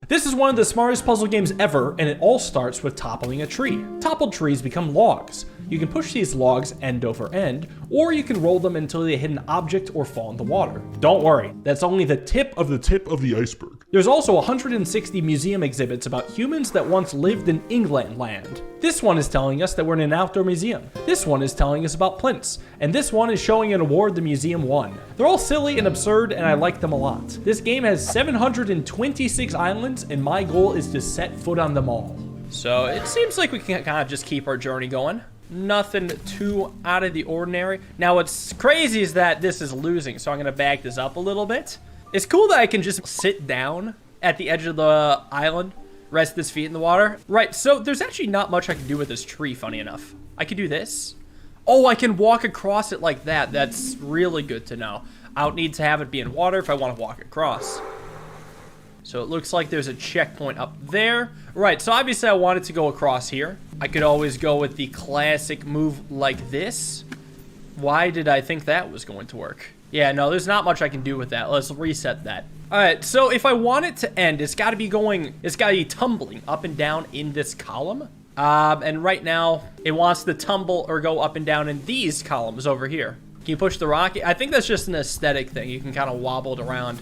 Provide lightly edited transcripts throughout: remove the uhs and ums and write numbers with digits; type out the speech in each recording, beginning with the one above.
This is one of the smartest puzzle games ever, and it all starts with toppling a tree. Toppled trees become logs. You can push these logs end over end, or you can roll them until they hit an object or fall in the water. Don't worry, that's only the tip of the iceberg. There's also 160 museum exhibits about humans that once lived in England land. This one is telling us that we're in an outdoor museum. This one is telling us about plinths. And this one is showing an award the museum won. They're all silly and absurd, and I like them a lot. This game has 726 islands, and my goal is to set foot on them all. So it seems like we can kind of just keep our journey going. Nothing too out of the ordinary. Now what's crazy is that this is losing, so I'm gonna back this up a little bit. It's cool that I can just sit down at the edge of the island, rest his feet in the water. Right, so there's actually not much I can do with this tree, funny enough. I could do this. Oh, I can walk across it like that. That's really good to know. I don't need to have it be in water if I want to walk across. So it looks like there's a checkpoint up there. Right, so obviously I wanted to go across here. I could always go with the classic move like this. Why did I think that was going to work? Yeah, no, there's not much I can do with that. Let's reset that. All right, so if I want it to end, it's got to be tumbling up and down in this column. And right now, it wants to tumble or go up and down in these columns over here. Can you push the rocket? I think that's just an aesthetic thing. You can kind of wobble it around.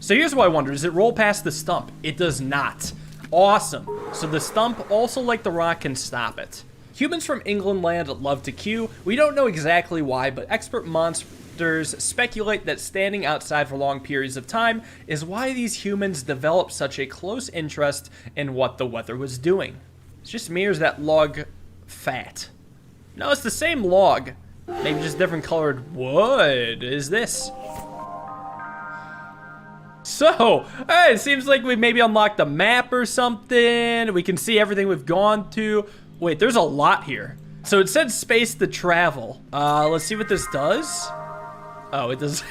So here's what I wonder. Does it roll past the stump? It does not. Awesome. So the stump, also like the rock, can stop it. Humans from England land love to queue. We don't know exactly why, but expert monsters speculate that standing outside for long periods of time is why these humans developed such a close interest in what the weather was doing. It's just me, or is that log fat? No, it's the same log. Maybe just different colored wood. Is this? So, hey, it seems like we maybe unlocked a map or something. We can see everything we've gone to. Wait, there's a lot here. So it said space to travel. Let's see what this does. Oh, it does.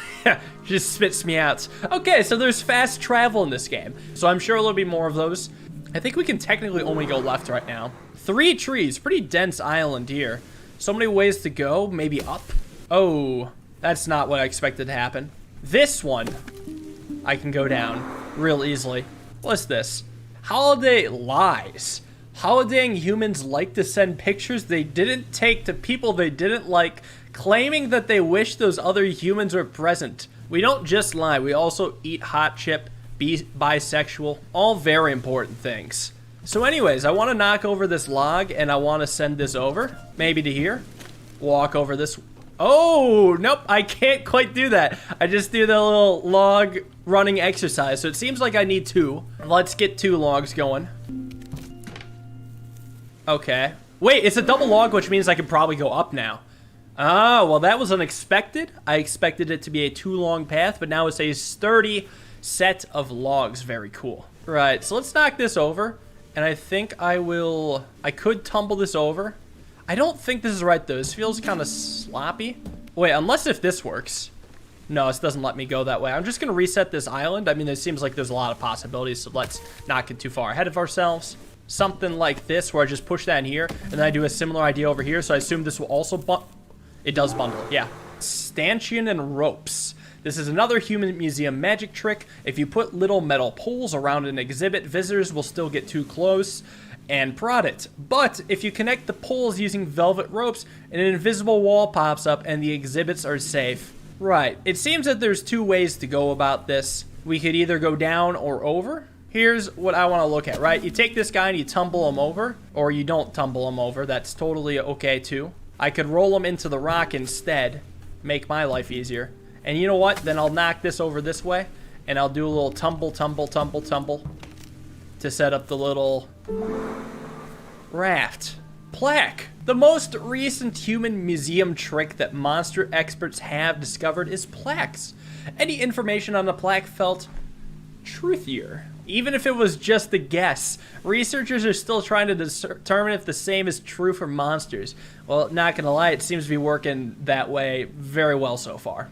Just spits me out. Okay, so there's fast travel in this game. So I'm sure there'll be more of those. I think we can technically only go left right now. 3 trees, pretty dense island here. So many ways to go, maybe up. Oh, that's not what I expected to happen. This one, I can go down real easily. What's this? Holiday lies. Holidaying humans like to send pictures they didn't take to people they didn't like, claiming that they wish those other humans were present. We don't just lie, we also eat hot chip, be bisexual, all very important things. So anyways, I want to knock over this log and I want to send this over, maybe to here. Walk over this. Oh, nope, I can't quite do that. I just do the little log running exercise, so it seems like I need 2. Let's get 2 logs going. Okay. Wait, it's a double log, which means I can probably go up now. Oh, well, that was unexpected. I expected it to be a too long path, but now it's a sturdy set of logs. Very cool. Right, so let's knock this over. And I think I could tumble this over. I don't think this is right, though. This feels kind of sloppy. Wait, unless if this works. No, this doesn't let me go that way. I'm just going to reset this island. I mean, it seems like there's a lot of possibilities, so let's not get too far ahead of ourselves. Something like this, where I just push that in here, and then I do a similar idea over here, so I assume this will also it does bundle, yeah. Stanchion and ropes. This is another human museum magic trick. If you put little metal poles around an exhibit, visitors will still get too close and prod it. But if you connect the poles using velvet ropes, an invisible wall pops up and the exhibits are safe. Right, it seems that there's 2 ways to go about this. We could either go down or over. Here's what I want to look at, right? You take this guy and you tumble him over, or you don't tumble him over. That's totally okay too. I could roll him into the rock instead, make my life easier. And you know what? Then I'll knock this over this way, and I'll do a little tumble, tumble, tumble, tumble to set up the little raft. Plaque. The most recent human museum trick that monster experts have discovered is plaques. Any information on the plaque felt truthier. Even if it was just a guess, researchers are still trying to determine if the same is true for monsters. Well, not gonna lie, it seems to be working that way very well so far.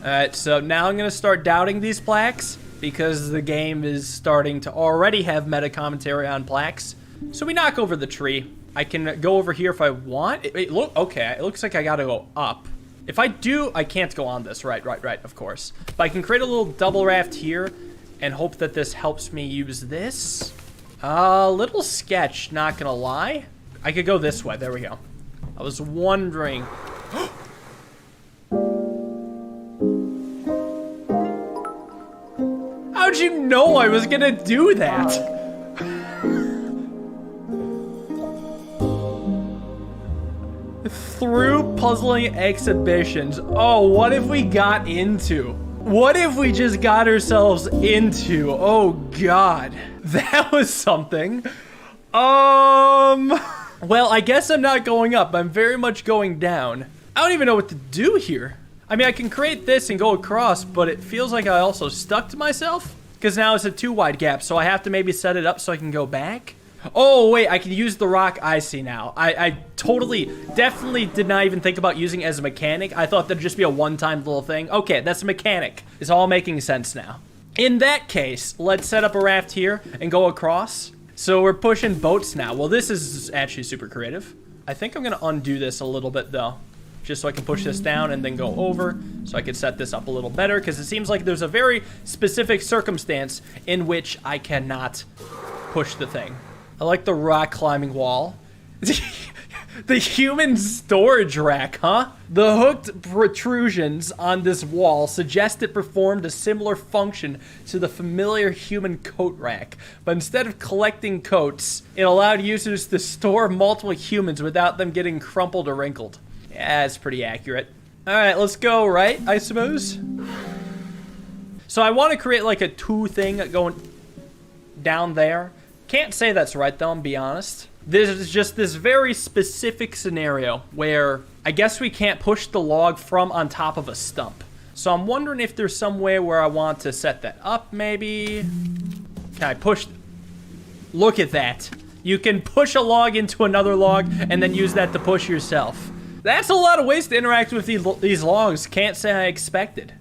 Alright, so now I'm gonna start doubting these plaques because the game is starting to already have meta commentary on plaques. So we knock over the tree. I can go over here if I want. Okay, it looks like I gotta go up. If I do, I can't go on this. Right, of course. But I can create a little double raft here and hope that this helps me use this. A little sketch, not gonna lie. I could go this way. There we go. I was wondering. How'd you know I was gonna do that? Through puzzling exhibitions. Oh, what if we got into? What if we just got ourselves into? Oh God, that was something. Well, I guess I'm not going up. I'm very much going down. I don't even know what to do here. I mean, I can create this and go across, but it feels like I also stuck to myself because now it's a 2 wide gap. So I have to maybe set it up so I can go back. Oh, wait, I can use the rock I see now. I definitely did not even think about using it as a mechanic. I thought that'd just be a one-time little thing. Okay, that's a mechanic. It's all making sense now. In that case, let's set up a raft here and go across. So we're pushing boats now. Well, this is actually super creative. I think I'm gonna undo this a little bit though, just so I can push this down and then go over, so I can set this up a little better, because it seems like there's a very specific circumstance in which I cannot push the thing. I like the rock climbing wall. The human storage rack, huh? The hooked protrusions on this wall suggest it performed a similar function to the familiar human coat rack. But instead of collecting coats, it allowed users to store multiple humans without them getting crumpled or wrinkled. Yeah, it's pretty accurate. All right, let's go right, I suppose. So I want to create like a 2 thing going down there. Can't say that's right though, I'm be honest. This is just this very specific scenario where I guess we can't push the log from on top of a stump. So I'm wondering if there's some way where I want to set that up maybe. Can I push? Look at that. You can push a log into another log and then use that to push yourself. That's a lot of ways to interact with these logs. Can't say I expected.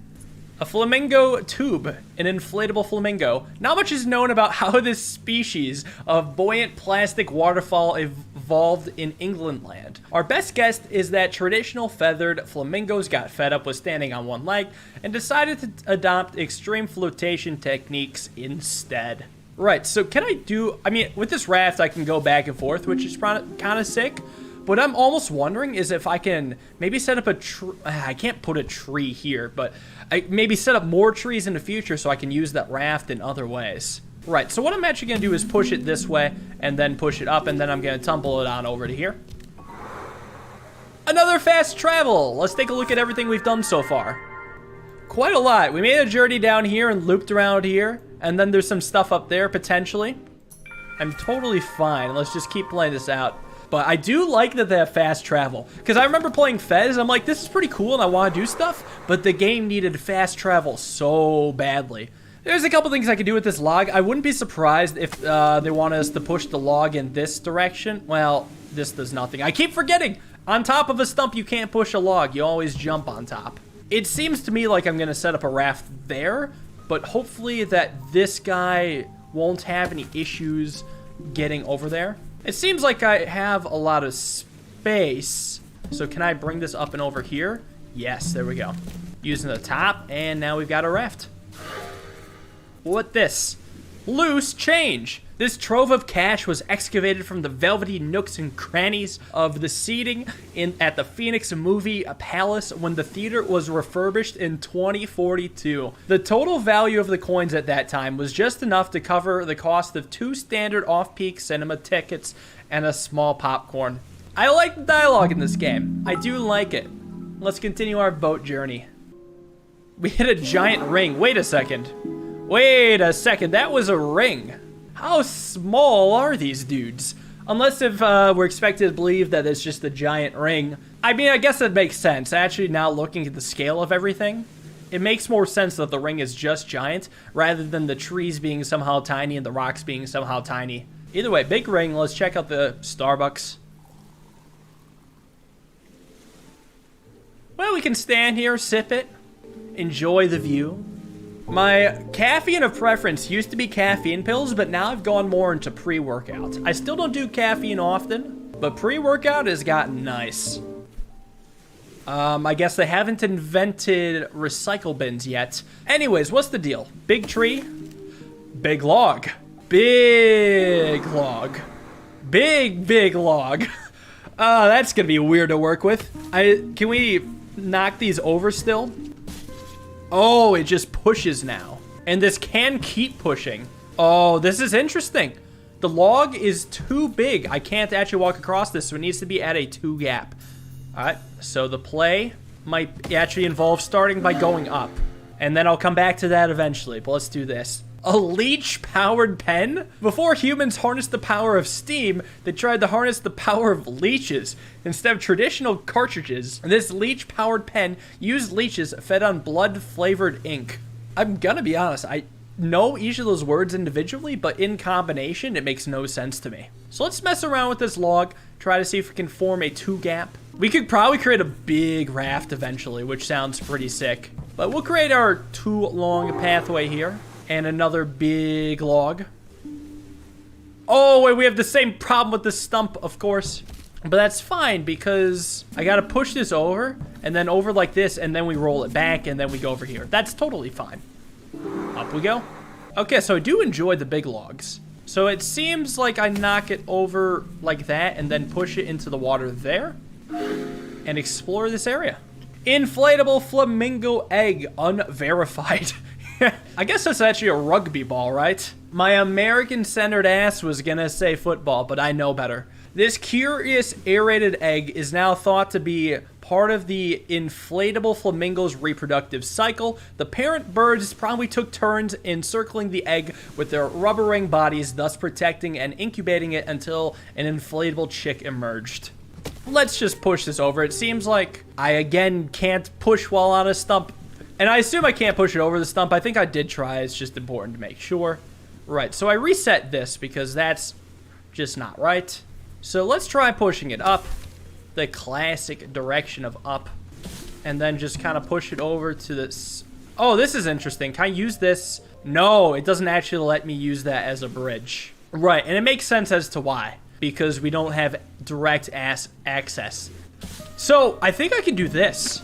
A flamingo tube, an inflatable flamingo. Not much is known about how this species of buoyant plastic waterfall evolved in England land. Our best guess is that traditional feathered flamingos got fed up with standing on one leg and decided to adopt extreme flotation techniques instead. Right, so can I do, I mean, with this raft I can go back and forth, which is kind of sick. What I'm almost wondering is if I can maybe set up a tree. I can't put a tree here, but I maybe set up more trees in the future so I can use that raft in other ways. Right, so what I'm actually going to do is push it this way and then push it up, and then I'm going to tumble it on over to here. Another fast travel. Let's take a look at everything we've done so far. Quite a lot. We made a journey down here and looped around here, and then there's some stuff up there potentially. I'm totally fine. Let's just keep playing this out. But I do like that they have fast travel. Because I remember playing Fez, I'm like, this is pretty cool and I want to do stuff. But the game needed fast travel so badly. There's a couple things I could do with this log. I wouldn't be surprised if they want us to push the log in this direction. Well, this does nothing. I keep forgetting. On top of a stump, you can't push a log. You always jump on top. It seems to me like I'm going to set up a raft there. But hopefully that this guy won't have any issues getting over there. It seems like I have a lot of space. So can I bring this up and over here? Yes, there we go. Using the top, and now we've got a raft. What this? Loose change. This trove of cash was excavated from the velvety nooks and crannies of the seating at the Phoenix Movie Palace when the theater was refurbished in 2042. The total value of the coins at that time was just enough to cover the cost of 2 standard off-peak cinema tickets and a small popcorn. I like the dialogue in this game. I do like it. Let's continue our boat journey. We hit a giant ring. Wait a second. Wait a second. That was a ring. How small are these dudes? Unless if we're expected to believe that it's just a giant ring. I mean, I guess that makes sense. Actually, now looking at the scale of everything, it makes more sense that the ring is just giant rather than the trees being somehow tiny and the rocks being somehow tiny. Either way, big ring. Let's check out the Starbucks. Well, we can stand here, sip it, enjoy the view. My caffeine of preference used to be caffeine pills, but now I've gone more into pre-workout. I still don't do caffeine often, but pre-workout has gotten nice. I guess they haven't invented recycle bins yet. Anyways, what's the deal? Big tree, big log, big log, big log. That's gonna be weird to work with. Can we knock these over still? Oh, it just pushes now. And this can keep pushing. Oh, this is interesting. The log is too big. I can't actually walk across this, so it needs to be at a 2 gap. All right, so the play might actually involve starting by going up. And then I'll come back to that eventually, but let's do this. A leech-powered pen? Before humans harnessed the power of steam, they tried to harness the power of leeches. Instead of traditional cartridges, this leech-powered pen used leeches fed on blood-flavored ink. I'm gonna be honest, I know each of those words individually, but in combination, it makes no sense to me. So let's mess around with this log, try to see if we can form a 2 gap. We could probably create a big raft eventually, which sounds pretty sick. But we'll create our 2 long pathway here. And another big log. Oh, wait, we have the same problem with the stump, of course. But that's fine, because I gotta push this over, and then over like this, and then we roll it back, and then we go over here. That's totally fine. Up we go. Okay, so I do enjoy the big logs. So it seems like I knock it over like that, and then push it into the water there, and explore this area. Inflatable flamingo egg, unverified. I guess that's actually a rugby ball, right? My American-centered ass was gonna say football, but I know better. This curious aerated egg is now thought to be part of the inflatable flamingo's reproductive cycle. The parent birds probably took turns encircling the egg with their rubber ring bodies, thus protecting and incubating it until an inflatable chick emerged. Let's just push this over. It seems like I, again, can't push while on a stump. And I assume I can't push it over the stump. I think I did try. It's just important to make sure. Right, so I reset this because that's just not right. So let's try pushing it up. The classic direction of up. And then just kind of push it over to this. Oh, this is interesting. Can I use this? No, it doesn't actually let me use that as a bridge. Right, and it makes sense as to why. Because we don't have direct access. So I think I can do this.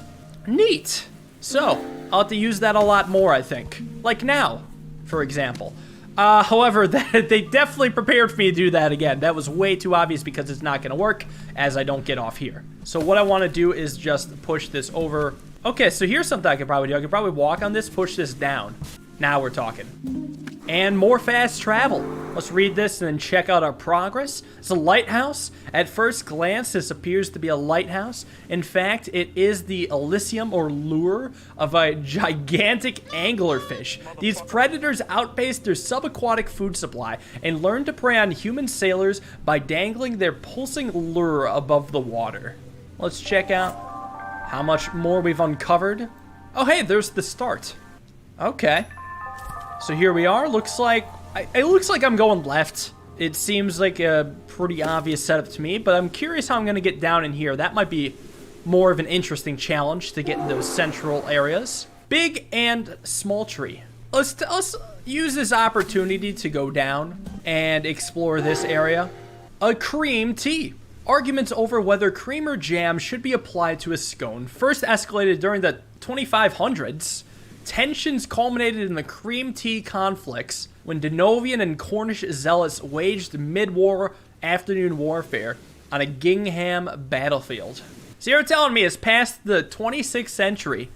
Neat. So, I'll have to use that a lot more, I think. Like now, for example. However, they definitely prepared for me to do that again. That was way too obvious because it's not going to work as I don't get off here. So what I want to do is just push this over. Okay, so here's something I could probably do. I could probably walk on this, push this down. Now we're talking. And more fast travel. Let's read this and then check out our progress. It's a lighthouse. At first glance, this appears to be a lighthouse. In fact, it is the Elysium or lure of a gigantic anglerfish. These predators outpace their subaquatic food supply and learn to prey on human sailors by dangling their pulsing lure above the water. Let's check out how much more we've uncovered. Oh, hey, there's the start. Okay. So here we are. Looks like I'm going left. It seems like a pretty obvious setup to me, but I'm curious how I'm going to get down in here. That might be more of an interesting challenge to get in those central areas. Big and small tree. Let's use this opportunity to go down and explore this area. A cream tea. Arguments over whether cream or jam should be applied to a scone first escalated during the 2500s. Tensions culminated in the cream tea conflicts when Denovian and Cornish zealots waged mid-war afternoon warfare on a Gingham battlefield. So you're telling me it's past the 26th century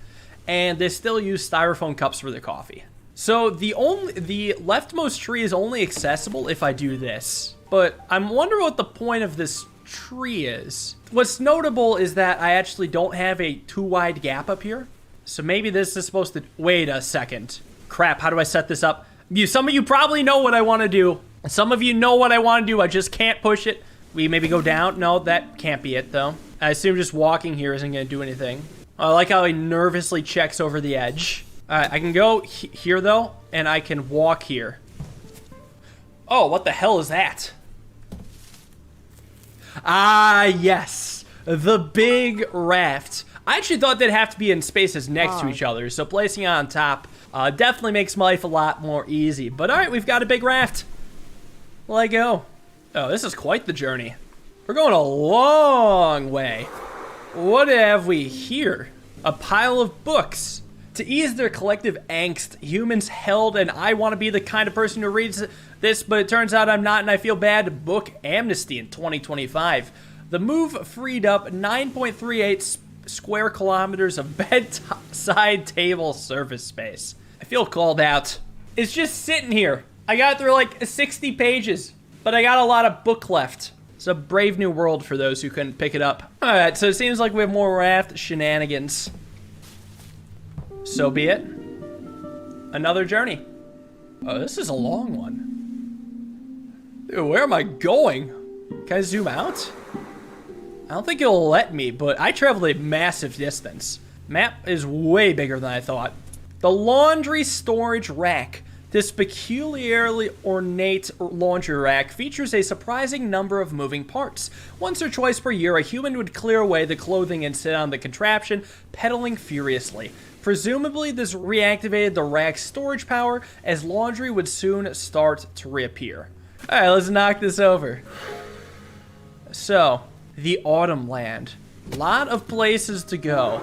and they still use styrofoam cups for their coffee. So the leftmost tree is only accessible if I do this. But I'm wondering what the point of this tree is. What's notable is that I actually don't have a too wide gap up here. So maybe this is supposed to... Wait a second. Crap, how do I set this up? Some of you probably know what I want to do. Some of you know what I want to do. I just can't push it. We maybe go down? No, that can't be it, though. I assume just walking here isn't going to do anything. I like how he nervously checks over the edge. All right, I can go here, though, and I can walk here. Oh, what the hell is that? Ah, yes. The big raft. I actually thought they'd have to be in spaces next to each other, so placing it on top definitely makes my life a lot more easy. But all right, we've got a big raft. Let go. Oh, this is quite the journey. We're going a long way. What have we here? A pile of books. To ease their collective angst, humans held an I want to be the kind of person who reads this, but it turns out I'm not and I feel bad book amnesty in 2025. The move freed up 9.38 square kilometers of bedside table surface space. I feel called out. It's just sitting here. I got through like 60 pages, but I got a lot of book left. It's a brave new world for those who couldn't pick it up. All right, so it seems like we have more raft shenanigans. So be it. Another journey. Oh, this is a long one. Dude, where am I going? Can I zoom out? I don't think it'll let me, but I traveled a massive distance. Map is way bigger than I thought. The laundry storage rack. This peculiarly ornate laundry rack features a surprising number of moving parts. Once or twice per year, a human would clear away the clothing and sit on the contraption, pedaling furiously. Presumably, this reactivated the rack's storage power, as laundry would soon start to reappear. Alright, let's knock this over. So, the Autumn Land. Lot of places to go.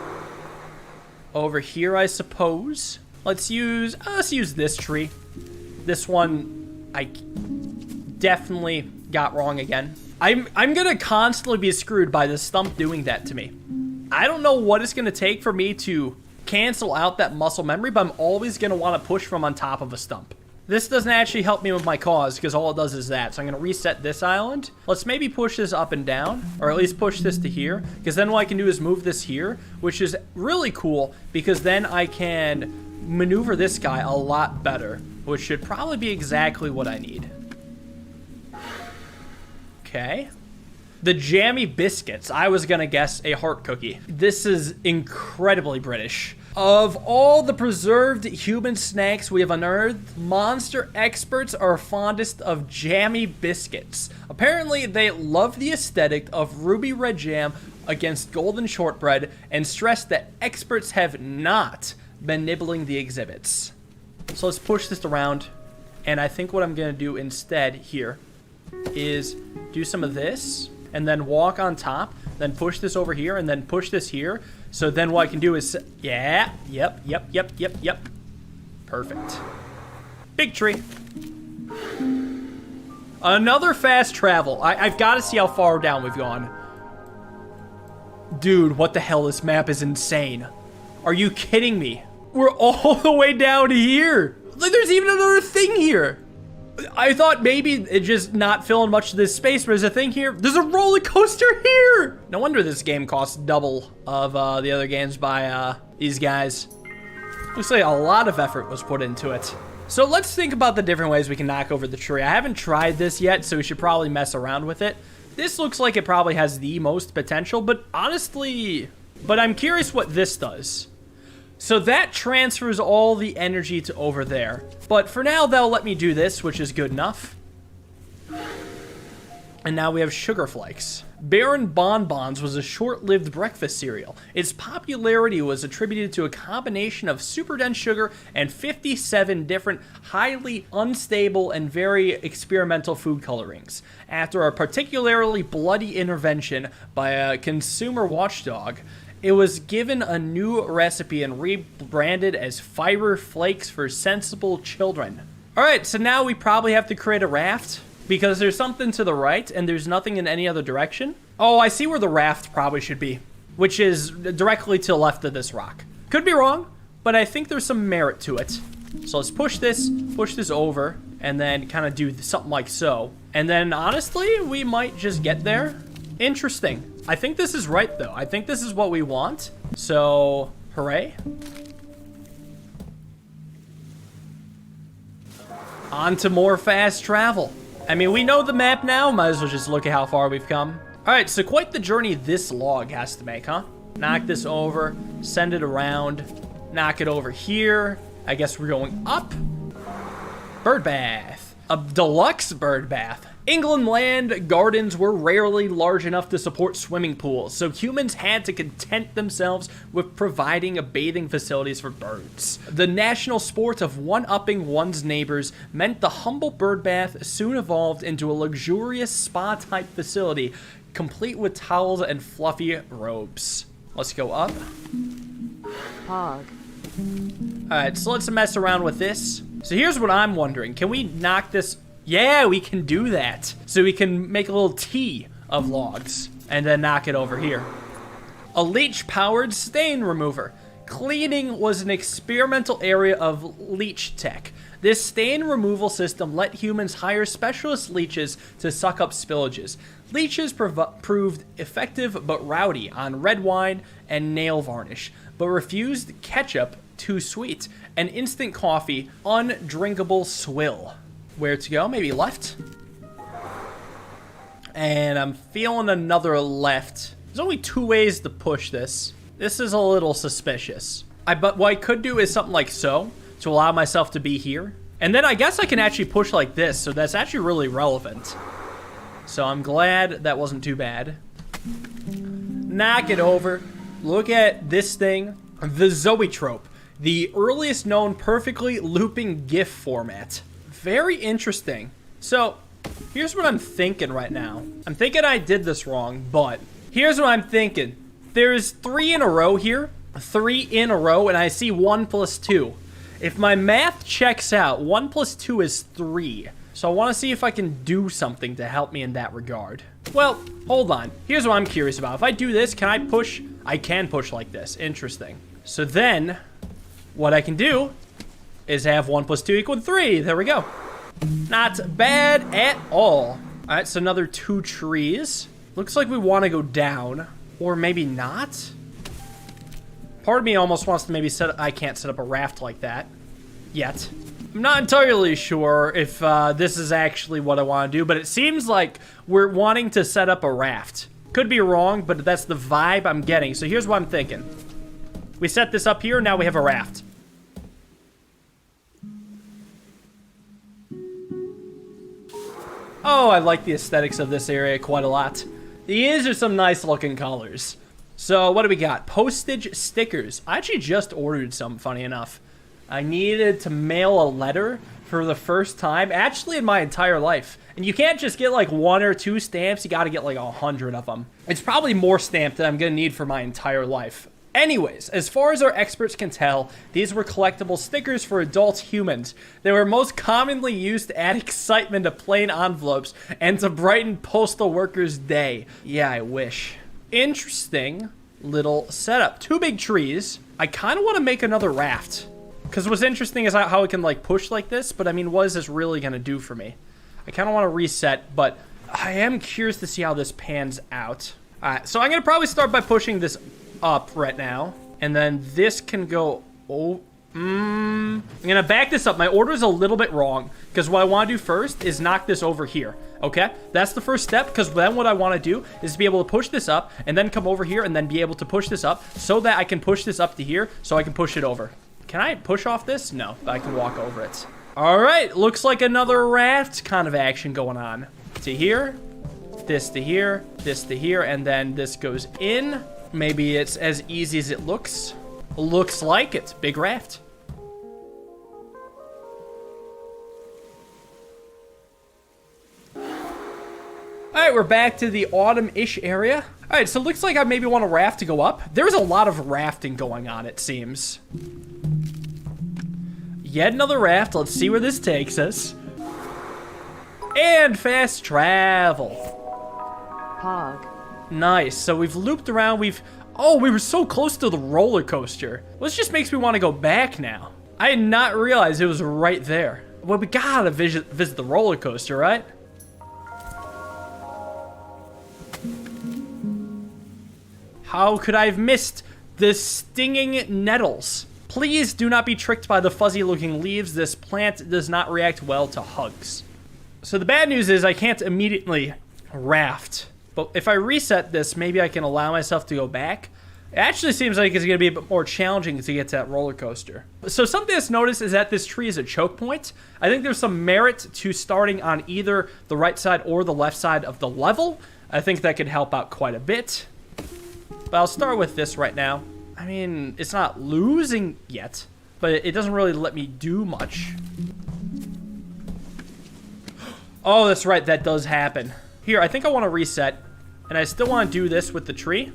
Over here, I suppose. Let's use this tree. This one, I definitely got wrong again. I'm gonna constantly be screwed by this stump doing that to me. I don't know what it's gonna take for me to cancel out that muscle memory, but I'm always gonna want to push from on top of a stump. This doesn't actually help me with my cause, because all it does is that. So I'm gonna reset this island. Let's maybe push this up and down, or at least push this to here, because then what I can do is move this here, which is really cool, because then I can maneuver this guy a lot better, which should probably be exactly what I need. Okay. The jammy biscuits. I was gonna guess a heart cookie. This is incredibly British. Of all the preserved human snacks we have unearthed, monster experts are fondest of jammy biscuits. Apparently, they love the aesthetic of ruby red jam against golden shortbread and stress that experts have not been nibbling the exhibits. So let's push this around, and I think what I'm gonna do instead here is do some of this and then walk on top, then push this over here and then push this here. So then what I can do is, yeah, yep. Perfect. Big tree. Another fast travel. I've got to see how far down we've gone. Dude, what the hell? This map is insane. Are you kidding me? We're all the way down here. There's even another thing here. I thought maybe it just not filling much of this space, but there's a thing here. There's a roller coaster here. No wonder this game costs double of the other games by these guys. Looks like a lot of effort was put into it. So let's think about the different ways we can knock over the tree. I haven't tried this yet, so we should probably mess around with it. This looks like it probably has the most potential, but honestly, I'm curious what this does. So that transfers all the energy to over there. But for now, they'll let me do this, which is good enough. And now we have Sugar Flakes. Baron Bonbons was a short-lived breakfast cereal. Its popularity was attributed to a combination of super dense sugar and 57 different highly unstable and very experimental food colorings. After a particularly bloody intervention by a consumer watchdog, it was given a new recipe and rebranded as Fiber Flakes for Sensible Children. Alright, so now we probably have to create a raft, because there's something to the right and there's nothing in any other direction. Oh, I see where the raft probably should be, which is directly to the left of this rock. Could be wrong, but I think there's some merit to it. So let's push this over, and then kind of do something like so. And then honestly, we might just get there. Interesting. I think this is right, though. I think this is what we want. So, hooray. On to more fast travel. I mean, we know the map now. Might as well just look at how far we've come. All right, so quite the journey this log has to make, huh? Knock this over, send it around, knock it over here. I guess we're going up. Bird bath. A deluxe bird bath. England land gardens were rarely large enough to support swimming pools, so humans had to content themselves with providing bathing facilities for birds. The national sport of one-upping one's neighbors meant the humble bird bath soon evolved into a luxurious spa-type facility, complete with towels and fluffy robes. Let's go up. Pog. Alright, so let's mess around with this. So here's what I'm wondering. Can we knock this... Yeah, we can do that. So we can make a little T of logs and then knock it over here. A leech-powered stain remover. Cleaning was an experimental area of leech tech. This stain removal system let humans hire specialist leeches to suck up spillages. Leeches proved effective but rowdy on red wine and nail varnish, but refused ketchup, too sweet, and instant coffee, undrinkable swill. Where to go? Maybe left. And I'm feeling another left. There's only 2 ways to push this. This is a little suspicious. But what I could do is something like so, to allow myself to be here. And then I guess I can actually push like this, so that's actually really relevant. So I'm glad that wasn't too bad. Knock it over. Look at this thing. The Zoetrope. The earliest known perfectly looping GIF format. Very interesting. So, here's what I'm thinking right now. I'm thinking I did this wrong, but here's what I'm thinking. There's 3 in a row here. 3 in a row, and I see 1 plus 2. If my math checks out, 1 plus 2 is 3. So I want to see if I can do something to help me in that regard. Well, hold on. Here's what I'm curious about. If I do this, can I push? I can push like this. Interesting. So then, what I can do is have 1 plus 2 equal 3. There we go. Not bad at all. All right, so another 2 trees. Looks like we want to go down, or maybe not. Part of me almost wants to maybe I can't set up a raft like that yet. I'm not entirely sure if this is actually what I want to do, but it seems like we're wanting to set up a raft. Could be wrong, but that's the vibe I'm getting. So here's what I'm thinking. We set this up here, now we have a raft. Oh, I like the aesthetics of this area quite a lot. These are some nice looking colors. So what do we got? Postage stickers. I actually just ordered some, funny enough. I needed to mail a letter for the first time, actually in my entire life. And you can't just get like 1 or 2 stamps, you gotta get like 100 of them. It's probably more stamps than I'm gonna need for my entire life. Anyways, as far as our experts can tell, these were collectible stickers for adult humans. They were most commonly used to add excitement to plain envelopes and to brighten postal workers' day. Yeah, I wish. Interesting little setup. 2 big trees. I kind of want to make another raft. Because what's interesting is how it can like push like this, but I mean, what is this really going to do for me? I kind of want to reset, but I am curious to see how this pans out. Alright, so I'm going to probably start by pushing this up right now, and then this can go I'm gonna back this up. My order is a little bit wrong, because what I want to do first is knock this over here. Okay, that's the first step, because then what I want to do is be able to push this up and then come over here and then be able to push this up so that I can push this up to here so I can push it over. Can I push off this? No, but I can walk over it. All right, looks like another raft kind of action going on. To here, this to here, this to here, and then this goes in. Maybe it's as easy as it looks. Looks like it's big raft. All right, we're back to the autumn-ish area. All right, so it looks like I maybe want a raft to go up. There's a lot of rafting going on, it seems. Yet another raft. Let's see where this takes us. And fast travel. Pog. Nice. So we've looped around. Oh, we were so close to the roller coaster. Well, this just makes me want to go back now. I did not realize it was right there. Well, we gotta visit the roller coaster, right? How could I have missed the stinging nettles? Please do not be tricked by the fuzzy-looking leaves. This plant does not react well to hugs. So the bad news is I can't immediately raft. But if I reset this, maybe I can allow myself to go back It actually seems like it's going to be a bit more challenging to get to that roller coaster. So something that's noticed is that this tree is a choke point. I think there's some merit to starting on either the right side or the left side of the level. I think that could help out quite a bit. But I'll start with this right now. I mean, it's not losing yet, but it doesn't really let me do much. Oh, that's right. That does happen. Here, I think I want to reset. And I still want to do this with the tree.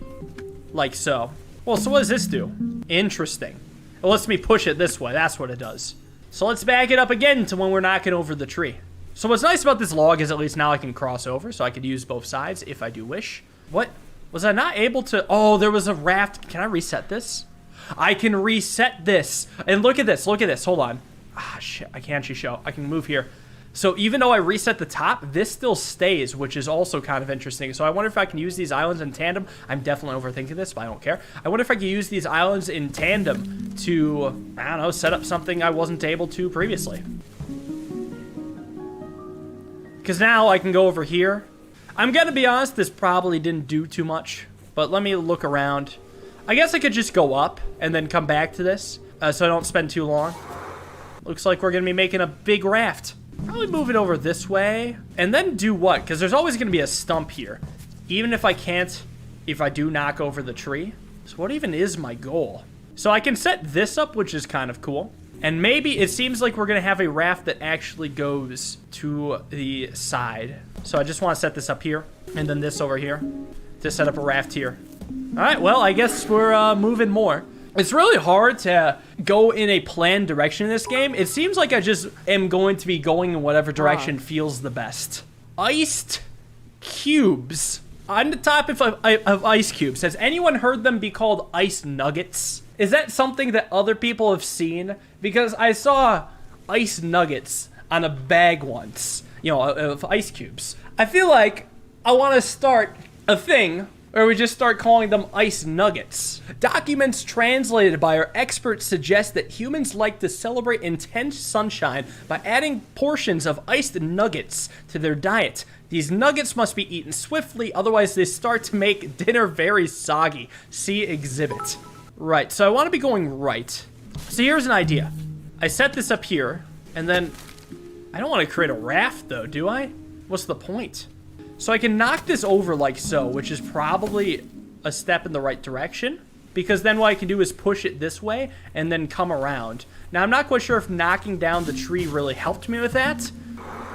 Like so. Well, so what does this do? Interesting. It lets me push it this way. That's what it does. So let's back it up again to when we're knocking over the tree. So what's nice about this log is at least now I can cross over. So I could use both sides if I do wish. What? Was I not able to? Oh, there was a raft. Can I reset this? I can reset this. And look at this. Look at this. Hold on. Ah, shit. I can't actually show. I can move here. So even though I reset the top, this still stays, which is also kind of interesting. So I wonder if I can use these islands in tandem. I'm definitely overthinking this, but I don't care. I wonder if I can use these islands in tandem to, I don't know, set up something I wasn't able to previously. Because now I can go over here. I'm going to be honest, this probably didn't do too much, but let me look around. I guess I could just go up and then come back to this so I don't spend too long. Looks like we're going to be making a big raft. Probably move it over this way. And then do what? Because there's always going to be a stump here. Even if I can't, if I do knock over the tree. So what even is my goal? So I can set this up, which is kind of cool. And maybe it seems like we're going to have a raft that actually goes to the side. So I just want to set this up here. And then this over here. To set up a raft here. All right, well, I guess we're moving more. It's really hard to go in a planned direction in this game. It seems like I just am going to be going in whatever direction feels the best. Iced cubes. On the topic of ice cubes, has anyone heard them be called ice nuggets? Is that something that other people have seen? Because I saw ice nuggets on a bag once, you know, of ice cubes. I feel like I want to start a thing where we just start calling them ice nuggets. Documents translated by our experts suggest that humans like to celebrate intense sunshine by adding portions of iced nuggets to their diet. These nuggets must be eaten swiftly, otherwise they start to make dinner very soggy. See exhibit. Right, so I want to be going right. So here's an idea. I set this up here, and then I don't want to create a raft though, do I? What's the point? So I can knock this over like so, which is probably a step in the right direction. Because then what I can do is push it this way and then come around. Now, I'm not quite sure if knocking down the tree really helped me with that.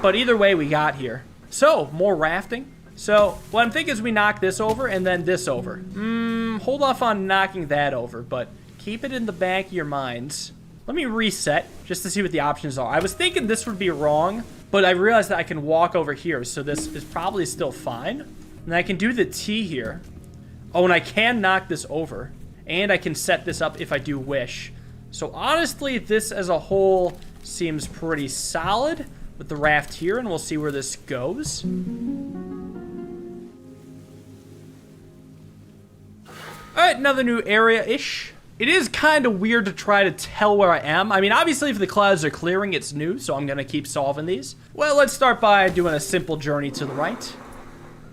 But either way, we got here. So, more rafting. So, what I'm thinking is we knock this over and then this over. Hold off on knocking that over, but keep it in the back of your minds. Let me reset just to see what the options are. I was thinking this would be wrong, but I realized that I can walk over here, so this is probably still fine. And I can do the T here. Oh, and I can knock this over. And I can set this up if I do wish. So honestly, this as a whole seems pretty solid with the raft here, and we'll see where this goes. Alright, another new area-ish. It is kind of weird to try to tell where I am. I mean, obviously, if the clouds are clearing, it's new, so I'm going to keep solving these. Well, let's start by doing a simple journey to the right.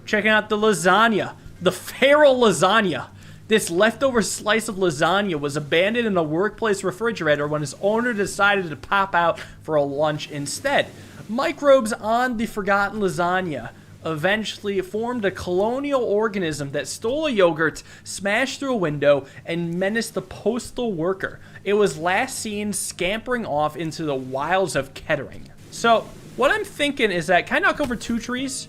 Checking out the lasagna. The feral lasagna. This leftover slice of lasagna was abandoned in a workplace refrigerator when its owner decided to pop out for a lunch instead. Microbes on the forgotten lasagna eventually formed a colonial organism that stole a yogurt, smashed through a window, and menaced the postal worker. It was last seen scampering off into the wilds of Kettering. So, what I'm thinking is that, can I knock over 2 trees?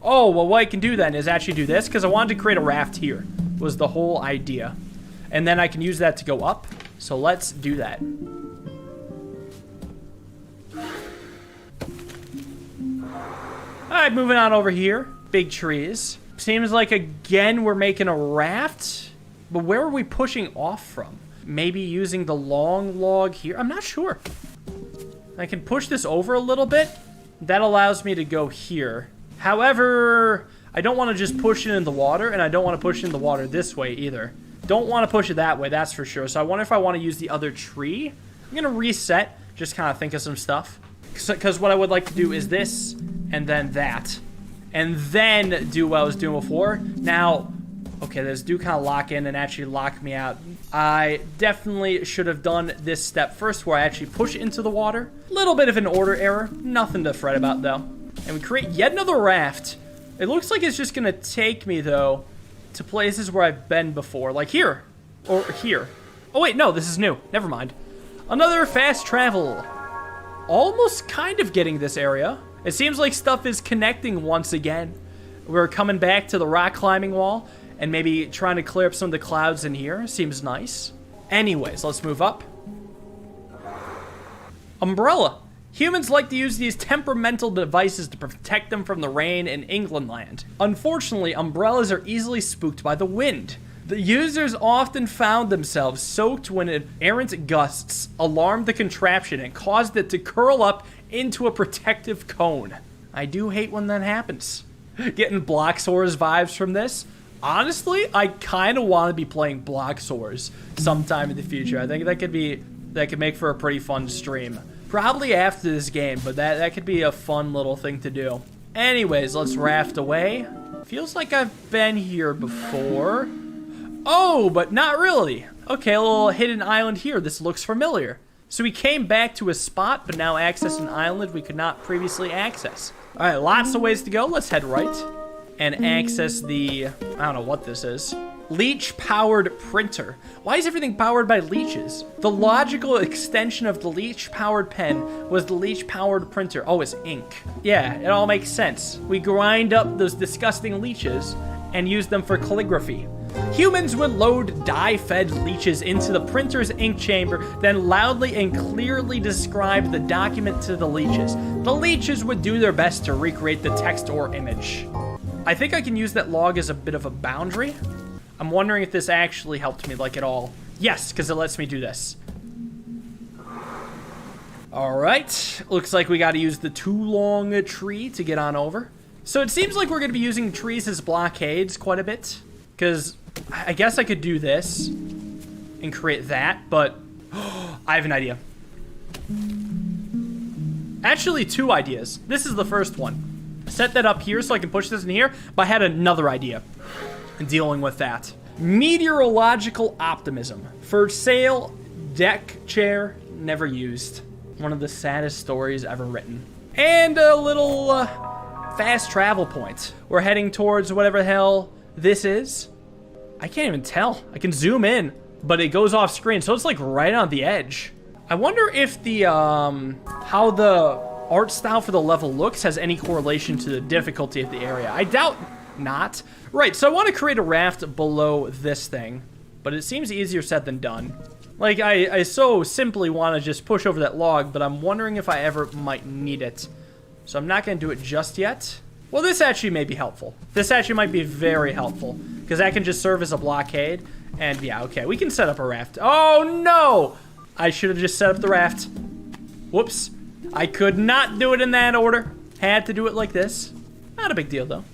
Oh, well, what I can do then is actually do this, because I wanted to create a raft here, was the whole idea. And then I can use that to go up. So let's do that. Alright, moving on over here. Big trees. Seems like, again, we're making a raft. But where are we pushing off from? Maybe using the long log here? I'm not sure. I can push this over a little bit. That allows me to go here. However, I don't want to just push it in the water, and I don't want to push it in the water this way either. Don't want to push it that way, that's for sure. So I wonder if I want to use the other tree. I'm going to reset, just kind of think of some stuff. Because what I would like to do is this, and then that. And then do what I was doing before. Now, Okay, those do kind of lock in and actually lock me out. I definitely should have done this step first where I actually push into the water. Little bit of an order error. Nothing to fret about, though. And we create yet another raft. It looks like it's just going to take me, though, to places where I've been before. Like here. Or here. Oh, wait, no, this is new. Never mind. Another fast travel. Almost kind of getting this area. It seems like stuff is connecting once again. We're coming back to the rock climbing wall and maybe trying to clear up some of the clouds in here. Seems nice. Anyways, let's move up. Umbrella. Humans like to use these temperamental devices to protect them from the rain in England land. Unfortunately, umbrellas are easily spooked by the wind. The users often found themselves soaked when errant gusts alarmed the contraption and caused it to curl up into a protective cone. I do hate when that happens. Getting Block Soars vibes from this. Honestly, I kind of want to be playing Block Soars sometime in the future. I think that could make for a pretty fun stream. Probably after this game, but that could be a fun little thing to do. Anyways, let's raft away. Feels like I've been here before. Oh, but not really. Okay, a little hidden island here. This looks familiar. So we came back to a spot, but now access an island we could not previously access. All right, lots of ways to go. Let's head right and access the, I don't know what this is. Leech-powered printer. Why is everything powered by leeches? The logical extension of the leech-powered pen was the leech-powered printer. Oh, it's ink. Yeah, it all makes sense. We grind up those disgusting leeches and use them for calligraphy. Humans would load dye-fed leeches into the printer's ink chamber, then loudly and clearly describe the document to the leeches. The leeches would do their best to recreate the text or image. I think I can use that log as a bit of a boundary. I'm wondering if this actually helped me, like, at all. Yes, because it lets me do this. All right. Looks like we got to use the too long tree to get on over. So it seems like we're going to be using trees as blockades quite a bit. Because I guess I could do this and create that, but I have an idea. Actually, two ideas. This is the first one. Set that up here so I can push this in here, but I had another idea in dealing with that. Meteorological optimism. For sale, deck chair, never used. One of the saddest stories ever written. And a little fast travel point. We're heading towards whatever the hell this is. I can't even tell. I can zoom in, but it goes off screen, so it's like right on the edge. I wonder if the how the art style for the level looks has any correlation to the difficulty of the area. I doubt not. Right, so I want to create a raft below this thing, but it seems easier said than done. Like, I so simply want to just push over that log, but I'm wondering if I ever might need it. So I'm not going to do it just yet. Well, this actually may be helpful. This actually might be very helpful, because that can just serve as a blockade. And yeah, okay, we can set up a raft. Oh, no! I should have just set up the raft. Whoops. I could not do it in that order. Had to do it like this. Not a big deal, though.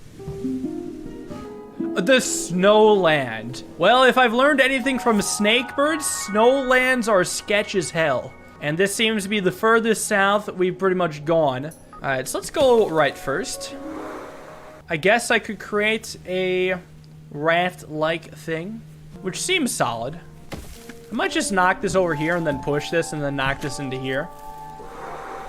The Snowland. Well, if I've learned anything from Snakebirds, Snowlands are sketch as hell. And this seems to be the furthest south we've pretty much gone. All right, so let's go right first. I guess I could create a raft-like thing, which seems solid. I might just knock this over here and then push this and then knock this into here.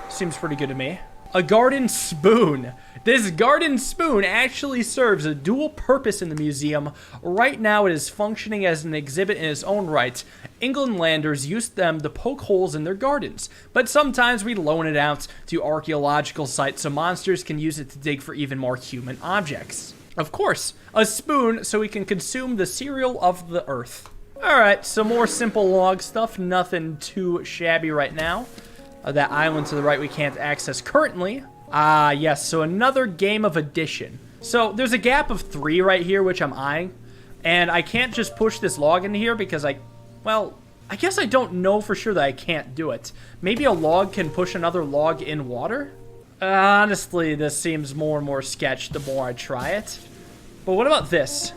Seems pretty good to me. A garden spoon. This garden spoon actually serves a dual purpose in the museum. Right now it is functioning as an exhibit in its own right. Englandlanders used them to poke holes in their gardens, but sometimes we loan it out to archaeological sites so monsters can use it to dig for even more human objects. Of course, a spoon so we can consume the cereal of the earth. Alright, some more simple log stuff, nothing too shabby right now. That island to the right we can't access currently. Ah, yes, so another game of addition. So there's a gap of 3 right here, which I'm eyeing. And I can't just push this log into here because well, I guess I don't know for sure that I can't do it. Maybe a log can push another log in water? Honestly, this seems more and more sketch the more I try it. But what about this?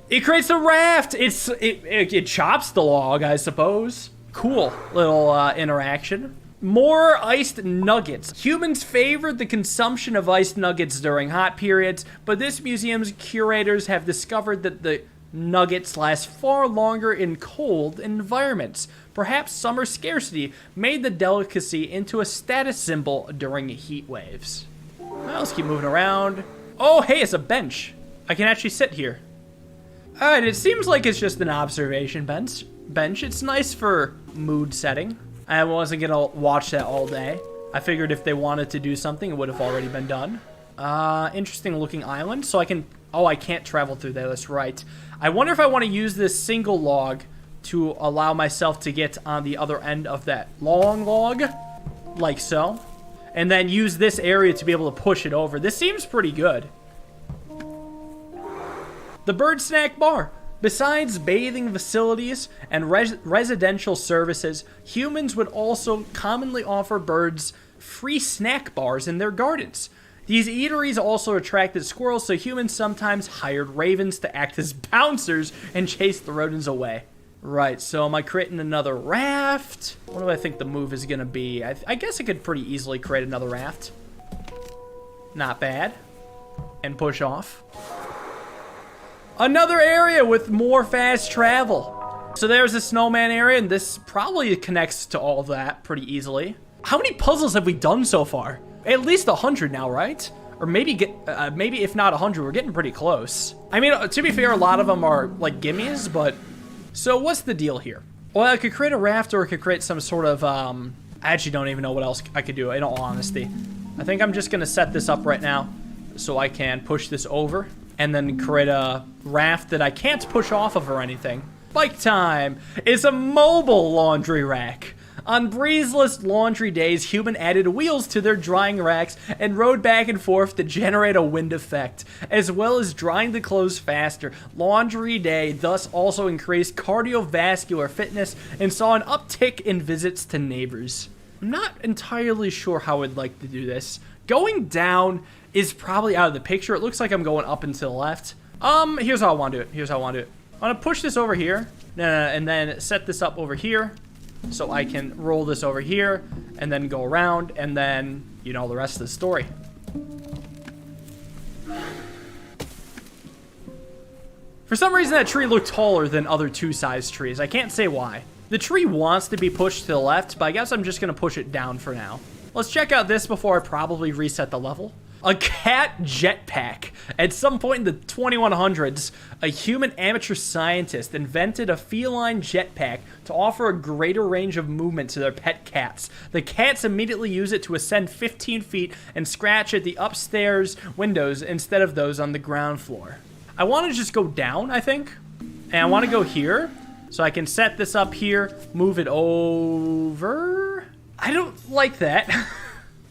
It creates a raft! It chops the log, I suppose. Cool little interaction. More iced nuggets. Humans favored the consumption of iced nuggets during hot periods, but this museum's curators have discovered that the nuggets last far longer in cold environments. Perhaps summer scarcity made the delicacy into a status symbol during heat waves. Well, let's keep moving around. Oh, hey, it's a bench. I can actually sit here. Alright, it seems like it's just an observation bench. It's nice for mood setting. I wasn't gonna watch that all day. I figured if they wanted to do something, it would have already been done. Interesting looking island. So I can... Oh, I can't travel through there. That's right. I wonder if I want to use this single log to allow myself to get on the other end of that long log. Like so. And then use this area to be able to push it over. This seems pretty good. The Bird Snack Bar. Besides bathing facilities and residential services, humans would also commonly offer birds free snack bars in their gardens. These eateries also attracted squirrels, so humans sometimes hired ravens to act as bouncers and chase the rodents away. Right, so am I creating another raft? What do I think the move is going to be? I guess I could pretty easily create another raft. Not bad. And push off. Another area with more fast travel. So there's a snowman area, and this probably connects to all of that pretty easily. How many puzzles have we done so far? At least 100 now, right? Or maybe maybe if not 100, we're getting pretty close. I mean, to be fair, a lot of them are like gimmies, but... So what's the deal here? Well, I could create a raft, or I could create some sort of, I actually don't even know what else I could do, in all honesty. I think I'm just gonna set this up right now, so I can push this over, and then create a raft that I can't push off of or anything. Bike time! It's a mobile laundry rack. On breezeless laundry days, human added wheels to their drying racks and rode back and forth to generate a wind effect, as well as drying the clothes faster. Laundry day thus also increased cardiovascular fitness and saw an uptick in visits to neighbors. I'm not entirely sure how I'd like to do this. Going down is probably out of the picture. It looks like I'm going up and to the left. Here's how I want to do it. I'm gonna push this over here, and then set this up over here. So I can roll this over here, and then go around, and then, you know, the rest of the story. For some reason, that tree looked taller than other two-sized trees. I can't say why. The tree wants to be pushed to the left, but I guess I'm just going to push it down for now. Let's check out this before I probably reset the level. A cat jetpack. At some point in the 2100s, a human amateur scientist invented a feline jetpack to offer a greater range of movement to their pet cats. The cats immediately use it to ascend 15 feet and scratch at the upstairs windows instead of those on the ground floor. I want to just go down, I think. And I want to go here. So I can set this up here, move it over. I don't like that.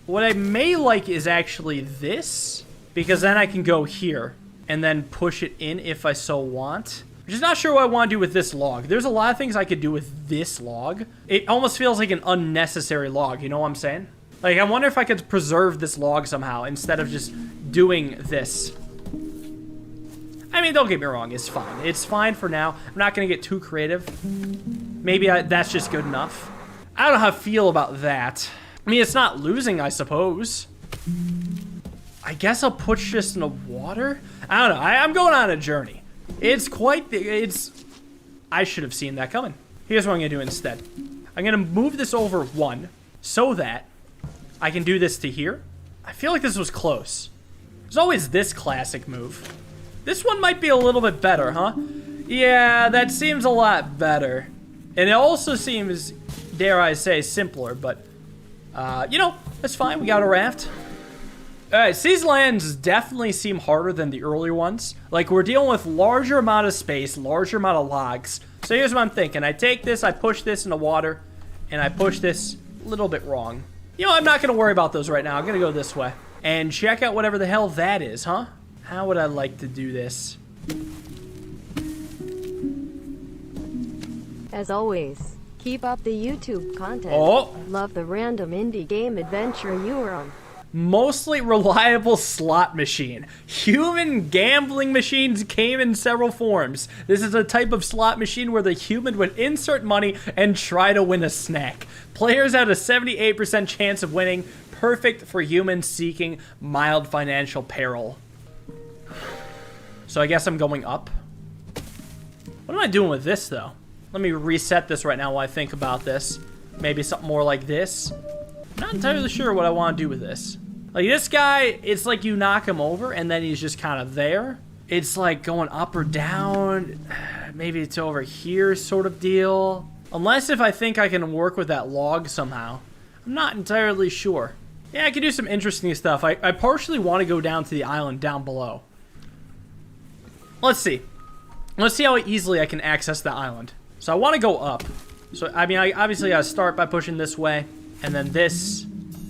What I may like is actually this, because then I can go here and then push it in if I so want. I'm just not sure what I want to do with this log. There's a lot of things I could do with this log. It almost feels like an unnecessary log, you know what I'm saying? Like, I wonder if I could preserve this log somehow instead of just doing this. I mean, don't get me wrong, it's fine. It's fine for now. I'm not going to get too creative. Maybe that's just good enough. I don't know how I feel about that. I mean, it's not losing, I suppose. I guess I'll push this in the water? I don't know. I'm going on a journey. It's quite... I should have seen that coming. Here's what I'm going to do instead. I'm going to move this over one so that I can do this to here. I feel like this was close. There's always this classic move. This one might be a little bit better, huh? Yeah, that seems a lot better. And it also seems, dare I say, simpler, but... you know, that's fine. We got a raft. Alright, these lands definitely seem harder than the earlier ones. Like, we're dealing with larger amount of space, larger amount of logs. So here's what I'm thinking. I take this, I push this in the water, and I push this a little bit wrong. You know, I'm not going to worry about those right now. I'm going to go this way. And check out whatever the hell that is, huh? How would I like to do this? As always, keep up the YouTube content. Oh! Love the random indie game adventure you were on. Mostly reliable slot machine. Human gambling machines came in several forms. This is a type of slot machine where the human would insert money and try to win a snack. Players had a 78% chance of winning, perfect for humans seeking mild financial peril. So I guess I'm going up. What am I doing with this, though? Let me reset this right now while I think about this. Maybe something more like this. Not entirely sure what I want to do with this. Like, this guy, it's like you knock him over, and then he's just kind of there. It's like going up or down. Maybe it's over here sort of deal. Unless if I think I can work with that log somehow. I'm not entirely sure. Yeah, I can do some interesting stuff. I partially want to go down to the island down below. Let's see. Let's see how easily I can access the island. So I want to go up. So, I mean, I obviously got to start by pushing this way. And then this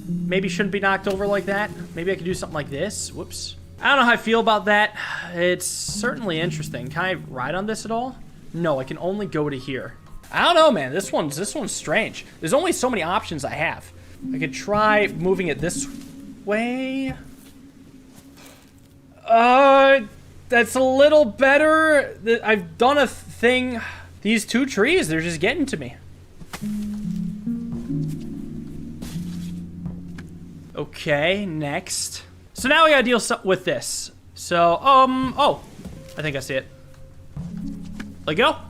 maybe shouldn't be knocked over like that. Maybe I could do something like this. Whoops. I don't know how I feel about that. It's certainly interesting. Can I ride on this at all? No, I can only go to here. I don't know, man. This one's strange. There's only so many options I have. I could try moving it this way. That's a little better. I've done a thing. These two trees, they're just getting to me. Okay, next. So now we gotta deal with this. So, oh, I think I see it. Let go. All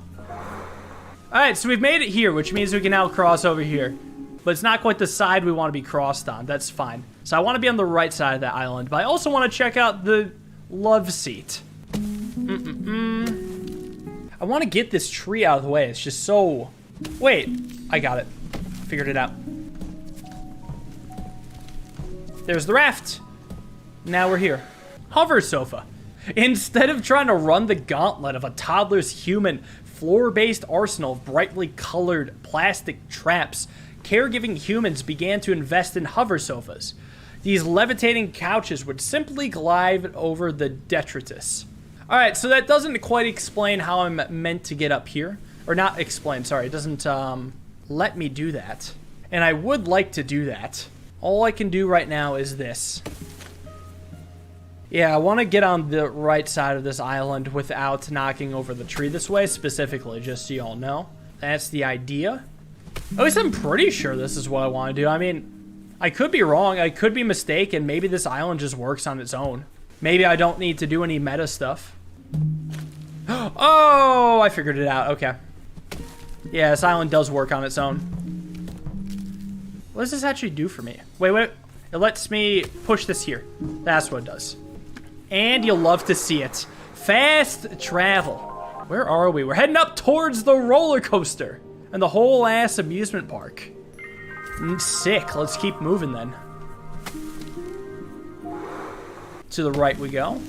right, so we've made it here, which means we can now cross over here. But it's not quite the side we want to be crossed on. That's fine. So I want to be on the right side of that island, but I also want to check out the love seat. I want to get this tree out of the way. It's just so... Wait, I got it. Figured it out. There's the raft. Now we're here. Hover sofa. Instead of trying to run the gauntlet of a toddler's human floor-based arsenal of brightly colored plastic traps, caregiving humans began to invest in hover sofas. These levitating couches would simply glide over the detritus. Alright, so that doesn't quite explain how I'm meant to get up here. Or not explain, sorry. It doesn't let me do that. And I would like to do that. All I can do right now is this. Yeah, I want to get on the right side of this island without knocking over the tree this way, specifically, just so you all know. That's the idea. At least I'm pretty sure this is what I want to do. I mean, I could be wrong. I could be mistaken. Maybe this island just works on its own. Maybe I don't need to do any meta stuff. Oh, I figured it out. Okay. Yeah, this island does work on its own. What does this actually do for me? Wait. It lets me push this here. That's what it does. And you'll love to see it. Fast travel. Where are we? We're heading up towards the roller coaster and the whole ass amusement park. Sick. Let's keep moving then. To the right we go.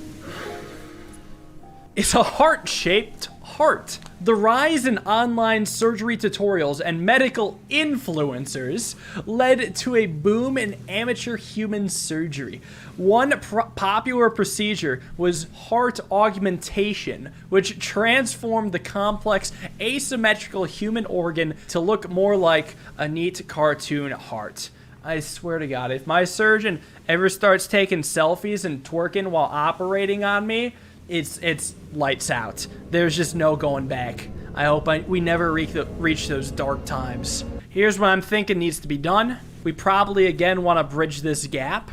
It's a heart-shaped heart. The rise in online surgery tutorials and medical influencers led to a boom in amateur human surgery. One popular procedure was heart augmentation, which transformed the complex asymmetrical human organ to look more like a neat cartoon heart. I swear to God, if my surgeon ever starts taking selfies and twerking while operating on me, it's lights out. There's just no going back. I hope we never reach those dark times. Here's what I'm thinking needs to be done. We probably, again, want to bridge this gap.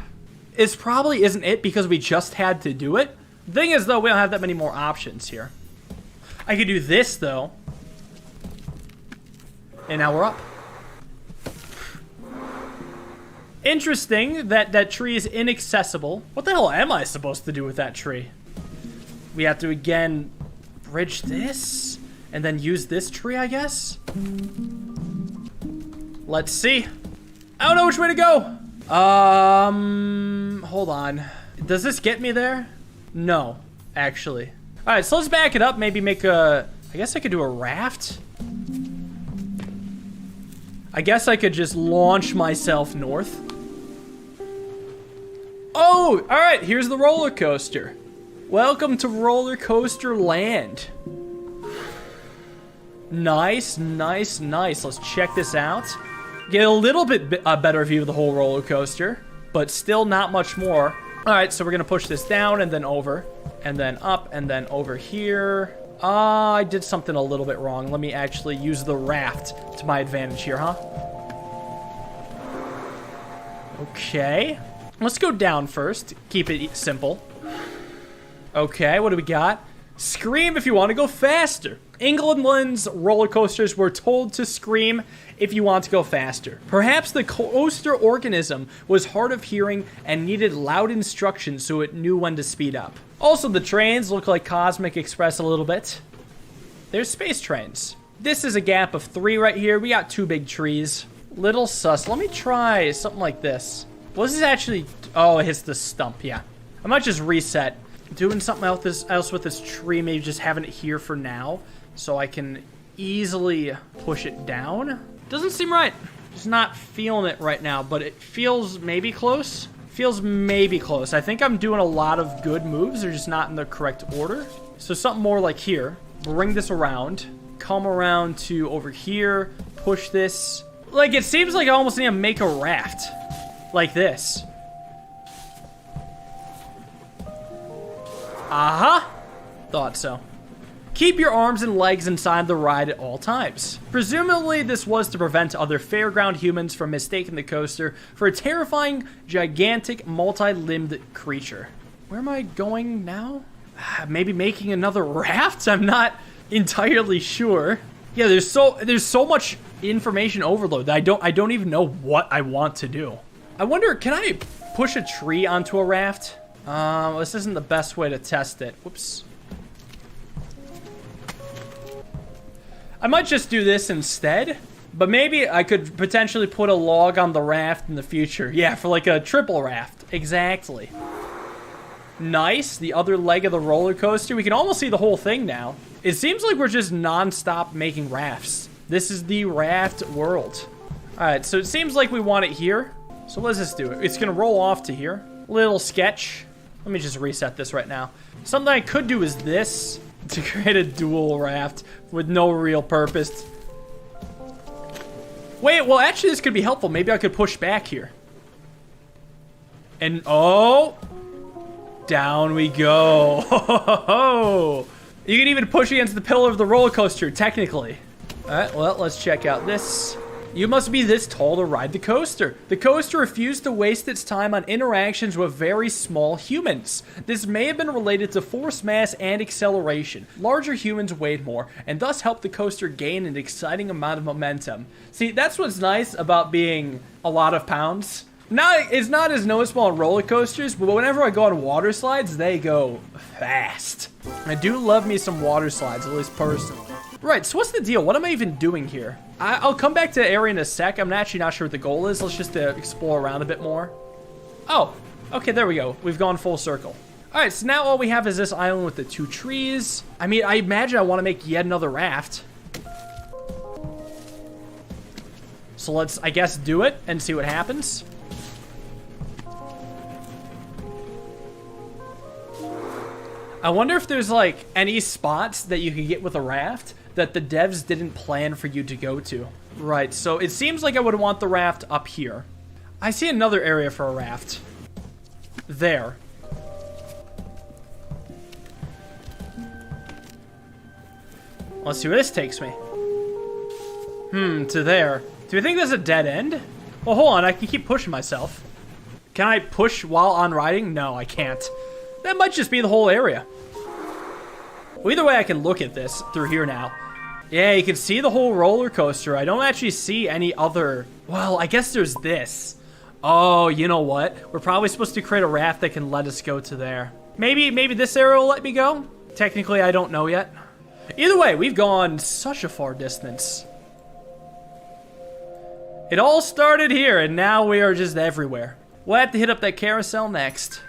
This probably isn't it because we just had to do it. The thing is, though, we don't have that many more options here. I could do this, though. And now we're up. Interesting that that tree is inaccessible. What the hell am I supposed to do with that tree? We have to, again, bridge this and then use this tree, I guess? Let's see. I don't know which way to go. Hold on. Does this get me there? No, actually. All right, so let's back it up. Maybe make a... I guess I could do a raft. I guess I could just launch myself north. Oh, all right, here's the roller coaster. Welcome to roller coaster land. Nice. Let's check this out. Get a little bit better view of the whole roller coaster. but still not much more. All right, so we're gonna push this down and then over, and then up, and then over here. I did something a little bit wrong. Let me actually use the raft to my advantage here, huh? Okay. Let's go down first. Keep it simple. Okay, what do we got? Scream if you want to go faster. England's roller coasters were told to scream if you want to go faster. Perhaps the coaster organism was hard of hearing and needed loud instructions so it knew when to speed up. Also, the trains look like Cosmic Express a little bit. There's space trains. This is a gap of 3 right here. We got 2 big trees. Little sus. Let me try something like this. Well, this is actually... Oh, it hits the stump, yeah. I might just reset. Doing something else with this tree, maybe just having it here for now, so I can easily push it down. Doesn't seem right. Just not feeling it right now, but it feels maybe close. Feels maybe close. I think I'm doing a lot of good moves. They're just not in the correct order. So something more like here. Bring this around. Come around to over here. Push this. Like, it seems like I almost need to make a raft. Like this. Aha! Thought so. Keep your arms and legs inside the ride at all times. Presumably, this was to prevent other fairground humans from mistaking the coaster for a terrifying, gigantic, multi-limbed creature. Where am I going now? Maybe making another raft? I'm not entirely sure. Yeah, there's so much information overload that I don't even know what I want to do. I wonder, can I push a tree onto a raft? This isn't the best way to test it. Whoops. I might just do this instead, but maybe I could potentially put a log on the raft in the future. Yeah, for like a triple raft. Exactly. Nice. The other leg of the roller coaster. We can almost see the whole thing now. It seems like we're just non-stop making rafts. This is the raft world. All right, so it seems like we want it here. So let's just do it. It's gonna roll off to here. Little sketch. Let me just reset this right now. Something I could do is this to create a dual raft with no real purpose. Wait, well, actually, this could be helpful. Maybe I could push back here. And, oh, down we go. You can even push against the pillar of the roller coaster, technically. All right, well, let's check out this. You must be this tall to ride the coaster. The coaster refused to waste its time on interactions with very small humans. This may have been related to force mass and acceleration. Larger humans weighed more, and thus helped the coaster gain an exciting amount of momentum. See, that's what's nice about being a lot of pounds. It's not as noticeable on roller coasters, but whenever I go on water slides, they go fast. I do love me some water slides, at least personally. Right, so what's the deal? What am I even doing here? I'll come back to the area in a sec. I'm actually not sure what the goal is. Let's just explore around a bit more. Oh, okay, there we go. We've gone full circle. All right, so now all we have is this island with the 2 trees. I mean, I imagine I want to make yet another raft. So let's, I guess, do it and see what happens. I wonder if there's, like, any spots that you can get with a raft that the devs didn't plan for you to go to. Right, so it seems like I would want the raft up here. I see another area for a raft. There. Let's see where this takes me. To there. Do you think there's a dead end? Well, hold on, I can keep pushing myself. Can I push while on riding? No, I can't. That might just be the whole area. Well, either way, I can look at this through here now. Yeah, you can see the whole roller coaster. I don't actually see any other... Well, I guess there's this. Oh, you know what? We're probably supposed to create a raft that can let us go to there. Maybe this area will let me go? Technically, I don't know yet. Either way, we've gone such a far distance. It all started here, and now we are just everywhere. We'll have to hit up that carousel next.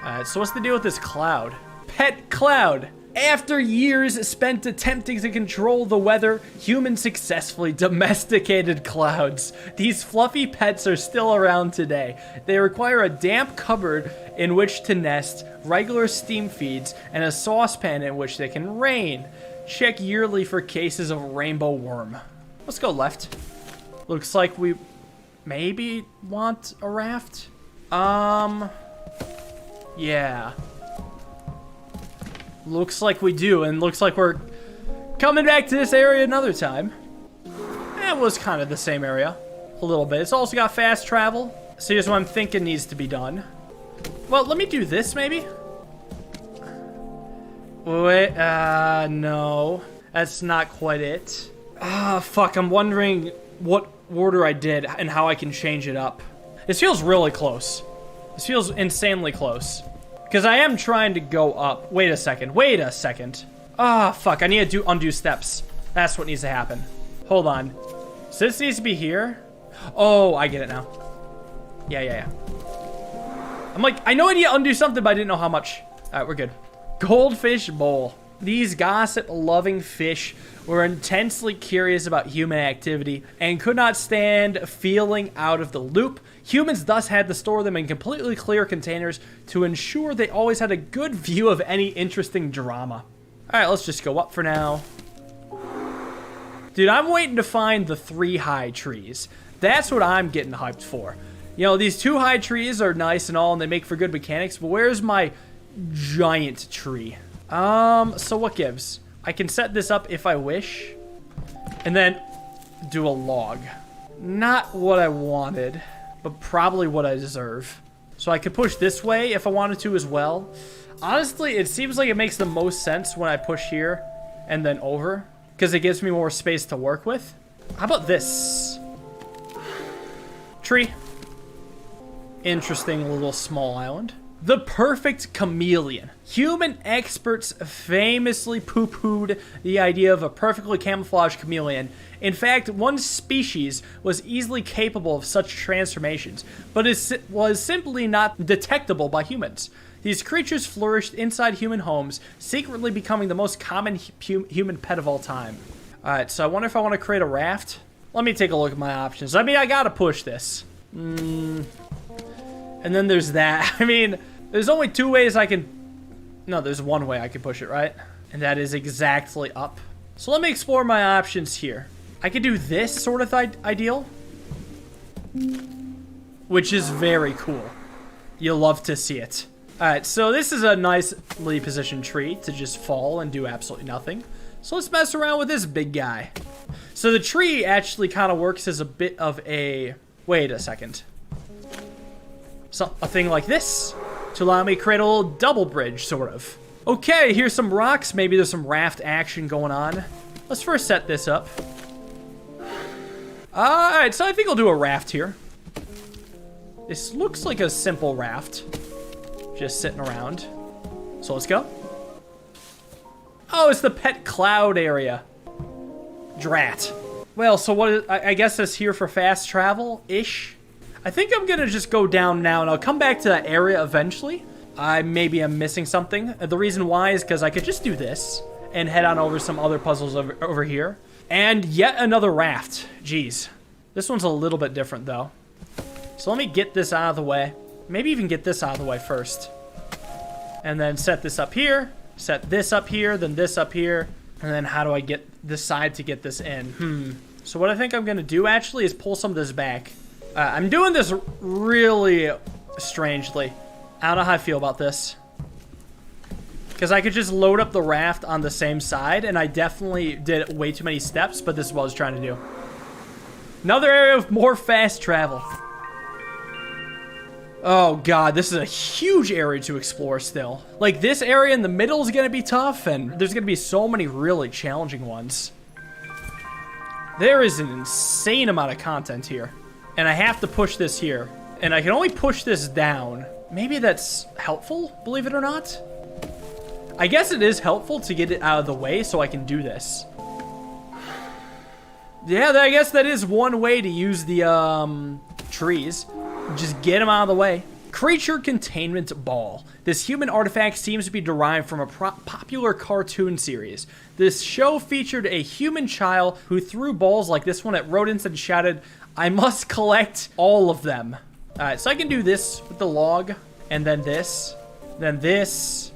Alright, so what's the deal with this cloud? Pet cloud. After years spent attempting to control the weather, humans successfully domesticated clouds. These fluffy pets are still around today. They require a damp cupboard in which to nest, regular steam feeds, and a saucepan in which they can rain. Check yearly for cases of rainbow worm. Let's go left. Looks like we maybe want a raft. Yeah. Looks like we do, and looks like we're coming back to this area another time. It was kind of the same area. A little bit. It's also got fast travel. So here's what I'm thinking needs to be done. Well, let me do this, maybe? Wait, no. That's not quite it. Fuck, I'm wondering what order I did and how I can change it up. This feels really close. This feels insanely close. Because I am trying to go up. Wait a second. Wait a second. Fuck. I need to undo steps. That's what needs to happen. Hold on. So this needs to be here. Oh, I get it now. Yeah. I'm like, I know I need to undo something, but I didn't know how much. All right, we're good. Goldfish bowl. These gossip-loving fish were intensely curious about human activity and could not stand feeling out of the loop. Humans thus had to store them in completely clear containers to ensure they always had a good view of any interesting drama. All right, let's just go up for now. Dude, I'm waiting to find the 3 high trees. That's what I'm getting hyped for. You know, these 2 high trees are nice and all, and they make for good mechanics, but where's my giant tree? So what gives? I can set this up if I wish, and then do a log. Not what I wanted, but probably what I deserve. So I could push this way if I wanted to as well. Honestly, it seems like it makes the most sense when I push here and then over, because it gives me more space to work with. How about this? Tree. Interesting little small island. The perfect chameleon. Human experts famously poo-pooed the idea of a perfectly camouflaged chameleon. In fact, one species was easily capable of such transformations, but it was simply not detectable by humans. These creatures flourished inside human homes, secretly becoming the most common human pet of all time. Alright, so I wonder if I want to create a raft. Let me take a look at my options. I mean, I gotta push this. And then there's that. I mean, there's only 2 ways I can... No, there's 1 way I can push it, right? And that is exactly up. So let me explore my options here. I could do this sort of ideal, which is very cool. You'll love to see it. Alright, so this is a nicely positioned tree to just fall and do absolutely nothing. So let's mess around with this big guy. So the tree actually kind of works as a bit of a... Wait a second. So a thing like this to allow me to create a little double bridge, sort of. Okay, here's some rocks. Maybe there's some raft action going on. Let's first set this up. Alright, so I think I'll do a raft here. This looks like a simple raft. Just sitting around. So let's go. Oh, it's the pet cloud area. Drat. Well, so what is, I guess it's here for fast travel-ish. I think I'm gonna just go down now, and I'll come back to that area eventually. Maybe I'm missing something. The reason why is because I could just do this and head on over some other puzzles over here. And yet another raft. Jeez. This one's a little bit different, though. So let me get this out of the way. Maybe even get this out of the way first. And then set this up here. Set this up here, then this up here. And then how do I decide to get this in? So what I think I'm gonna do actually is pull some of this back. I'm doing this really strangely. I don't know how I feel about this. Because I could just load up the raft on the same side, and I definitely did way too many steps, but this is what I was trying to do. Another area of more fast travel. Oh god, this is a huge area to explore still. Like, this area in the middle is going to be tough, and there's going to be so many really challenging ones. There is an insane amount of content here. And I have to push this here. And I can only push this down. Maybe that's helpful, believe it or not. I guess it is helpful to get it out of the way so I can do this. Yeah, I guess that is one way to use the trees. Just get them out of the way. Creature Containment Ball. This human artifact seems to be derived from a popular cartoon series. This show featured a human child who threw balls like this one at rodents and shouted, "I must collect all of them." Alright, so I can do this with the log, and then this, then this.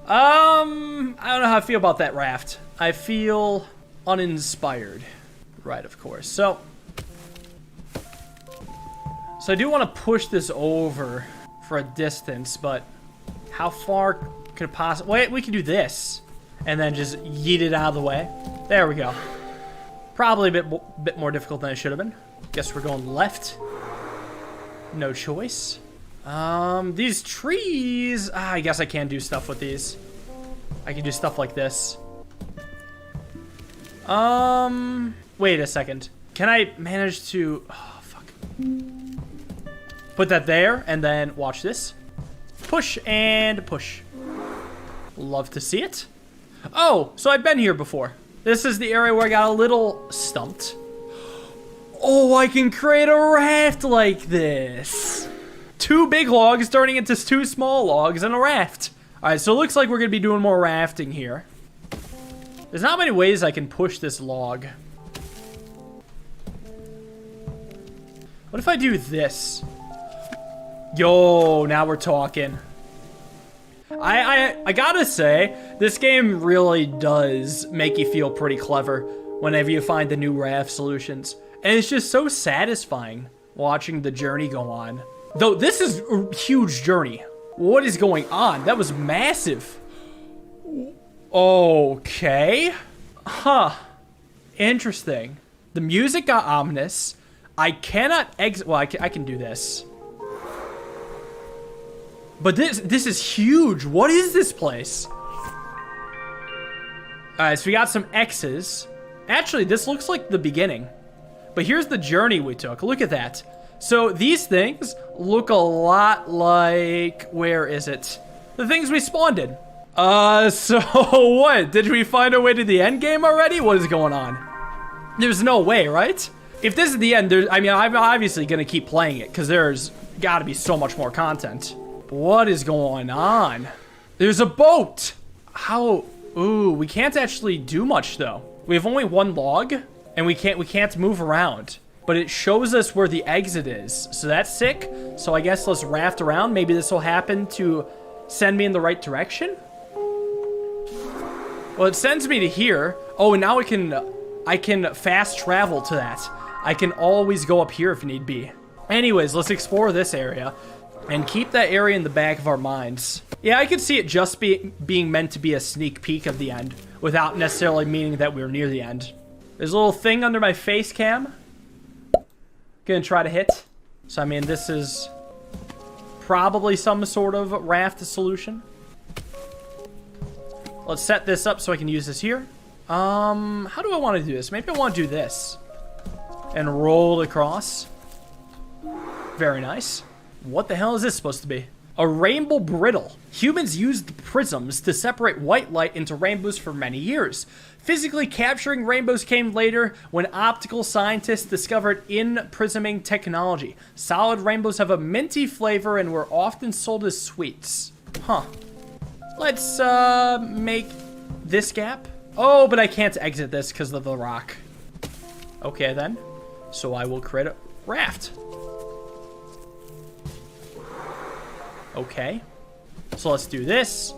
I don't know how I feel about that raft. I feel uninspired. Right, of course. So So I do want to push this over for a distance, but how far could it possibly... Wait, we can do this. And then just yeet it out of the way. There we go. Probably a bit more difficult than it should have been. Guess we're going left. No choice. These trees... I guess I can do stuff with these. I can do stuff like this. Wait a second. Can I manage to... Oh, fuck. Put that there, and then watch this. Push and push. Love to see it. Oh, so I've been here before. This is the area where I got a little stumped. Oh, I can create a raft like this. 2 big logs turning into 2 small logs and a raft. All right, so it looks like we're going to be doing more rafting here. There's not many ways I can push this log. What if I do this? Yo, now we're talking. I gotta say, this game really does make you feel pretty clever whenever you find the new raft solutions. And it's just so satisfying watching the journey go on. Though this is a huge journey. What is going on? That was massive. Okay. Huh. Interesting. The music got ominous. I cannot exit. Well, I can do this. But this is huge. What is this place? Alright, so we got some X's. Actually, this looks like the beginning. But here's the journey we took. Look at that. So these things look a lot like... Where is it? The things we spawned in. So what? Did we find our way to the end game already? What is going on? There's no way, right? If this is the end, I mean, I'm obviously going to keep playing it because there's got to be so much more content. What is going on? There's a boat. How? Ooh, we can't actually do much though. We have only 1 log and we can't move around. But it shows us where the exit is. So that's sick. So I guess let's raft around. Maybe this will happen to send me in the right direction. Well, it sends me to here. Oh, and now I can fast travel to that. I can always go up here if need be. Anyways, let's explore this area. And keep that area in the back of our minds. Yeah, I could see it just being meant to be a sneak peek of the end, without necessarily meaning that we're near the end. There's a little thing under my face cam. Gonna try to hit. So, I mean, this is probably some sort of raft solution. Let's set this up so I can use this here. How do I want to do this? Maybe I want to do this. And roll across. Very nice. What the hell is this supposed to be? A rainbow brittle. Humans used prisms to separate white light into rainbows for many years. Physically capturing rainbows came later when optical scientists discovered in-prisming technology. Solid rainbows have a minty flavor and were often sold as sweets. Huh. Let's make this gap. Oh, but I can't exit this because of the rock. Okay then. So I will create a raft. Okay, so let's do this,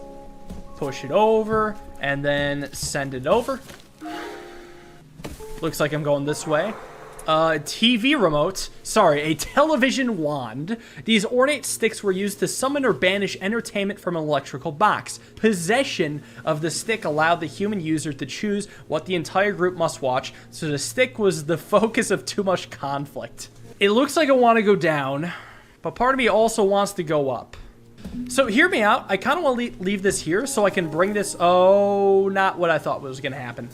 push it over, and then send it over. Looks like I'm going this way. TV remote, sorry, a television wand. These ornate sticks were used to summon or banish entertainment from an electrical box. Possession of the stick allowed the human user to choose what the entire group must watch, so the stick was the focus of too much conflict. It looks like I want to go down, but part of me also wants to go up. So hear me out. I kind of want to leave this here so I can bring this... Oh, not what I thought was going to happen.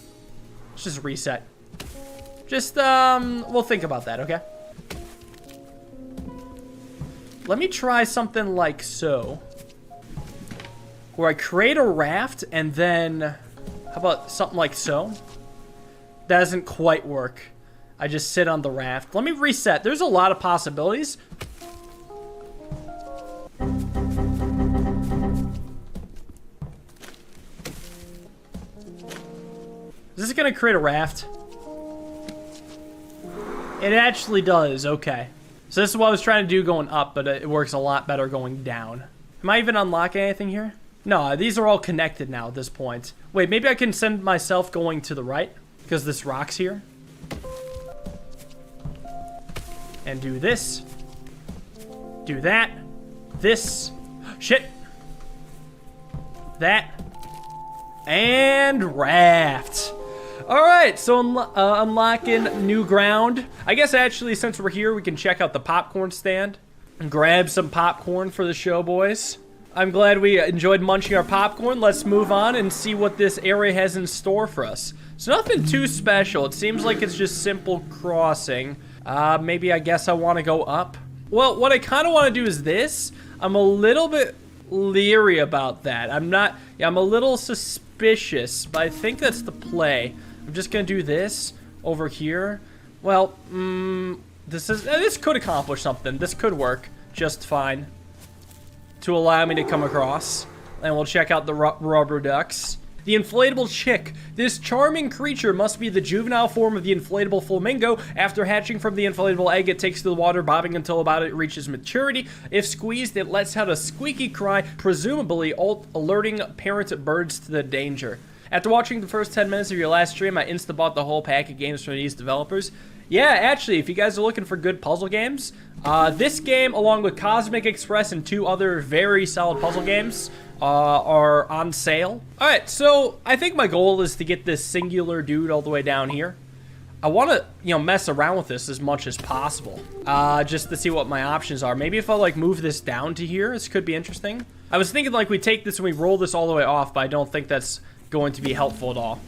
Let's just reset. Just, we'll think about that, okay? Let me try something like so. Where I create a raft and then... How about something like so? That doesn't quite work. I just sit on the raft. Let me reset. There's a lot of possibilities. Is this going to create a raft? It actually does. Okay. So this is what I was trying to do going up, but it works a lot better going down. Am I even unlocking anything here? No, these are all connected now at this point. Wait, maybe I can send myself going to the right because this rock's here. And do this. Do that. This. Shit. That. And raft. Alright, so unlocking new ground. I guess actually since we're here, we can check out the popcorn stand and grab some popcorn for the show, boys. I'm glad we enjoyed munching our popcorn. Let's move on and see what this area has in store for us. So nothing too special. It seems like it's just simple crossing. Maybe I guess I want to go up. Well, what I kind of want to do is this. I'm a little bit leery about that. I'm a little suspicious, but I think that's the play. I'm just going to do this over here. Well, this could accomplish something. This could work just fine to allow me to come across. And we'll check out the rubber ducks. The inflatable chick. This charming creature must be the juvenile form of the inflatable flamingo. After hatching from the inflatable egg, it takes to the water, bobbing until about it reaches maturity. If squeezed, it lets out a squeaky cry, presumably alerting parent birds to the danger. After watching the first 10 minutes of your last stream, I insta-bought the whole pack of games from these developers. Yeah, actually, if you guys are looking for good puzzle games, this game, along with Cosmic Express and 2 other very solid puzzle games, are on sale. Alright, so I think my goal is to get this singular dude all the way down here. I want to, mess around with this as much as possible, just to see what my options are. Maybe if I, move this down to here, this could be interesting. I was thinking, we take this and we roll this all the way off, but I don't think that's going to be helpful at all.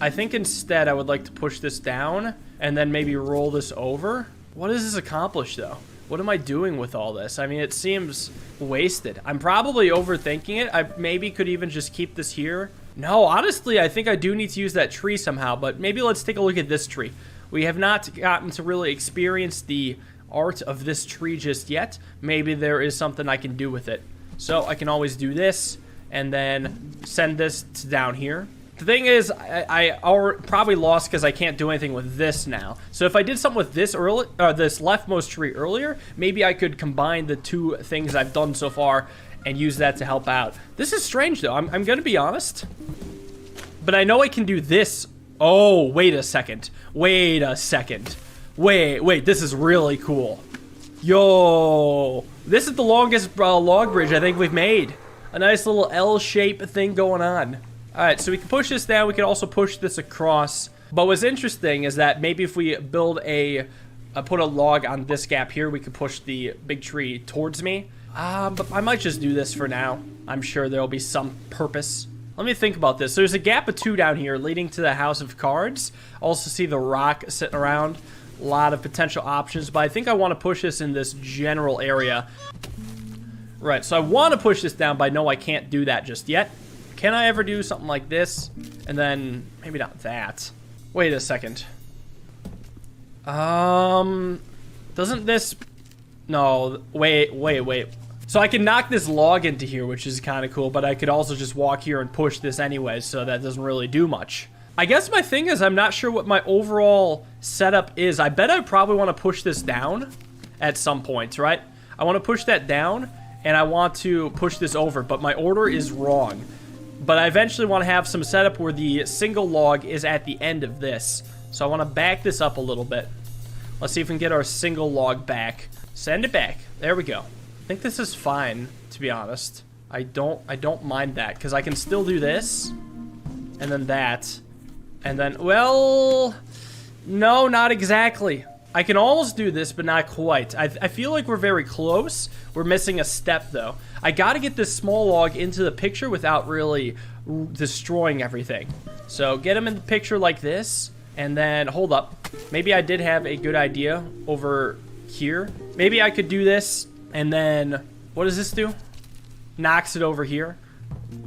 I think instead I would like to push this down and then maybe roll this over. What does this accomplish, though? What am I doing with all this? I mean, it seems wasted. I'm probably overthinking it. I maybe could even just keep this here. No, honestly, I think I do need to use that tree somehow, but maybe let's take a look at this tree. We have not gotten to really experience the art of this tree just yet. Maybe there is something I can do with it. So I can always do this and then send this to down here. The thing is, I probably lost because I can't do anything with this now. So if I did something with this this leftmost tree earlier, maybe I could combine the 2 things I've done so far and use that to help out. This is strange, though. I'm going to be honest. But I know I can do this. Oh, wait a second. Wait a second. Wait. This is really cool. Yo. This is the longest log bridge I think we've made. A nice little L-shaped thing going on. Alright, so we can push this down. We can also push this across. But what's interesting is that maybe if we build put a log on this gap here, we could push the big tree towards me. But I might just do this for now. I'm sure there'll be some purpose. Let me think about this. There's a gap of 2 down here leading to the House of Cards. Also see the rock sitting around. A lot of potential options, but I think I want to push this in this general area. Right, so I want to push this down, but I know I can't do that just yet. Can I ever do something like this? And then, maybe not that. Wait a second. Doesn't this... No, wait. So I can knock this log into here, which is kind of cool, but I could also just walk here and push this anyway, so that doesn't really do much. I guess my thing is I'm not sure what my overall setup is. I bet I probably want to push this down at some point, right? I want to push that down, and I want to push this over, but my order is wrong. But I eventually want to have some setup where the single log is at the end of this. So I want to back this up a little bit. Let's see if we can get our single log back. Send it back. There we go. I think this is fine, to be honest. I don't mind that, because I can still do this. And then that. And then, well... No, not exactly. I can almost do this, but not quite. I feel like we're very close. We're missing a step, though. I gotta get this small log into the picture without really destroying everything. So get him in the picture like this, and then, hold up. Maybe I did have a good idea over here. Maybe I could do this, and then, what does this do? Knocks it over here.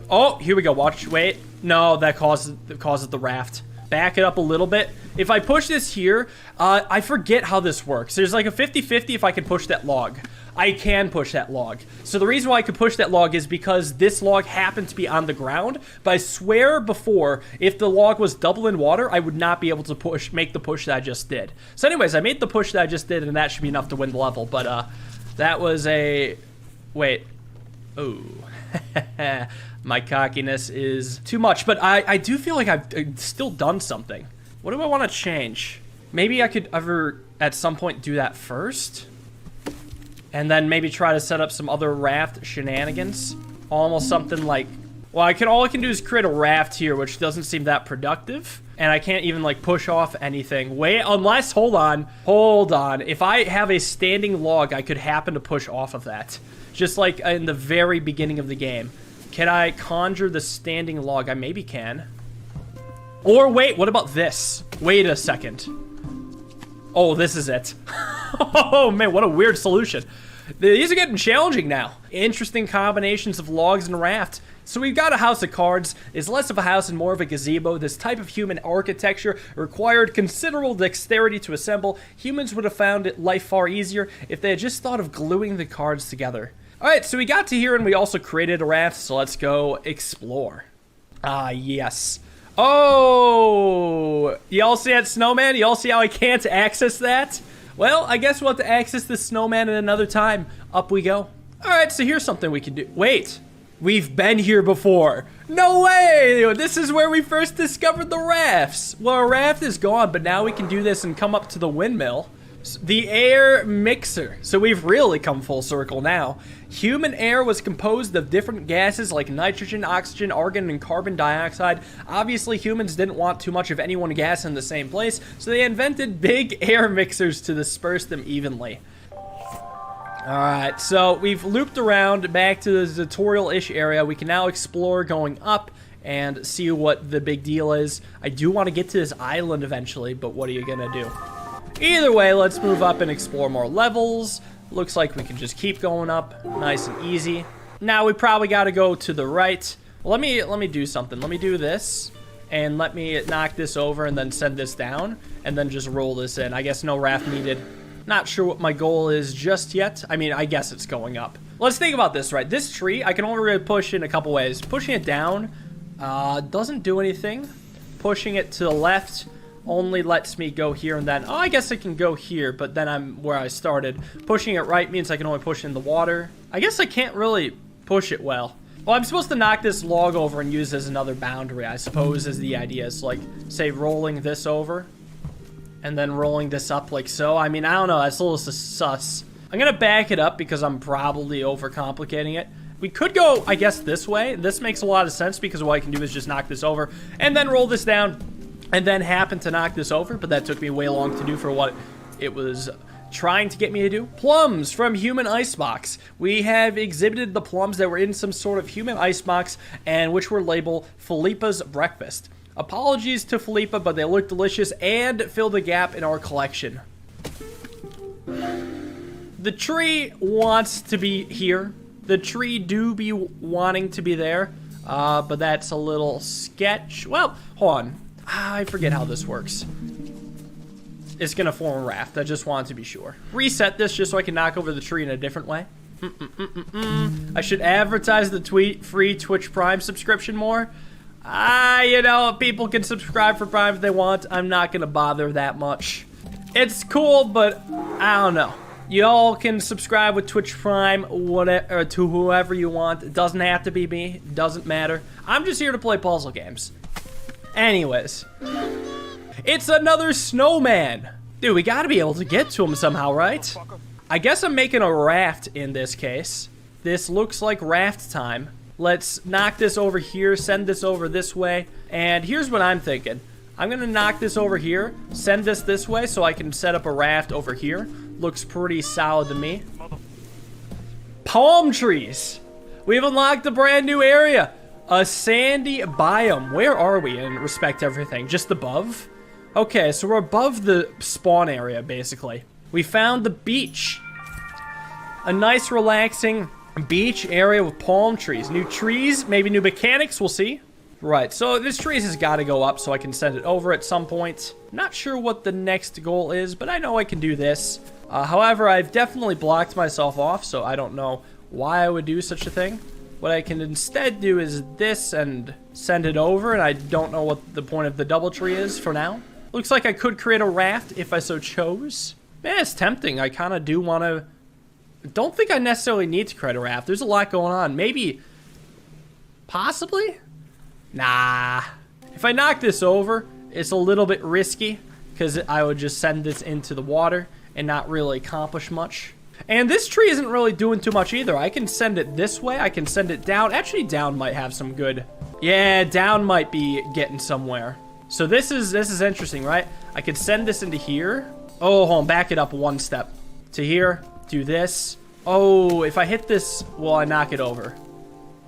Oh, here we go, watch, wait. No, that causes the raft. Back it up a little bit. If I push this here, I forget how this works. There's like a 50-50 if I can push that log. I can push that log. So the reason why I could push that log is because this log happened to be on the ground. But I swear before, if the log was double in water, I would not be able to make the push that I just did. So anyways, I made the push that I just did, and that should be enough to win the level. But that was a... Wait. Ooh. My cockiness is too much. But I do feel like I've still done something. What do I want to change? Maybe I could ever, at some point, do that first? And then maybe try to set up some other raft shenanigans. Almost something like... Well, all I can do is create a raft here, which doesn't seem that productive. And I can't even, like, push off anything. Wait, unless... Hold on. If I have a standing log, I could happen to push off of that. Just like in the very beginning of the game. Can I conjure the standing log? I maybe can. Or wait, what about this? Wait a second. Oh, this is it. Oh, man, what a weird solution. These are getting challenging now. Interesting combinations of logs and raft. So we've got a house of cards. It's less of a house and more of a gazebo. This type of human architecture required considerable dexterity to assemble. Humans would have found life far easier if they had just thought of gluing the cards together. Alright, so we got to here and we also created a raft, so let's go explore. Ah, yes. Oh! Y'all see that snowman? Y'all see how I can't access that? Well, I guess we'll have to access the snowman at another time. Up we go. Alright, so here's something we can do. Wait. We've been here before. No way! This is where we first discovered the rafts. Well, our raft is gone, but now we can do this and come up to the windmill. The air mixer. So we've really come full circle now. Human air was composed of different gases like nitrogen, oxygen, argon, and carbon dioxide. Obviously, humans didn't want too much of any one gas in the same place, so they invented big air mixers to disperse them evenly. Alright, so we've looped around back to the tutorial-ish area. We can now explore going up and see what the big deal is. I do want to get to this island eventually, but what are you gonna do? Either way, let's move up and explore more levels. Looks like we can just keep going up, nice and easy. Now we probably got to go to the right. Let me do something. Let me do this, and let me knock this over, and then send this down, and then just roll this in. I guess no raft needed. Not sure what my goal is just yet. I mean, I guess it's going up. Let's think about this, right? This tree, I can only really push in a couple ways. Pushing it down doesn't do anything. Pushing it to the left only lets me go here and then. Oh, I guess I can go here, but then I'm where I started. Pushing it right means I can only push in the water. I guess I can't really push it well. Well, I'm supposed to knock this log over and use as another boundary, I suppose, is the idea. It's like, say, rolling this over and then rolling this up like so. I mean, I don't know. That's a little sus. I'm going to back it up because I'm probably overcomplicating it. We could go, I guess, this way. This makes a lot of sense because what I can do is just knock this over and then roll this down and then happen to knock this over. But that took me way long to do for what it was trying to get me to do. Plums from human icebox. We have exhibited the plums that were in some sort of human icebox and which were labeled Philippa's breakfast. Apologies to Philippa, but they look delicious and fill the gap in our collection. The tree wants to be here. The tree do be wanting to be there, but that's a little sketch. Well, hold on. I forget how this works. It's gonna form a raft. I just wanted to be sure. Reset this just so I can knock over the tree in a different way. I should advertise the free Twitch Prime subscription more. You know, people can subscribe for Prime if they want. I'm not gonna bother that much. It's cool, but I don't know. Y'all can subscribe with Twitch Prime, whatever, to whoever you want. It doesn't have to be me. It doesn't matter. I'm just here to play puzzle games. Anyways. It's another snowman. Dude, we gotta be able to get to him somehow, right? I guess I'm making a raft in this case. This looks like raft time. Let's knock this over here, send this over this way. And here's what I'm thinking. I'm gonna knock this over here, send this way so I can set up a raft over here. Looks pretty solid to me. Palm trees. We've unlocked a brand new area. A sandy biome. Where are we in respect to everything? Just above? Okay, so we're above the spawn area, basically. We found the beach. A nice, relaxing beach area with palm trees. New trees, maybe new mechanics, we'll see. Right, so this tree has got to go up so I can send it over at some point. Not sure what the next goal is, but I know I can do this. However, I've definitely blocked myself off, so I don't know why I would do such a thing. What I can instead do is this and send it over, and I don't know what the point of the double tree is for now. Looks like I could create a raft if I so chose. Man, it's tempting. I kind of do want to... Don't think I necessarily need to create a raft. There's a lot going on. Maybe... Possibly? Nah. If I knock this over, it's a little bit risky because I would just send this into the water and not really accomplish much. And this tree isn't really doing too much either. I can send it this way. I can send it down. Actually, down might have some good. Yeah, down might be getting somewhere. So this is interesting, right? I could send this into here. Oh, hold on. Back it up one step. To here. Do this. Oh, if I hit this, will I knock it over?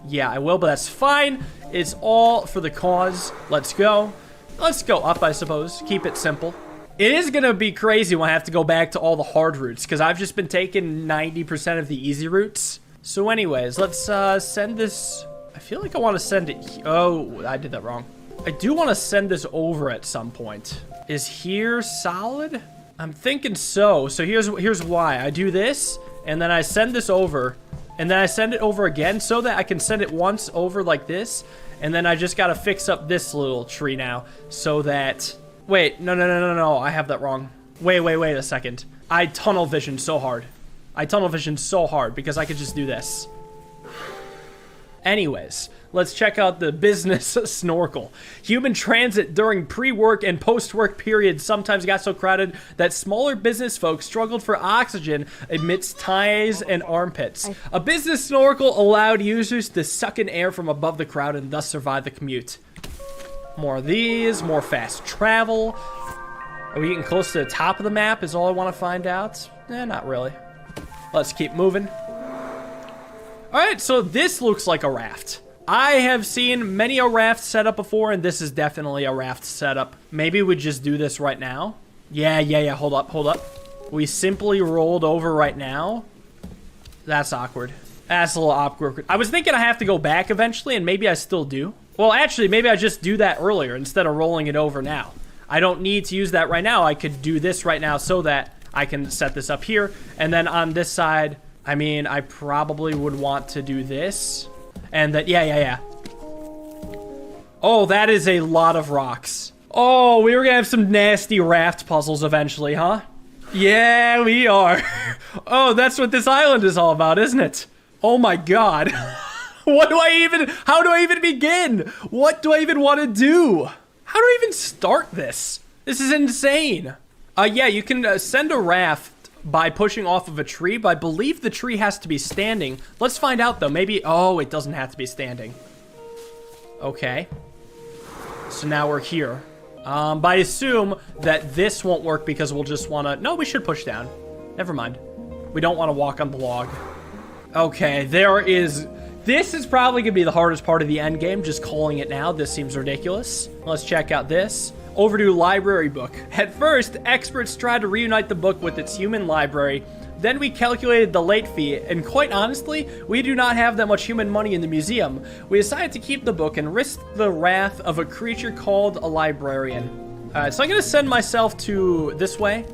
Yeah, I will, but that's fine. It's all for the cause. Let's go. Let's go up, I suppose. Keep it simple. It is going to be crazy when I have to go back to all the hard routes, because I've just been taking 90% of the easy routes. So anyways, let's send this. I feel like I want to send it. Oh, I did that wrong. I do want to send this over at some point. Is here solid? I'm thinking so. So here's why. I do this, and then I send this over, and then I send it over again so that I can send it once over like this, and then I just got to fix up this little tree now so that... Wait, no, I have that wrong. Wait a second. I tunnel visioned so hard. Because I could just do this. Anyways, let's check out the business snorkel. Human transit during pre-work and post-work periods sometimes got so crowded that smaller business folks struggled for oxygen amidst ties and armpits. A business snorkel allowed users to suck in air from above the crowd and thus survive the commute. More of these, more fast travel. Are we getting close to the top of the map is all I want to find out? Not really. Let's keep moving. Alright, so this looks like a raft. I have seen many a raft setup before, and this is definitely a raft setup. Maybe we just do this right now. Yeah, hold up. We simply rolled over right now. That's awkward. That's a little awkward. I was thinking I have to go back eventually, and maybe I still do. Well, actually, maybe I just do that earlier instead of rolling it over now. I don't need to use that right now. I could do this right now so that I can set this up here. And then on this side, I mean, I probably would want to do this. And that, yeah. Oh, that is a lot of rocks. Oh, we were gonna have some nasty raft puzzles eventually, huh? Yeah, we are. Oh, that's what this island is all about, isn't it? Oh my god. How do I even begin? What do I even want to do? How do I even start this? This is insane. Yeah, you can send a raft by pushing off of a tree, but I believe the tree has to be standing. Let's find out though. Maybe, oh, it doesn't have to be standing. Okay. So now we're here. But I assume that this won't work because we'll just want to, no, we should push down. Never mind. We don't want to walk on the log. Okay, this is probably going to be the hardest part of the end game, just calling it now. This seems ridiculous. Let's check out this. Overdue library book. At first, experts tried to reunite the book with its human library. Then we calculated the late fee, and quite honestly, we do not have that much human money in the museum. We decided to keep the book and risk the wrath of a creature called a librarian. Alright, so I'm going to send myself to this way.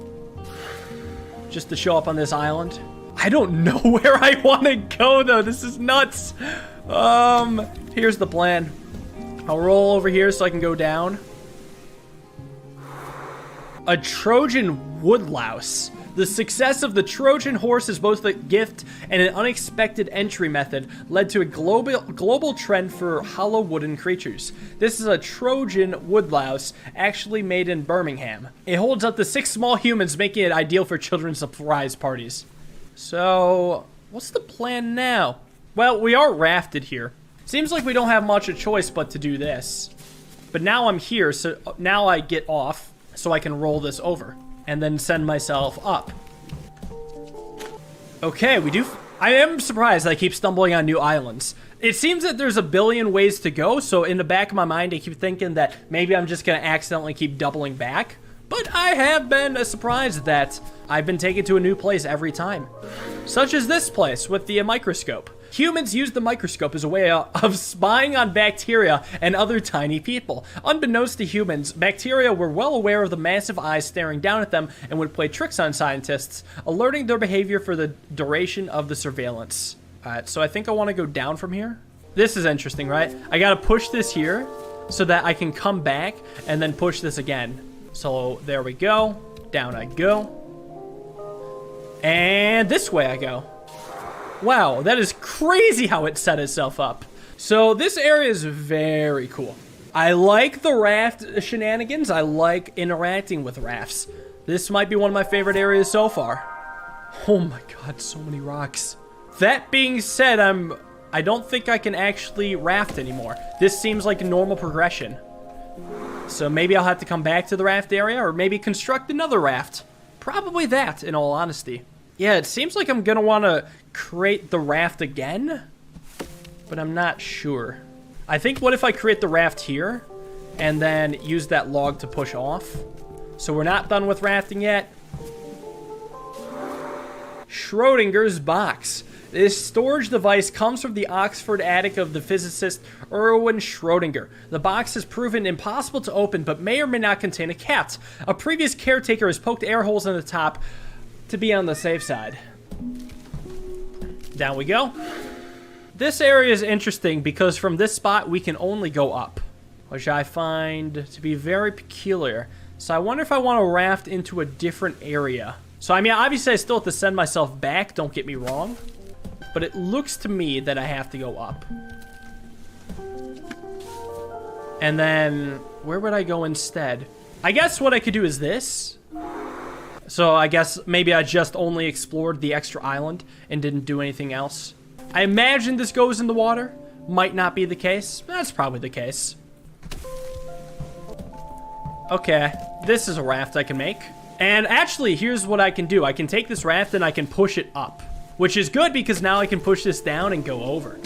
Just to show up on this island. I don't know where I want to go, though. This is nuts. Here's the plan. I'll roll over here so I can go down. A Trojan woodlouse. The success of the Trojan horse is both a gift and an unexpected entry method led to a global trend for hollow wooden creatures. This is a Trojan woodlouse actually made in Birmingham. It holds up to 6 small humans, making it ideal for children's surprise parties. So, what's the plan now? Well, we are rafted here. Seems like we don't have much of a choice but to do this. But now I'm here, so now I get off so I can roll this over and then send myself up. Okay, I am surprised I keep stumbling on new islands. It seems that there's a billion ways to go, so in the back of my mind I keep thinking that maybe I'm just gonna accidentally keep doubling back. But I have been surprised that I've been taken to a new place every time. Such as this place with the microscope. Humans use the microscope as a way of spying on bacteria and other tiny people. Unbeknownst to humans, bacteria were well aware of the massive eyes staring down at them and would play tricks on scientists, alerting their behavior for the duration of the surveillance. Alright, so I think I want to go down from here. This is interesting, right? I gotta push this here so that I can come back and then push this again. So there we go. Down I go. And this way I go. Wow, that is crazy how it set itself up. So this area is very cool. I like the raft shenanigans. I like interacting with rafts. This might be one of my favorite areas so far. Oh my god, so many rocks. That being said, I don't think I can actually raft anymore. This seems like a normal progression. So maybe I'll have to come back to the raft area, or maybe construct another raft. Probably that, in all honesty. Yeah, it seems like I'm gonna want to create the raft again, but I'm not sure. I think what if I create the raft here, and then use that log to push off? So we're not done with rafting yet. Schrodinger's box. This storage device comes from the Oxford attic of the physicist Erwin Schrödinger. The box has proven impossible to open, but may or may not contain a cat. A previous caretaker has poked air holes in the top to be on the safe side. Down we go. This area is interesting because from this spot we can only go up, which I find to be very peculiar. So I wonder if I want to raft into a different area. So I mean, obviously I still have to send myself back, don't get me wrong. But it looks to me that I have to go up. And then, where would I go instead? I guess what I could do is this. So I guess maybe I just only explored the extra island and didn't do anything else. I imagine this goes in the water. Might not be the case. That's probably the case. Okay, this is a raft I can make. And actually, here's what I can do. I can take this raft and I can push it up. Which is good because now I can push this down and go over.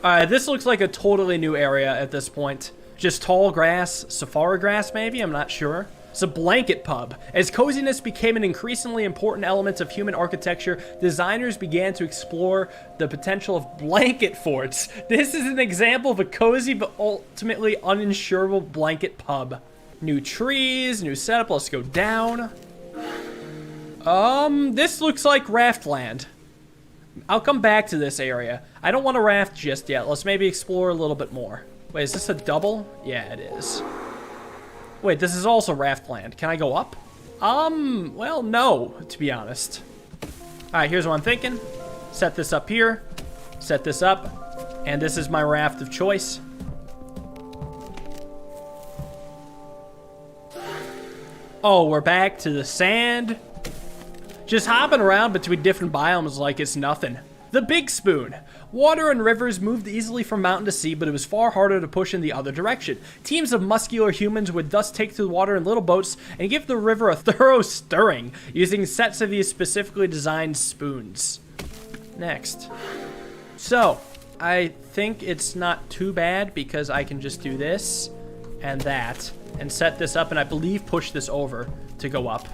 Alright, this looks like a totally new area at this point. Just tall grass, safari grass maybe, I'm not sure. It's a blanket pub. As coziness became an increasingly important element of human architecture, designers began to explore the potential of blanket forts. This is an example of a cozy but ultimately uninsurable blanket pub. New trees, new setup, let's go down. This looks like raft land. I'll come back to this area. I don't want to raft just yet. Let's maybe explore a little bit more. Wait, is this a double? Yeah, it is. Wait, this is also raft land. Can I go up? Well, no, to be honest. Alright, here's what I'm thinking. Set this up here. Set this up. And this is my raft of choice. Oh, we're back to the sand. Just hopping around between different biomes like it's nothing. The Big Spoon. Water and rivers moved easily from mountain to sea, but it was far harder to push in the other direction. Teams of muscular humans would thus take to the water in little boats and give the river a thorough stirring, using sets of these specifically designed spoons. Next. So, I think it's not too bad because I can just do this and that and set this up and I believe push this over to go up.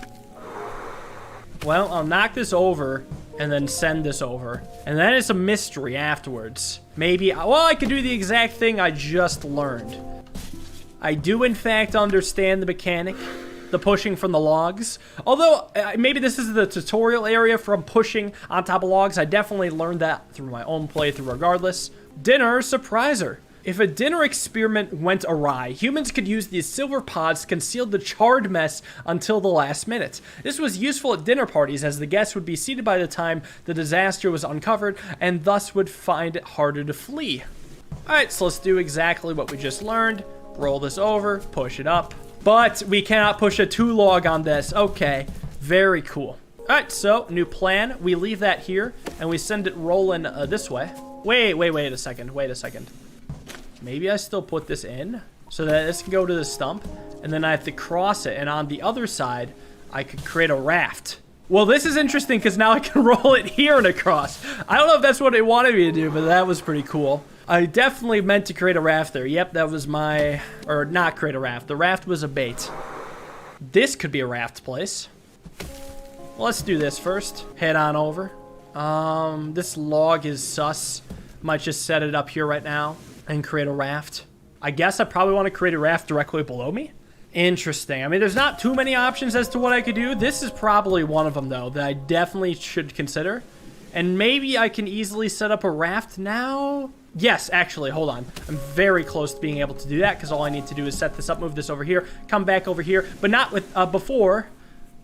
Well, I'll knock this over and then send this over. And then it's a mystery afterwards. Maybe, well, I could do the exact thing I just learned. I do, in fact, understand the mechanic, the pushing from the logs. Although, maybe this is the tutorial area from pushing on top of logs. I definitely learned that through my own playthrough regardless. Dinner surpriser. If a dinner experiment went awry, humans could use these silver pods to conceal the charred mess until the last minute. This was useful at dinner parties as the guests would be seated by the time the disaster was uncovered and thus would find it harder to flee. Alright, so let's do exactly what we just learned. Roll this over, push it up. But we cannot push a 2 log on this. Okay, very cool. Alright, so new plan. We leave that here and we send it rolling this way. Wait a second. Maybe I still put this in so that this can go to the stump and then I have to cross it. And on the other side, I could create a raft. Well, this is interesting because now I can roll it here and across. I don't know if that's what it wanted me to do, but that was pretty cool. I definitely meant to create a raft there. Yep, that was my, or not create a raft. The raft was a bait. This could be a raft place. Well, let's do this first. Head on over. This log is sus. Might just set it up here right now and create a raft. I guess I probably want to create a raft directly below me. Interesting. I mean, there's not too many options as to what I could do. This is probably one of them, though, that I definitely should consider. And maybe I can easily set up a raft now? Yes, actually, hold on. I'm very close to being able to do that because all I need to do is set this up, move this over here, come back over here, but not with before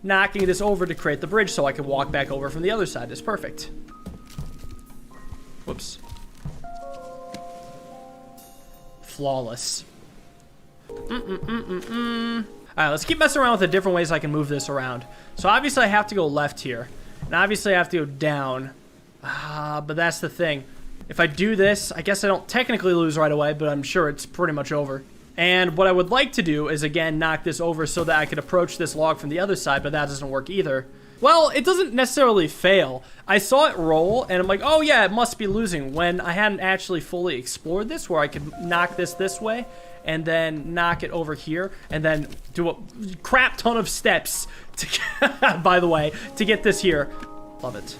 knocking this over to create the bridge so I can walk back over from the other side. It's perfect. Whoops. Flawless. All right, let's keep messing around with the different ways I can move this around. So obviously I have to go left here. And obviously I have to go down. But that's the thing. If I do this, I guess I don't technically lose right away, but I'm sure it's pretty much over. And what I would like to do is, again, knock this over so that I could approach this log from the other side, but that doesn't work either. Well, it doesn't necessarily fail. I saw it roll, and I'm like, oh yeah, it must be losing, when I hadn't actually fully explored this, where I could knock this way, and then knock it over here, and then do a crap ton of steps, to by the way, to get this here. Love it.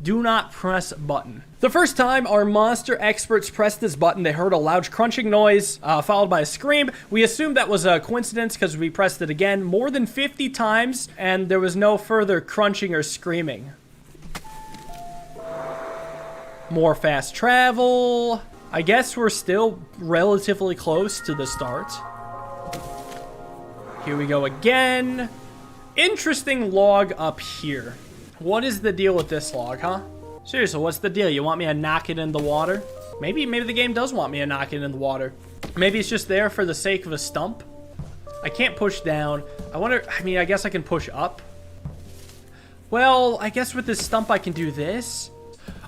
Do not press button. The first time our monster experts pressed this button, they heard a loud crunching noise, followed by a scream. We assumed that was a coincidence because we pressed it again more than 50 times, and there was no further crunching or screaming. More fast travel. I guess we're still relatively close to the start. Here we go again. Interesting log up here. What is the deal with this log, huh? Seriously, what's the deal? You want me to knock it in the water? Maybe the game does want me to knock it in the water. Maybe it's just there for the sake of a stump. I can't push down. I wonder, I mean, I guess I can push up. Well, I guess with this stump I can do this.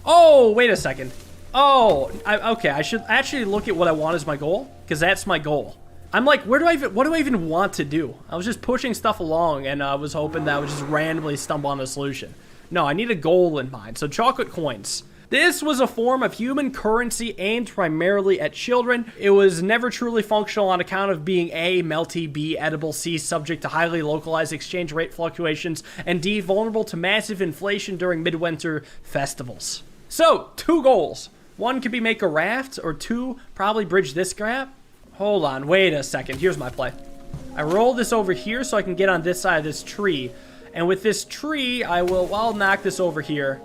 Oh, wait a second. Oh, okay, I should actually look at what I want as my goal, because that's my goal. I'm like, what do I even want to do? I was just pushing stuff along, and I was hoping that I would just randomly stumble on a solution. No, I need a goal in mind. So chocolate coins. This was a form of human currency aimed primarily at children. It was never truly functional on account of being A, melty, B, edible, C, subject to highly localized exchange rate fluctuations, and D, vulnerable to massive inflation during midwinter festivals. So, 2 goals. 1 could be make a raft, or 2, probably bridge this gap. Hold on, wait a second. Here's my play. I roll this over here so I can get on this side of this tree. And with this tree, I'll knock this over here.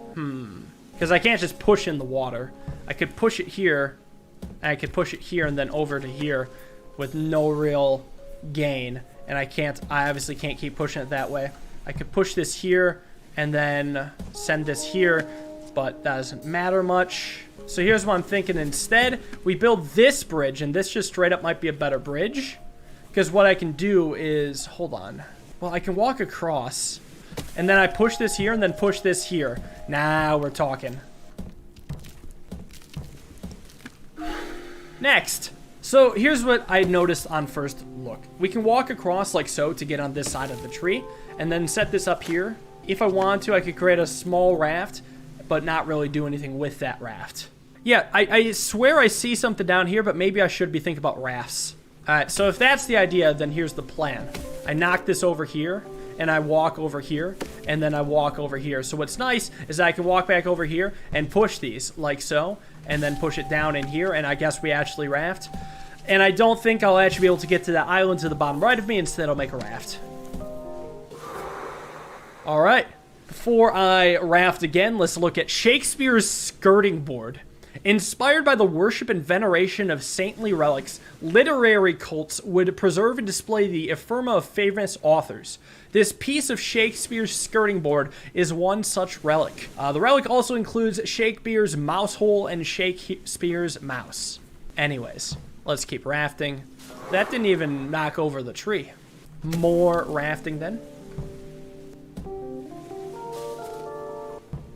Because I can't just push in the water. I could push it here, and I could push it here and then over to here with no real gain. And I obviously can't keep pushing it that way. I could push this here and then send this here, but that doesn't matter much. So here's what I'm thinking instead. We build this bridge, and this just straight up might be a better bridge. Because what I can do is, hold on. Well, I can walk across, and then I push this here, and then push this here. Now we're talking. Next. So here's what I noticed on first look. We can walk across like so to get on this side of the tree, and then set this up here. If I want to, I could create a small raft, but not really do anything with that raft. Yeah, I swear I see something down here, but maybe I should be thinking about rafts. All right, so if that's the idea, then here's the plan. I knock this over here, and I walk over here, and then I walk over here. So what's nice is I can walk back over here and push these, like so, and then push it down in here, and I guess we actually raft. And I don't think I'll actually be able to get to that island to the bottom right of me. Instead, I'll make a raft. All right. Before I raft again, let's look at Shakespeare's skirting board. Inspired by the worship and veneration of saintly relics, literary cults would preserve and display the ephemera of famous authors. This piece of Shakespeare's skirting board is one such relic. The relic also includes Shakespeare's mouse hole and Shakespeare's mouse. Anyways, let's keep rafting. That didn't even knock over the tree. More rafting then.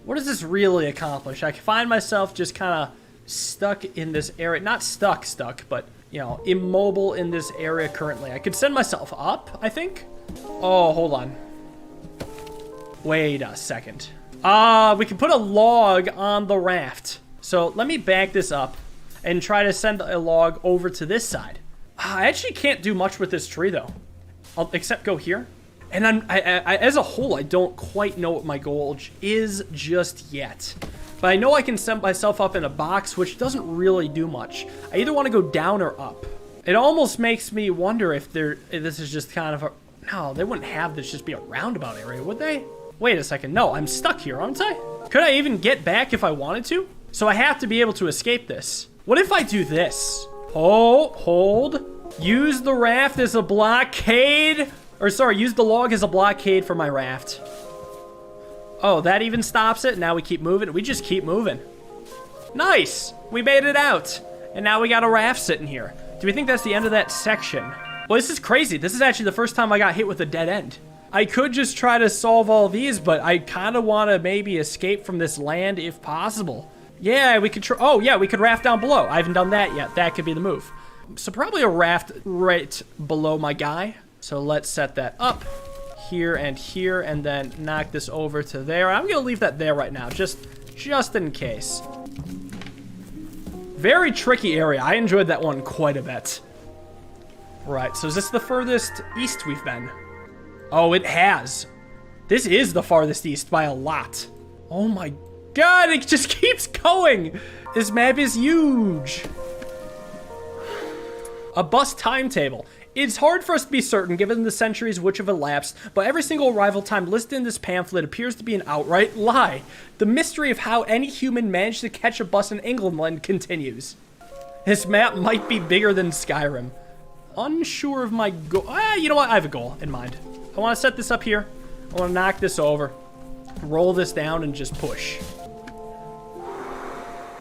What does this really accomplish? I find myself just kind of stuck in this area. Not stuck, but, you know, immobile in this area currently. I could send myself up, I think. Oh, hold on. Wait a second. We can put a log on the raft. So let me back this up and try to send a log over to this side. I actually can't do much with this tree, though. Except go here. And as a whole, I don't quite know what my goal is just yet. But I know I can set myself up in a box, which doesn't really do much. I either want to go down or up. It almost makes me wonder if this is just kind of a... No, they wouldn't have this just be a roundabout area, would they? Wait a second. No, I'm stuck here, aren't I? Could I even get back if I wanted to? So I have to be able to escape this. What if I do this? Oh, hold. Use the raft as a blockade... Or sorry, use the log as a blockade for my raft. Oh, that even stops it. Now we keep moving. We just keep moving. Nice. We made it out. And now we got a raft sitting here. Do we think that's the end of that section? Well, this is crazy. This is actually the first time I got hit with a dead end. I could just try to solve all these, but I kind of want to maybe escape from this land if possible. Yeah, we could oh, yeah, we could raft down below. I haven't done that yet. That could be the move. So probably a raft right below my guy. So let's set that up here, and then knock this over to there. I'm going to leave that there right now, just in case. Very tricky area. I enjoyed that one quite a bit. Right, so is this the furthest east we've been? Oh, it has. This is the farthest east by a lot. Oh my god, it just keeps going. This map is huge. A bus timetable. It's hard for us to be certain given the centuries which have elapsed, but every single arrival time listed in this pamphlet appears to be an outright lie. The mystery of how any human managed to catch a bus in England continues. This map might be bigger than Skyrim. Unsure of my goal. You know what? I have a goal in mind. I want to set this up here. I want to knock this over, roll this down, and just push.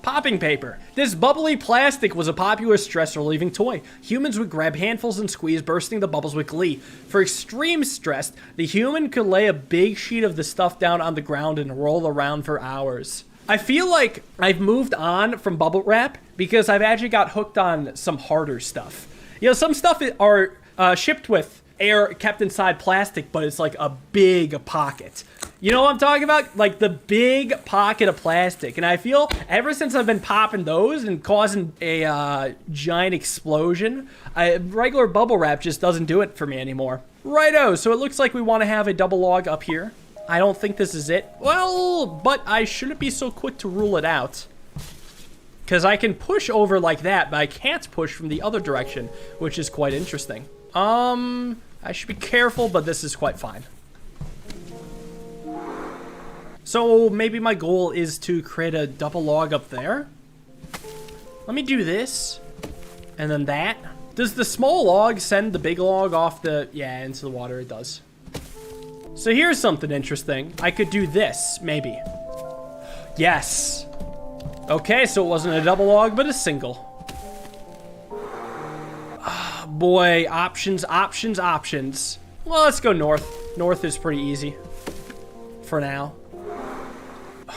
Popping paper. This bubbly plastic was a popular stress-relieving toy. Humans would grab handfuls and squeeze, bursting the bubbles with glee. For extreme stress, the human could lay a big sheet of the stuff down on the ground and roll around for hours. I feel like I've moved on from bubble wrap because I've actually got hooked on some harder stuff. You know, some stuff are shipped with air kept inside plastic, but it's like a big pocket. You know what I'm talking about? Like the big pocket of plastic. And I feel ever since I've been popping those and causing a giant explosion, regular bubble wrap just doesn't do it for me anymore. Righto, so it looks like we want to have a double log up here. I don't think this is it. Well, but I shouldn't be so quick to rule it out. Because I can push over like that, but I can't push from the other direction, which is quite interesting. I should be careful, but this is quite fine. So maybe my goal is to create a double log up there. Let me do this. And then that. Does the small log send the big log off the... Yeah, into the water. It does. So here's something interesting. I could do this, maybe. Yes. Okay, so it wasn't a double log, but a single. Oh, boy, options, options, options. Well, let's go north. North is pretty easy. For now.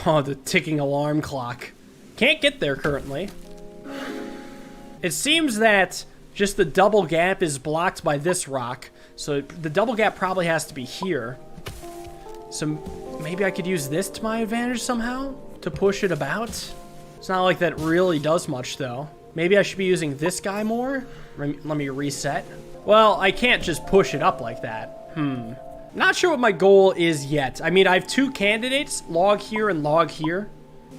Oh, the ticking alarm clock. Can't get there currently. It seems that just the double gap is blocked by this rock. So the double gap probably has to be here. So maybe I could use this to my advantage somehow to push it about. It's not like that really does much though. Maybe I should be using this guy more. Let me reset. Well, I can't just push it up like that. Not sure what my goal is yet. I mean, I have two candidates, log here and log here.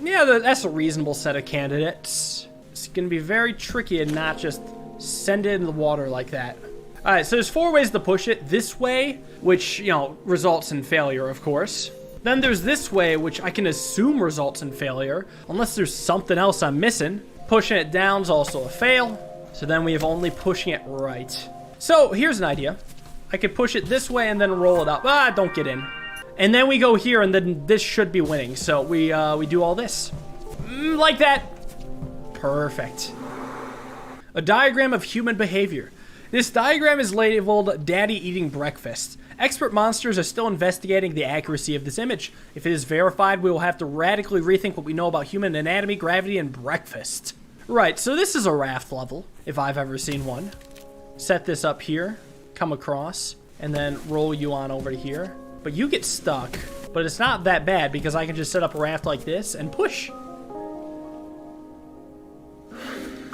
Yeah, that's a reasonable set of candidates. It's gonna be very tricky and not just send it in the water like that. All right, so there's 4 ways to push it. This way, which, you know, results in failure, of course. Then there's this way, which I can assume results in failure, unless there's something else I'm missing. Pushing it down is also a fail. So then we have only pushing it right. So here's an idea. I could push it this way and then roll it up. Ah, don't get in. And then we go here, and then this should be winning. So we do all this. Like that. Perfect. A diagram of human behavior. This diagram is labeled Daddy Eating Breakfast. Expert monsters are still investigating the accuracy of this image. If it is verified, we will have to radically rethink what we know about human anatomy, gravity, and breakfast. Right, so this is a raft level, if I've ever seen one. Set this up here, come across, and then roll you on over to here. But you get stuck, but it's not that bad because I can just set up a raft like this and push.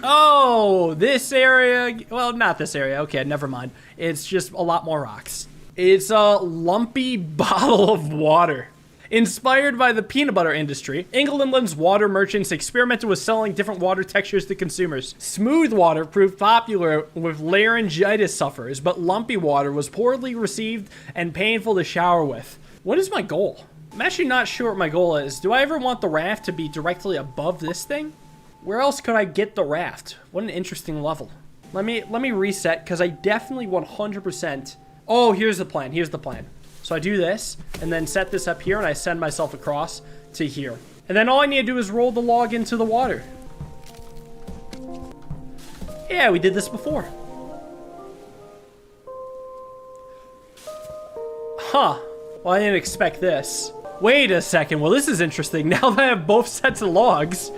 Oh, this area, well, not this area. Okay, never mind. It's just a lot more rocks. It's a lumpy bottle of water. Inspired by the peanut butter industry, England's water merchants experimented with selling different water textures to consumers. Smooth water proved popular with laryngitis sufferers, but lumpy water was poorly received and painful to shower with. What is my goal? I'm actually not sure what my goal is. Do I ever want the raft to be directly above this thing? Where else could I get the raft? What an interesting level. Let me reset, because I definitely 100%... Oh, here's the plan. Here's the plan. So I do this, and then set this up here, and I send myself across to here. And then all I need to do is roll the log into the water. Yeah, we did this before. Huh. Well, I didn't expect this. Wait a second. Well, this is interesting. Now that I have both sets of logs,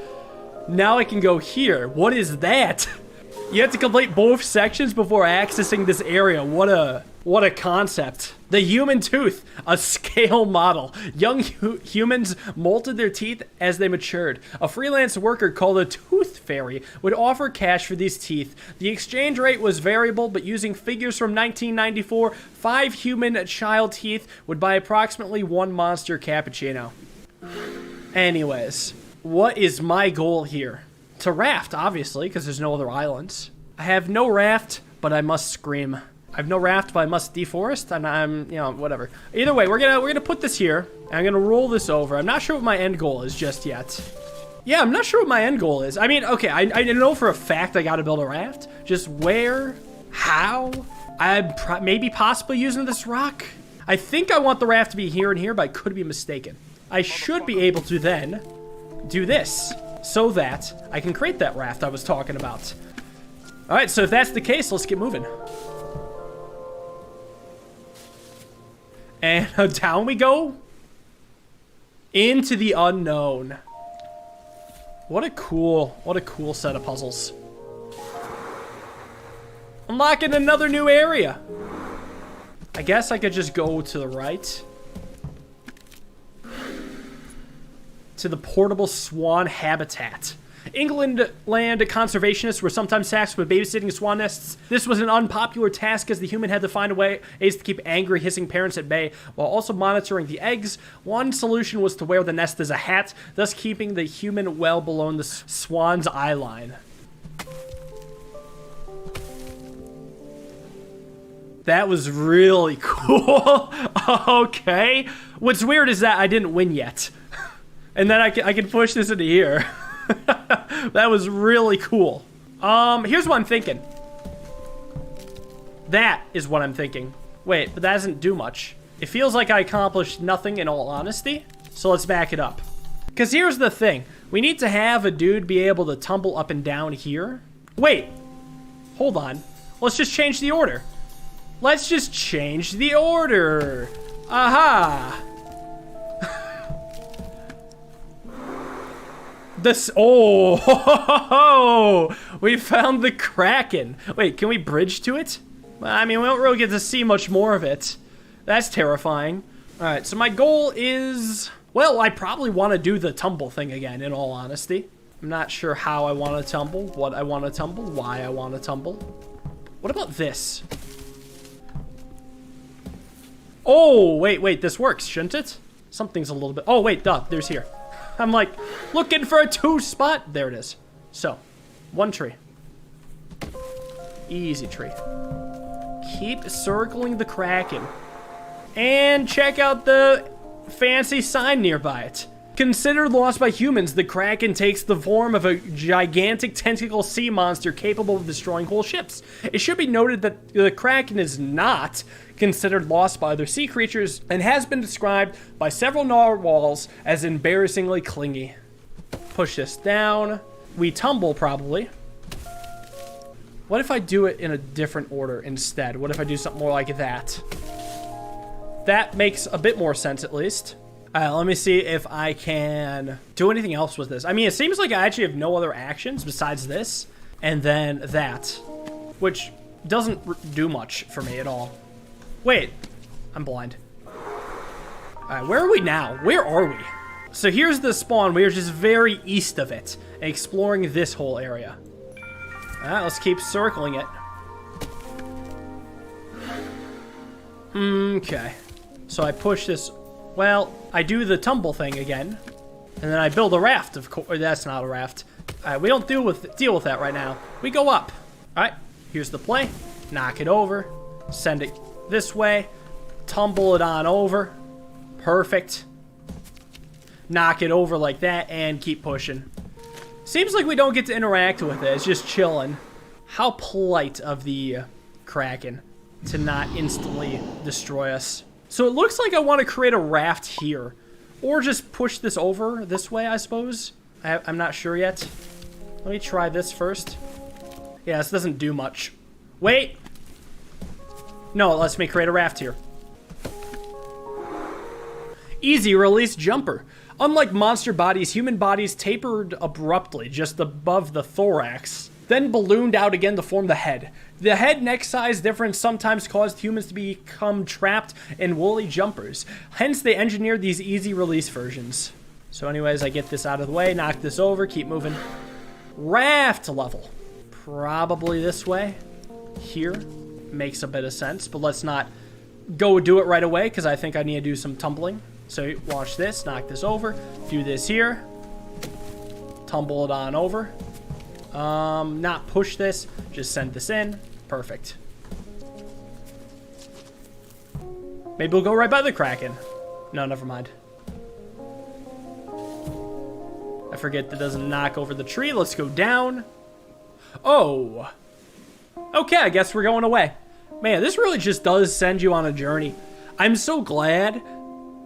now I can go here. What is that? You have to complete both sections before accessing this area. What a concept. The human tooth, a scale model. Young humans molted their teeth as they matured. A freelance worker called a tooth fairy would offer cash for these teeth. The exchange rate was variable, but using figures from 1994, 5 human child teeth would buy approximately 1 monster cappuccino. Anyways, what is my goal here? To raft, obviously, because there's no other islands. I have no raft, but I must scream. I have no raft, but I must deforest, and I'm, you know, whatever. Either way, we're gonna put this here, and I'm gonna roll this over. I'm not sure what my end goal is just yet. Yeah, I'm not sure what my end goal is. I mean, okay, I know for a fact I gotta build a raft. Just where, how, I'm maybe possibly using this rock. I think I want the raft to be here and here, but I could be mistaken. I should be able to then do this, so that I can create that raft I was talking about. All right, so if that's the case, let's get moving. And down we go into the unknown. What a cool set of puzzles. Unlocking another new area. I guess I could just go to the right. To the portable swan habitat. England land conservationists were sometimes tasked with babysitting swan nests. This was an unpopular task as the human had to find ways to keep angry, hissing parents at bay while also monitoring the eggs. One solution was to wear the nest as a hat, thus keeping the human well below the swan's eye line. That was really cool. Okay. What's weird is that I didn't win yet. And then I can push this into here. That was really cool. Here's what I'm thinking. That is what I'm thinking. Wait, but that doesn't do much. It feels like I accomplished nothing in all honesty. So let's back it up. Because here's the thing. We need to have a dude be able to tumble up and down here. Wait. Hold on. Let's just change the order. Let's just change the order. Aha. Oh, we found the Kraken. Wait, can we bridge to it? I mean, we don't really get to see much more of it. That's terrifying. All right, so my goal is, well, I probably want to do the tumble thing again, in all honesty. I'm not sure how I want to tumble, what I want to tumble, why I want to tumble. What about this? Oh, wait, this works, shouldn't it? Something's a little bit, oh, wait, duh, there's here. I'm like, looking for a 2 spot. There it is. So, 1 tree. Easy tree. Keep circling the Kraken. And check out the fancy sign nearby it. Considered lost by humans, the Kraken takes the form of a gigantic tentacle sea monster capable of destroying whole ships. It should be noted that the Kraken is not considered lost by other sea creatures and has been described by several narwhals as embarrassingly clingy. Push this down. We tumble, probably. What if I do it in a different order instead? What if I do something more like that? That makes a bit more sense, at least. Let me see if I can do anything else with this. I mean, it seems like I actually have no other actions besides this and then that, which doesn't do much for me at all. Wait, I'm blind. All right, where are we now? Where are we? So here's the spawn. We are just very east of it, exploring this whole area. All right, let's keep circling it. Okay, so I push this. Well, I do the tumble thing again, and then I build a raft. Of course, that's not a raft. All right, we don't deal with that right now. We go up. All right, here's the play. Knock it over. Send it this way. Tumble it on over. Perfect. Knock it over like that and keep pushing. Seems like we don't get to interact with it. It's just chilling. How polite of the Kraken to not instantly destroy us. So it looks like I want to create a raft here. Or just push this over this way, I suppose. I'm not sure yet. Let me try this first. Yeah, this doesn't do much. Wait! No, it lets me create a raft here. Easy release jumper. Unlike monster bodies, human bodies tapered abruptly just above the thorax, then ballooned out again to form the head. The head neck size difference sometimes caused humans to become trapped in woolly jumpers. Hence, they engineered these easy release versions. So anyways, I get this out of the way, knock this over, keep moving. Raft level. Probably this way. Here. Makes a bit of sense, but let's not go do it right away because I think I need to do some tumbling. So watch this, knock this over, do this here. Tumble it on over. Not push this, just send this in. Perfect. Maybe we'll go right by the Kraken. No, never mind. I forget that doesn't knock over the tree. Let's go down. Oh. Okay, I guess we're going away. Man, this really just does send you on a journey. I'm so glad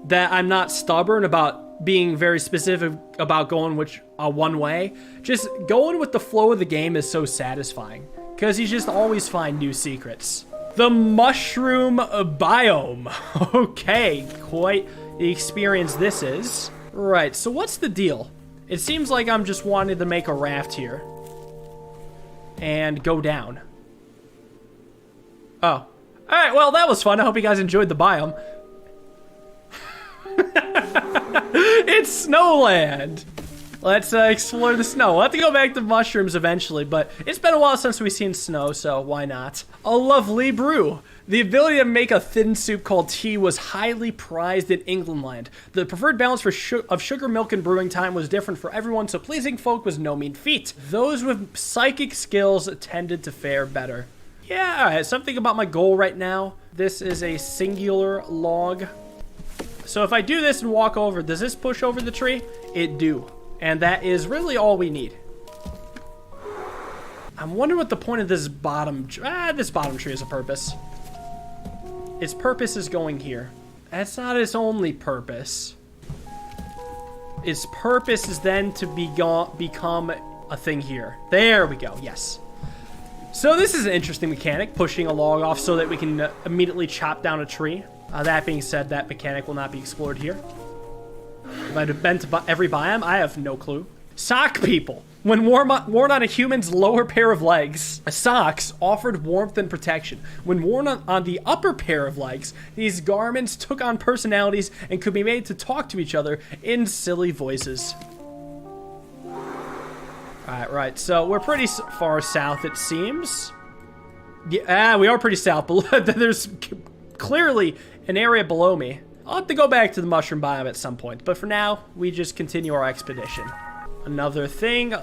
that I'm not stubborn about being very specific about going one way. Just going with the flow of the game is so satisfying because you just always find new secrets. The mushroom biome. Okay, quite the experience this is. Right, so what's the deal? It seems like I'm just wanting to make a raft here and go down. Oh. All right, well, that was fun. I hope you guys enjoyed the biome. It's Snowland. Let's explore the snow. We'll have to go back to mushrooms eventually, but it's been a while since we've seen snow, so why not? A lovely brew. The ability to make a thin soup called tea was highly prized in Englandland. The preferred balance of sugar, milk, and brewing time was different for everyone, so pleasing folk was no mean feat. Those with psychic skills tended to fare better. Yeah, all right, something about my goal right now. This is a singular log. So if I do this and walk over, does this push over the tree? It do. And that is really all we need. I'm wondering what the point of this bottom tree is a purpose. Its purpose is going here. That's not its only purpose. Its purpose is then to become a thing here. There we go, yes. So this is an interesting mechanic, pushing a log off so that we can immediately chop down a tree. That being said, that mechanic will not be explored here. If I'd have been to every biome, I have no clue. Sock people. When worn on a human's lower pair of legs, socks offered warmth and protection. When worn on the upper pair of legs, these garments took on personalities and could be made to talk to each other in silly voices. Alright, right. So we're pretty far south, it seems. Yeah, we are pretty south. There's clearly an area below me. I'll have to go back to the mushroom biome at some point, but for now, we just continue our expedition. Another thing,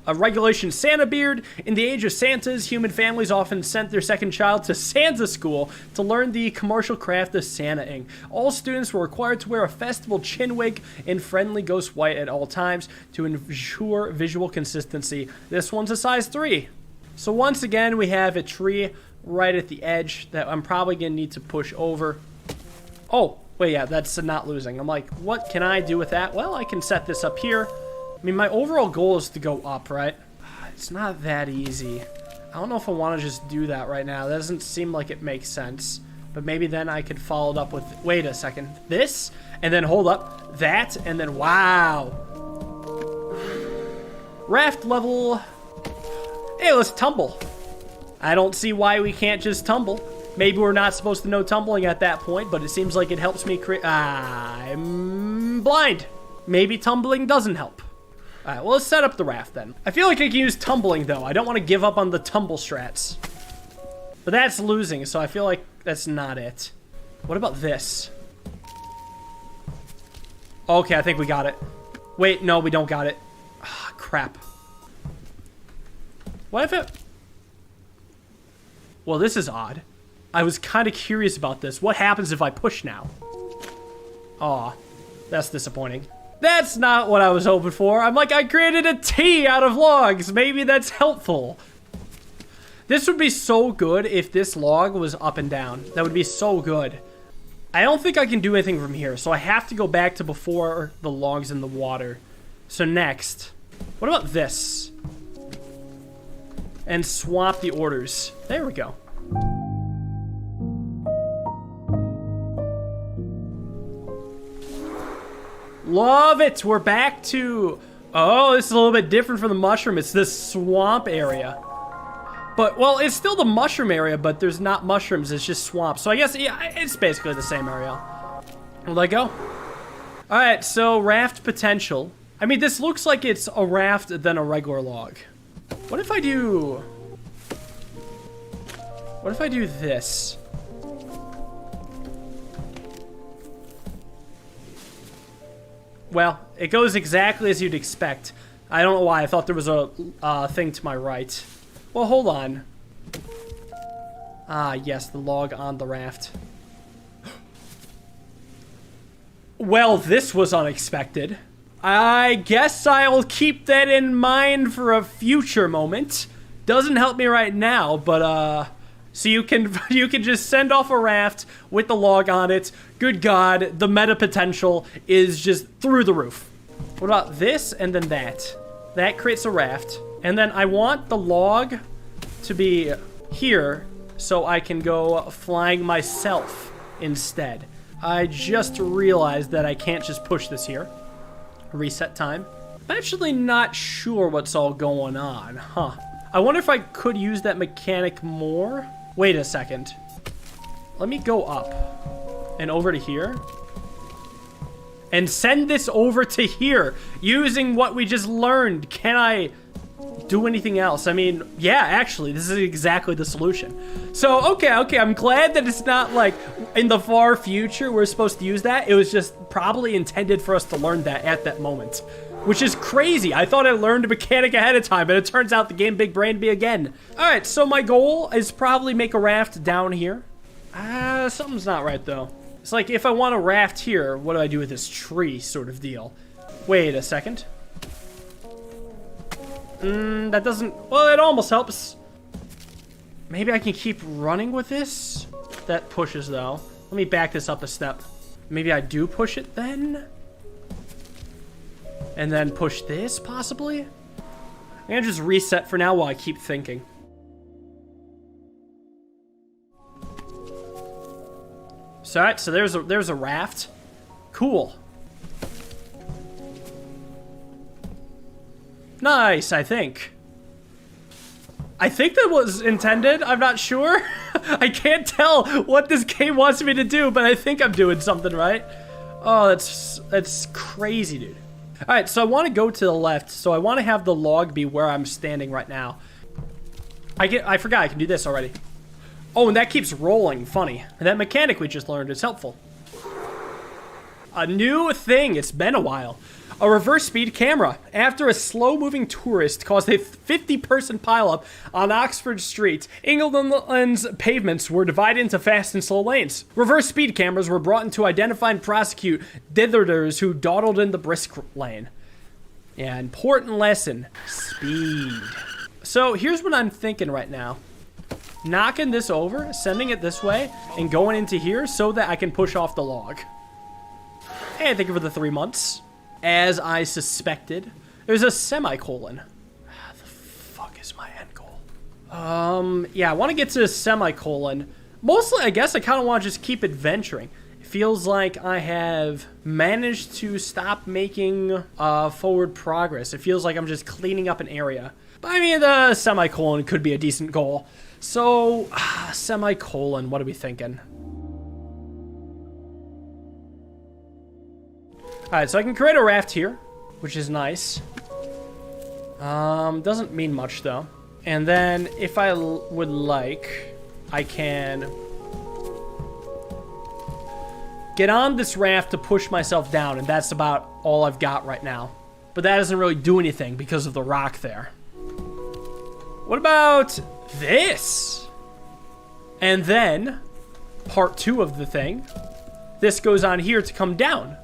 a regulation Santa beard. In the age of Santas, human families often sent their second child to Santa school to learn the commercial craft of Santa-ing. All students were required to wear a festival chin wig in friendly ghost white at all times to ensure visual consistency. This one's a size 3. So once again, we have a tree right at the edge that I'm probably going to need to push over. Oh, wait, yeah, that's not losing. I'm like, what can I do with that? Well, I can set this up here. I mean, my overall goal is to go up, right? It's not that easy. I don't know if I want to just do that right now. That doesn't seem like it makes sense. But maybe then I could follow it up with, wait a second, this, and then hold up that, and then, wow. Raft level. Hey, let's tumble. I don't see why we can't just tumble. Maybe we're not supposed to know tumbling at that point, but it seems like it helps me create... I'm blind. Maybe tumbling doesn't help. Alright, well, let's set up the raft then. I feel like I can use tumbling, though. I don't want to give up on the tumble strats. But that's losing, so I feel like that's not it. What about this? Okay, I think we got it. Wait, no, we don't got it. Ah, crap. What if it... Well, this is odd. I was kind of curious about this. What happens if I push now? Aw, that's disappointing. That's not what I was hoping for. I'm like, I created a T out of logs. Maybe that's helpful. This would be so good if this log was up and down. That would be so good. I don't think I can do anything from here, so I have to go back to before the log's in the water. So next, what about this? And swap the orders. There we go. Love it. We're back to... Oh, this is a little bit different from the mushroom. It's this swamp area. But, well, it's still the mushroom area, but there's not mushrooms. It's just swamp. So I guess, yeah, it's basically the same area. Let go. All right, so raft potential. I mean, this looks like it's a raft than a regular log. What if I do... What if I do this? Well, it goes exactly as you'd expect. I don't know why. I thought there was a thing to my right. Well, hold on. Ah, yes, the log on the raft. Well, this was unexpected. I guess I'll keep that in mind for a future moment. Doesn't help me right now, but so you can just send off a raft with the log on it. Good God, the meta potential is just through the roof. What about this and then that? That creates a raft. And then I want the log to be here so I can go flying myself instead. I just realized that I can't just push this here. Reset time. I'm actually not sure what's all going on, huh? I wonder if I could use that mechanic more. Wait a second. Let me go up and over to here and send this over to here using what we just learned. Can I do anything else? I mean, yeah, actually, this is exactly the solution. So, okay, I'm glad that it's not like in the far future we're supposed to use that. It was just probably intended for us to learn that at that moment, which is crazy. I thought I learned a mechanic ahead of time, but it turns out the game big brained me again. All right, so my goal is probably make a raft down here. Something's not right, though. It's like, if I want a raft here, what do I do with this tree sort of deal? Wait a second. That doesn't... Well, it almost helps. Maybe I can keep running with this? That pushes, though. Let me back this up a step. Maybe I do push it then? And then push this, possibly? I'm gonna just reset for now while I keep thinking. So, alright, so there's a raft. Cool. Nice, I think. I think that was intended. I'm not sure. I can't tell what this game wants me to do, but I think I'm doing something right. Oh, that's crazy, dude. All right, so I want to go to the left. So I want to have the log be where I'm standing right now. I forgot I can do this already. Oh, and that keeps rolling. Funny. And that mechanic we just learned is helpful. A new thing. It's been a while. A reverse speed camera. After a slow-moving tourist caused a 50-person pileup on Oxford Street, England's pavements were divided into fast and slow lanes. Reverse speed cameras were brought in to identify and prosecute ditherders who dawdled in the brisk lane. Yeah, important lesson. Speed. So here's what I'm thinking right now. Knocking this over, sending it this way, and going into here so that I can push off the log. Hey, thank you for the 3 months. As I suspected, there's a semicolon. The fuck is my end goal? Yeah, I want to get to a semicolon. Mostly, I guess I kind of want to just keep adventuring. It feels like I have managed to stop making forward progress. It feels like I'm just cleaning up an area. But I mean, the semicolon could be a decent goal. So, semicolon, what are we thinking? Alright, so I can create a raft here, which is nice. Doesn't mean much, though. And then, if I would like, I can get on this raft to push myself down, and that's about all I've got right now. But that doesn't really do anything because of the rock there. What about this? And then, part 2 of the thing, this goes on here to come down.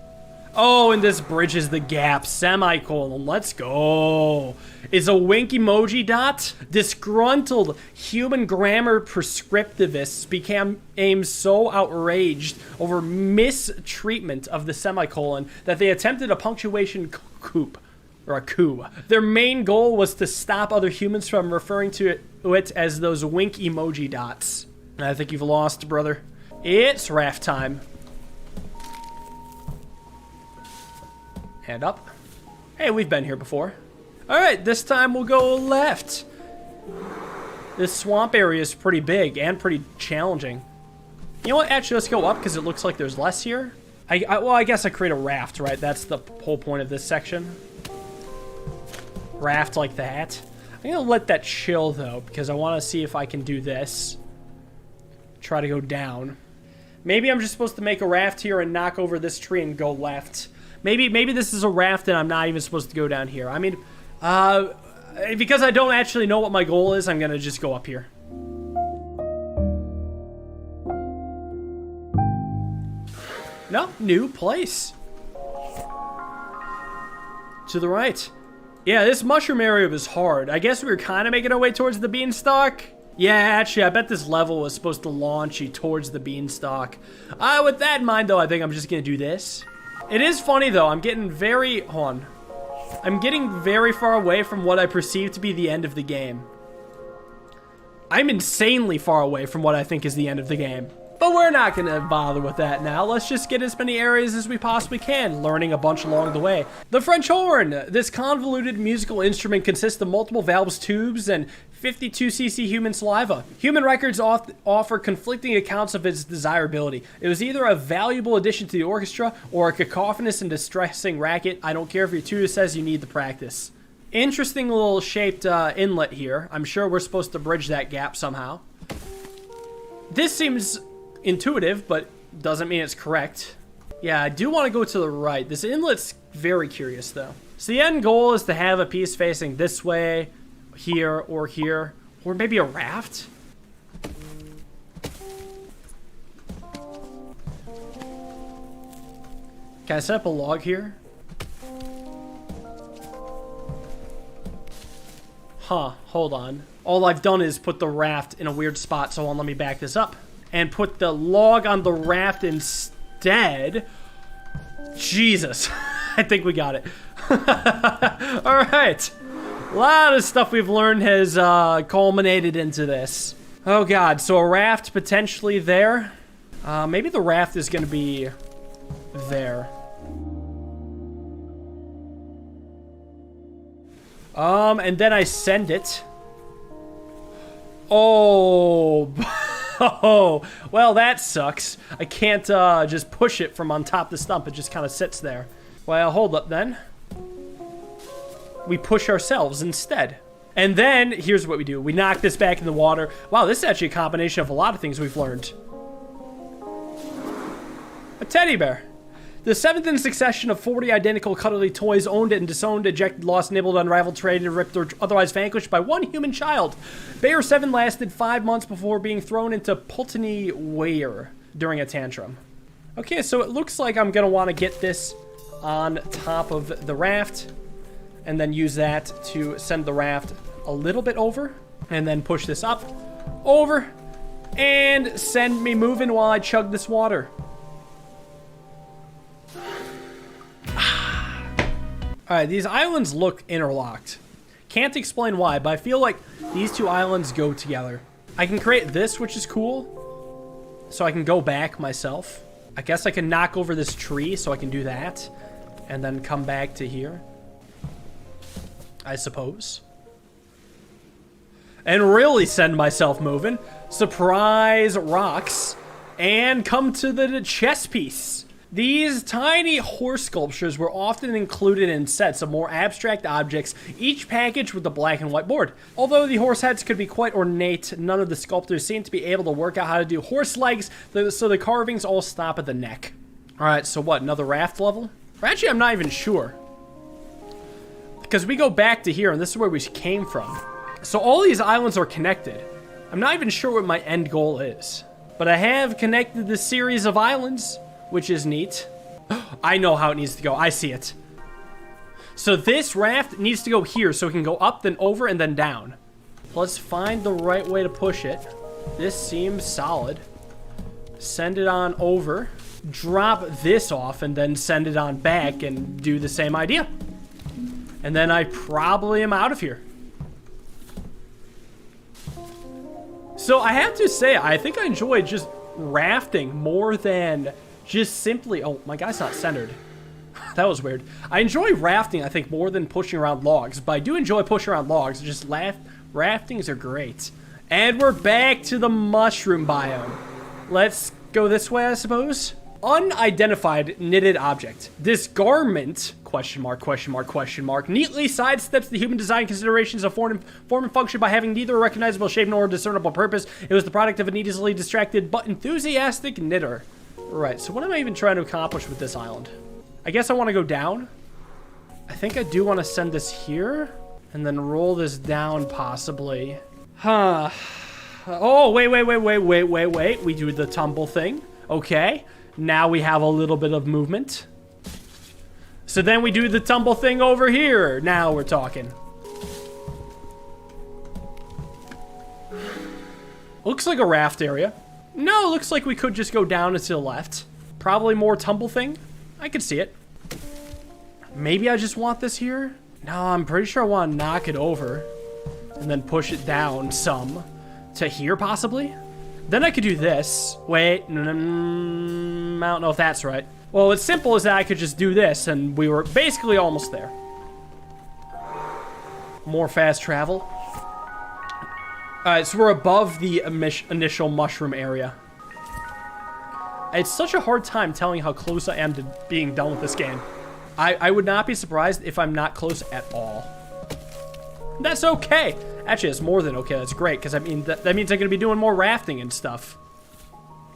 Oh, and this bridges the gap. Semicolon. Let's go. Is a wink emoji dot? Disgruntled human grammar prescriptivists became so outraged over mistreatment of the semicolon that they attempted a punctuation coup. Or a coup. Their main goal was to stop other humans from referring to it as those wink emoji dots. I think you've lost, brother. It's raft time. And up. Hey, we've been here before. All right, this time we'll go left. This swamp area is pretty big and pretty challenging. You know what? Actually, let's go up because it looks like there's less here. Well, I guess I create a raft, right? That's the whole point of this section. Raft like that. I'm going to let that chill, though, because I want to see if I can do this. Try to go down. Maybe I'm just supposed to make a raft here and knock over this tree and go left. Maybe this is a raft and I'm not even supposed to go down here. I mean, because I don't actually know what my goal is, I'm going to just go up here. No, new place. To the right. Yeah, this mushroom area was hard. I guess we were kind of making our way towards the beanstalk. Yeah, actually, I bet this level was supposed to launch you towards the beanstalk. With that in mind, though, I think I'm just going to do this. It is funny, though. I'm getting very... Hold on. I'm getting very far away from what I perceive to be the end of the game. I'm insanely far away from what I think is the end of the game. But we're not going to bother with that now. Let's just get as many areas as we possibly can, learning a bunch along the way. The French horn. This convoluted musical instrument consists of multiple valves, tubes, and 52cc human saliva. Human records offer conflicting accounts of its desirability. It was either a valuable addition to the orchestra or a cacophonous and distressing racket. I don't care if your tutor says you need the practice. Interesting little shaped inlet here. I'm sure we're supposed to bridge that gap somehow. This seems intuitive, but doesn't mean it's correct. Yeah, I do want to go to the right. This inlet's very curious, though. So the end goal is to have a piece facing this way, here, or maybe a raft. Can I set up a log here? Huh, hold on. All I've done is put the raft in a weird spot, so it won't let me back this up. And put the log on the raft instead. Jesus. I think we got it. All right. A lot of stuff we've learned has culminated into this. Oh, God. So a raft potentially there. Maybe the raft is going to be there. And then I send it. Oh... Oh, well, that sucks. I can't just push it from on top of the stump. It just kind of sits there. Well, hold up then. We push ourselves instead. And then, here's what we do. We knock this back in the water. Wow, this is actually a combination of a lot of things we've learned. A teddy bear. The 7th in succession of 40 identical cuddly toys owned and disowned, ejected, lost, nibbled, unraveled, traded, ripped, or otherwise vanquished by one human child. Bear 7 lasted 5 months before being thrown into Pulteney Weir during a tantrum. Okay, so it looks like I'm going to want to get this on top of the raft and then use that to send the raft a little bit over and then push this up, over, and send me moving while I chug this water. Alright, these islands look interlocked. Can't explain why, but I feel like these two islands go together. I can create this, which is cool. So I can go back myself. I guess I can knock over this tree, so I can do that. And then come back to here. I suppose. And really send myself moving. Surprise rocks. And come to the chess piece. These tiny horse sculptures were often included in sets of more abstract objects, each packaged with a black and white board. Although the horse heads could be quite ornate, none of the sculptors seemed to be able to work out how to do horse legs, so the carvings all stop at the neck. Alright, so what, another raft level? Or actually, I'm not even sure. Because we go back to here, and this is where we came from. So all these islands are connected. I'm not even sure what my end goal is. But I have connected this series of islands, which is neat. I know how it needs to go. I see it. So this raft needs to go here so it can go up, then over, and then down. Let's find the right way to push it. This seems solid. Send it on over. Drop this off, and then send it on back and do the same idea. And then I probably am out of here. So I have to say, I think I enjoyed just rafting more than just simply... Oh, my guy's not centered. That was weird. I enjoy rafting, I think, more than pushing around logs, but I do enjoy pushing around logs. Just raftings are great. And we're back to the mushroom biome. Let's go this way, I suppose. Unidentified knitted object. This garment, question mark, neatly sidesteps the human design considerations of form and function by having neither a recognizable shape nor a discernible purpose. It was the product of an easily distracted but enthusiastic knitter. Right, so what am I even trying to accomplish with this island? I guess I want to go down. I think I do want to send this here and then roll this down possibly. Huh. Oh, wait. We do the tumble thing. Okay. Now we have a little bit of movement. So then we do the tumble thing over here. Now we're talking. Looks like a raft area. No, looks like we could just go down and to the left. Probably more tumble thing. I could see it. Maybe I just want this here. No, I'm pretty sure I want to knock it over and then push it down some to here possibly. Then I could do this. Wait, I don't know if that's right. Well, it's simple as that I could just do this and we were basically almost there. More fast travel. Alright, so we're above the initial mushroom area. It's such a hard time telling how close I am to being done with this game. I would not be surprised if I'm not close at all. That's okay. Actually, it's more than okay. That's great, because I mean, that means I'm going to be doing more rafting and stuff.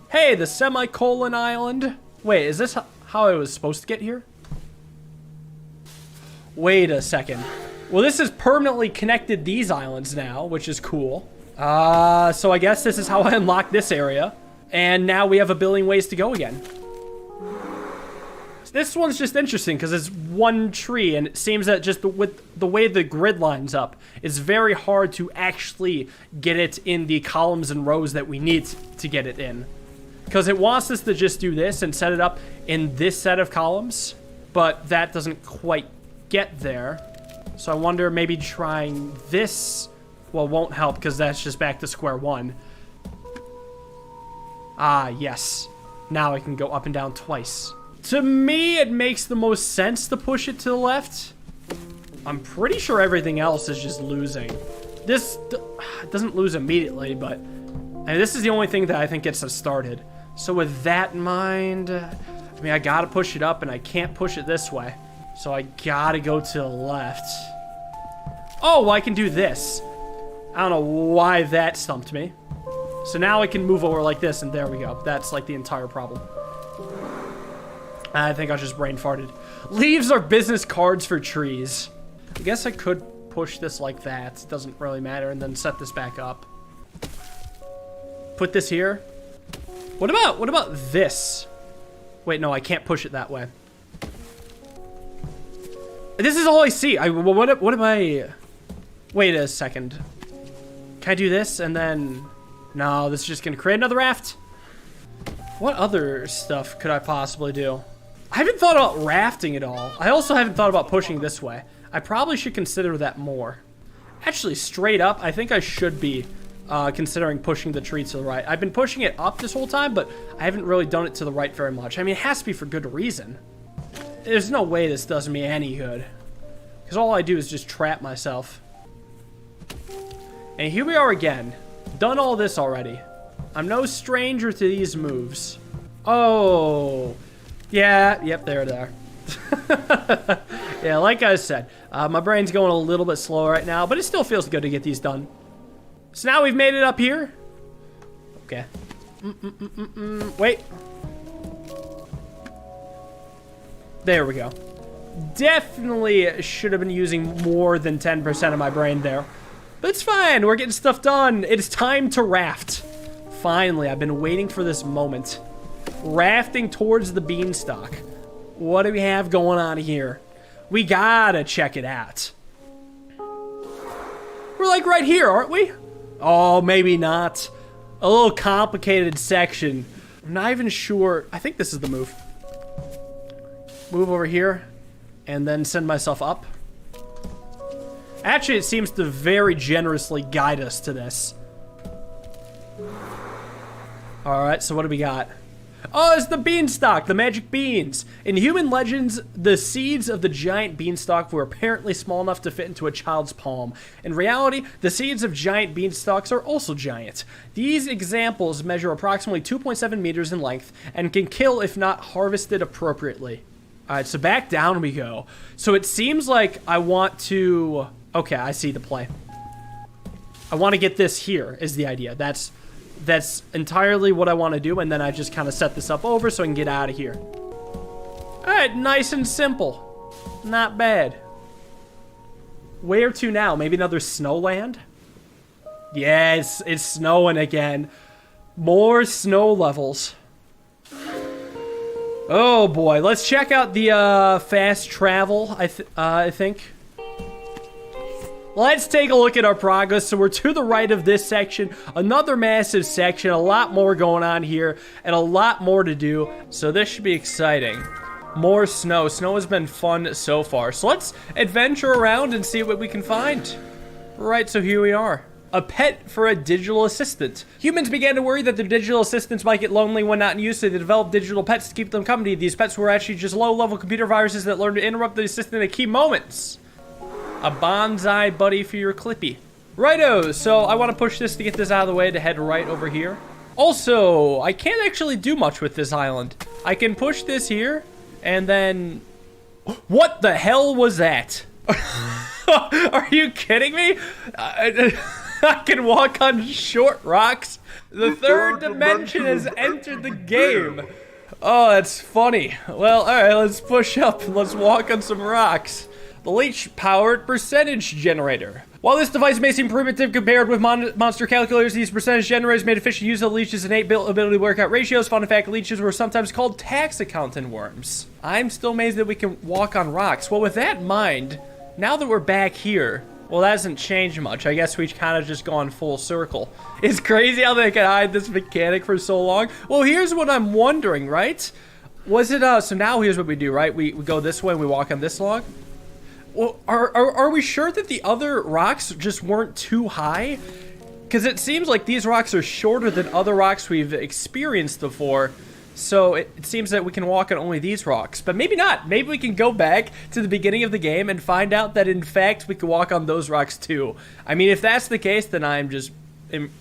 Hey, the semicolon island. Wait, is this how I was supposed to get here? Wait a second. Well, this has permanently connected these islands now, which is cool. So I guess this is how I unlock this area. And now we have a billion ways to go again. This one's just interesting because it's one tree, and it seems that just with the way the grid lines up, it's very hard to actually get it in the columns and rows that we need to get it in. Because it wants us to just do this and set it up in this set of columns, but that doesn't quite get there. So I wonder maybe trying this, well, won't help because that's just back to square one. Ah, yes. Now I can go up and down twice. To me, it makes the most sense to push it to the left. I'm pretty sure everything else is just losing. This doesn't lose immediately, but I mean, this is the only thing that I think gets us started. So with that in mind, I mean, I gotta push it up and I can't push it this way. So I gotta go to the left. Oh, well, I can do this. I don't know why that stumped me. So now I can move over like this, and there we go. That's like the entire problem. I think I just brain farted. Leaves are business cards for trees. I guess I could push this like that. It doesn't really matter, and then set this back up. Put this here. What about this? Wait, no, I can't push it that way. This is all I see. What am I... Wait a second. Can I do this and then... No, this is just gonna create another raft. What other stuff could I possibly do? I haven't thought about rafting at all. I also haven't thought about pushing this way. I probably should consider that more. Actually, straight up, I think I should be considering pushing the tree to the right. I've been pushing it up this whole time, but I haven't really done it to the right very much. I mean, it has to be for good reason. There's no way this does me any good. Because all I do is just trap myself. And here we are again. Done all this already. I'm no stranger to these moves. Oh. Yeah, yep, there they are. Yeah, like I said, my brain's going a little bit slow right now, but it still feels good to get these done. So now we've made it up here. Okay. Wait. There we go. Definitely should have been using more than 10% of my brain there. But it's fine, we're getting stuff done. It's time to raft. Finally, I've been waiting for this moment. Rafting towards the beanstalk. What do we have going on here? We gotta check it out. We're like right here, aren't we? Oh, maybe not. A little complicated section. I'm not even sure. I think this is the move. Move over here and then send myself up. Actually, it seems to very generously guide us to this. Alright, so what do we got? Oh, it's the beanstalk, the magic beans. In human legends, the seeds of the giant beanstalk were apparently small enough to fit into a child's palm. In reality, the seeds of giant beanstalks are also giant. These examples measure approximately 2.7 meters in length and can kill if not harvested appropriately. All right, so back down we go. So it seems like I want to... Okay, I see the play. I want to get this here is the idea. That's entirely what I want to do, and then I just kind of set this up over so I can get out of here. All right, nice and simple. Not bad. Where to now? Maybe another snowland? Yeah, it's snowing again. More snow levels. Oh boy, let's check out the fast travel, I think. Let's take a look at our progress. So we're to the right of this section, another massive section, a lot more going on here, and a lot more to do. So this should be exciting. More snow. Snow has been fun so far. So let's adventure around and see what we can find. Right, so here we are. A pet for a digital assistant. Humans began to worry that their digital assistants might get lonely when not in use, so they developed digital pets to keep them company. These pets were actually just low-level computer viruses that learned to interrupt the assistant at key moments. A bonsai buddy for your Clippy. Righto, so I want to push this to get this out of the way to head right over here. Also, I can't actually do much with this island. I can push this here, and then... What the hell was that? Are you kidding me? I can walk on short rocks. The third dimension has entered the game. Oh, that's funny. Well, alright, let's push up. Let's walk on some rocks. The leech-powered percentage generator. While this device may seem primitive compared with monster calculators, these percentage generators made efficient use of leeches' innate ability to work out ratios. Fun fact, leeches were sometimes called tax accountant worms. I'm still amazed that we can walk on rocks. Well, with that in mind, now that we're back here, well, that hasn't changed much. I guess we've kind of just gone full circle. It's crazy how they can hide this mechanic for so long. Well, here's what I'm wondering, right? Was it, so now here's what we do, right? We go this way and we walk on this log. Well, are we sure that the other rocks just weren't too high? Because it seems like these rocks are shorter than other rocks we've experienced before. So it seems that we can walk on only these rocks. But maybe not. Maybe we can go back to the beginning of the game and find out that, in fact, we can walk on those rocks too. I mean, if that's the case, then I'm just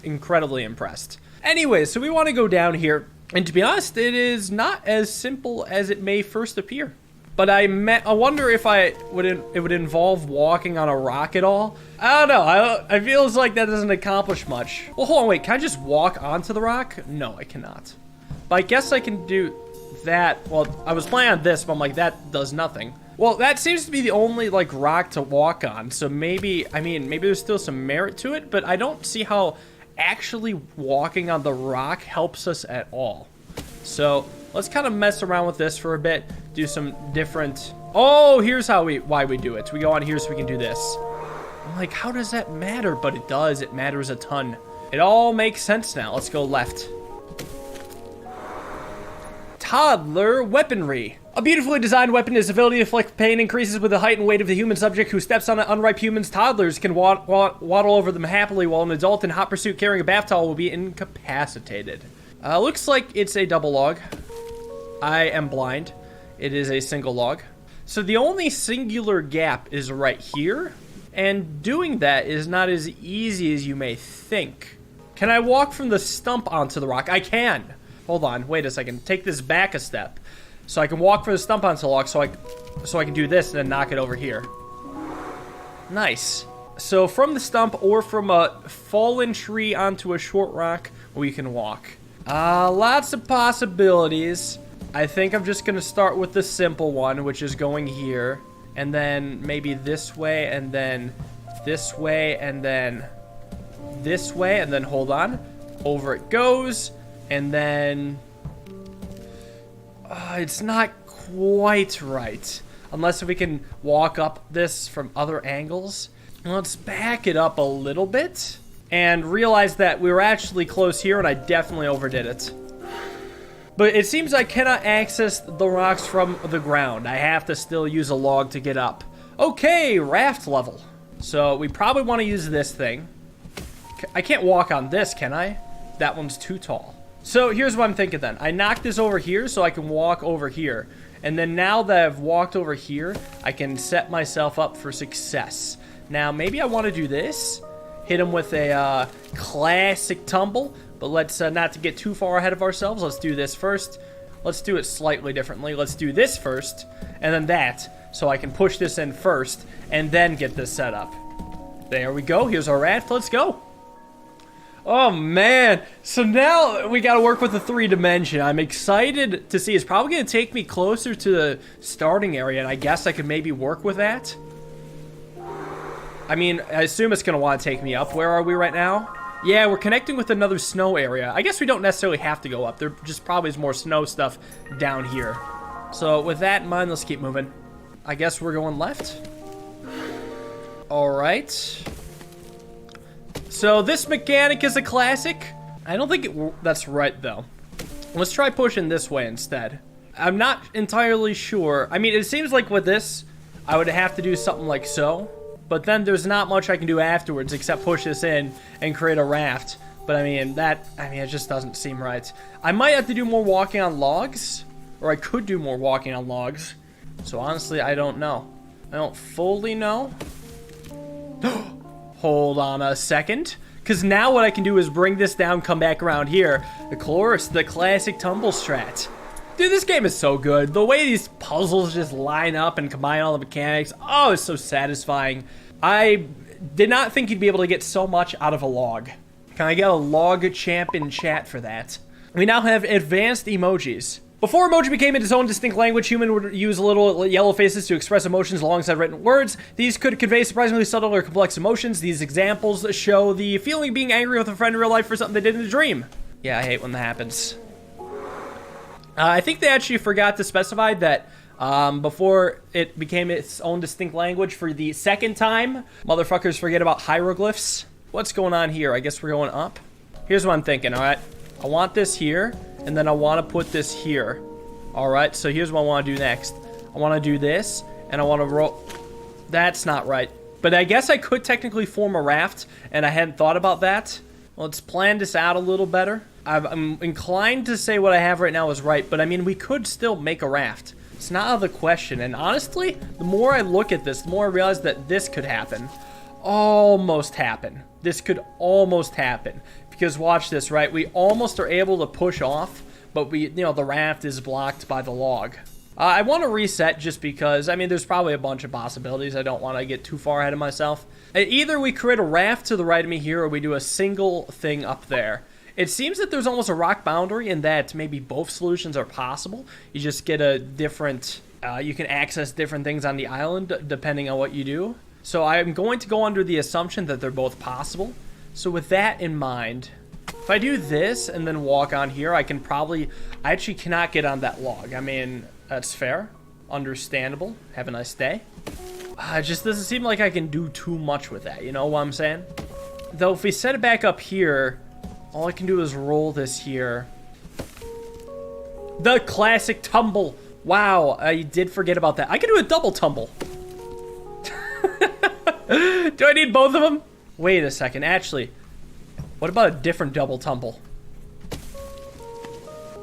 incredibly impressed. Anyway, so we want to go down here. And to be honest, it is not as simple as it may first appear. But I wonder if it would involve walking on a rock at all. I don't know. I feel like that doesn't accomplish much. Well, hold on, wait. Can I just walk onto the rock? No, I cannot. But I guess I can do that. Well, I was planning on this, but I'm like, that does nothing. Well, that seems to be the only, like, rock to walk on. So maybe, I mean, maybe there's still some merit to it, but I don't see how actually walking on the rock helps us at all. So let's kind of mess around with this for a bit. Do some different... Oh, here's why we do it. We go on here so we can do this. I'm like, how does that matter? But it does. It matters a ton. It all makes sense now. Let's go left. Toddler weaponry. A beautifully designed weapon, its ability to inflict pain increases with the height and weight of the human subject who steps on it. Unripe humans. Toddlers can waddle over them happily, while an adult in hot pursuit carrying a bath towel will be incapacitated. Looks like it's a double log. I am blind. It is a single log. So the only singular gap is right here, and doing that is not as easy as you may think. Can I walk from the stump onto the rock? I can. Hold on, wait a second. Take this back a step. So I can walk from the stump onto the log, so I can do this and then knock it over here. Nice. So from the stump or from a fallen tree onto a short rock, we can walk. Lots of possibilities. I think I'm just gonna start with the simple one, which is going here, and then maybe this way, and then this way, and then this way, and then hold on. Over it goes, and then... it's not quite right. Unless we can walk up this from other angles. Let's back it up a little bit and realize that we were actually close here, and I definitely overdid it. But it seems I cannot access the rocks from the ground. I have to still use a log to get up. Okay, raft level. So we probably want to use this thing. I can't walk on this, can I? That one's too tall. So here's what I'm thinking then. I knock this over here so I can walk over here. And then now that I've walked over here, I can set myself up for success. Now, maybe I want to do this. Hit him with a classic tumble. But let's not to get too far ahead of ourselves. Let's do this first. Let's do it slightly differently. Let's do this first, and then that, so I can push this in first, and then get this set up. There we go. Here's our raft. Let's go. Oh, man. So now we got to work with the 3-dimension. I'm excited to see. It's probably going to take me closer to the starting area, and I guess I could maybe work with that. I mean, I assume it's going to want to take me up. Where are we right now? Yeah, we're connecting with another snow area. I guess we don't necessarily have to go up. There just probably is more snow stuff down here. So with that in mind, let's keep moving. I guess we're going left. All right. So this mechanic is a classic. I don't think that's right, though. Let's try pushing this way instead. I'm not entirely sure. I mean, it seems like with this, I would have to do something like so. But then there's not much I can do afterwards except push this in and create a raft. But I mean, it just doesn't seem right. I might have to do more walking on logs. Or I could do more walking on logs. So honestly, I don't know. I don't fully know. Hold on a second. Because now what I can do is bring this down, come back around here. Of course, the classic tumble strat. Dude, this game is so good. The way these puzzles just line up and combine all the mechanics. Oh, it's so satisfying. I did not think you'd be able to get so much out of a log. Can I get a log champ in chat for that? We now have advanced emojis. Before emoji became its own distinct language, humans would use little yellow faces to express emotions alongside written words. These could convey surprisingly subtle or complex emotions. These examples show the feeling of being angry with a friend in real life for something they did in a dream. Yeah, I hate when that happens. I think they actually forgot to specify that before it became its own distinct language for the second time, motherfuckers forget about hieroglyphs. What's going on here? I guess we're going up. Here's what I'm thinking, all right? I want this here, and then I want to put this here. All right, so here's what I want to do next. I want to do this, and I want to roll... That's not right. But I guess I could technically form a raft, and I hadn't thought about that. Let's plan this out a little better. I'm inclined to say what I have right now is right, but I mean, we could still make a raft. It's not out of the question, and honestly, the more I look at this, the more I realize that this could happen. Almost happen. This could almost happen. Because watch this, right? We almost are able to push off, but the raft is blocked by the log. I want to reset just because, I mean, there's probably a bunch of possibilities. I don't want to get too far ahead of myself. Either we create a raft to the right of me here, or we do a single thing up there. It seems that there's almost a rock boundary in that maybe both solutions are possible. You just get a different, you can access different things on the island depending on what you do. So I'm going to go under the assumption that they're both possible. So with that in mind, if I do this and then walk on here, I actually cannot get on that log. I mean, that's fair, understandable. Have a nice day. It just doesn't seem like I can do too much with that, you know what I'm saying? Though if we set it back up here, all I can do is roll this here. The classic tumble. Wow, I did forget about that. I can do a double tumble. Do I need both of them? Wait a second, actually. What about a different double tumble?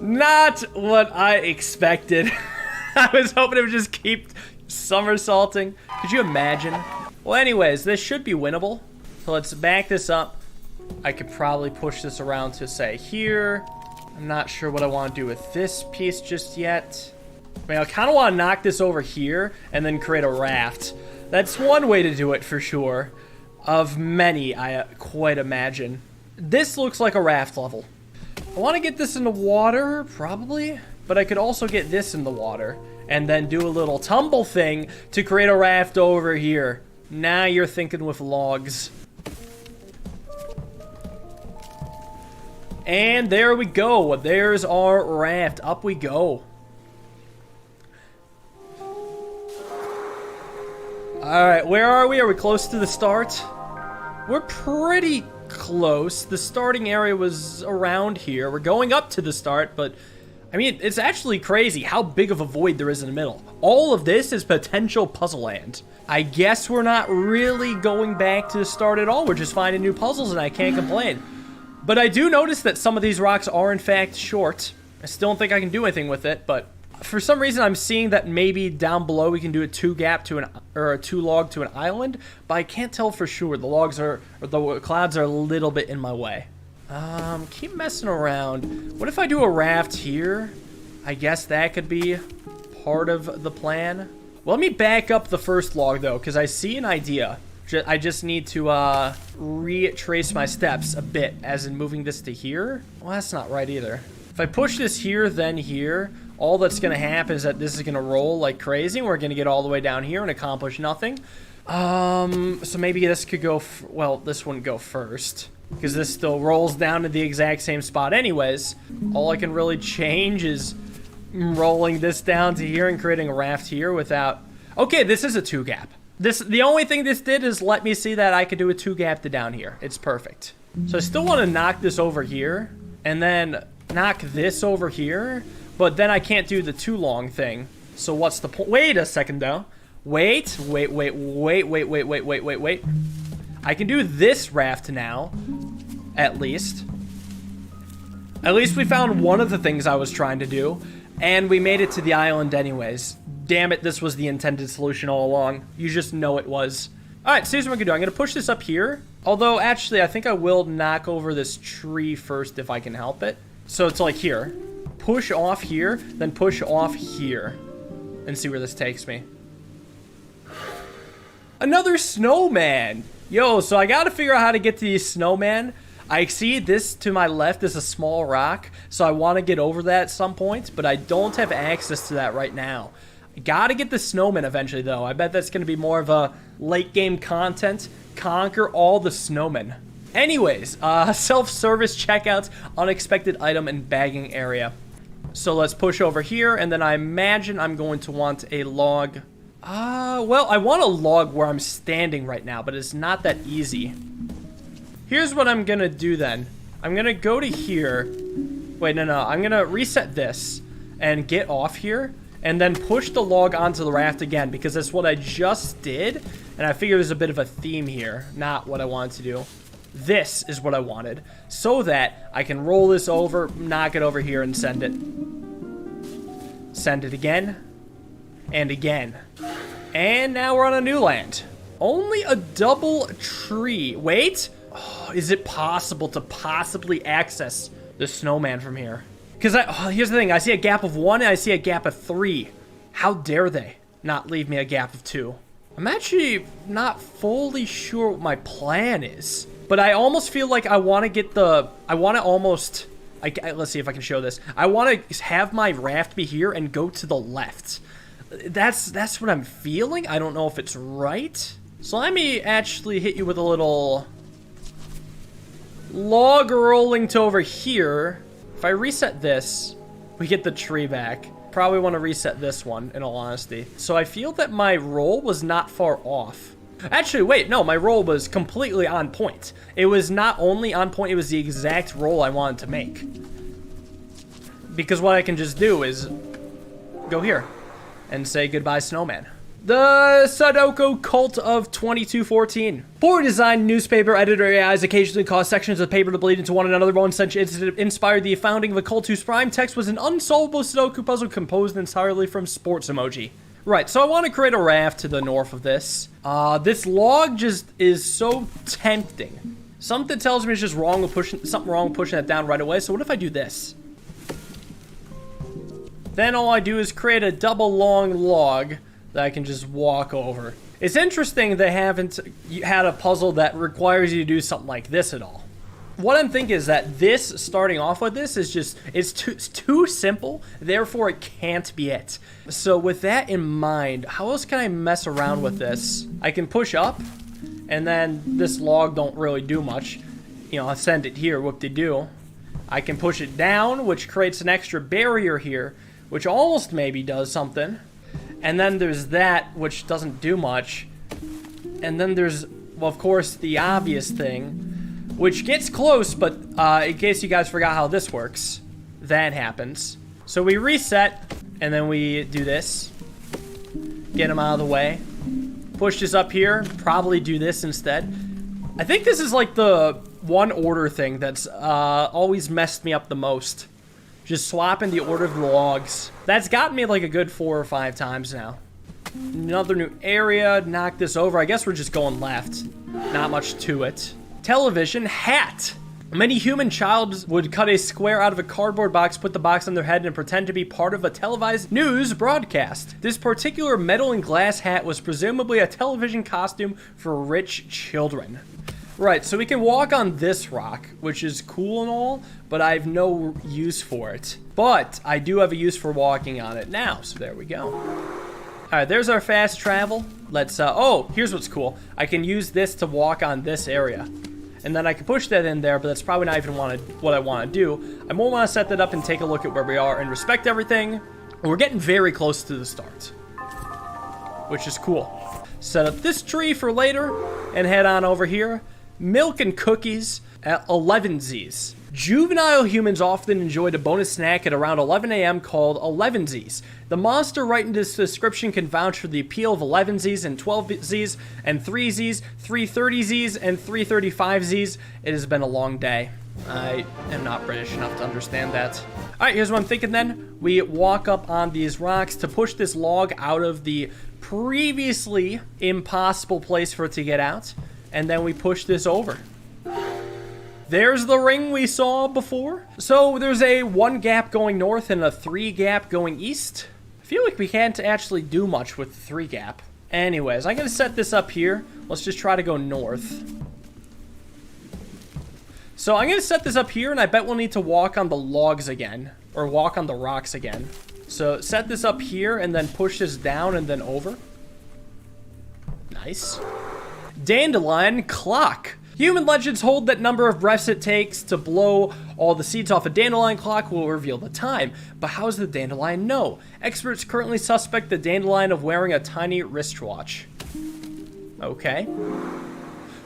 Not what I expected. I was hoping it would just keep somersaulting. Could you imagine? Well, anyways, this should be winnable. So let's back this up. I could probably push this around to, say, here. I'm not sure what I want to do with this piece just yet. I mean, I kind of want to knock this over here and then create a raft. That's one way to do it for sure. Of many, I quite imagine. This looks like a raft level. I want to get this in the water, probably. But I could also get this in the water and then do a little tumble thing to create a raft over here. Now you're thinking with logs. And there we go. There's our raft. Up we go. Alright, where are we? Are we close to the start? We're pretty close. The starting area was around here. We're going up to the start, but I mean, it's actually crazy how big of a void there is in the middle. All of this is potential puzzle land. I guess we're not really going back to the start at all. We're just finding new puzzles, and I can't complain. But I do notice that some of these rocks are in fact short. I still don't think I can do anything with it, but for some reason I'm seeing that maybe down below we can do a 2-gap to a 2-log to an island, but I can't tell for sure. The logs are, or the clouds are a little bit in my way. Keep messing around. What if I do a raft here? I guess that could be part of the plan. Well, let me back up the first log though, because I see an idea. I just need to retrace my steps a bit, as in moving this to here. Well, that's not right either. If I push this here, then here, all that's going to happen is that this is going to roll like crazy. And we're going to get all the way down here and accomplish nothing. So maybe this could go, well, this wouldn't go first, because this still rolls down to the exact same spot anyways. All I can really change is rolling this down to here and creating a raft here without... Okay, this is a 2-gap. The only thing this did is let me see that I could do a 2-gap to down here. It's perfect. So I still want to knock this over here and then knock this over here, but then I can't do the 2-long thing. So what's the point? Wait a second though. Wait. I can do this raft now, at least. At least we found one of the things I was trying to do, and we made it to the island anyways. Damn it, this was the intended solution all along. You just know it was. Alright, so here's what I'm gonna do. I'm gonna push this up here. Although, actually, I think I will knock over this tree first if I can help it. So it's like here. Push off here, then push off here. And see where this takes me. Another snowman! Yo, so I gotta figure out how to get to these snowman. I see this to my left is a small rock, so I want to get over that at some point, but I don't have access to that right now. I gotta get the snowman eventually, though. I bet that's gonna be more of a late game content. Conquer all the snowmen. Anyways, self-service checkouts, unexpected item, and bagging area. So let's push over here, and then I imagine I'm going to want a log. Well, I want a log where I'm standing right now, but it's not that easy. Here's what I'm gonna do then. I'm gonna go to here. Wait, no. I'm gonna reset this and get off here, and then push the log onto the raft again, because that's what I just did, and I figure there's a bit of a theme here. Not what I wanted to do. This is what I wanted, so that I can roll this over, knock it over here, and send it. Send it again, and again. And now we're on a new land. Only a double tree. Wait, is it possible to possibly access the snowman from here? Because here's the thing, I see a gap of 1 and I see a gap of 3. How dare they not leave me a gap of 2? I'm actually not fully sure what my plan is, but I almost feel like I want to get the, let's see if I can show this. I want to have my raft be here and go to the left. That's what I'm feeling. I don't know if it's right. So let me actually hit you with a little log rolling to over here. If I reset this, we get the tree back. Probably want to reset this one, in all honesty. So I feel that my roll was not far off. Actually, wait, no, my roll was completely on point. It was not only on point, it was the exact roll I wanted to make. Because what I can just do is go here and say goodbye, snowman. The Sudoku Cult of 2214. Poorly designed newspaper editor AIs occasionally cause sections of paper to bleed into one another. One such incident inspired the founding of a cult whose prime text was an unsolvable Sudoku puzzle composed entirely from sports emoji. Right, so I want to create a raft to the north of this. This log just is so tempting. Something tells me it's just wrong with pushing it down right away. So what if I do this? Then all I do is create a double long log that I can just walk over. It's interesting they haven't had a puzzle that requires you to do something like this at all. What I'm thinking is that this, starting off with this, is just, it's too simple, therefore it can't be it. So with that in mind, how else can I mess around with this? I can push up, and then this log don't really do much. You know, I'll send it here, whoop-de-doo. I can push it down, which creates an extra barrier here, which almost maybe does something. And then there's that, which doesn't do much. And then there's, well, of course, the obvious thing, which gets close, but in case you guys forgot how this works, that happens. So we reset, and then we do this. Get them out of the way. Push this up here, probably do this instead. I think this is like the one order thing that's always messed me up the most. Just swapping the order of the logs. That's gotten me like a good 4 or 5 times now. Another new area. Knock this over. I guess we're just going left. Not much to it. Television. Hat. Many human childs would cut a square out of a cardboard box, put the box on their head, and pretend to be part of a televised news broadcast. This particular metal and glass hat was presumably a television costume for rich children. Right, so we can walk on this rock, which is cool and all, but I have no use for it. But I do have a use for walking on it now, so there we go. Alright, there's our fast travel. Let's, oh, here's what's cool. I can use this to walk on this area. And then I can push that in there, but that's probably not even what I want to do. I more want to set that up and take a look at where we are and respect everything. We're getting very close to the start, which is cool. Set up this tree for later and head on over here. Milk and cookies at 11sies. Juvenile humans often enjoyed a bonus snack at around 11 a.m. called 11sies. The monster right in this description can vouch for the appeal of 11sies and 12sies and 3z's, 330z's, and 335z's. It has been a long day. I am not British enough to understand that. Alright, here's what I'm thinking then. We walk up on these rocks to push this log out of the previously impossible place for it to get out. And then we push this over. There's the ring we saw before. So there's a 1 gap going north and a 3 gap going east. I feel like we can't actually do much with the 3 gap. Anyways, I'm going to set this up here. Let's just try to go north. So I'm going to set this up here, and I bet we'll need to walk on the logs again. Or walk on the rocks again. So set this up here, and then push this down and then over. Nice. Dandelion clock. Human legends hold that number of breaths it takes to blow all the seeds off a dandelion clock will reveal the time. But how does the dandelion know? Experts currently suspect the dandelion of wearing a tiny wristwatch. Okay.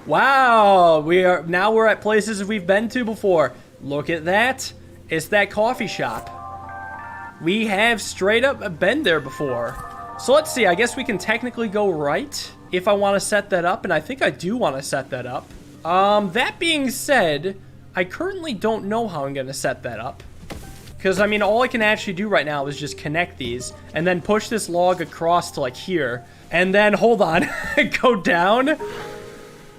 Wow, we're at places we've been to before. Look at that. It's that coffee shop. We have straight up been there before. So let's see, I guess we can technically go right if I want to set that up, and I think I do want to set that up. That being said, I currently don't know how I'm going to set that up. Because, I mean, all I can actually do right now is just connect these, and then push this log across to, like, here. And then, hold on, go down.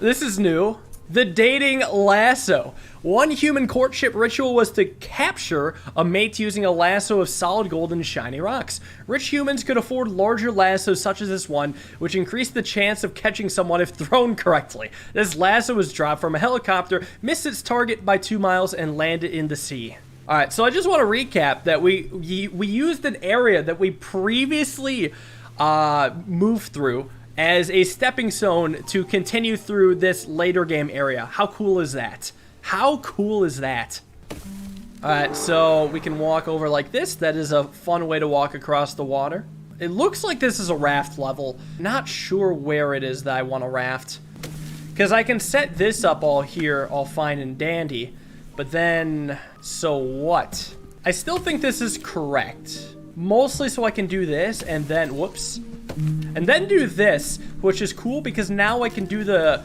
This is new. The dating lasso. One human courtship ritual was to capture a mate using a lasso of solid gold and shiny rocks. Rich humans could afford larger lassos such as this one, which increased the chance of catching someone if thrown correctly. This lasso was dropped from a helicopter, missed its target by 2 miles, and landed in the sea. Alright, so I just want to recap that we used an area that we previously moved through as a stepping stone to continue through this later game area. How cool is that? How cool is that? Alright, so we can walk over like this. That is a fun way to walk across the water. It looks like this is a raft level. Not sure where it is that I want to raft. Because I can set this up all here, all fine and dandy. But then, so what? I still think this is correct. Mostly so I can do this and then, whoops. And then do this, which is cool because now I can do the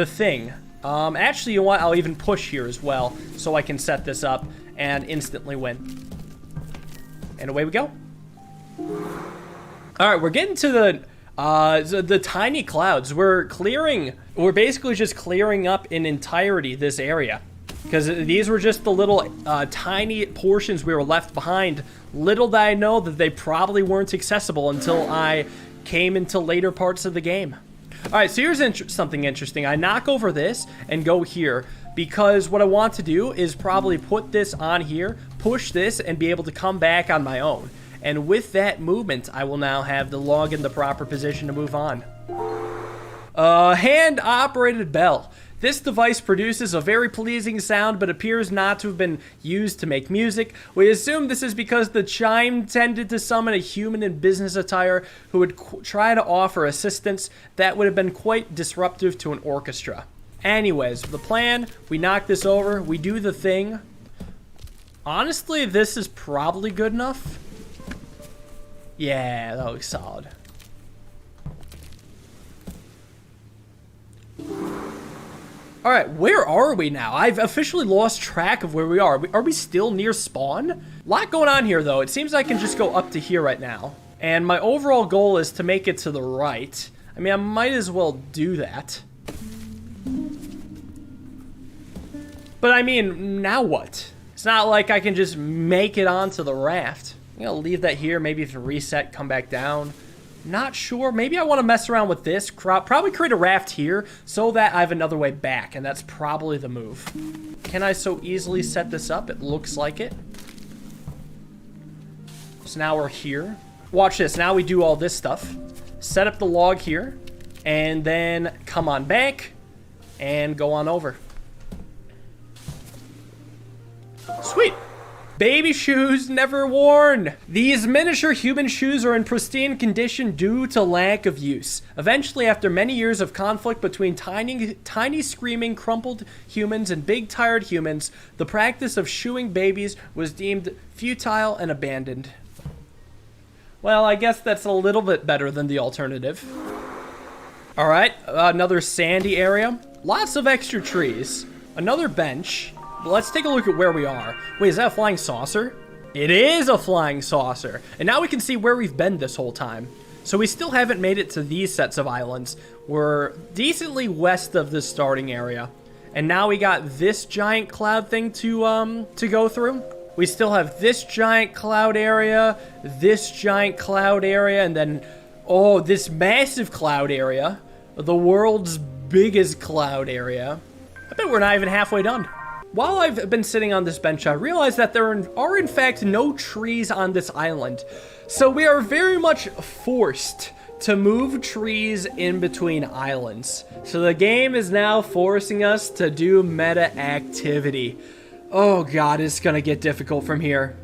thing. Actually, you know what? I'll even push here as well, so I can set this up and instantly win. And away we go. All right, we're getting to the tiny clouds. We're basically just clearing up in entirety this area. Because these were just the little tiny portions we were left behind. Little did I know that they probably weren't accessible until I came into later parts of the game. Alright, so here's something interesting. I knock over this and go here because what I want to do is probably put this on here, push this, and be able to come back on my own. And with that movement, I will now have the log in the proper position to move on. Hand-operated bell. This device produces a very pleasing sound but appears not to have been used to make music. We assume this is because the chime tended to summon a human in business attire who would try to offer assistance that would have been quite disruptive to an orchestra. Anyways, the plan, we knock this over, we do the thing. Honestly, this is probably good enough. Yeah, that looks solid. All right, where are we now? I've officially lost track of where we are. Are we still near spawn? A lot going on here, though. It seems I can just go up to here right now. And my overall goal is to make it to the right. I mean, I might as well do that. But I mean, now what? It's not like I can just make it onto the raft. I'm gonna leave that here. Maybe if it reset, come back down. Not sure. Maybe I want to mess around with this. Probably create a raft here so that I have another way back, and that's probably the move. Can I so easily set this up? It looks like it. So now we're here. Watch this. Now we do all this stuff. Set up the log here, and then come on back and go on over. Sweet. Baby shoes never worn. These miniature human shoes are in pristine condition due to lack of use. Eventually, after many years of conflict between tiny screaming crumpled humans and big tired humans, the practice of shoeing babies was deemed futile and abandoned. Well, I guess that's a little bit better than the alternative. All right, another sandy area. Lots of extra trees. Another bench. Let's take a look at where we are. Wait, is that a flying saucer? It is a flying saucer. And now we can see where we've been this whole time. So we still haven't made it to these sets of islands. We're decently west of the starting area. And now we got this giant cloud thing to go through. We still have this giant cloud area, and then, oh, this massive cloud area. The world's biggest cloud area. I bet we're not even halfway done. While I've been sitting on this bench, I realized that there are in fact no trees on this island. So we are very much forced to move trees in between islands. So the game is now forcing us to do meta activity. Oh god, it's gonna get difficult from here.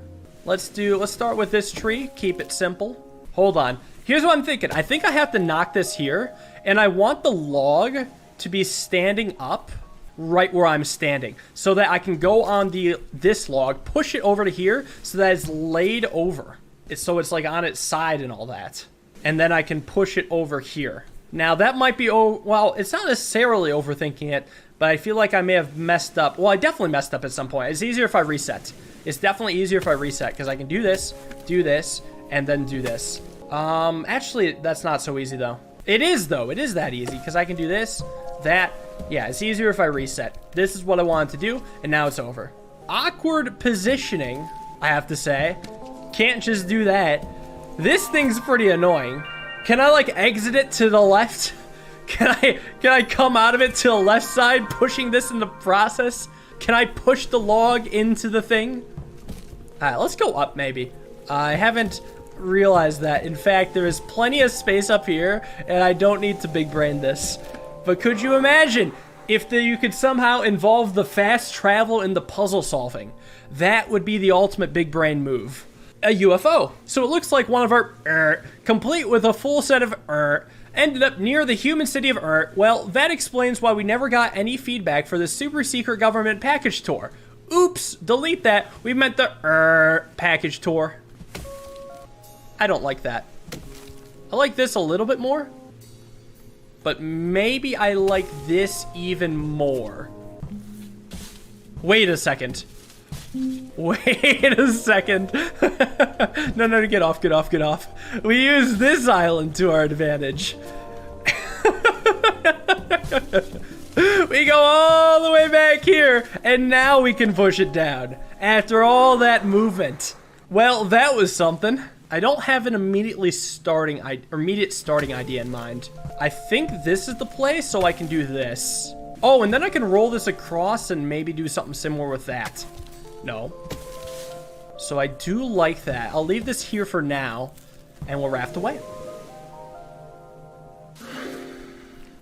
Let's start with this tree, keep it simple. Hold on, here's what I'm thinking. I think I have to knock this here, and I want the log to be standing up right where I'm standing, so that I can go on this log, push it over to here, so that it's laid over. So it's like on its side and all that. And then I can push it over here. Now that might be, well, it's not necessarily overthinking it, but I feel like I may have messed up. Well, I definitely messed up at some point. It's easier if I reset. It's definitely easier if I reset, because I can do this, and then do this. Actually, that's not so easy though. It is though, it is that easy, because I can do this, that. Yeah, it's easier if I reset. This is what I wanted to do, and now it's over. Awkward positioning, I have to say. Can't just do that. This thing's pretty annoying. Can I, like, exit it to the left? Can I come out of it to the left side, pushing this in the process? Can I push the log into the thing? Alright, let's go up, maybe. I haven't realized that. In fact, there is plenty of space up here, and I don't need to big brain this. But could you imagine if you could somehow involve the fast travel in the puzzle solving? That would be the ultimate big brain move. A UFO. So it looks like one of our, complete with a full set of, ended up near the human city of Well, that explains why we never got any feedback for the super secret government package tour. Oops, delete that. We meant the, package tour. I don't like that. I like this a little bit more. But maybe I like this even more. Wait a second. Wait a second. No, get off. We use this island to our advantage. We go all the way back here, and now we can push it down. After all that movement. Well, that was something. I don't have an immediate starting idea in mind. I think this is the place, so I can do this. Oh, and then I can roll this across and maybe do something similar with that. No. So I do like that. I'll leave this here for now, and we'll raft away.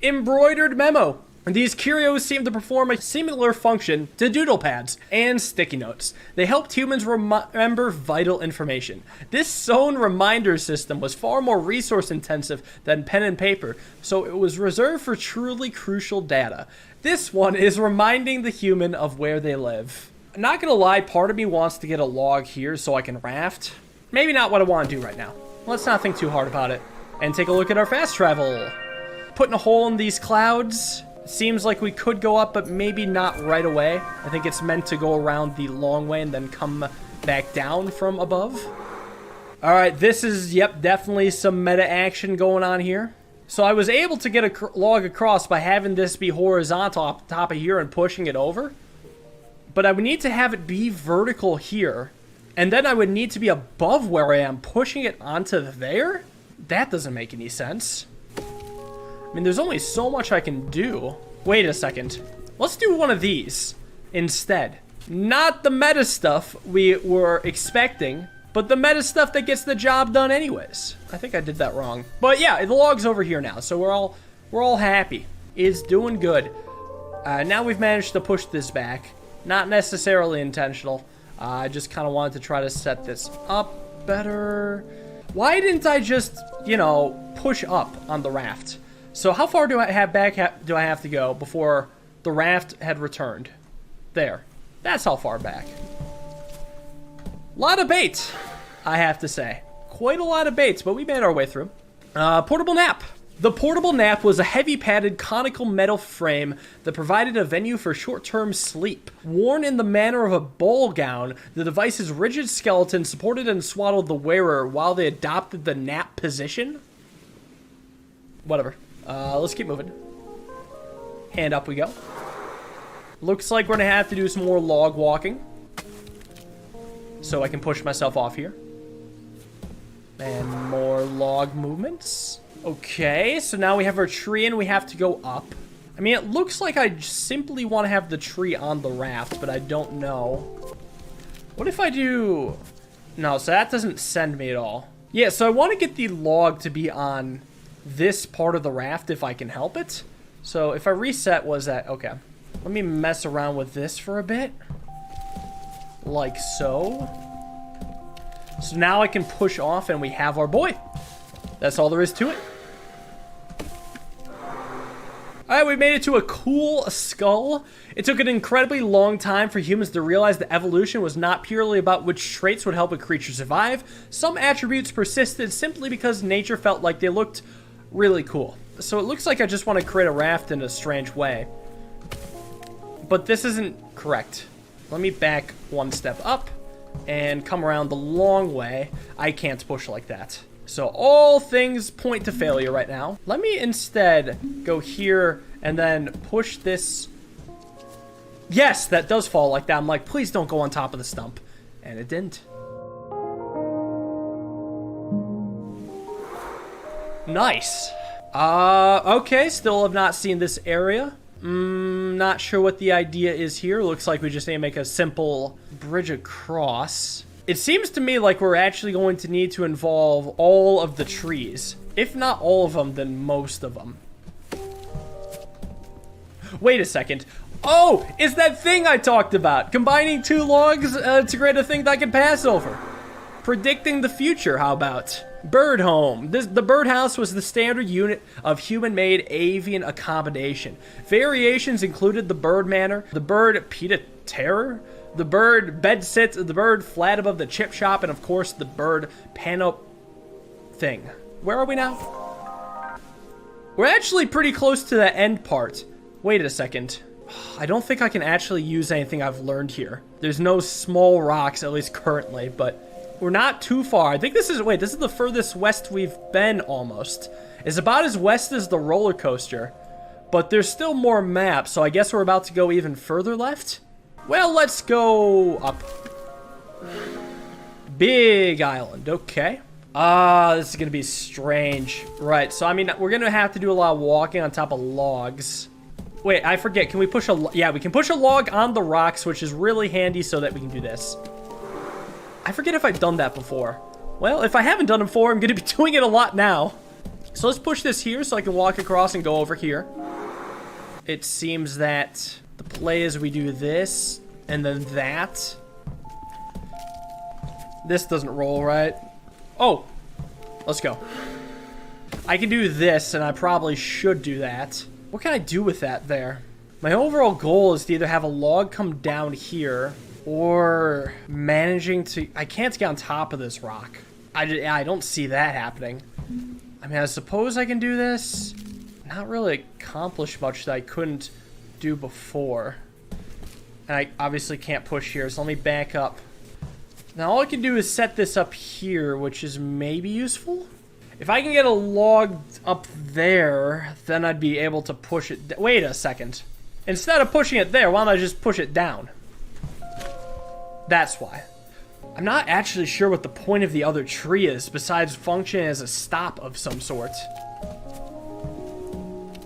Embroidered memo. These curios seem to perform a similar function to doodle pads and sticky notes. They helped humans remember vital information. This zone reminder system was far more resource intensive than pen and paper, so it was reserved for truly crucial data. This one is reminding the human of where they live. I'm not gonna lie, part of me wants to get a log here so I can raft. Maybe not what I want to do right now. Let's not think too hard about it. And take a look at our fast travel. Putting a hole in these clouds. Seems like we could go up, but maybe not right away. I think it's meant to go around the long way and then come back down from above. All right, this is, yep, definitely some meta action going on here. So I was able to get a log across by having this be horizontal up top of here and pushing it over. But I would need to have it be vertical here. And then I would need to be above where I am, pushing it onto there? That doesn't make any sense. I mean, there's only so much I can do. Wait a second. Let's do one of these instead. Not the meta stuff we were expecting, but the meta stuff that gets the job done anyways. I think I did that wrong. But yeah, the log's over here now, so we're all happy. It's doing good. Now we've managed to push this back. Not necessarily intentional. I just kind of wanted to try to set this up better. Why didn't I just, you know, push up on the raft? So how far do I have do I have to go before the raft had returned? There. That's how far back. Lot of bait, I have to say. Quite a lot of baits, but we made our way through. Portable nap. The portable nap was a heavy padded conical metal frame that provided a venue for short-term sleep. Worn in the manner of a ball gown, the device's rigid skeleton supported and swaddled the wearer while they adopted the nap position. Whatever. Let's keep moving. Hand up we go. Looks like we're gonna have to do some more log walking. So I can push myself off here. And more log movements. Okay, so now we have our tree and we have to go up. I mean, it looks like I simply want to have the tree on the raft, but I don't know. What if I do... No, so that doesn't send me at all. Yeah, so I want to get the log to be on this part of the raft if I can help it. So if I reset, was that... Okay. Let me mess around with this for a bit. Like so. So now I can push off and we have our boy. That's all there is to it. Alright, we made it to a cool skull. It took an incredibly long time for humans to realize that evolution was not purely about which traits would help a creature survive. Some attributes persisted simply because nature felt like they looked really cool. So it looks like I just want to create a raft in a strange way. But this isn't correct. Let me back one step up and come around the long way. I can't push like that. So all things point to failure right now. Let me instead go here and then push this. Yes, that does fall like that. I'm like, please don't go on top of the stump. And it didn't. Nice. Okay, still have not seen this area. Not sure what the idea is here. Looks like we just need to make a simple bridge across. It seems to me like we're actually going to need to involve all of the trees. If not all of them, then most of them. Wait a second. Oh, it's that thing I talked about. Combining two logs to create a thing that I can pass over. Predicting the future, how about? Bird home. The birdhouse was the standard unit of human-made avian accommodation. Variations included the bird manor, the bird pied-à-terre, the bird bed sit, the bird flat above the chip shop, and of course the bird pano thing. Where are we now? We're actually pretty close to the end part. Wait a second. I don't think I can actually use anything I've learned here. There's no small rocks, at least currently, but we're not too far. I think this is, wait, this is the furthest west we've been almost. It's about as west as the roller coaster, but there's still more maps, so I guess we're about to go even further left. Well, let's go up. Big island, okay. This is gonna be strange. Right, so I mean, we're gonna have to do a lot of walking on top of logs. Wait, I forget, can we push a, yeah, we can push a log on the rocks, which is really handy so that we can do this. I forget if I've done that before. Well, if I haven't done it before, I'm gonna be doing it a lot now. So let's push this here so I can walk across and go over here. It seems that the play is we do this, and then that. This doesn't roll, right? Oh, let's go. I can do this, and I probably should do that. What can I do with that there? My overall goal is to either have a log come down here, or managing to... I can't get on top of this rock. I don't see that happening. I mean, I suppose I can do this. not really accomplished much that I couldn't do before. And I obviously can't push here, so let me back up. Now all I can do is set this up here, which is maybe useful. If I can get a log up there, then I'd be able to push it. Wait a second. Instead of pushing it there, why don't I just push it down? That's why. I'm not actually sure what the point of the other tree is, besides functioning as a stop of some sort.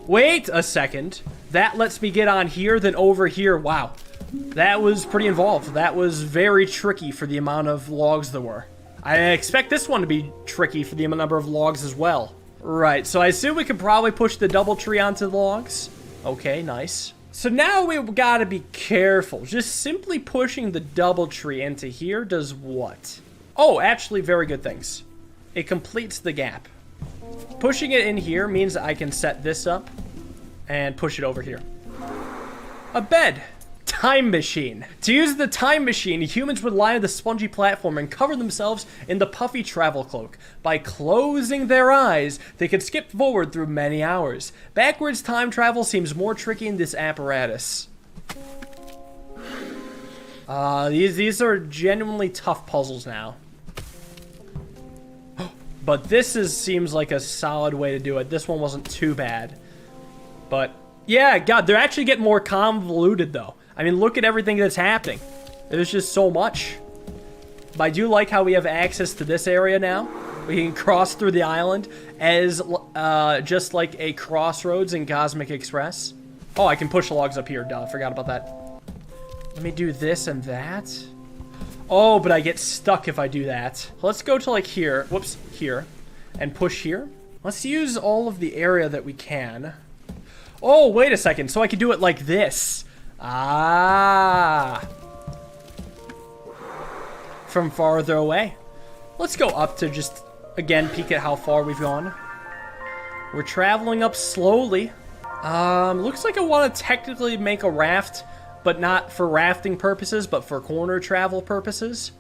Wait a second. That lets me get on here, then over here. Wow. That was pretty involved. That was very tricky for the amount of logs there were. I expect this one to be tricky for the number of logs as well. Right, so I assume we could probably push the double tree onto the logs. Okay, nice. So now we've got to be careful. Just simply pushing the double tree into here does what? Oh, actually very good things. It completes the gap. Pushing it in here means I can set this up and push it over here. A bed. Time machine. To use the time machine, humans would lie on the spongy platform and cover themselves in the puffy travel cloak. By closing their eyes, they could skip forward through many hours. Backwards time travel seems more tricky in this apparatus. These are genuinely tough puzzles now. But this seems like a solid way to do it. This one wasn't too bad. But, yeah, God, they're actually getting more convoluted, though. I mean, look at everything that's happening. There's just so much. But I do like how we have access to this area now. We can cross through the island as just like a crossroads in Cosmic Express. Oh, I can push logs up here. Duh, forgot about that. Let me do this and that. Oh, but I get stuck if I do that. Let's go to like here. Whoops, here. And push here. Let's use all of the area that we can. Oh, wait a second. So I can do it like this. Ah. From farther away. Let's go up to just, again, peek at how far we've gone. We're traveling up slowly. Looks like I want to technically make a raft, but not for rafting purposes, but for corner travel purposes.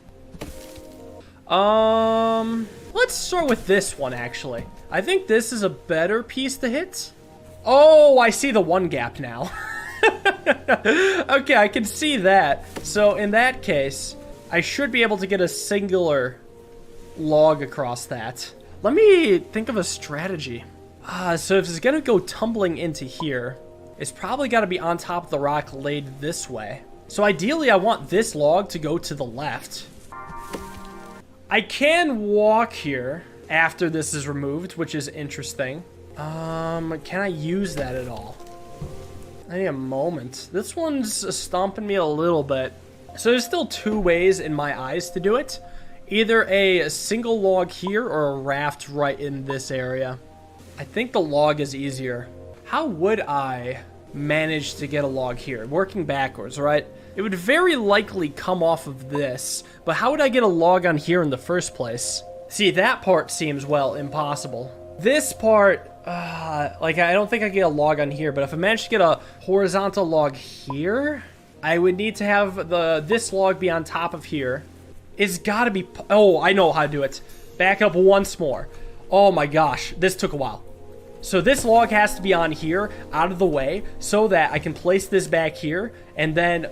Let's start with this one, actually. I think this is a better piece to hit. Oh, I see the one gap now. Okay, I can see that. So in that case, I should be able to get a singular log across that. Let me think of a strategy. So if it's gonna go tumbling into here, it's probably gotta be on top of the rock laid this way. So ideally, I want this log to go to the left. I can walk here after this is removed, which is interesting. Can I use that at all? I need a moment. This one's stomping me a little bit. So there's still two ways in my eyes to do it. Either a single log here or a raft right in this area. I think the log is easier. How would I manage to get a log here? Working backwards, right? It would very likely come off of this, but how would I get a log on here in the first place? See, that part seems, well, impossible. This part, like, I don't think I get a log on here, but if I manage to get a horizontal log here, I would need to have this log be on top of here. It's gotta be, oh, I know how to do it. Back up once more. Oh my gosh, this took a while. So this log has to be on here, out of the way, so that I can place this back here, and then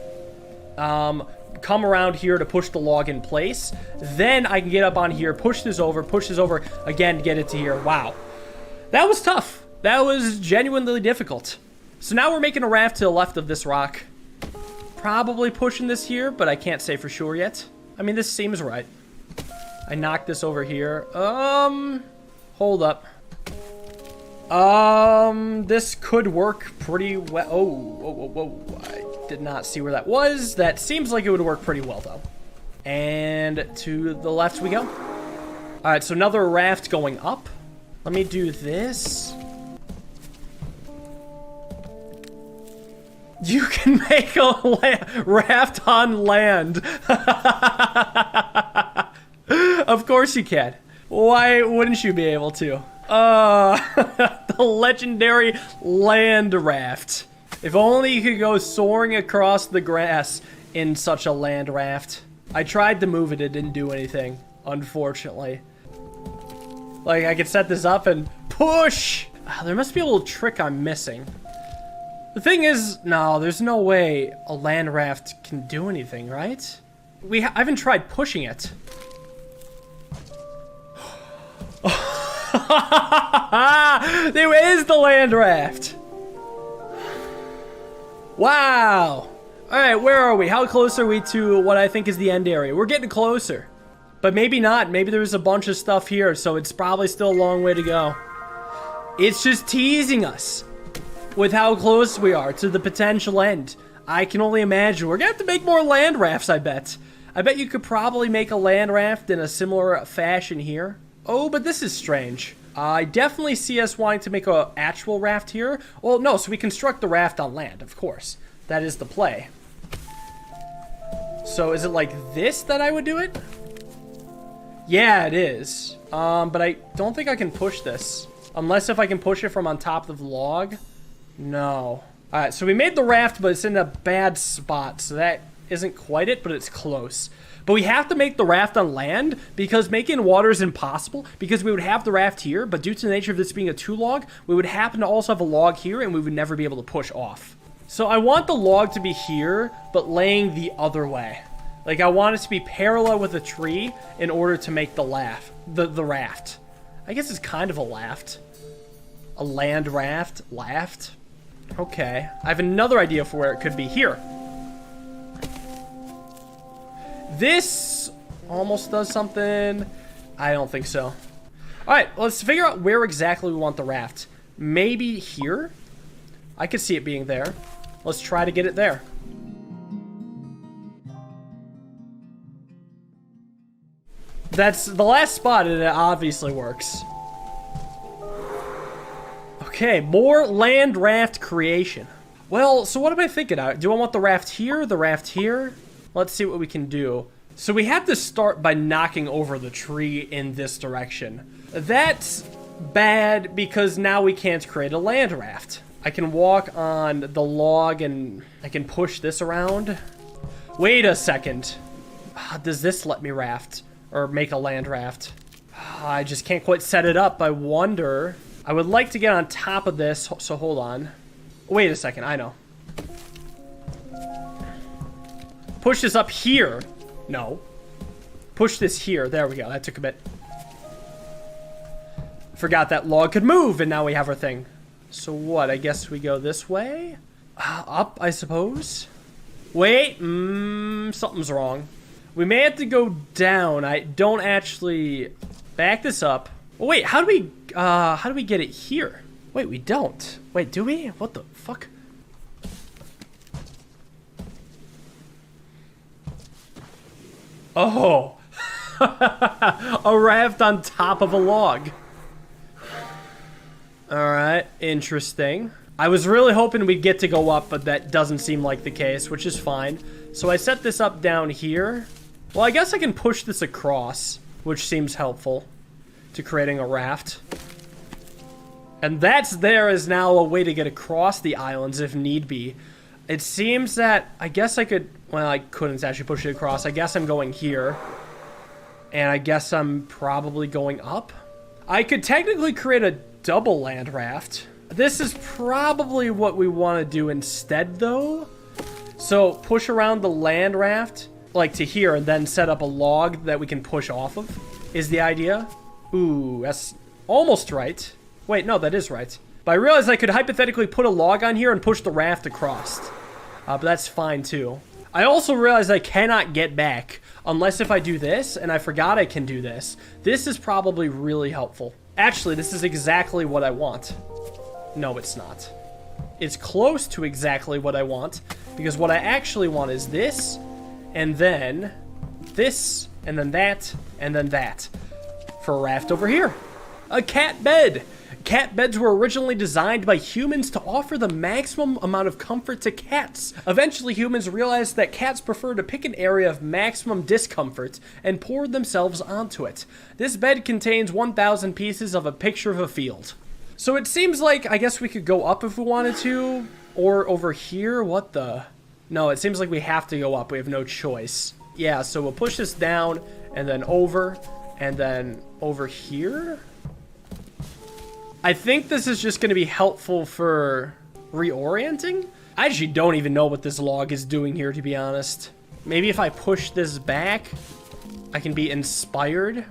come around here to push the log in place. Then I can get up on here, push this over again to get it to here. Wow. That was tough. That was genuinely difficult. So now we're making a raft to the left of this rock. Probably pushing this here, but I can't say for sure yet. I mean, this seems right. I knocked this over here. Hold up. This could work pretty well. Oh, whoa, whoa, whoa. I did not see where that was. That seems like it would work pretty well, though. And to the left we go. All right, so another raft going up. Let me do this. You can make a raft on land. Of course you can. Why wouldn't you be able to? The legendary land raft. If only you could go soaring across the grass in such a land raft. I tried to move it, it didn't do anything, unfortunately. Like, I could set this up and push! There must be a little trick I'm missing. The thing is, no, there's no way a land raft can do anything, right? I haven't tried pushing it. There is the land raft. Wow. All right, where are we? How close are we to what I think is the end area? We're getting closer. But maybe not. Maybe there's a bunch of stuff here, so it's probably still a long way to go. It's just teasing us with how close we are to the potential end. I can only imagine. We're going to have to make more land rafts, I bet. I bet you could probably make a land raft in a similar fashion here. Oh, but this is strange. I definitely see us wanting to make an actual raft here. Well, no, so we construct the raft on land, of course. That is the play. So is it like this that I would do it? Yeah, it is. But I don't think I can push this. Unless if I can push it from on top of the log. No. Alright, so we made the raft, but it's in a bad spot. So that isn't quite it, but it's close. But we have to make the raft on land because making water is impossible because we would have the raft here, but due to the nature of this being a 2-log, we would happen to also have a log here and we would never be able to push off. So I want the log to be here, but laying the other way. Like I want it to be parallel with a tree in order to make the raft. I guess it's kind of a raft. A land raft? Laft? Okay. I have another idea for where it could be here. This almost does something. I don't think so. All right, let's figure out where exactly we want the raft. Maybe here? I could see it being there. Let's try to get it there. That's the last spot, and it obviously works. Okay, more land raft creation. Well, so what am I thinking? Do I want the raft here, the raft here? Let's see what we can do. So we have to start by knocking over the tree in this direction. That's bad because now we can't create a land raft. I can walk on the log and I can push this around. Wait a second. Does this let me raft or make a land raft? I just can't quite set it up. I wonder. I would like to get on top of this, so hold on. Wait a second, I know. Push this up here. No. Push this here. There we go. That took a bit. Forgot that log could move, and now we have our thing. So what? I guess we go this way? Up, I suppose? Wait. Something's wrong. We may have to go down. I don't actually... Back this up. Oh, wait, how do we get it here? Wait, we don't. Wait, do we? What the fuck? Oh. A raft on top of a log. Alright, interesting. I was really hoping we'd get to go up, but that doesn't seem like the case, which is fine. So I set this up down here. Well, I guess I can push this across, which seems helpful to creating a raft. And there is now a way to get across the islands if need be. It seems that, I guess I could, well, I couldn't actually push it across. I guess I'm going here. And I guess I'm probably going up. I could technically create a double land raft. This is probably what we want to do instead, though. So push around the land raft, like to here, and then set up a log that we can push off of, is the idea. Ooh, that's almost right. Wait, no, that is right. But I realized I could hypothetically put a log on here and push the raft across. But that's fine, too. I also realized I cannot get back unless if I do this, and I forgot I can do this. This is probably really helpful. Actually, this is exactly what I want. No, it's not. It's close to exactly what I want, because what I actually want is this, and then this, and then that, and then that. For a raft over here. A cat bed. Cat beds were originally designed by humans to offer the maximum amount of comfort to cats. Eventually, humans realized that cats prefer to pick an area of maximum discomfort and pour themselves onto it. This bed contains 1,000 pieces of a picture of a field. So it seems like, I guess we could go up if we wanted to, or over here. What the? No, it seems like we have to go up. We have no choice. Yeah, so we'll push this down and then over, and then over here. I think this is just going to be helpful for reorienting. I actually don't even know what this log is doing here, to be honest. Maybe if I push this back, I can be inspired.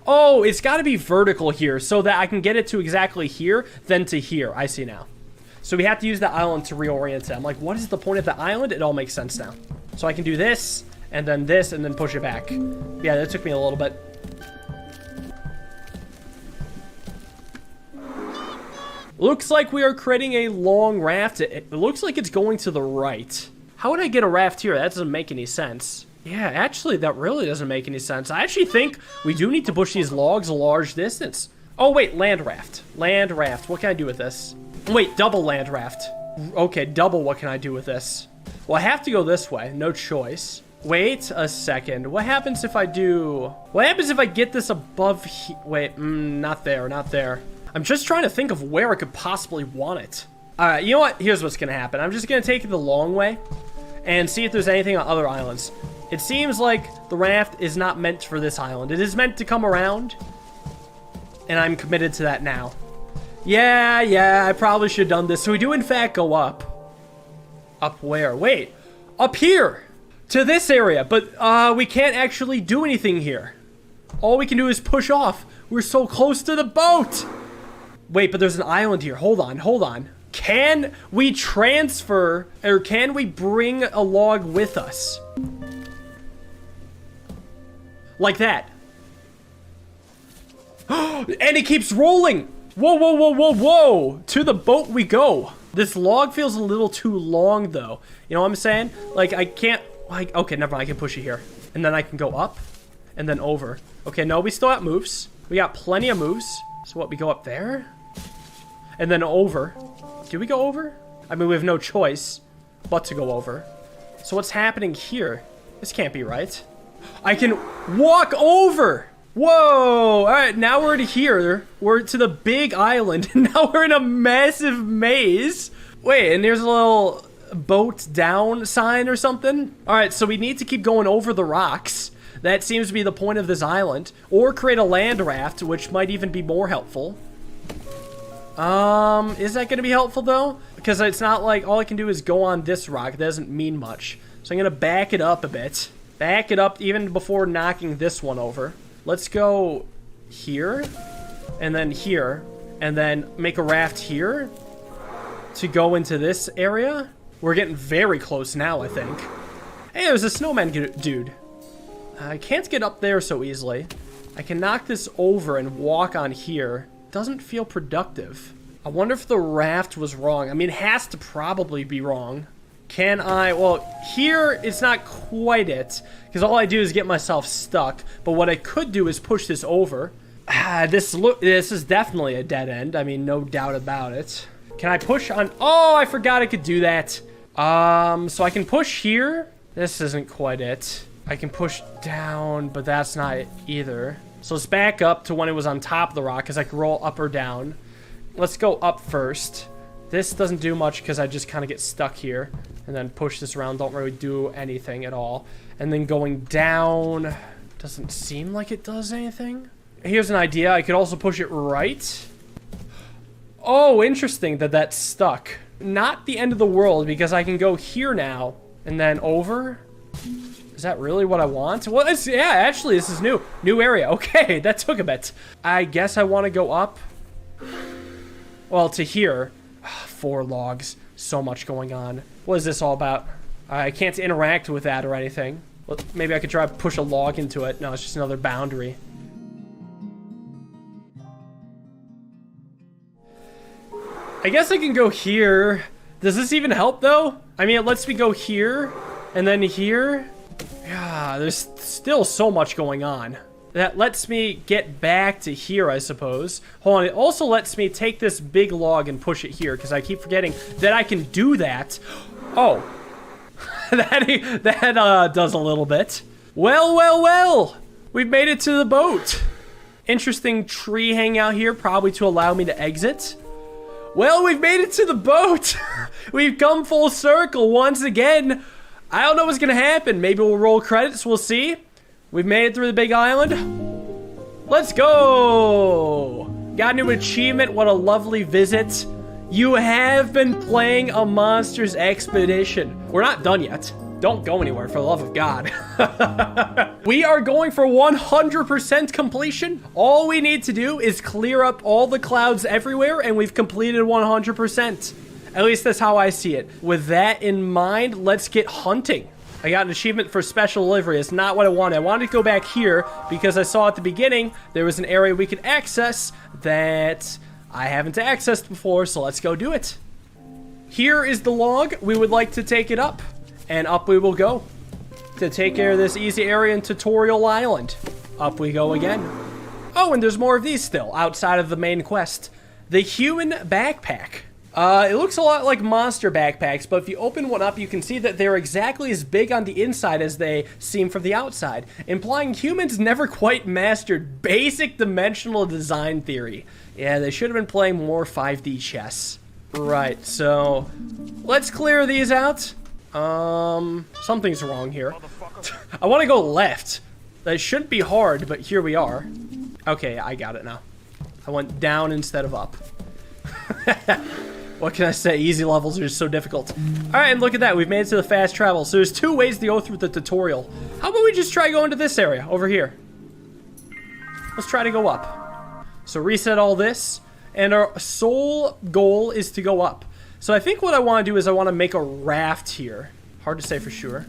Oh, it's got to be vertical here so that I can get it to exactly here, then to here. I see now. So we have to use the island to reorient it. I'm like, what is the point of the island? It all makes sense now. So I can do this, and then push it back. Yeah, that took me a little bit. Looks like we are creating a long raft. It looks like it's going to the right. How would I get a raft here? That doesn't make any sense. Yeah, actually, that really doesn't make any sense. I actually think we do need to push these logs a large distance. Oh, wait, land raft. Land raft. What can I do with this? Wait, double land raft. Okay, double what can I do with this? Well, I have to go this way. No choice. Wait a second. What happens if I do... What happens if I get this above wait, not there, not there. I'm just trying to think of where I could possibly want it. All right, you know what? Here's what's going to happen. I'm just going to take it the long way and see if there's anything on other islands. It seems like the raft is not meant for this island. It is meant to come around, and I'm committed to that now. Yeah, I probably should have done this. So we do, in fact, go up. Up where? Wait, up here to this area, but we can't actually do anything here. All we can do is push off. We're so close to the boat. Wait, but there's an island here. Hold on. Can we transfer, or can we bring a log with us? Like that. And it keeps rolling. Whoa. To the boat we go. This log feels a little too long, though. You know what I'm saying? Like, I can't, like, okay, never mind. I can push it here. And then I can go up and then over. Okay, no, we still have moves. We got plenty of moves. So what, we go up there? And then over. Do we go over? I mean, we have no choice but to go over. So what's happening here? This can't be right. I can walk over. Whoa. All right, now we're to here. We're to the big island. And now we're in a massive maze. Wait, and there's a little boat down sign or something. All right, so we need to keep going over the rocks. That seems to be the point of this island. Or create a land raft, which might even be more helpful. Is that going to be helpful, though? Because it's not like all I can do is go on this rock. It doesn't mean much. So I'm going to back it up a bit. Back it up even before knocking this one over. Let's go here. And then here. And then make a raft here. To go into this area. We're getting very close now, I think. Hey, there's a snowman dude. I can't get up there so easily. I can knock this over and walk on here. Doesn't feel productive. I wonder if the raft was wrong. I mean, it has to probably be wrong. Can I? Well, here it's not quite it, because all I do is get myself stuck. But what I could do is push this over. This is definitely a dead end. I mean, no doubt about it. Can I push on? Oh, I forgot I could do that. So I can push here. This isn't quite it. I can push down, but that's not it either. So let's back up to when it was on top of the rock, because I can roll up or down. Let's go up first. This doesn't do much because I just kind of get stuck here. And then push this around. Don't really do anything at all. And then going down doesn't seem like it does anything. Here's an idea. I could also push it right. Oh, interesting that that's stuck. Not the end of the world, because I can go here now and then over. Is that really what I want? Well, yeah, actually, this is new. New area. Okay, that took a bit. I guess I want to go up. Well, to here. 4 logs. So much going on. What is this all about? I can't interact with that or anything. Well, maybe I could try to push a log into it. No, it's just another boundary. I guess I can go here. Does this even help, though? I mean, it lets me go here and then here. Yeah, there's still so much going on. That lets me get back to here, I suppose. Hold on, it also lets me take this big log and push it here, because I keep forgetting that I can do that. Oh. that does a little bit. Well. We've made it to the boat. Interesting tree hangout here, probably to allow me to exit. Well, we've made it to the boat. We've come full circle once again. I don't know what's gonna happen. Maybe we'll roll credits, we'll see. We've made it through the big island. Let's go. Got a new achievement. What a lovely visit. You have been playing a Monsters Expedition. We're not done yet. Don't go anywhere, for the love of God. We are going for 100% completion. All we need to do is clear up all the clouds everywhere, and we've completed 100%. At least that's how I see it. With that in mind, let's get hunting. I got an achievement for special delivery. It's not what I wanted. I wanted to go back here because I saw at the beginning there was an area we could access that I haven't accessed before, so let's go do it. Here is the log. We would like to take it up, and up we will go to take care of this easy area in Tutorial Island. Up we go again. Oh, and there's more of these still outside of the main quest. The human backpack. It looks a lot like monster backpacks, but if you open one up, you can see that they're exactly as big on the inside as they seem from the outside, implying humans never quite mastered basic dimensional design theory. Yeah, they should have been playing more 5D chess. Right, so let's clear these out. Something's wrong here. I want to go left. That shouldn't be hard, but here we are. Okay, I got it now. I went down instead of up. What can I say? Easy levels are just so difficult. All right, and look at that. We've made it to the fast travel. So there's 2 ways to go through the tutorial. How about we just try going to this area over here? Let's try to go up. So reset all this. And our sole goal is to go up. So I think what I want to do is I want to make a raft here. Hard to say for sure.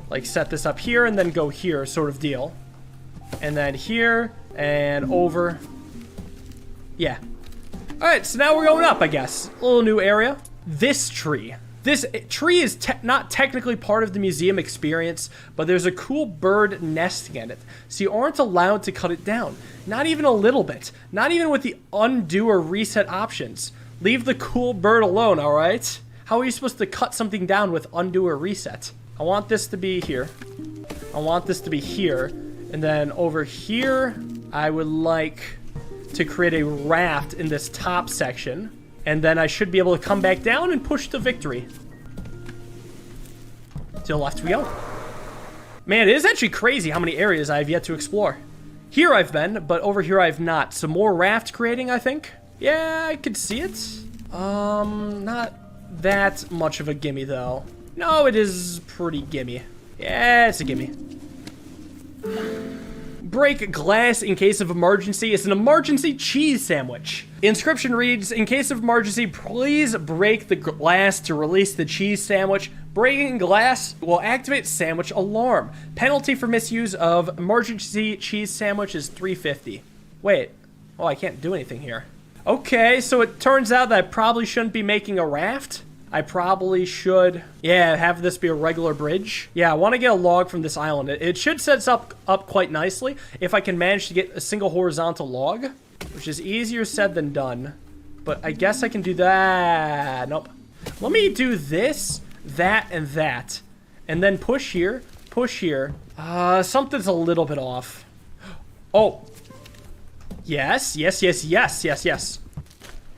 Like set this up here and then go here sort of deal. And then here and over. Yeah. Alright, so now we're going up, I guess. A little new area. This tree. This tree is not technically part of the museum experience, but there's a cool bird nesting in it. So you aren't allowed to cut it down. Not even a little bit. Not even with the undo or reset options. Leave the cool bird alone, alright? How are you supposed to cut something down with undo or reset? I want this to be here. I want this to be here. And then over here, I would like to create a raft in this top section. And then I should be able to come back down and push to victory. To the left we go. Man, it is actually crazy how many areas I have yet to explore. Here I've been, but over here I've not. Some more raft creating, I think. Yeah, I could see it. Not that much of a gimme, though. No, it is pretty gimme. Yeah, it's a gimme. Break glass in case of emergency. It's an emergency cheese sandwich. Inscription reads, in case of emergency, please break the glass to release the cheese sandwich. Breaking glass will activate sandwich alarm. Penalty for misuse of emergency cheese sandwich is $3.50. Wait. Oh, I can't do anything here. Okay, so it turns out that I probably shouldn't be making a raft. I probably should, yeah, have this be a regular bridge. Yeah, I want to get a log from this island. It should set us up quite nicely if I can manage to get a single horizontal log, which is easier said than done. But I guess I can do that. Nope. Let me do this, that, and that. And then push here, push here. Something's a little bit off. Oh. Yes, yes, yes, yes, yes, yes.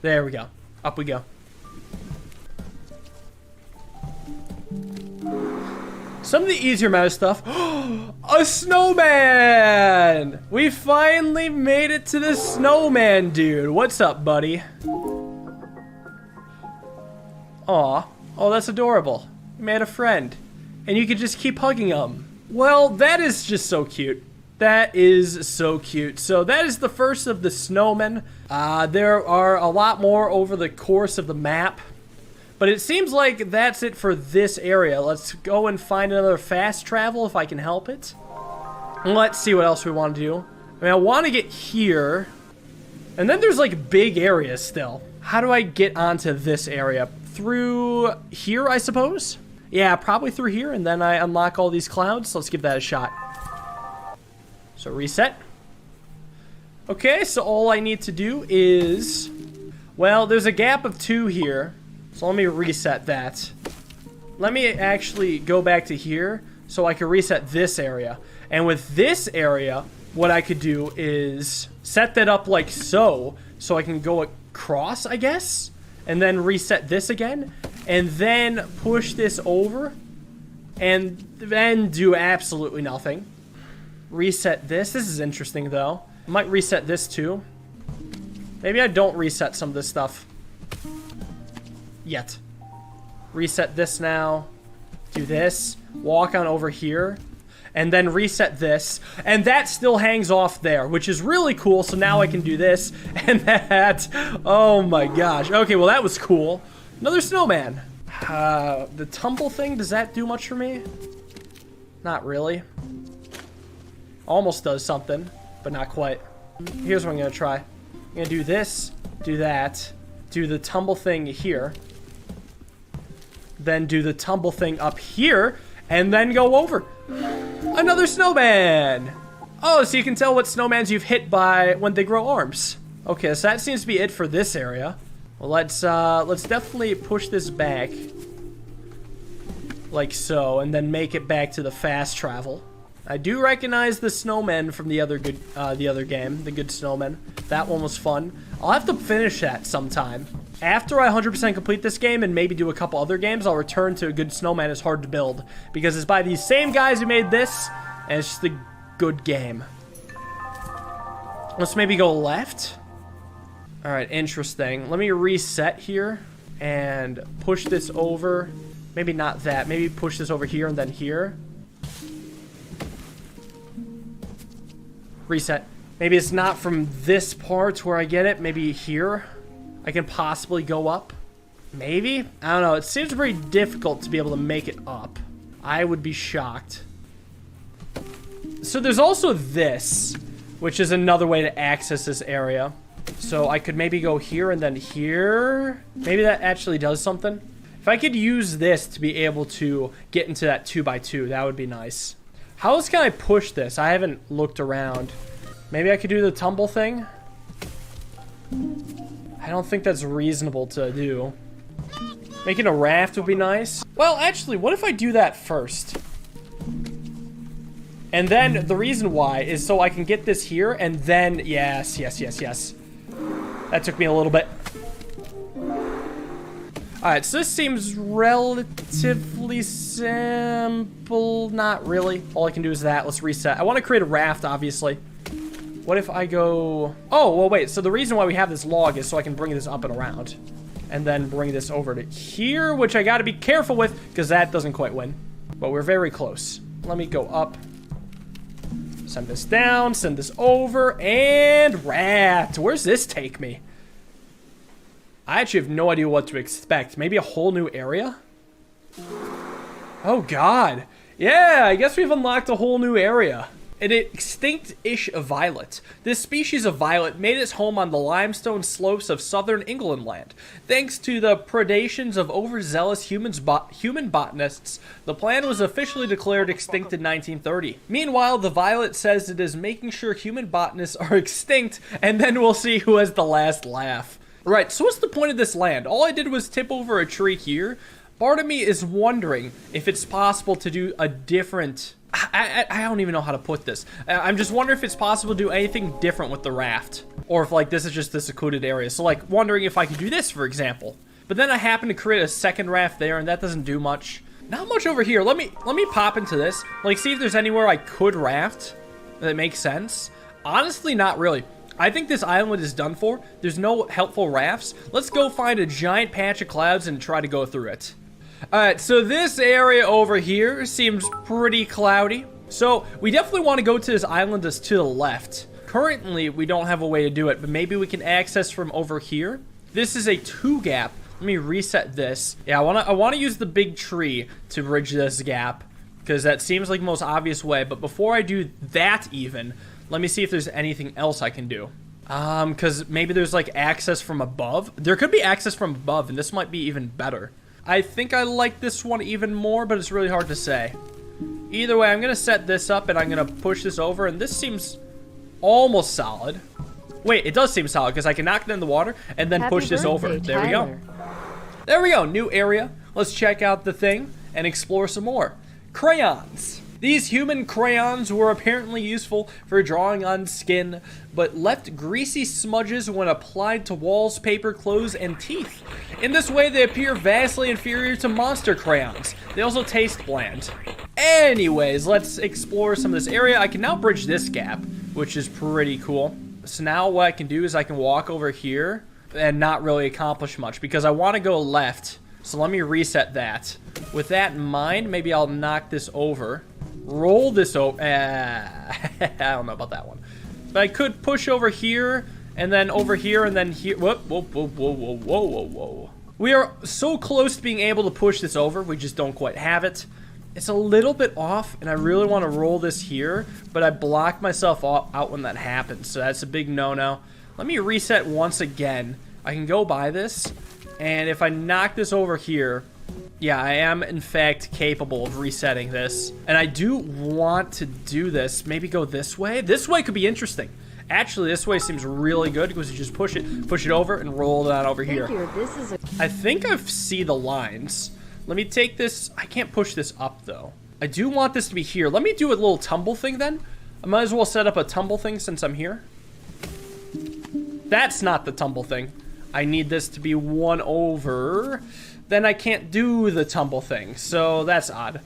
There we go. Up we go. Some of the easier meta stuff. A snowman! We finally made it to the snowman, dude. What's up, buddy? Aw. Oh, that's adorable. You made a friend. And you could just keep hugging him. Well, that is just so cute. That is so cute. So that is the first of the snowmen. There are a lot more over the course of the map. But it seems like that's it for this area. Let's go and find another fast travel if I can help it. And let's see what else we want to do. I mean, I want to get here. And then there's like big areas still. How do I get onto this area? Through here, I suppose? Yeah, probably through here. And then I unlock all these clouds. So let's give that a shot. So reset. Okay, so all I need to do is... Well, there's a gap of 2 here. So let me reset that. Let me actually go back to here so I can reset this area. And with this area, what I could do is set that up like so I can go across, I guess, and then reset this again, and then push this over, and then do absolutely nothing. reset this. This is interesting, though. I might reset this, too. Maybe I don't reset some of this stuff. Yet. Reset this now. Do this. Walk on over here. And then reset this. And that still hangs off there, which is really cool. So now I can do this and that. Oh my gosh. Okay, well that was cool. Another snowman. The tumble thing, does that do much for me? Not really. Almost does something, but not quite. Here's what I'm gonna try. I'm gonna do this, do that, do the tumble thing here, then do the tumble thing up here, and then go over. Another snowman! Oh, so you can tell what snowmans you've hit by when they grow arms. Okay, so that seems to be it for this area. Well, let's definitely push this back. Like so, and then make it back to the fast travel. I do recognize the snowmen from the other game, the good snowmen. That one was fun. I'll have to finish that sometime. After I 100% complete this game and maybe do a couple other games, I'll return to a good snowman is hard to build. Because it's by these same guys who made this, and it's just a good game. Let's maybe go left. Alright, interesting. Let me reset here and push this over. Maybe not that. Maybe push this over here and then here. Reset. Maybe it's not from this part where I get it. Maybe here I can possibly go up. Maybe? I don't know. It seems pretty difficult to be able to make it up. I would be shocked. So there's also this, which is another way to access this area. So I could maybe go here and then here. Maybe that actually does something. If I could use this to be able to get into that 2x2, that would be nice. How else can I push this? I haven't looked around. Maybe I could do the tumble thing? I don't think that's reasonable to do. Making a raft would be nice. Well, actually, what if I do that first? And then the reason why is so I can get this here and then... Yes. That took me a little bit. Alright, so this seems relatively simple. Not really. All I can do is that. Let's reset. I want to create a raft, obviously. What if I go... Oh, well, wait. So the reason why we have this log is so I can bring this up and around. And then bring this over to here, which I got to be careful with, because that doesn't quite win. But we're very close. Let me go up. Send this down. Send this over. And raft. Where's this take me? I actually have no idea what to expect. Maybe a whole new area? Oh, God. Yeah, I guess we've unlocked a whole new area. An extinct-ish violet. This species of violet made its home on the limestone slopes of southern England land. Thanks to the predations of overzealous human botanists, the plant was officially declared extinct in 1930. Meanwhile, the violet says it is making sure human botanists are extinct, and then we'll see who has the last laugh. Right, so what's the point of this land? All I did was tip over a tree here. Part of me is wondering if it's possible to do a different... I don't even know how to put this. I'm just wondering if it's possible to do anything different with the raft. Or if, like, this is just the secluded area. So, like, wondering if I could do this, for example. But then I happen to create a second raft there, and that doesn't do much. Not much over here. Let me pop into this. Like, see if there's anywhere I could raft that makes sense. Honestly, not really. I think this island is done for. There's no helpful rafts. Let's go find a giant patch of clouds and try to go through it. Alright, so this area over here seems pretty cloudy. So, we definitely want to go to this island that's to the left. Currently, we don't have a way to do it, but maybe we can access from over here. This is a 2 gap. Let me reset this. Yeah, I want to use the big tree to bridge this gap, because that seems like the most obvious way. But before I do that even... Let me see if there's anything else I can do. Because maybe there's, like, access from above. There could be access from above, and this might be even better. I think I like this one even more, but it's really hard to say. Either way, I'm going to set this up, and I'm going to push this over, and this seems almost solid. Wait, it does seem solid, because I can knock it in the water, and then push this over. There we go. There we go, new area. Let's check out the thing, and explore some more. Crayons. These human crayons were apparently useful for drawing on skin, but left greasy smudges when applied to walls, paper, clothes, and teeth. In this way, they appear vastly inferior to monster crayons. They also taste bland. Anyways, let's explore some of this area. I can now bridge this gap, which is pretty cool. So now what I can do is I can walk over here and not really accomplish much because I want to go left. So let me reset that. With that in mind, maybe I'll knock this over. Roll this over. I don't know about that one. But I could push over here, and then over here, and then here. Whoa, whoa, whoa, whoa, whoa, whoa, whoa, whoa. We are so close to being able to push this over. We just don't quite have it. It's a little bit off, and I really want to roll this here, but I blocked myself out when that happened, so that's a big no-no. Let me reset once again. I can go by this, and if I knock this over here, yeah, I am, in fact, capable of resetting this. And I do want to do this. Maybe go this way. This way could be interesting. Actually, this way seems really good because you just push it over, and roll it on over here. I think I see the lines. Let me take this. I can't push this up, though. I do want this to be here. Let me do a little tumble thing, then. I might as well set up a tumble thing since I'm here. That's not the tumble thing. I need this to be one over. Then I can't do the tumble thing, so that's odd.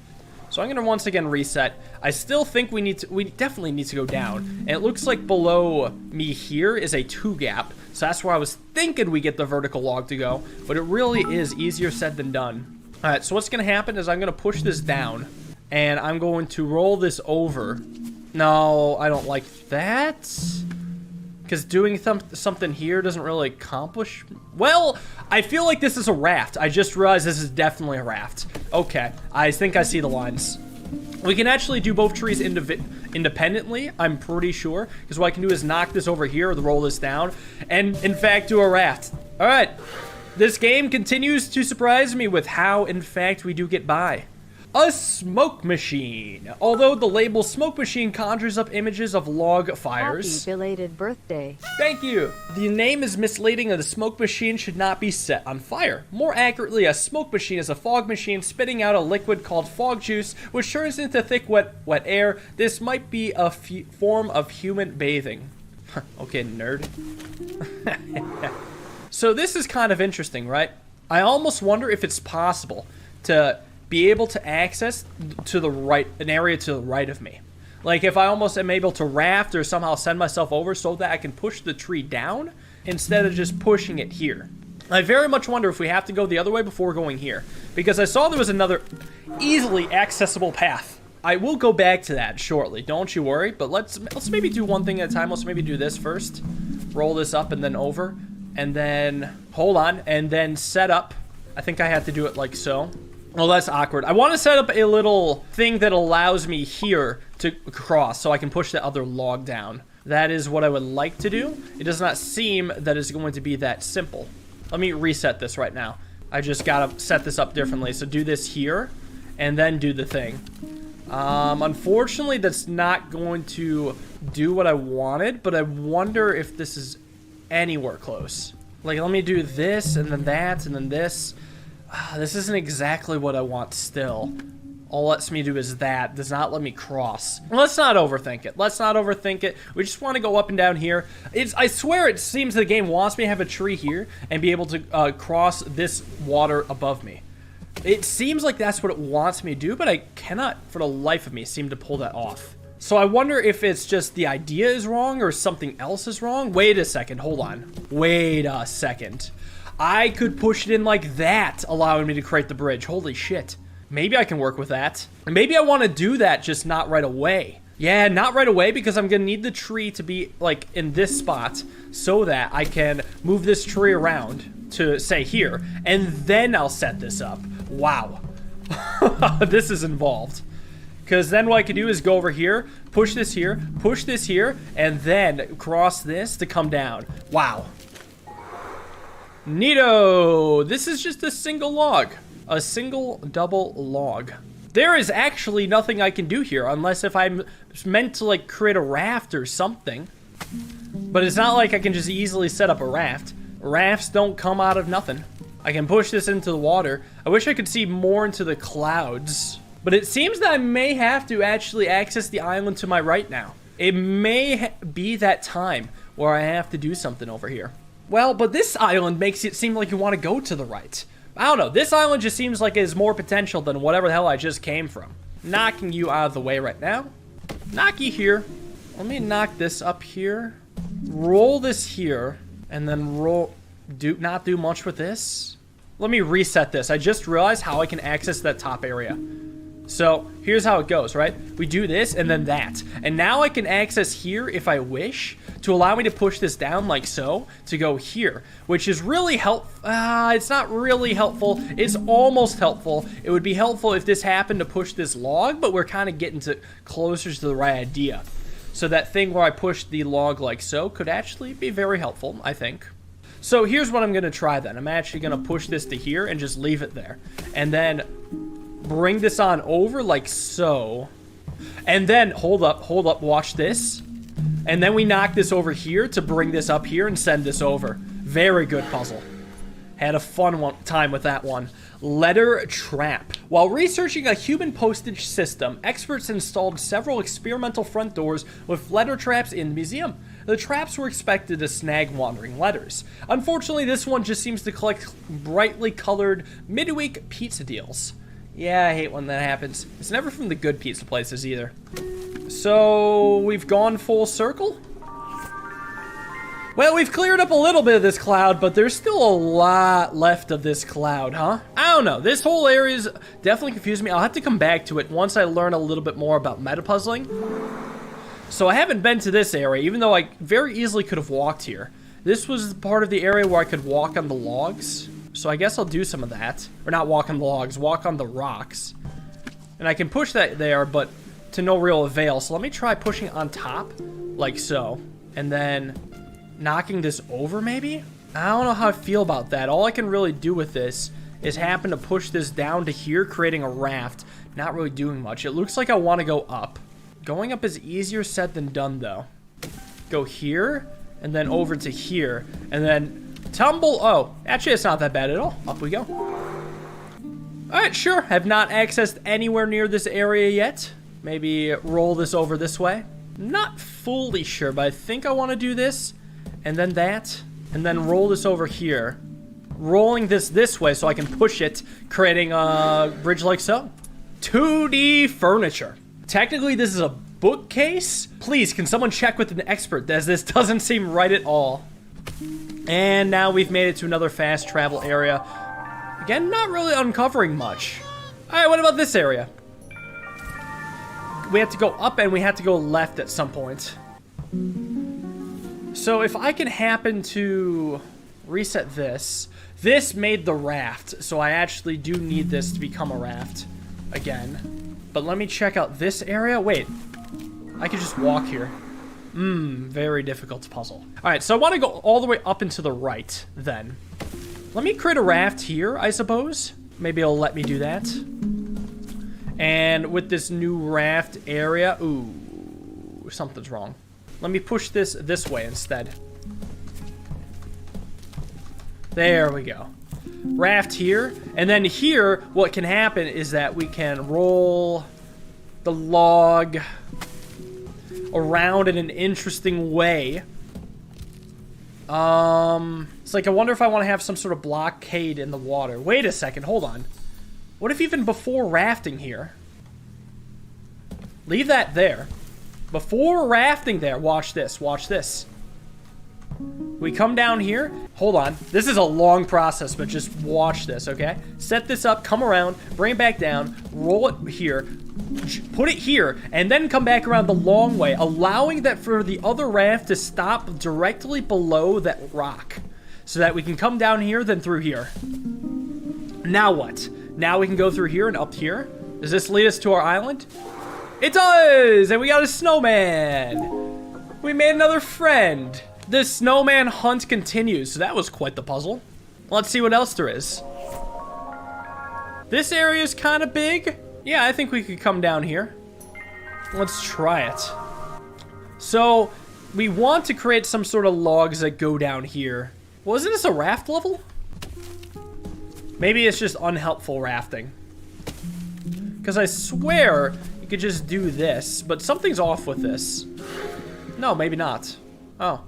So I'm gonna once again reset. I still think we definitely need to go down. And it looks like below me here is a 2 gap. So that's where I was thinking we get the vertical log to go. But it really is easier said than done. All right, so what's gonna happen is I'm gonna push this down. And I'm going to roll this over. No, I don't like that. Because doing something here doesn't really accomplish... Well, I feel like this is a raft. I just realized this is definitely a raft. Okay, I think I see the lines. We can actually do both trees independently, I'm pretty sure. Because what I can do is knock this over here, or roll this down, and in fact do a raft. All right, this game continues to surprise me with how, in fact, we do get by. A smoke machine. Although the label smoke machine conjures up images of log fires. Happy belated birthday. Thank you. The name is misleading, and the smoke machine should not be set on fire. More accurately, a smoke machine is a fog machine spitting out a liquid called fog juice, which turns into thick, wet air. This might be a form of human bathing. Okay, nerd. So this is kind of interesting, right? I almost wonder if it's possible to be able to access to the right, an area to the right of me. Like if I almost am able to raft or somehow send myself over so that I can push the tree down instead of just pushing it here. I very much wonder if we have to go the other way before going here, because I saw there was another easily accessible path. I will go back to that shortly, don't you worry, but let's maybe do one thing at a time. Let's maybe do this first. Roll this up and then over, and then hold on, and then set up. I think I have to do it like so. Well, that's awkward. I want to set up a little thing that allows me here to cross so I can push the other log down. That is what I would like to do. It does not seem that it's going to be that simple. Let me reset this right now. I just gotta set this up differently. So do this here and then do the thing. Unfortunately, that's not going to do what I wanted, but I wonder if this is anywhere close. Like, let me do this and then that and then this. This isn't exactly what I want still. All it lets me do is that. Does not let me cross. Let's not overthink it. Let's not overthink it. We just want to go up and down here. I swear it seems the game wants me to have a tree here and be able to cross this water above me. It seems like that's what it wants me to do, but I cannot, for the life of me, seem to pull that off. So I wonder if it's just the idea is wrong or something else is wrong. Wait a second. Hold on. Wait a second. I could push it in like that, allowing me to create the bridge. Holy shit. Maybe I can work with that. And maybe I want to do that, just not right away. Yeah, not right away, because I'm going to need the tree to be, like, in this spot so that I can move this tree around to, say, here. And then I'll set this up. Wow. This is involved. Because then what I can do is go over here, push this here, and then cross this to come down. Wow. Neato! This is just a single log. A single double log. There is actually nothing I can do here unless if I'm meant to like create a raft or something. But it's not like I can just easily set up a raft. Rafts don't come out of nothing. I can push this into the water. I wish I could see more into the clouds. But it seems that I may have to actually access the island to my right now. It may be that time where I have to do something over here. Well, but this island makes it seem like you want to go to the right. I don't know. This island just seems like it has more potential than whatever the hell I just came from. Knocking you out of the way right now. Knock you here. Let me knock this up here. Roll this here. And then not do much with this. Let me reset this. I just realized how I can access that top area. So here's how it goes, right? We do this and then that. And now I can access here if I wish to allow me to push this down like so to go here, which is really helpful. It's not really helpful. It's almost helpful. It would be helpful if this happened to push this log, but we're kind of getting closer to the right idea. So that thing where I push the log like so could actually be very helpful, I think. So here's what I'm going to try then. I'm actually going to push this to here and just leave it there. And then bring this on over like so. And then, hold up, watch this. And then we knock this over here to bring this up here and send this over. Very good puzzle. Had a fun time with that one. Letter trap. While researching a human postage system, experts installed several experimental front doors with letter traps in the museum. The traps were expected to snag wandering letters. Unfortunately, this one just seems to collect brightly colored midweek pizza deals. Yeah, I hate when that happens. It's never from the good pizza places either. So, we've gone full circle? Well, we've cleared up a little bit of this cloud, but there's still a lot left of this cloud, huh? I don't know. This whole area is definitely confusing me. I'll have to come back to it once I learn a little bit more about meta puzzling. So I haven't been to this area, even though I very easily could have walked here. This was part of the area where I could walk on the logs. So I guess I'll do some of that. Or not walk on the logs, walk on the rocks. And I can push that there, but to no real avail. So let me try pushing on top, like so. And then knocking this over, maybe? I don't know how I feel about that. All I can really do with this is happen to push this down to here, creating a raft. Not really doing much. It looks like I want to go up. Going up is easier said than done, though. Go here, and then over to here, and then tumble. Oh, actually, it's not that bad at all. Up we go. Alright, sure. Have not accessed anywhere near this area yet. Maybe roll this over this way. Not fully sure, but I think I want to do this, and then that, and then roll this over here. Rolling this way so I can push it, creating a bridge like so. 2D furniture. Technically, this is a bookcase. Please, can someone check with an expert, as this doesn't seem right at all. And now we've made it to another fast travel area. Again, not really uncovering much. All right, what about this area? We have to go up and we have to go left at some point. So if I can happen to reset this, this made the raft. So I actually do need this to become a raft again. But let me check out this area. Wait, I could just walk here. Very difficult puzzle. All right, so I want to go all the way up and to the right then. Let me create a raft here, I suppose. Maybe it'll let me do that. And with this new raft area, ooh, something's wrong. Let me push this way instead. There we go. Raft here, and then here what can happen is that we can roll the log around in an interesting way. It's like I wonder if I want to have some sort of blockade in the water. Wait a second, hold on. What if even before rafting here? Leave that there. Before rafting there, watch this, watch this. We come down here. Hold on. This is a long process, but just watch this, okay? Set this up, come around, bring it back down, roll it here, put it here, and then come back around the long way, allowing that for the other raft to stop directly below that rock. So that we can come down here, then through here. Now what? Now we can go through here and up here. Does this lead us to our island? It does! And we got a snowman! We made another friend! The snowman hunt continues, so that was quite the puzzle. Let's see what else there is. This area is kind of big. Yeah, I think we could come down here. Let's try it. So, we want to create some sort of logs that go down here. Wasn't this a raft level? Maybe it's just unhelpful rafting. Because I swear you could just do this, but something's off with this. No, maybe not. Oh,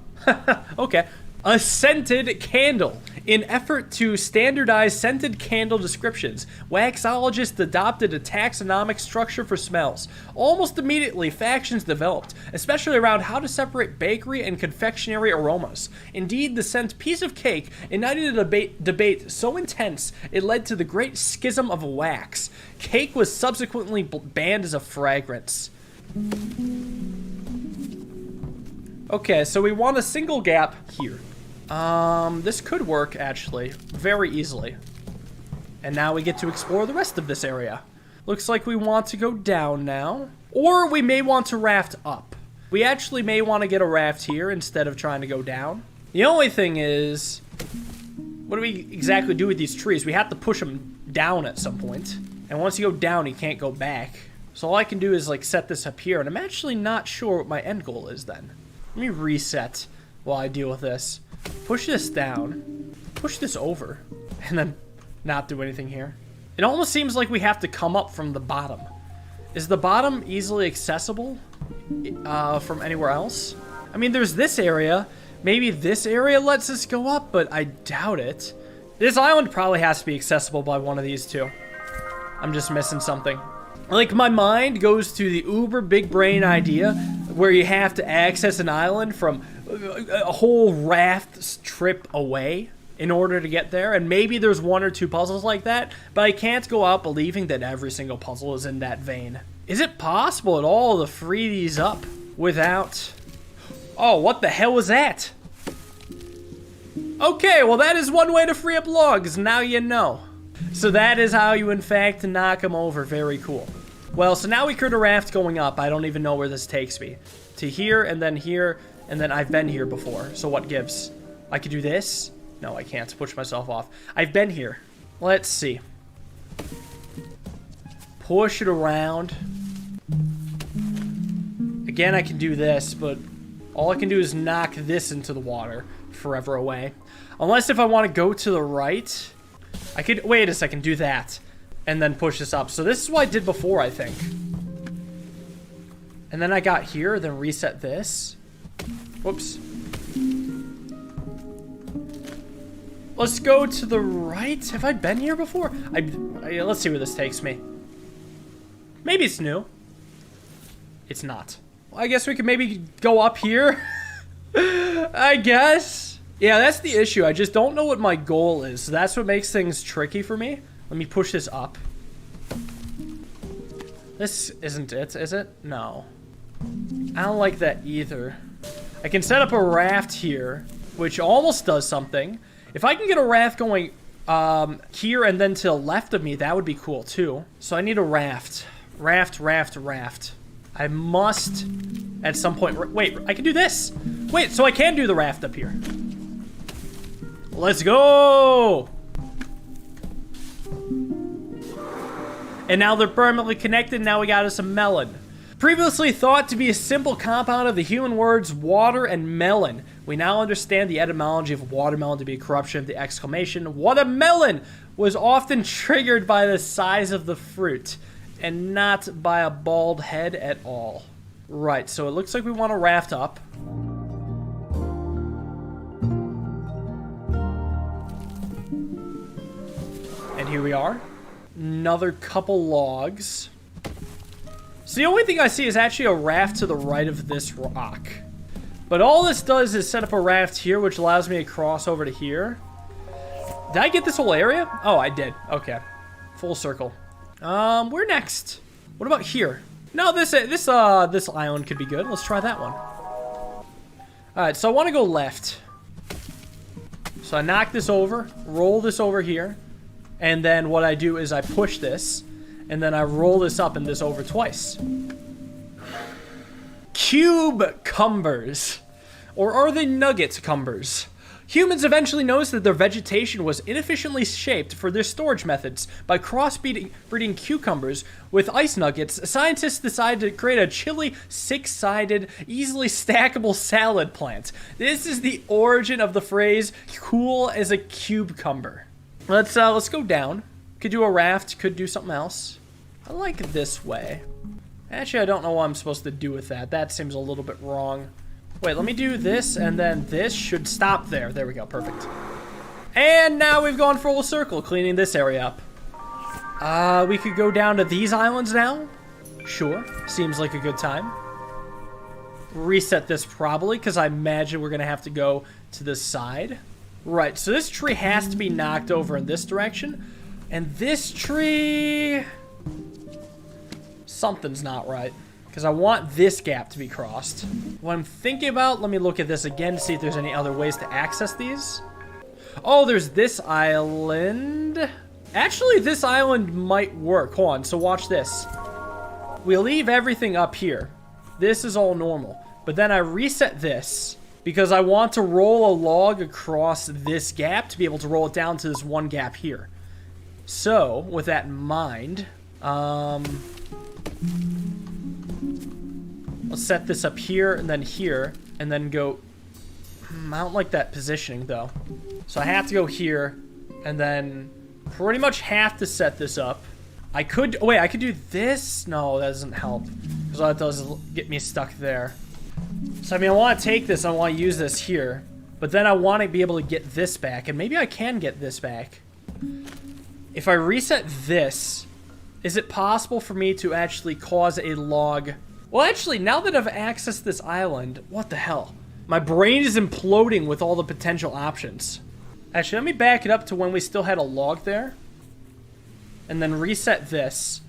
okay. A scented candle. In effort to standardize scented candle descriptions, waxologists adopted a taxonomic structure for smells. Almost immediately, factions developed, especially around how to separate bakery and confectionery aromas. Indeed, the scent piece of cake ignited a debate so intense it led to the Great Schism of Wax. Cake was subsequently banned as a fragrance. Okay, so we want a single gap here. This could work, actually, very easily. And now we get to explore the rest of this area. Looks like we want to go down now. Or we may want to raft up. We actually may want to get a raft here instead of trying to go down. The only thing is, what do we exactly do with these trees? We have to push them down at some point. And once you go down, you can't go back. So all I can do is, like, set this up here. And I'm actually not sure what my end goal is then. Let me reset while I deal with this. Push this down, push this over, and then not do anything here. It almost seems like we have to come up from the bottom. Is the bottom easily accessible from anywhere else? I mean, there's this area. Maybe this area lets us go up, but I doubt it. This island probably has to be accessible by one of these two. I'm just missing something. Like, my mind goes to the uber big brain idea where you have to access an island from a whole raft trip away in order to get there. And maybe there's one or two puzzles like that, but I can't go out believing that every single puzzle is in that vein. Is it possible at all to free these up without... Oh, what the hell was that? Okay, well that is one way to free up logs, now you know. So that is how you in fact knock them over, very cool. Well, so now we create a raft going up. I don't even know where this takes me. To here, and then I've been here before. So what gives? I could do this? No, I can't push myself off. I've been here. Let's see. Push it around. Again, I can do this, but all I can do is knock this into the water forever away. Unless if I want to go to the right, I could, wait a second, do that. And then push this up. So this is what I did before, I think. And then I got here, then reset this. Whoops. Let's go to the right. Have I been here before? Let's see where this takes me. Maybe it's new. It's not. Well, I guess we could maybe go up here. I guess. Yeah, that's the issue. I just don't know what my goal is. So that's what makes things tricky for me. Let me push this up. This isn't it, is it? No. I don't like that either. I can set up a raft here, which almost does something. If I can get a raft going here and then to the left of me, that would be cool too. So I need a raft. Raft. I must, at some point... Wait, I can do this. Wait, so I can do the raft up here. Let's go! And now they're permanently connected. Now we got us a melon. Previously thought to be a simple compound of the human words water and melon, we now understand the etymology of watermelon to be a corruption of the exclamation "watermelon" was often triggered by the size of the fruit, and not by a bald head at all. Right, so it looks like we want to raft up. And here we are. Another couple logs. So the only thing I see is actually a raft to the right of this rock. But all this does is set up a raft here, which allows me to cross over to here. Did I get this whole area? Oh, I did. Okay. Full circle. Where next? What about here? No, this island could be good. Let's try that one. Alright, so I want to go left. So I knock this over, roll this over here. And then what I do is I push this, and then I roll this up and this over twice. Cucumbers. Or are they nugget cumbers? Humans eventually noticed that their vegetation was inefficiently shaped for their storage methods. By breeding cucumbers with ice nuggets, scientists decided to create a chilly, six-sided, easily stackable salad plant. This is the origin of the phrase, cool as a cucumber. Let's go down. Could do a raft, could do something else. I like this way. Actually, I don't know what I'm supposed to do with that. That seems a little bit wrong. Wait, let me do this, and then this should stop there. There we go, perfect. And now we've gone full circle, cleaning this area up. We could go down to these islands now. Sure, seems like a good time. Reset this probably, because I imagine we're going to have to go to this side. Right, so this tree has to be knocked over in this direction. And this tree... something's not right. Because I want this gap to be crossed. What I'm thinking about, let me look at this again to see if there's any other ways to access these. Oh, there's this island. Actually, this island might work. Hold on, so watch this. We leave everything up here. This is all normal. But then I reset this because I want to roll a log across this gap to be able to roll it down to this one gap here. So, with that in mind, let's set this up here, and then go... I don't like that positioning, though. So I have to go here, and then pretty much have to set this up. I could... wait, I could do this? No, that doesn't help. Because all that does is get me stuck there. So, I mean, I want to take this, I want to use this here. But then I want to be able to get this back, and maybe I can get this back. If I reset this, is it possible for me to actually cause a log... well, actually, now that I've accessed this island, what the hell? My brain is imploding with all the potential options. Actually, let me back it up to when we still had a log there. And then reset this.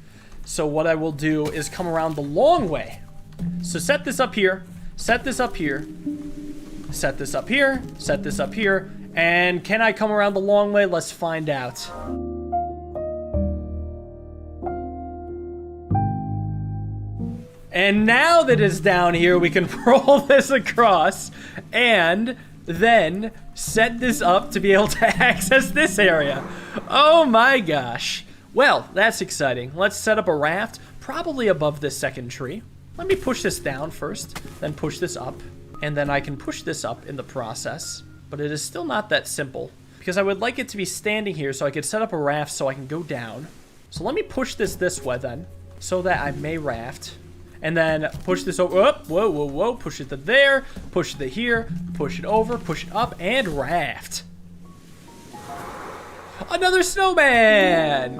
So what I will do is come around the long way. So set this up here. Set this up here. Set this up here. Set this up here. And can I come around the long way? Let's find out. And now that it's down here, we can roll this across and then set this up to be able to access this area. Oh my gosh. Well, that's exciting. Let's set up a raft, probably above this second tree. Let me push this down first, then push this up, and then I can push this up in the process. But it is still not that simple, because I would like it to be standing here so I could set up a raft so I can go down. So let me push this way then, so that I may raft. And then push this over, up, whoa, whoa, whoa, push it to there, push it to here, push it over, push it up, and raft. Another snowman!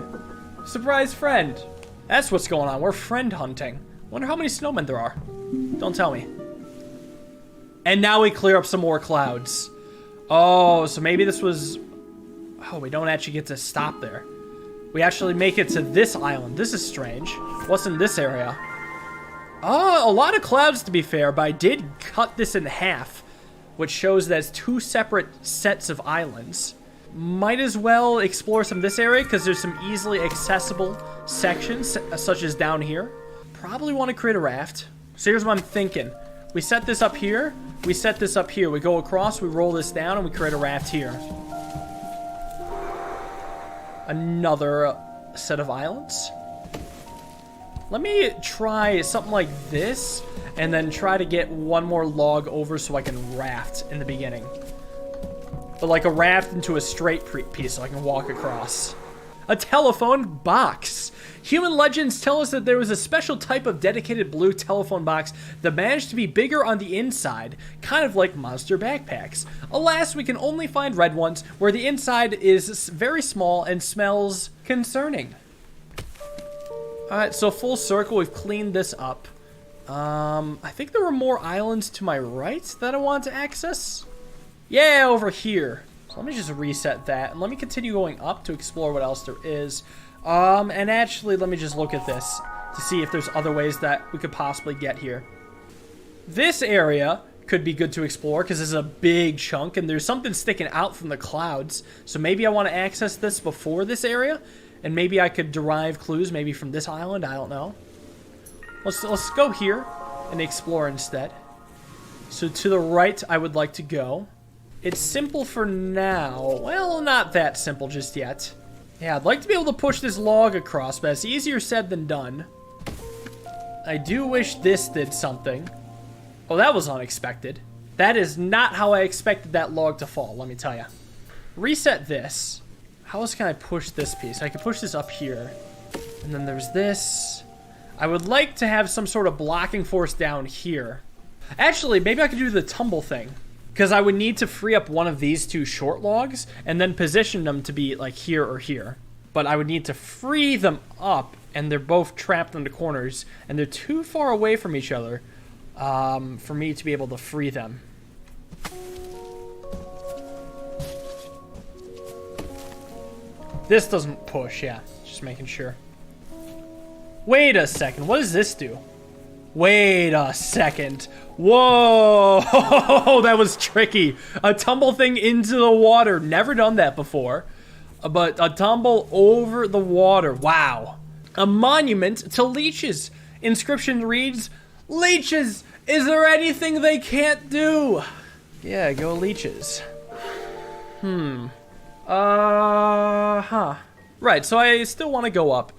Surprise friend. That's what's going on, we're friend hunting. Wonder how many snowmen there are. Don't tell me. And now we clear up some more clouds. Oh, so maybe this was... oh, we don't actually get to stop there. We actually make it to this island. This is strange. What's in this area? Oh, a lot of clouds to be fair, but I did cut this in half, which shows that it's two separate sets of islands. Might as well explore some of this area because there's some easily accessible sections, such as down here. Probably want to create a raft. So here's what I'm thinking. We set this up here, we set this up here, we go across, we roll this down, and we create a raft here. Another set of islands. Let me try something like this, and then try to get one more log over so I can raft in the beginning. But like a raft into a straight piece so I can walk across. A telephone box. Human legends tell us that there was a special type of dedicated blue telephone box that managed to be bigger on the inside, kind of like monster backpacks. Alas, we can only find red ones, where the inside is very small and smells concerning. Alright, so full circle, we've cleaned this up. I think there were more islands to my right that I want to access. Yeah, over here. So let me just reset that, and let me continue going up to explore what else there is. And actually, let me just look at this to see if there's other ways that we could possibly get here. This area could be good to explore because this is a big chunk, and there's something sticking out from the clouds. So maybe I want to access this before this area. And maybe I could derive clues maybe from this island. I don't know. Let's go here and explore instead. So to the right, I would like to go. It's simple for now. Well, not that simple just yet. Yeah, I'd like to be able to push this log across, but it's easier said than done. I do wish this did something. Oh, that was unexpected. That is not how I expected that log to fall, let me tell you. Reset this. How else can I push this piece? I can push this up here. And then there's this. I would like to have some sort of blocking force down here. Actually, maybe I could do the tumble thing. Because I would need to free up one of these two short logs and then position them to be like here or here. But I would need to free them up, and they're both trapped in the corners, and they're too far away from each other for me to be able to free them. This doesn't push, yeah. Just making sure. Wait a second. What does this do? Wait a second. Whoa. That was tricky. A tumble thing into the water. Never done that before. But a tumble over the water. Wow. A monument to leeches. Inscription reads, "Leeches, is there anything they can't do?" Yeah, go leeches. Right, so I still want to go up.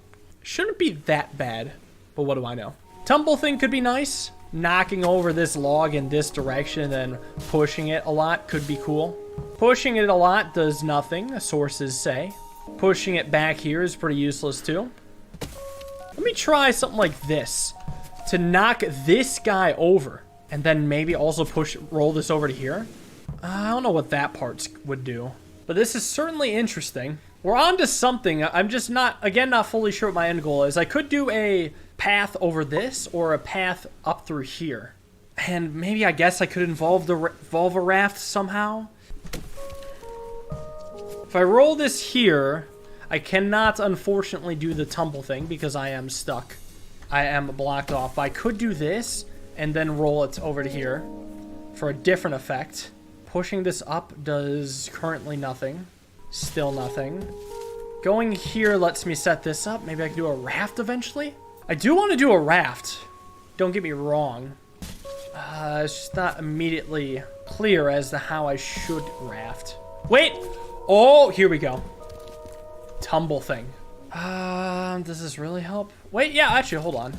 Shouldn't be that bad, but what do I know? Tumble thing could be nice. Knocking over this log in this direction and then pushing it a lot could be cool. Pushing it a lot does nothing, sources say. Pushing it back here is pretty useless too. Let me try something like this to knock this guy over and then maybe also roll this over to here. I don't know what that part would do, but this is certainly interesting. We're on to something. I'm just not fully sure what my end goal is. I could do a path over this or a path up through here. And maybe I guess I could involve a raft somehow. If I roll this here, I cannot unfortunately do the tumble thing because I am stuck. I am blocked off. But I could do this and then roll it over to here for a different effect. Pushing this up does currently nothing. Still nothing. Going here lets me set this up. Maybe I can do a raft eventually. I do want to do a raft. Don't get me wrong. It's just not immediately clear as to how I should raft. Wait! Oh, here we go. Tumble thing. Does this really help? Wait, yeah, actually, hold on.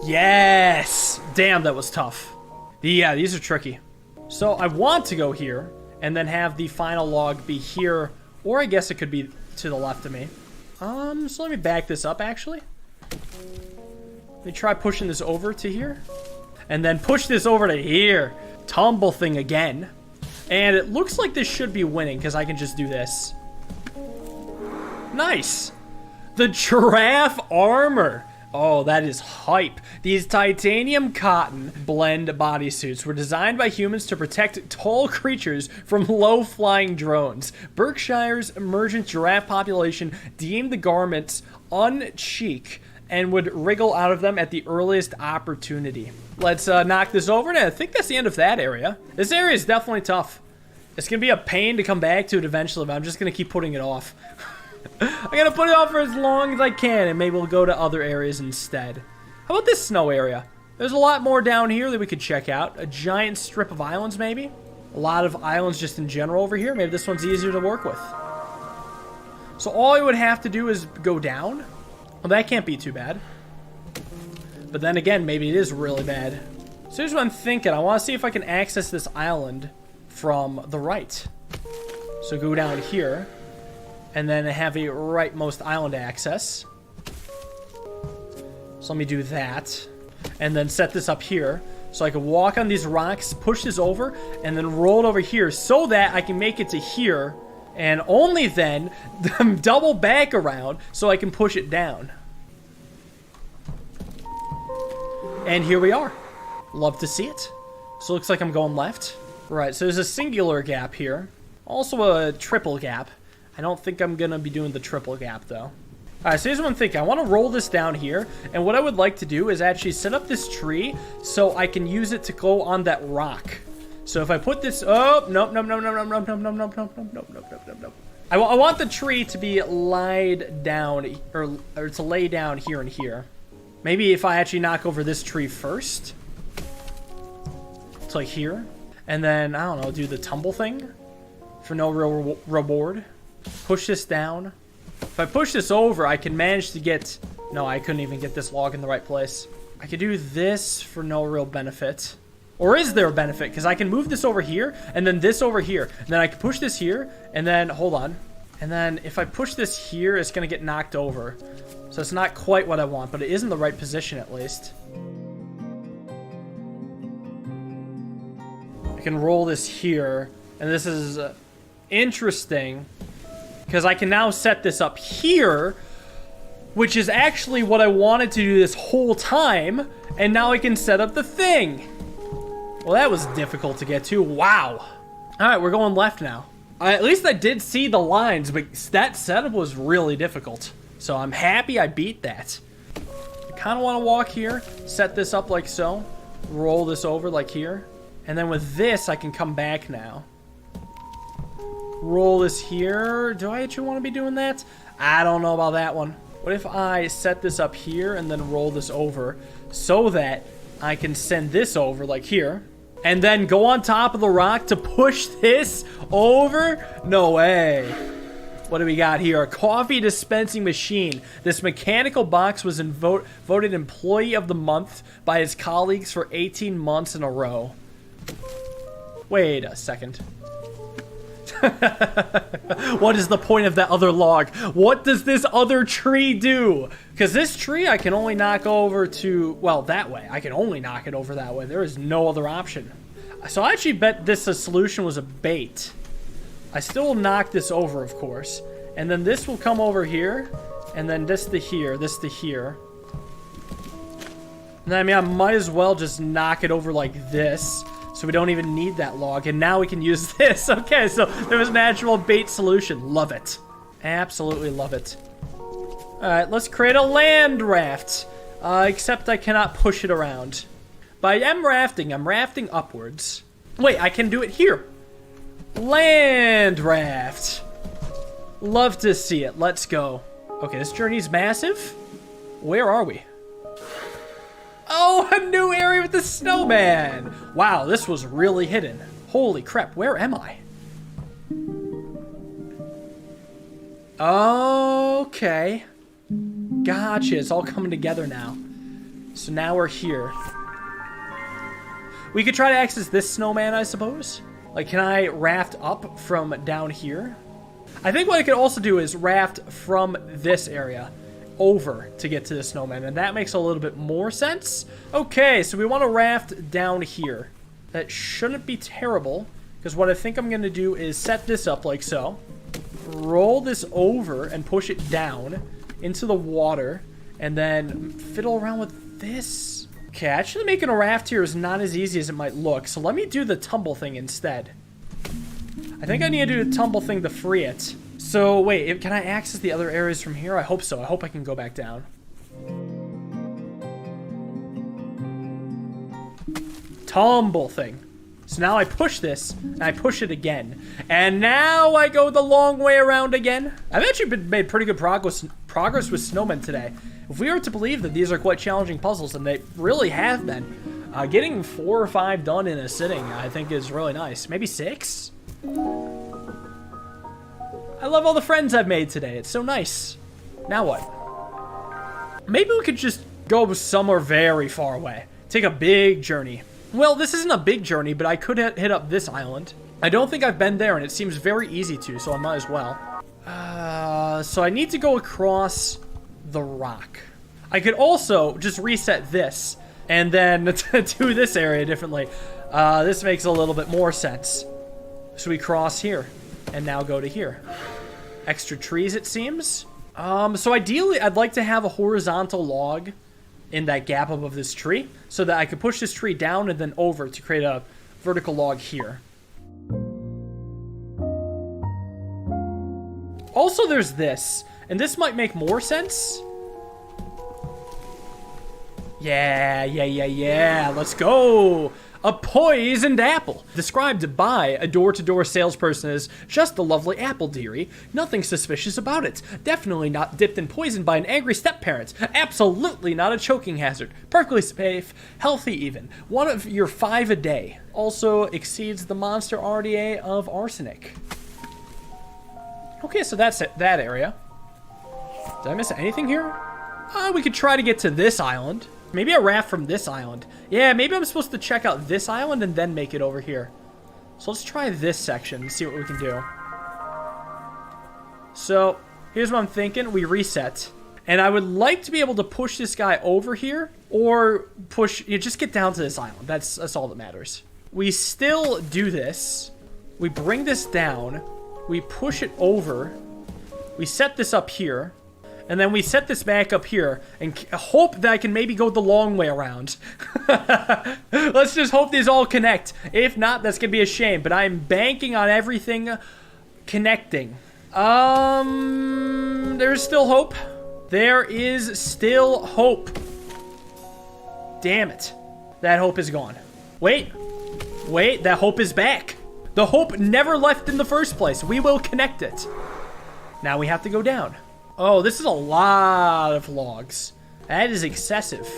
Yes! Damn, that was tough. Yeah, these are tricky. So I want to go here and then have the final log be here, or I guess it could be to the left of me. So let me back this up actually. Let me try pushing this over to here and then push this over to here. Tumble thing again. And it looks like this should be winning because I can just do this. Nice. The giraffe armor. Oh, that is hype. These titanium cotton blend bodysuits were designed by humans to protect tall creatures from low-flying drones. Berkshire's emergent giraffe population deemed the garments unchic and would wriggle out of them at the earliest opportunity. Let's knock this over, and I think that's the end of that area. This area is definitely tough. It's going to be a pain to come back to it eventually, but I'm just going to keep putting it off. I'm gonna put it off for as long as I can, and maybe we'll go to other areas instead. How about this snow area? There's a lot more down here that we could check out. A giant strip of islands, maybe? A lot of islands just in general over here. Maybe this one's easier to work with. So all I would have to do is go down. Well, that can't be too bad. But then again, maybe it is really bad. So here's what I'm thinking. I want to see if I can access this island from the right. So go down here. And then have a rightmost island access. So let me do that. And then set this up here. So I can walk on these rocks, push this over, and then roll it over here so that I can make it to here. And only then double back around so I can push it down. And here we are. Love to see it. So it looks like I'm going left. Right, so there's a singular gap here. Also a triple gap. I don't think I'm going to be doing the triple gap, though. Alright, so here's what I'm thinking. I want to roll this down here, and what I would like to do is actually set up this tree so I can use it to go on that rock. So if I put this... Oh, nope. I want the tree to be laid down, or to lay down here and here. Maybe if I actually knock over this tree first. It's like here. And then, I don't know, do the tumble thing for no real reward. Push this down. If I push this over, I can manage to get... No, I couldn't even get this log in the right place. I could do this for no real benefit. Or is there a benefit? Because I can move this over here, and then this over here. And then I can push this here, and then, hold on. And then if I push this here, it's going to get knocked over. So it's not quite what I want, but it is in the right position at least. I can roll this here, and this is interesting, because I can now set this up here, which is actually what I wanted to do this whole time, and now I can set up the thing. Well, that was difficult to get to. Wow. All right, we're going left now. At least I did see the lines, but that setup was really difficult. So I'm happy I beat that. I kind of want to walk here, set this up like so, roll this over like here, and then with this, I can come back now. Roll this here. Do I actually want to be doing that? I don't know about that one. What if I set this up here and then roll this over so that I can send this over like here and then go on top of the rock to push this over? No way. What do we got here? A coffee dispensing machine. This mechanical box was voted Employee of the Month by his colleagues for 18 months in a row. Wait a second. What is the point of that other log? What does this other tree do? Because this tree I can only knock over to, well, that way. I can only knock it over that way. There is no other option. So I actually bet this solution was a bait. I still will knock this over, of course. And then this will come over here. And then this to here, this to here. And then, I mean, I might as well just knock it over like this. So we don't even need that log. And now we can use this. Okay, so there was an actual bait solution. Love it. Absolutely love it. Alright, let's create a land raft. Except I cannot push it around. But I am rafting. I'm rafting upwards. Wait, I can do it here. Land raft. Love to see it. Let's go. Okay, this journey's massive. Where are we? Oh, a new area with the snowman. Wow, this was really hidden. Holy crap, where am I? Okay. Gotcha, it's all coming together now. So now we're here. We could try to access this snowman, I suppose. Like, can I raft up from down here? I think what I could also do is raft from this area over to get to the snowman, and that makes a little bit more sense. Okay, so we want to raft down here. That shouldn't be terrible, because what I think I'm going to do is set this up like so. Roll this over and push it down into the water, and then fiddle around with this. Okay, actually making a raft here is not as easy as it might look, so let me do the tumble thing instead. I think I need to do the tumble thing to free it. So, wait, can I access the other areas from here? I hope so. I hope I can go back down. Tumble thing. So now I push this, and I push it again. And now I go the long way around again. I've actually made pretty good progress with snowmen today. If we are to believe that these are quite challenging puzzles, and they really have been, getting 4 or 5 done in a sitting, I think, is really nice. Maybe 6? I love all the friends I've made today. It's so nice. Now what? Maybe we could just go somewhere very far away. Take a big journey. Well, this isn't a big journey, but I could hit up this island. I don't think I've been there, and it seems very easy to, so I might as well. So I need to go across the rock. I could also just reset this, and then do this area differently. This makes a little bit more sense. So we cross here, and now go to here. Extra trees, it seems. So ideally, I'd like to have a horizontal log in that gap above this tree, so that I could push this tree down and then over to create a vertical log here. Also, there's this, and this might make more sense. Yeah, let's go. A poisoned apple, described by a door-to-door salesperson as just a lovely apple, dearie. Nothing suspicious about it. Definitely not dipped in poison by an angry step-parent. Absolutely not a choking hazard. Perfectly safe, healthy even. One of your 5 a day. Also exceeds the monster RDA of arsenic. Okay, so that's it, that area. Did I miss anything here? We could try to get to this island. Maybe a raft from this island. Yeah, maybe I'm supposed to check out this island and then make it over here. So let's try this section and see what we can do. So here's what I'm thinking. We reset. And I would like to be able to push this guy over here or push, just get down to this island. That's all that matters. We still do this. We bring this down. We push it over. We set this up here. And then we set this back up here and hope that I can maybe go the long way around. Let's just hope these all connect. If not, that's going to be a shame. But I'm banking on everything connecting. There's still hope. There is still hope. Damn it. That hope is gone. Wait, that hope is back. The hope never left in the first place. We will connect it. Now we have to go down. Oh, this is a lot of logs. That is excessive.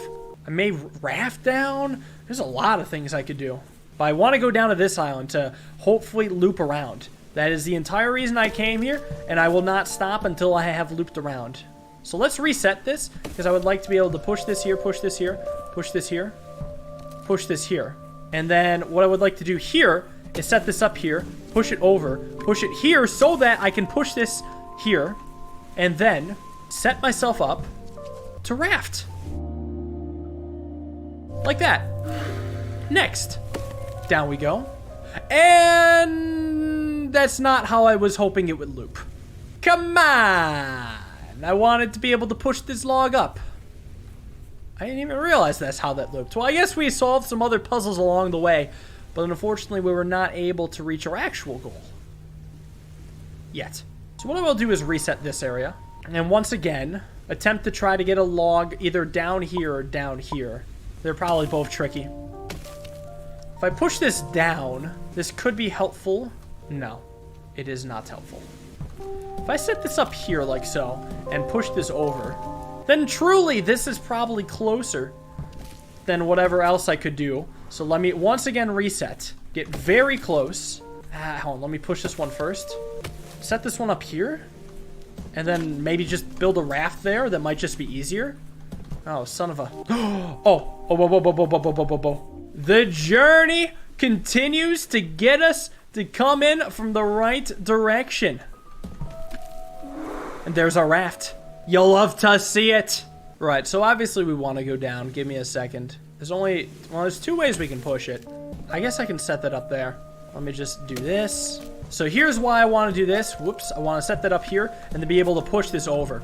I may raft down. There's a lot of things I could do. But I want to go down to this island to hopefully loop around. That is the entire reason I came here, and I will not stop until I have looped around. So let's reset this, because I would like to be able to push this here, push this here, push this here, push this here. And then what I would like to do here is set this up here, push it over, push it here so that I can push this here, and then set myself up to raft. Like that. Next. Down we go. And that's not how I was hoping it would loop. Come on. I wanted to be able to push this log up. I didn't even realize that's how that looped. Well, I guess we solved some other puzzles along the way, but unfortunately we were not able to reach our actual goal. Yet. So what I will do is reset this area, and once again, attempt to try to get a log either down here or down here. They're probably both tricky. If I push this down, this could be helpful. No, it is not helpful. If I set this up here like so, and push this over, then truly this is probably closer than whatever else I could do. So let me once again reset. Get very close. Hold on, let me push this one first. Set this one up here. And then maybe just build a raft there. That might just be easier. Oh, son of a... Oh. The journey continues to get us to come in from the right direction. And there's our raft. You'll love to see it. Right, so obviously we want to go down. Give me a second. There's two ways we can push it. I guess I can set that up there. Let me just do this. So here's why I want to do this. Whoops, I want to set that up here and then be able to push this over.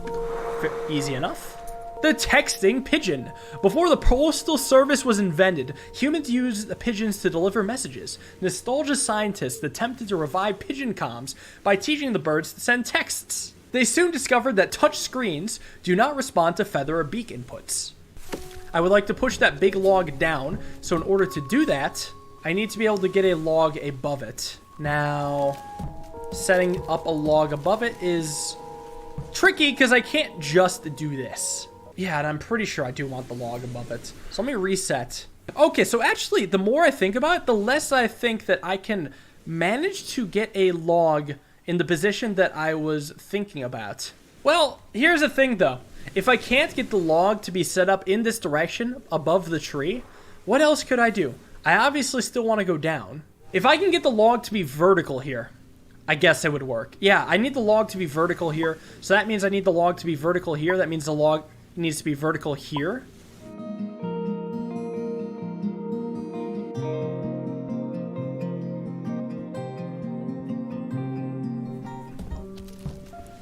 Easy enough. The texting pigeon. Before the postal service was invented, humans used the pigeons to deliver messages. Nostalgia scientists attempted to revive pigeon comms by teaching the birds to send texts. They soon discovered that touch screens do not respond to feather or beak inputs. I would like to push that big log down, so in order to do that, I need to be able to get a log above it. Now, setting up a log above it is tricky because I can't just do this. Yeah, and I'm pretty sure I do want the log above it. So let me reset. Okay, so actually, the more I think about it, the less I think that I can manage to get a log in the position that I was thinking about. Well, here's the thing though. If I can't get the log to be set up in this direction above the tree, what else could I do? I obviously still want to go down. If I can get the log to be vertical here, I guess it would work. Yeah, I need the log to be vertical here. So that means I need the log to be vertical here. That means the log needs to be vertical here.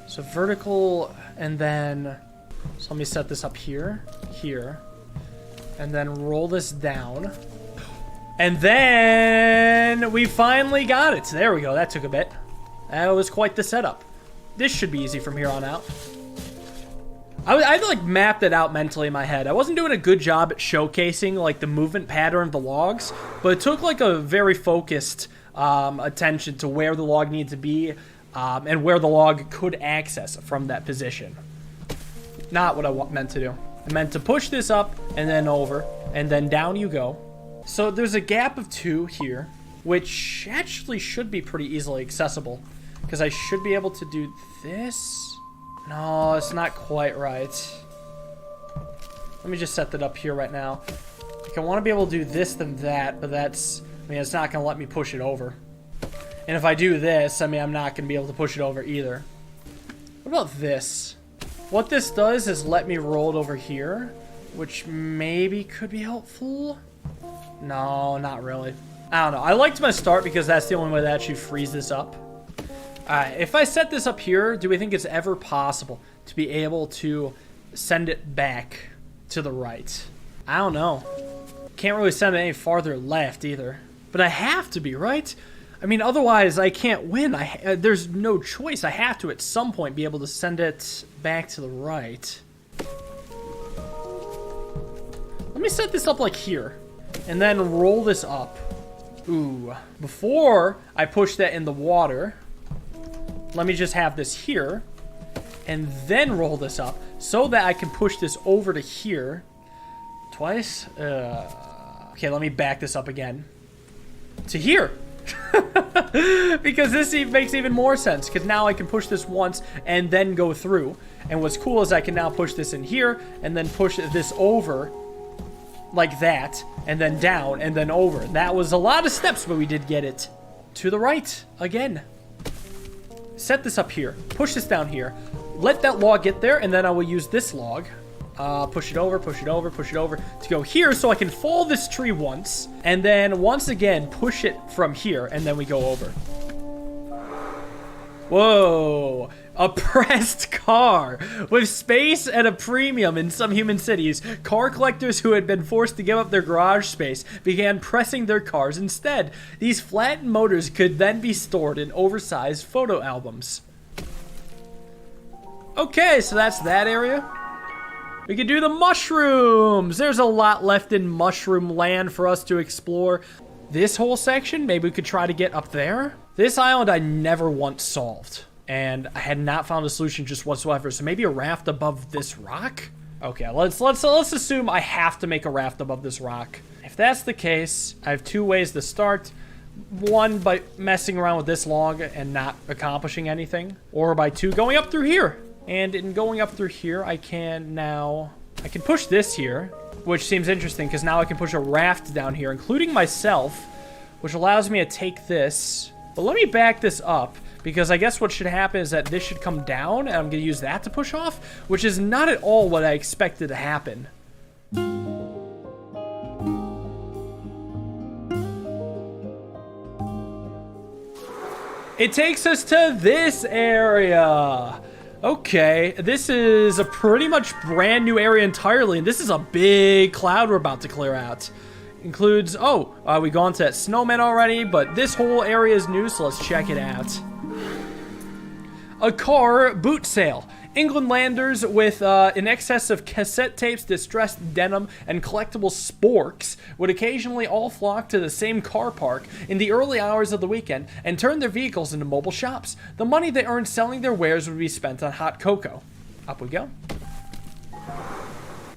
So vertical, and then, so let me set this up here, here, and then roll this down. And then we finally got it. There we go. That took a bit. That was quite the setup. This should be easy from here on out. I like mapped it out mentally in my head. I wasn't doing a good job at showcasing like the movement pattern of the logs, but it took like a very focused attention to where the log needed to be and where the log could access from that position. Not what I meant to do. I meant to push this up and then over and then down you go. So there's a gap of 2 here, which actually should be pretty easily accessible because I should be able to do this. No, it's not quite right. Let me just set that up here right now. Like, I want to be able to do this then that, but that's... I mean, it's not going to let me push it over. And if I do this, I mean, I'm not going to be able to push it over either. What about this? What this does is let me roll it over here, which maybe could be helpful. No, not really. I don't know. I liked my start because that's the only way to actually freeze this up. Alright, if I set this up here, do we think it's ever possible to be able to send it back to the right? I don't know. Can't really send it any farther left either. But I have to be, right? I mean, otherwise I can't win. There's no choice. I have to at some point be able to send it back to the right. Let me set this up like here. And then roll this up. Ooh. Before I push that in the water, let me just have this here. And then roll this up so that I can push this over to here. Twice? Okay, let me back this up again. To here. Because this makes even more sense. Because now I can push this once and then go through. And what's cool is I can now push this in here and then push this over like that, and then down, and then over. That was a lot of steps, but we did get it to the right again. Set this up here. Push this down here. Let that log get there, and then I will use this log. Push it over, push it over, push it over to go here so I can fall this tree once, and then once again push it from here, and then we go over. Whoa. A pressed car. With space at a premium in some human cities, car collectors who had been forced to give up their garage space began pressing their cars instead. These flattened motors could then be stored in oversized photo albums. Okay, so that's that area. We could do the mushrooms. There's a lot left in mushroom land for us to explore. This whole section, maybe we could try to get up there. This island I never once solved, and I had not found a solution just whatsoever. So maybe a raft above this rock? Okay, let's assume I have to make a raft above this rock. If that's the case, I have two ways to start. One, by messing around with this log and not accomplishing anything, or by two, going up through here. And in going up through here, I can push this here, which seems interesting because now I can push a raft down here, including myself, which allows me to take this. But let me back this up, because I guess what should happen is that this should come down, and I'm going to use that to push off, which is not at all what I expected to happen. It takes us to this area. Okay, this is a pretty much brand new area entirely, and this is a big cloud we're about to clear out. Includes, we gone to that snowman already, but this whole area is new, so let's check it out. A car boot sale. England landers with in excess of cassette tapes, distressed denim, and collectible sporks would occasionally all flock to the same car park in the early hours of the weekend and turn their vehicles into mobile shops. The money they earned selling their wares would be spent on hot cocoa. Up we go.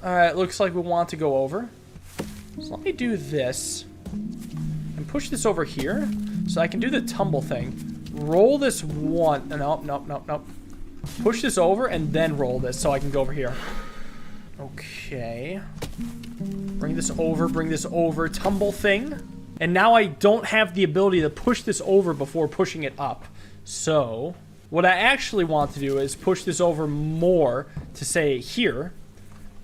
Alright, looks like we want to go over. So let me do this and push this over here so I can do the tumble thing. Roll this one. Nope. Push this over and then roll this so I can go over here. Okay. Bring this over, tumble thing. And now I don't have the ability to push this over before pushing it up. So, what I actually want to do is push this over more to say here.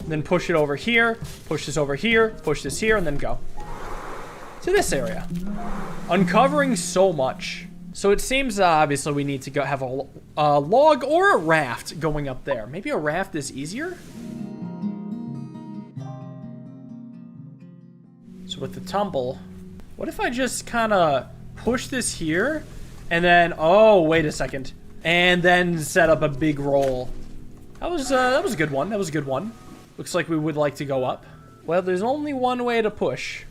Then push it over here, push this over here, push this here, and then go to this area. Uncovering so much. So it seems obviously we need to go have a log or a raft going up there. Maybe a raft is easier? So with the tumble, what if I just kind of push this here and then, oh, wait a second, and then set up a big roll. That was a good one. That was a good one. Looks like we would like to go up. Well, there's only one way to push.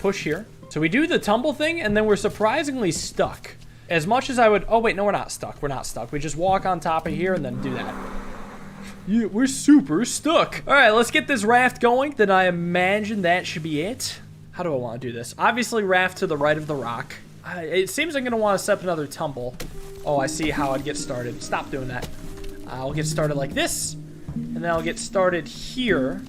Push here. So we do the tumble thing, and then we're surprisingly stuck. As much as I would... Oh, wait, no, we're not stuck. We're not stuck. We just walk on top of here and then do that. Yeah, we're super stuck. All right, let's get this raft going. Then I imagine that should be it. How do I want to do this? Obviously, raft to the right of the rock. It seems I'm going to want to set up another tumble. Oh, I see how I'd get started. Stop doing that. I'll get started like this. And then I'll get started here.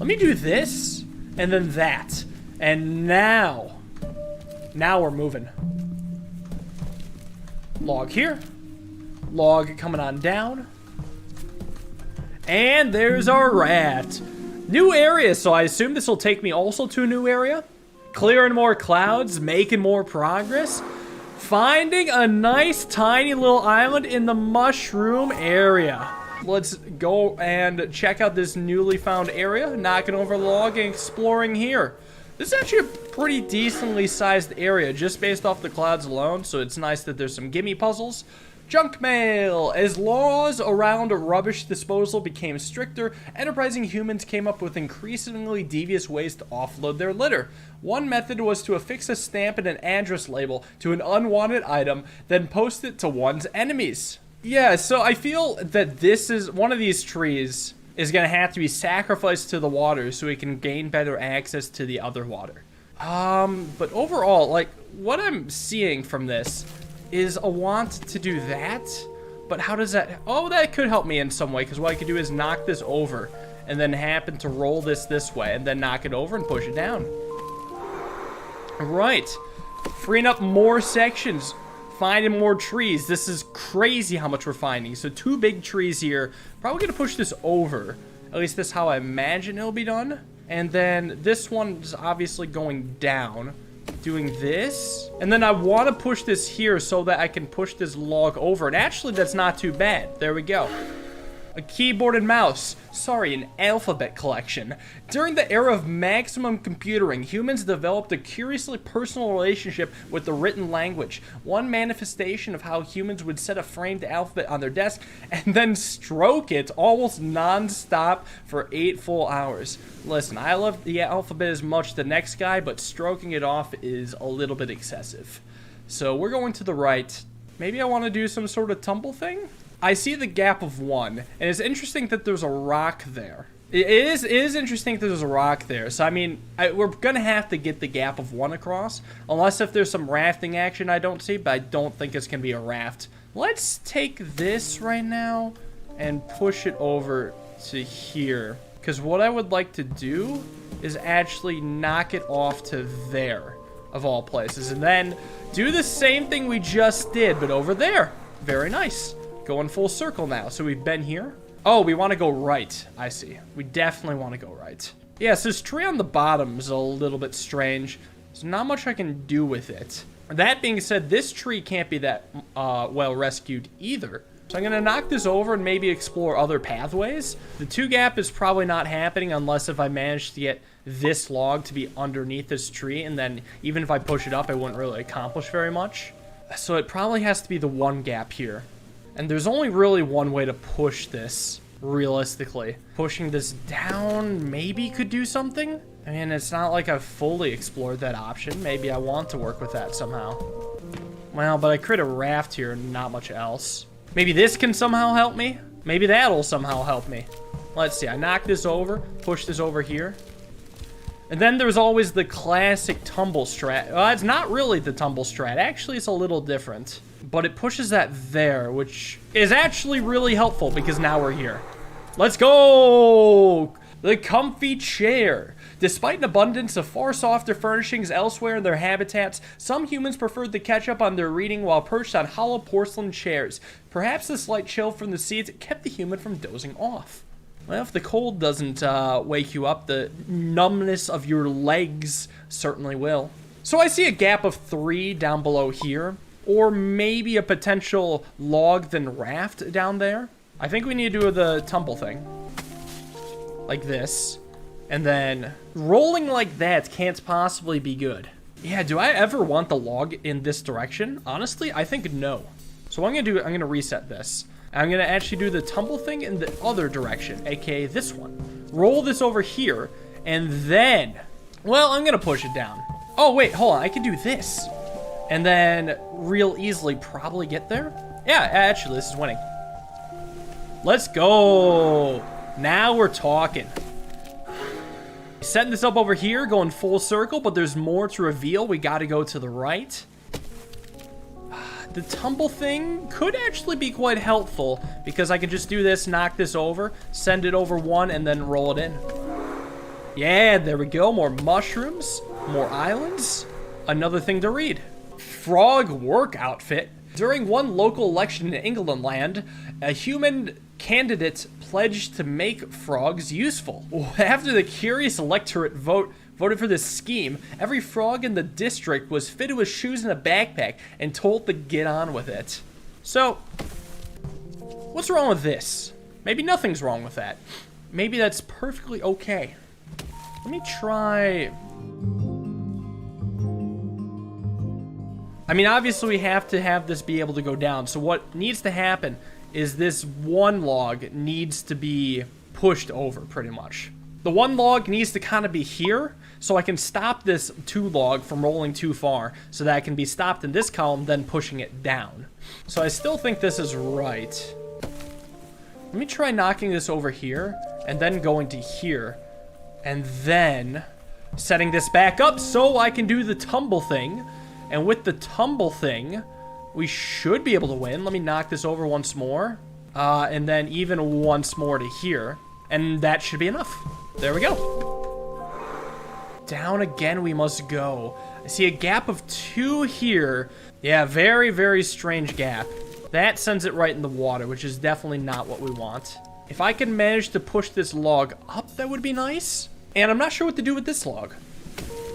Let me do this, and then that. And now we're moving. Log here. Log coming on down. And there's our raft. New area, so I assume this will take me also to a new area. Clearing more clouds, making more progress. Finding a nice tiny little island in the mushroom area. Let's go and check out this newly found area. Knocking over the log and exploring here. This is actually a pretty decently sized area just based off the clouds alone, so it's nice that there's some gimme puzzles. Junk mail. As laws around rubbish disposal became stricter, enterprising humans came up with increasingly devious ways to offload their litter. One method was to affix a stamp and an address label to an unwanted item, then post it to one's enemies. Yeah, so I feel that this is one of these trees is going to have to be sacrificed to the water so we can gain better access to the other water. But overall, like, what I'm seeing from this is a want to do that, but how does that... Oh, that could help me in some way, because what I could do is knock this over and then happen to roll this way and then knock it over and push it down. Right. Freeing up more sections. Finding more trees. This is crazy how much we're finding. So 2 big trees here. Probably going to push this over. At least that's how I imagine it'll be done. And then this one is obviously going down. Doing this. And then I want to push this here so that I can push this log over. And actually, that's not too bad. There we go. A keyboard and mouse. Sorry, an alphabet collection. During the era of maximum computing, humans developed a curiously personal relationship with the written language. One manifestation of how humans would set a framed alphabet on their desk and then stroke it almost non-stop for 8 full hours. Listen, I love the alphabet as much as the next guy, but stroking it off is a little bit excessive. So we're going to the right. Maybe I want to do some sort of tumble thing? I see the gap of 1, and it's interesting that there's a rock there. It is interesting that there's a rock there. So, I mean, we're going to have to get the gap of 1 across, unless if there's some rafting action I don't see, but I don't think it's going to be a raft. Let's take this right now and push it over to here, because what I would like to do is actually knock it off to there, of all places, and then do the same thing we just did, but over there. Very nice. Going full circle now. So we've been here. Oh, we want to go right. I see. We definitely want to go right. Yeah, so this tree on the bottom is a little bit strange. There's not much I can do with it. That being said, this tree can't be that well rescued either. So I'm going to knock this over and maybe explore other pathways. The 2 gap is probably not happening unless if I manage to get this log to be underneath this tree. And then even if I push it up, I wouldn't really accomplish very much. So it probably has to be the 1 gap here. And there's only really one way to push this, realistically. Pushing this down maybe could do something? I mean, it's not like I've fully explored that option. Maybe I want to work with that somehow. Well, but I create a raft here and not much else. Maybe this can somehow help me? Maybe that'll somehow help me. Let's see, I knock this over, push this over here. And then there's always the classic tumble strat. Well, it's not really the tumble strat. Actually, it's a little different. But it pushes that there, which is actually really helpful because now we're here. Let's go! The comfy chair. Despite an abundance of far softer furnishings elsewhere in their habitats, some humans preferred to catch up on their reading while perched on hollow porcelain chairs. Perhaps the slight chill from the seats kept the human from dozing off. Well, if the cold doesn't wake you up, the numbness of your legs certainly will. So I see a gap of 3 down below here. Or maybe a potential log then raft down there. I think we need to do the tumble thing. Like this. And then rolling like that can't possibly be good. Yeah, do I ever want the log in this direction? Honestly, I think no. So what I'm going to reset this. I'm going to actually do the tumble thing in the other direction, aka this one. Roll this over here, and then... Well, I'm going to push it down. Oh, wait, hold on. I can do this. And then real easily probably get there. Yeah, actually, this is winning. Let's go. Now we're talking. Setting this up over here, going full circle, but there's more to reveal. We got to go to the right. The tumble thing could actually be quite helpful because I can just do this, knock this over, send it over 1, and then roll it in. Yeah, there we go. More mushrooms, more islands. Another thing to read. Frog work outfit. During one local election in England, a human candidate pledged to make frogs useful. After the curious electorate voted for this scheme, every frog in the district was fitted with shoes and a backpack and told to get on with it. So, what's wrong with this? Maybe nothing's wrong with that. Maybe that's perfectly okay. Let me try... I mean, obviously we have to have this be able to go down. So what needs to happen is this one log needs to be pushed over, pretty much. The one log needs to kind of be here, so I can stop this two log from rolling too far, so that it can be stopped in this column, then pushing it down. So I still think this is right. Let me try knocking this over here, and then going to here, and then setting this back up so I can do the tumble thing. And with the tumble thing, we should be able to win. Let me knock this over once more. And then even once more to here. And that should be enough. There we go. Down again we must go. I see a gap of 2 here. Yeah, very, very strange gap. That sends it right in the water, which is definitely not what we want. If I can manage to push this log up, that would be nice. And I'm not sure what to do with this log.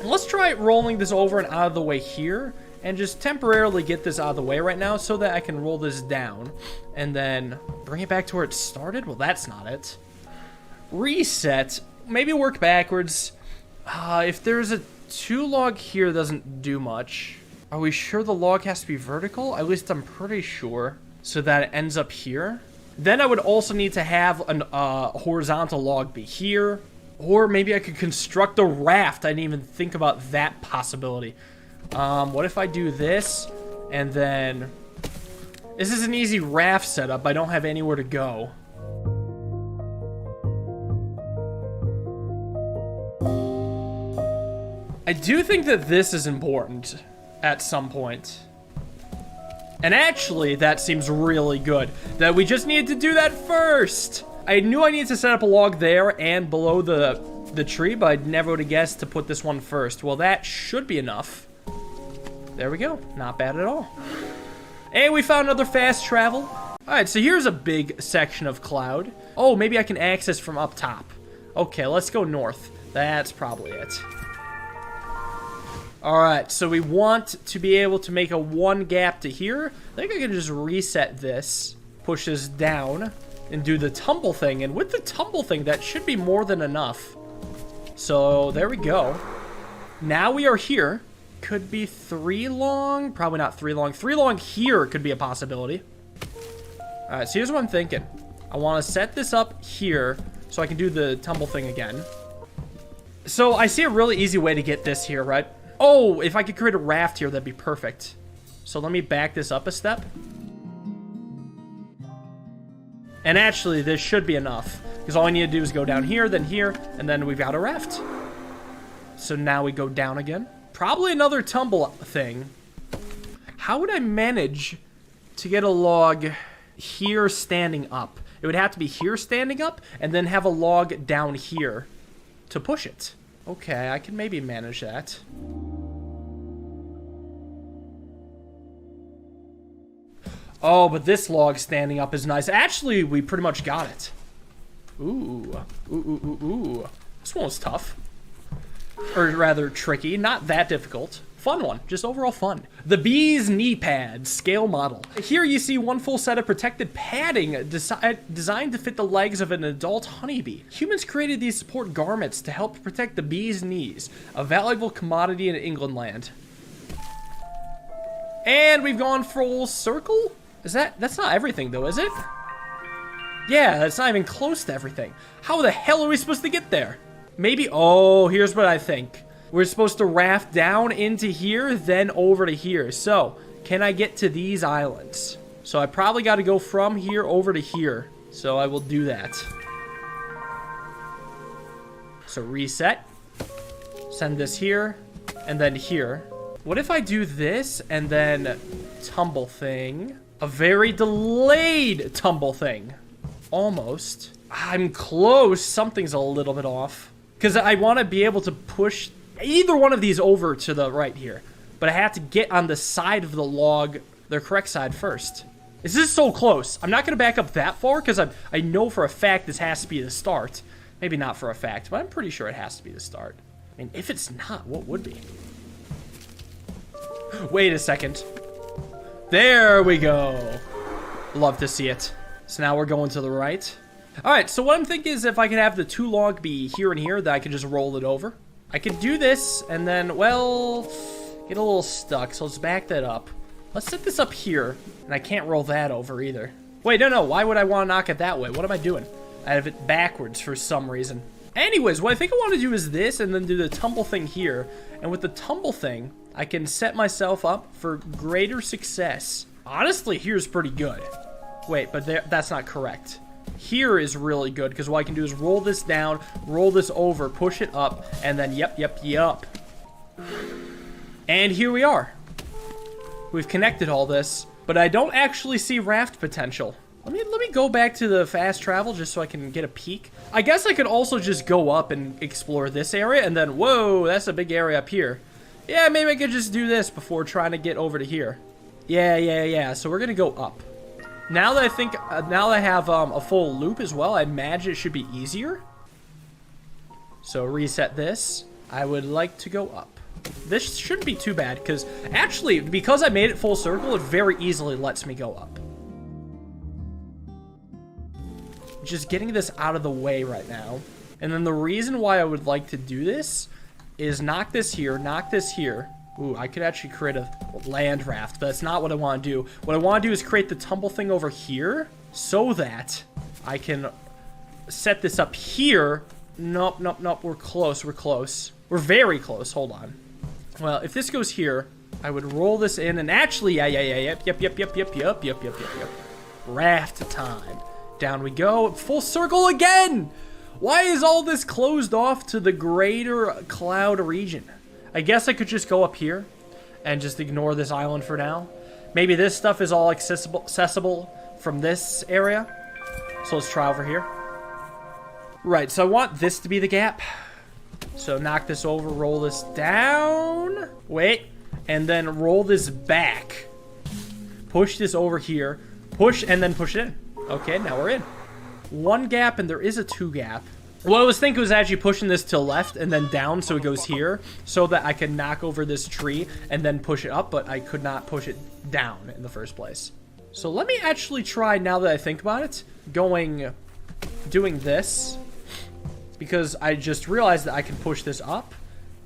Let's try rolling this over and out of the way here, and just temporarily get this out of the way right now so that I can roll this down, and then bring it back to where it started. Well, that's not it. Reset. Maybe work backwards. If there's a 2 log here, doesn't do much. Are we sure the log has to be vertical? At least I'm pretty sure. So that it ends up here. Then I would also need to have an horizontal log be here. Or maybe I could construct a raft. I didn't even think about that possibility. What if I do this, and then... This is an easy raft setup. I don't have anywhere to go. I do think that this is important at some point. And actually, that seems really good. That we just needed to do that first! I knew I needed to set up a log there and below the tree, but I never would have guessed to put this one first. Well, that should be enough. There we go. Not bad at all. And we found another fast travel. Alright, so here's a big section of cloud. Oh, maybe I can access from up top. Okay, let's go north. That's probably it. Alright, so we want to be able to make a 1 gap to here. I think I can just reset this. Push this down. And do the tumble thing, and with the tumble thing, that should be more than enough. So, there we go. Now we are here. Could be 3 long. Probably not 3 long. 3 long here could be a possibility. Alright, so here's what I'm thinking. I want to set this up here, so I can do the tumble thing again. So, I see a really easy way to get this here, right? Oh, if I could create a raft here, that'd be perfect. So, let me back this up a step. And actually, this should be enough. Because all I need to do is go down here, and then we've got a raft. So now we go down again. Probably another tumble thing. How would I manage to get a log here standing up? It would have to be here standing up, and then have a log down here to push it. Okay, I can maybe manage that. Oh, but this log standing up is nice. Actually, we pretty much got it. Ooh. Ooh. This one was tough. Or rather, tricky. Not that difficult. Fun one. Just overall fun. The bee's knee pad scale model. Here you see one full set of protected padding designed to fit the legs of an adult honeybee. Humans created these support garments to help protect the bee's knees, a valuable commodity in England land. And we've gone full circle? That's not everything though, is it? Yeah, that's not even close to everything. How the hell are we supposed to get there? Maybe, oh, here's what I think. We're supposed to raft down into here, then over to here. So, can I get to these islands? So I probably got to go from here over to here. So I will do that. So reset. Send this here, and then here. What if I do this, and then tumble thing? A very delayed tumble thing. Almost. I'm close. Something's a little bit off. Because I want to be able to push either one of these over to the right here. But I have to get on the side of the log, the correct side first. This is so close. I'm not going to back up that far because I know for a fact this has to be the start. Maybe not for a fact, but I'm pretty sure it has to be the start. I mean, if it's not, what would be? Wait a second. There we go. Love to see it. So now we're going to the right. All right, so what I'm thinking is if I could have the 2 log be here and here, then I could just roll it over. I could do this and then, well, get a little stuck. So let's back that up. Let's set this up here, and I can't roll that over either. Wait, no. Why would I want to knock it that way? What am I doing? I have it backwards for some reason. Anyways, what I think I want to do is this and then do the tumble thing here. And with the tumble thing, I can set myself up for greater success. Honestly, here's pretty good. Wait, but that's not correct. Here is really good because what I can do is roll this down, roll this over, push it up, and then yep. And here we are. We've connected all this, but I don't actually see raft potential. Let me go back to the fast travel just so I can get a peek. I guess I could also just go up and explore this area and then, whoa, that's a big area up here. Yeah, maybe I could just do this before trying to get over to here. Yeah. So we're gonna go up. Now that I have a full loop as well, I imagine it should be easier. So reset this. I would like to go up. This shouldn't be too bad because actually, because I made it full circle, it very easily lets me go up. Just getting this out of the way right now. And then the reason why I would like to do this is knock this here, knock this here. Ooh, I could actually create a land raft, but that's not what I want to do. What I want to do is create the tumble thing over here so that I can set this up here. Nope. We're close. We're very close. Hold on. Well, if this goes here, I would roll this in and actually, yep. Raft time. Down we go. Full circle again. Why is all this closed off to the greater cloud region? I guess I could just go up here and just ignore this island for now. Maybe this stuff is all accessible from this area. So let's try over here. Right, so I want this to be the gap. So knock this over, roll this down. Wait, and then roll this back. Push this over here. Push, and then push it in. Okay, now we're in. 1 gap, and there is a 2 gap. What I was thinking was actually pushing this to left and then down so it goes here so that I can knock over this tree and then push it up, but I could not push it down in the first place. So let me actually try, now that I think about it, doing this because I just realized that I can push this up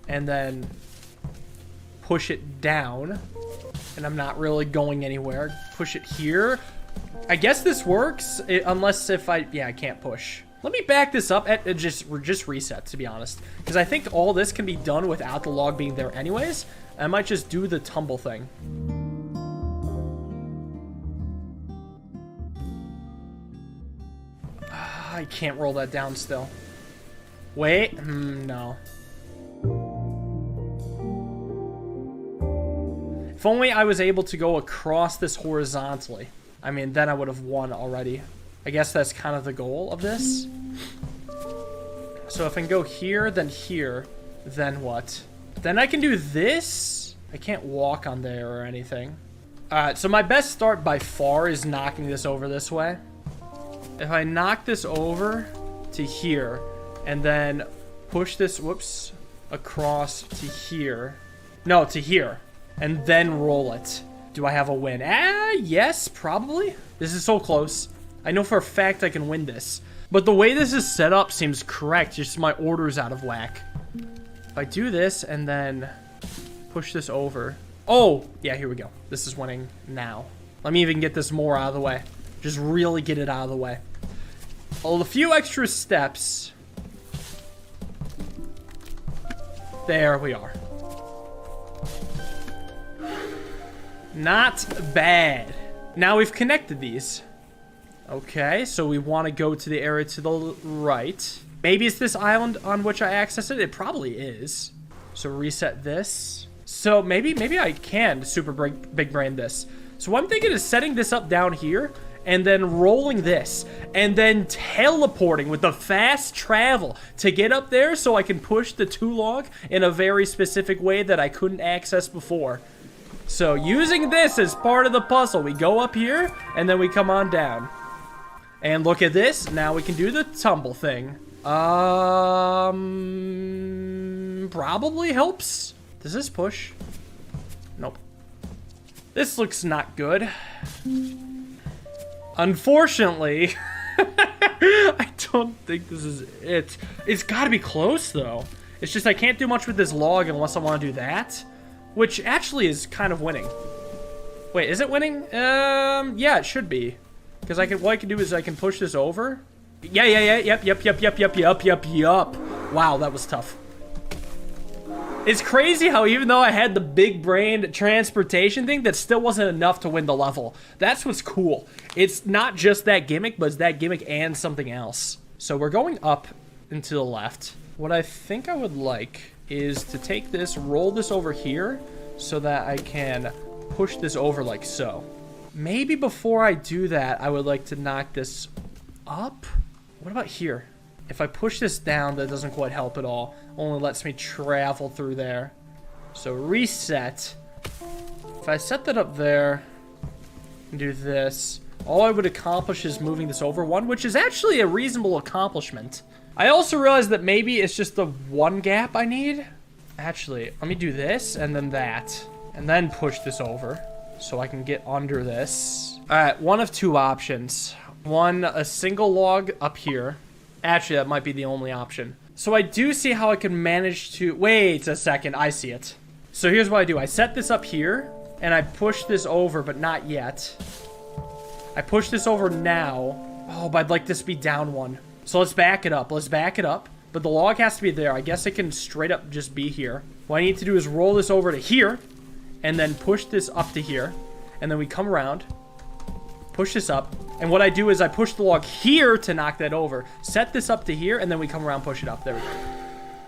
and then push it down and I'm not really going anywhere. Push it here. I guess this works unless if I can't push. Let me back this up at just reset, to be honest. Because I think all this can be done without the log being there anyways. I might just do the tumble thing. I can't roll that down still. Wait, no. If only I was able to go across this horizontally. I mean, then I would have won already. I guess that's kind of the goal of this. So if I can go here, then what? Then I can do this. I can't walk on there or anything. Alright, so my best start by far is knocking this over this way. If I knock this over to here, and then push this, across to here. No, to here. And then roll it. Do I have a win? Yes, probably. This is so close. I know for a fact I can win this. But the way this is set up seems correct. Just my order's out of whack. If I do this and then push this over. Oh, yeah, here we go. This is winning now. Let me even get this more out of the way. Just really get it out of the way. A few extra steps. There we are. Not bad. Now we've connected these. Okay, so we want to go to the area to the right. Maybe it's this island on which I access it. It probably is. So reset this. So maybe I can super big brain this. So what I'm thinking is setting this up down here and then rolling this, and then teleporting with the fast travel to get up there so I can push the 2 log in a very specific way that I couldn't access before. So using this as part of the puzzle, we go up here, and then we come on down. And look at this, now we can do the tumble thing. Probably helps. Does this push? Nope. This looks not good. Unfortunately, I don't think this is it. It's gotta be close though. It's just I can't do much with this log unless I want to do that. Which actually is kind of winning. Wait, is it winning? Yeah, it should be. Because what I can do is I can push this over. Yep. Wow, that was tough. It's crazy how even though I had the big brain transportation thing, that still wasn't enough to win the level. That's what's cool. It's not just that gimmick, but it's that gimmick and something else. So we're going up and to the left. What I think I would like is to take this, roll this over here, so that I can push this over like so. Maybe before I do that, I would like to knock this up. What about here? If I push this down, that doesn't quite help at all. Only lets me travel through there. So reset. If I set that up there and do this, all I would accomplish is moving this over one, which is actually a reasonable accomplishment. I also realized that maybe it's just the one gap I need. Actually, let me do this and then that. And then push this over so I can get under this. All right, one of 2 options. One, a single log up here. Actually, that might be the only option. So I do see how I can manage to... Wait a second, I see it. So here's what I do. I set this up here, and I push this over, but not yet. I push this over now. Oh, but I'd like this to be down one. So let's back it up. Let's back it up. But the log has to be there. I guess it can straight up just be here. What I need to do is roll this over to here, and then push this up to here. And then we come around, push this up. And what I do is I push the log here to knock that over. Set this up to here, and then we come around, push it up. There we go.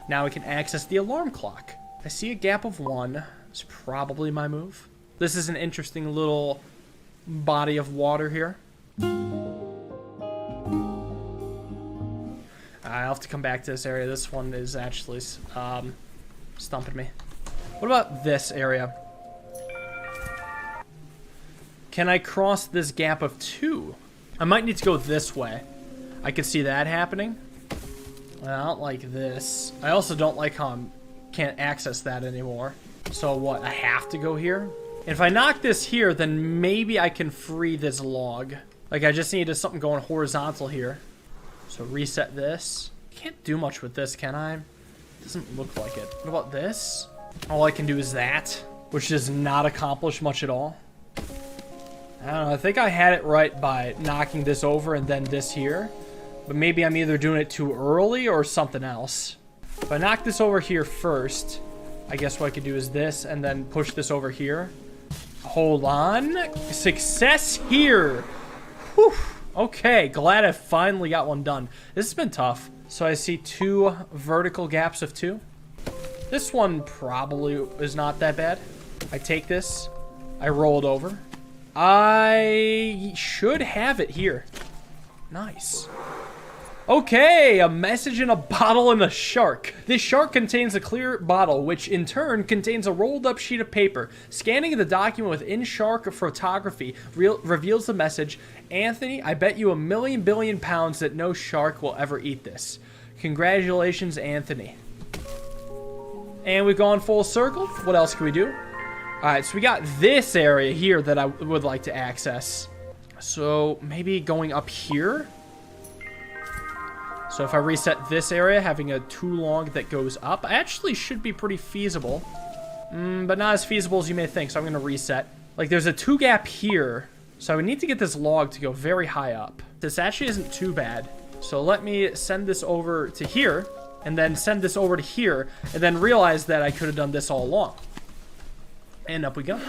Now we can access the alarm clock. I see a gap of 1. It's probably my move. This is an interesting little body of water here. I'll have to come back to this area. This one is actually stumping me. What about this area? Can I cross this gap of 2? I might need to go this way. I could see that happening. I don't like this. I also don't like how I can't access that anymore. So what, I have to go here? If I knock this here, then maybe I can free this log. Like I just needed something going horizontal here. So reset this. Can't do much with this, can I? Doesn't look like it. What about this? All I can do is that, which does not accomplish much at all. I don't know, I think I had it right by knocking this over and then this here. But maybe I'm either doing it too early or something else. If I knock this over here first, I guess what I could do is this and then push this over here. Hold on. Success here. Whew. Okay, glad I finally got one done. This has been tough. So I see 2 vertical gaps of 2. This one probably is not that bad. I take this. I roll it over. I should have it here. Nice. Okay, a message in a bottle and a shark. This shark contains a clear bottle, which in turn contains a rolled up sheet of paper. Scanning the document with in-shark photography reveals the message, Anthony, I bet you $1 billion that no shark will ever eat this. Congratulations, Anthony. And we've gone full circle. What else can we do? Alright, so we got this area here that I would like to access. So maybe going up here? So if I reset this area, having a 2 log that goes up, actually should be pretty feasible. But not as feasible as you may think, so I'm going to reset. Like, there's a 2 gap here, so I would need to get this log to go very high up. This actually isn't too bad. So let me send this over to here, and then send this over to here, and then realize that I could have done this all along. And up we go.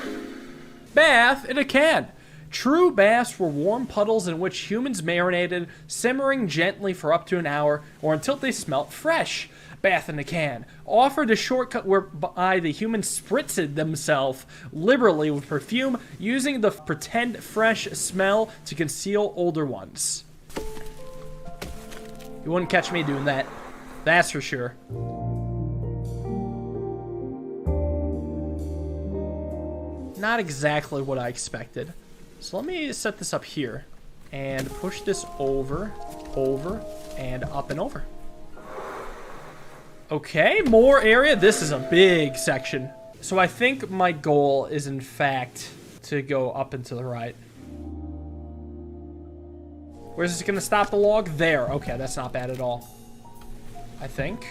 Bath in a can. True baths were warm puddles in which humans marinated, simmering gently for up to an hour or until they smelt fresh. bath in a can, offered a shortcut whereby the humans spritzed themselves liberally with perfume, using the pretend fresh smell to conceal older ones. You wouldn't catch me doing that. That's for sure. Not exactly what I expected. So let me set this up here and push this over, and up and over. Okay, more area. This is a big section. So I think my goal is, in fact, to go up and to the right. Where's this going to stop the log? There. Okay, that's not bad at all, I think.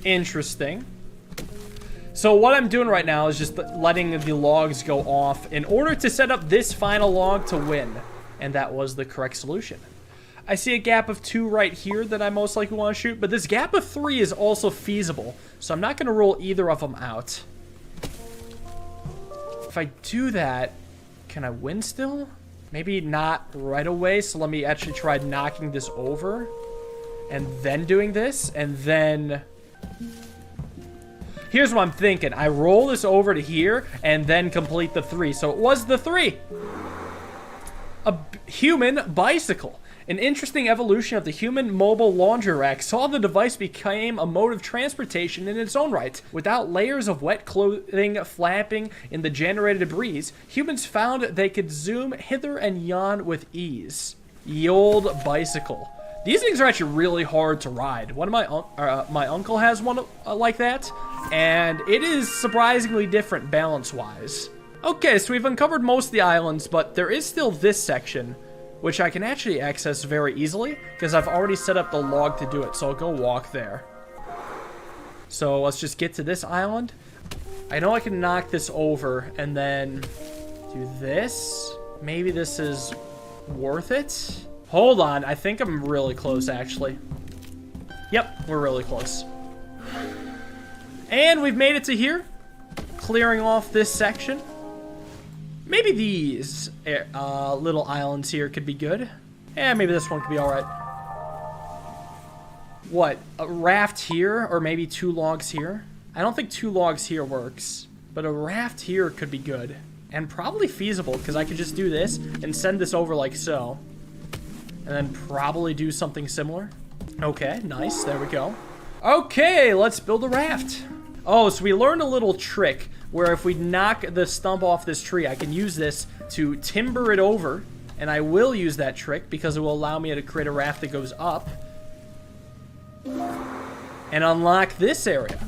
Interesting. So what I'm doing right now is just letting the logs go off in order to set up this final log to win. And that was the correct solution. I see a gap of 2 right here that I most likely want to shoot, but this gap of 3 is also feasible, so I'm not going to rule either of them out. If I do that, can I win still? Maybe not right away, so let me actually try knocking this over, and then doing this, and then... Here's what I'm thinking. I roll this over to here, and then complete the 3. So it was the 3. A human bicycle. An interesting evolution of the human mobile laundry rack saw the device become a mode of transportation in its own right. Without layers of wet clothing flapping in the generated breeze, humans found they could zoom hither and yon with ease. Ye old bicycle. These things are actually really hard to ride. One of my uncle has one like that, and it is surprisingly different balance-wise. Okay, so we've uncovered most of the islands, but there is still this section, which I can actually access very easily, because I've already set up the log to do it, so I'll go walk there. So let's just get to this island. I know I can knock this over, and then do this. Maybe this is worth it. Hold on, I think I'm really close, actually. Yep, we're really close. And we've made it to here, clearing off this section. Maybe these little islands here could be good. Yeah, maybe this one could be alright. What, a raft here, or maybe 2 logs here? I don't think 2 logs here works, but a raft here could be good. And probably feasible, because I could just do this and send this over like so. And then probably do something similar. Okay, nice, there we go. Okay, let's build a raft. Oh, so we learned a little trick where if we knock the stump off this tree, I can use this to timber it over, and I will use that trick because it will allow me to create a raft that goes up and unlock this area.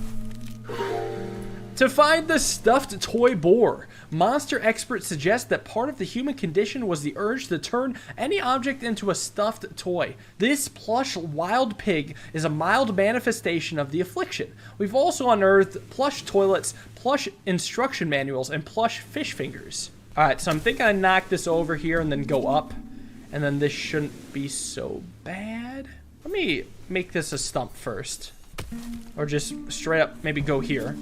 To find the stuffed toy boar, monster experts suggest that part of the human condition was the urge to turn any object into a stuffed toy. This plush wild pig is a mild manifestation of the affliction. We've also unearthed plush toilets, plush instruction manuals, and plush fish fingers. Alright, so I'm thinking I knock this over here and then go up. And then this shouldn't be so bad. Let me make this a stump first. Or just straight up maybe go here.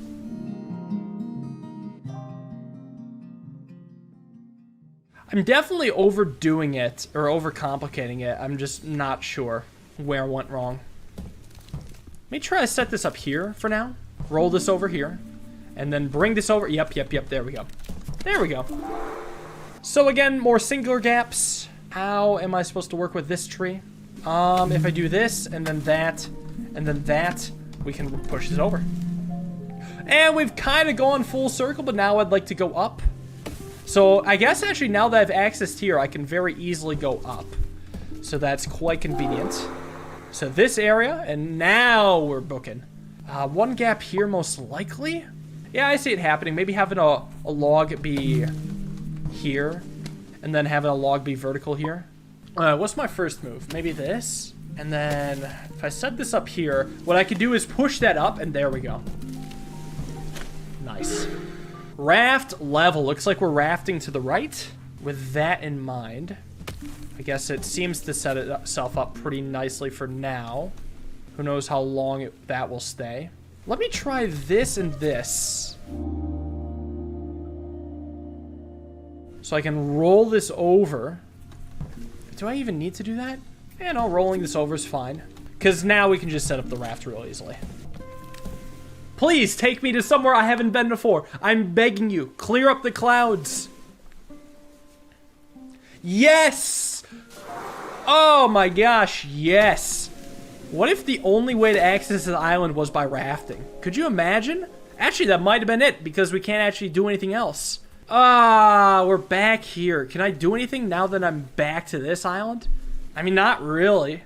I'm definitely overdoing it, or overcomplicating it. I'm just not sure where I went wrong. Let me try to set this up here for now. Roll this over here. And then bring this over. Yep. There we go. There we go. So again, more singular gaps. How am I supposed to work with this tree? If I do this, and then that, we can push this over. And we've kind of gone full circle, but now I'd like to go up. So I guess actually now that I've accessed here, I can very easily go up. So that's quite convenient. So this area, and now we're booking. One gap here most likely. Yeah, I see it happening. Maybe having a log be here, and then having a log be vertical here. What's my first move? Maybe this? And then if I set this up here, what I could do is push that up, and there we go. Nice. Raft level. Looks like we're rafting to the right. With that in mind, I guess it seems to set itself up pretty nicely for now. Who knows how long that will stay. Let me try this and this. So I can roll this over. Do I even need to do that? Yeah, no, rolling this over is fine. Because now we can just set up the raft real easily. Please take me to somewhere I haven't been before. I'm begging you. Clear up the clouds. Yes! Oh my gosh, yes. What if the only way to access the island was by rafting? Could you imagine? Actually, that might have been it, because we can't actually do anything else. Ah, we're back here. Can I do anything now that I'm back to this island? I mean, not really.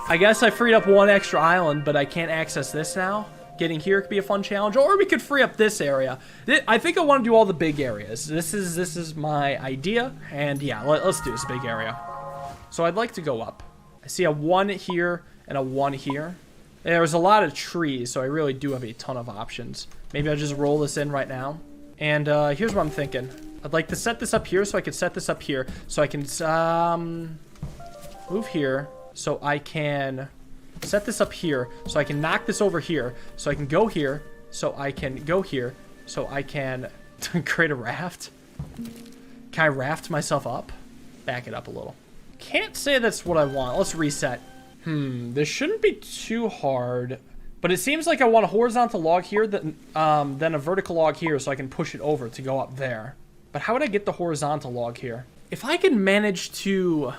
I guess I freed up one extra island, but I can't access this now. Getting here could be a fun challenge, or we could free up this area. I think I want to do all the big areas. This is my idea, and yeah, let's do this big area. So I'd like to go up. I see a 1 here and a 1 here. There's a lot of trees, so I really do have a ton of options. Maybe I'll just roll this in right now. And here's what I'm thinking. I'd like to set this up here, so I can set this up here, so I can move here, so I can set this up here, so I can knock this over here, so I can go here, so I can go here, so I can create a raft. Can I raft myself up? Back it up a little. Can't say that's what I want. Let's reset. This shouldn't be too hard, but it seems like I want a horizontal log here, then a vertical log here, so I can push it over to go up there. But how would I get the horizontal log here? If I can manage to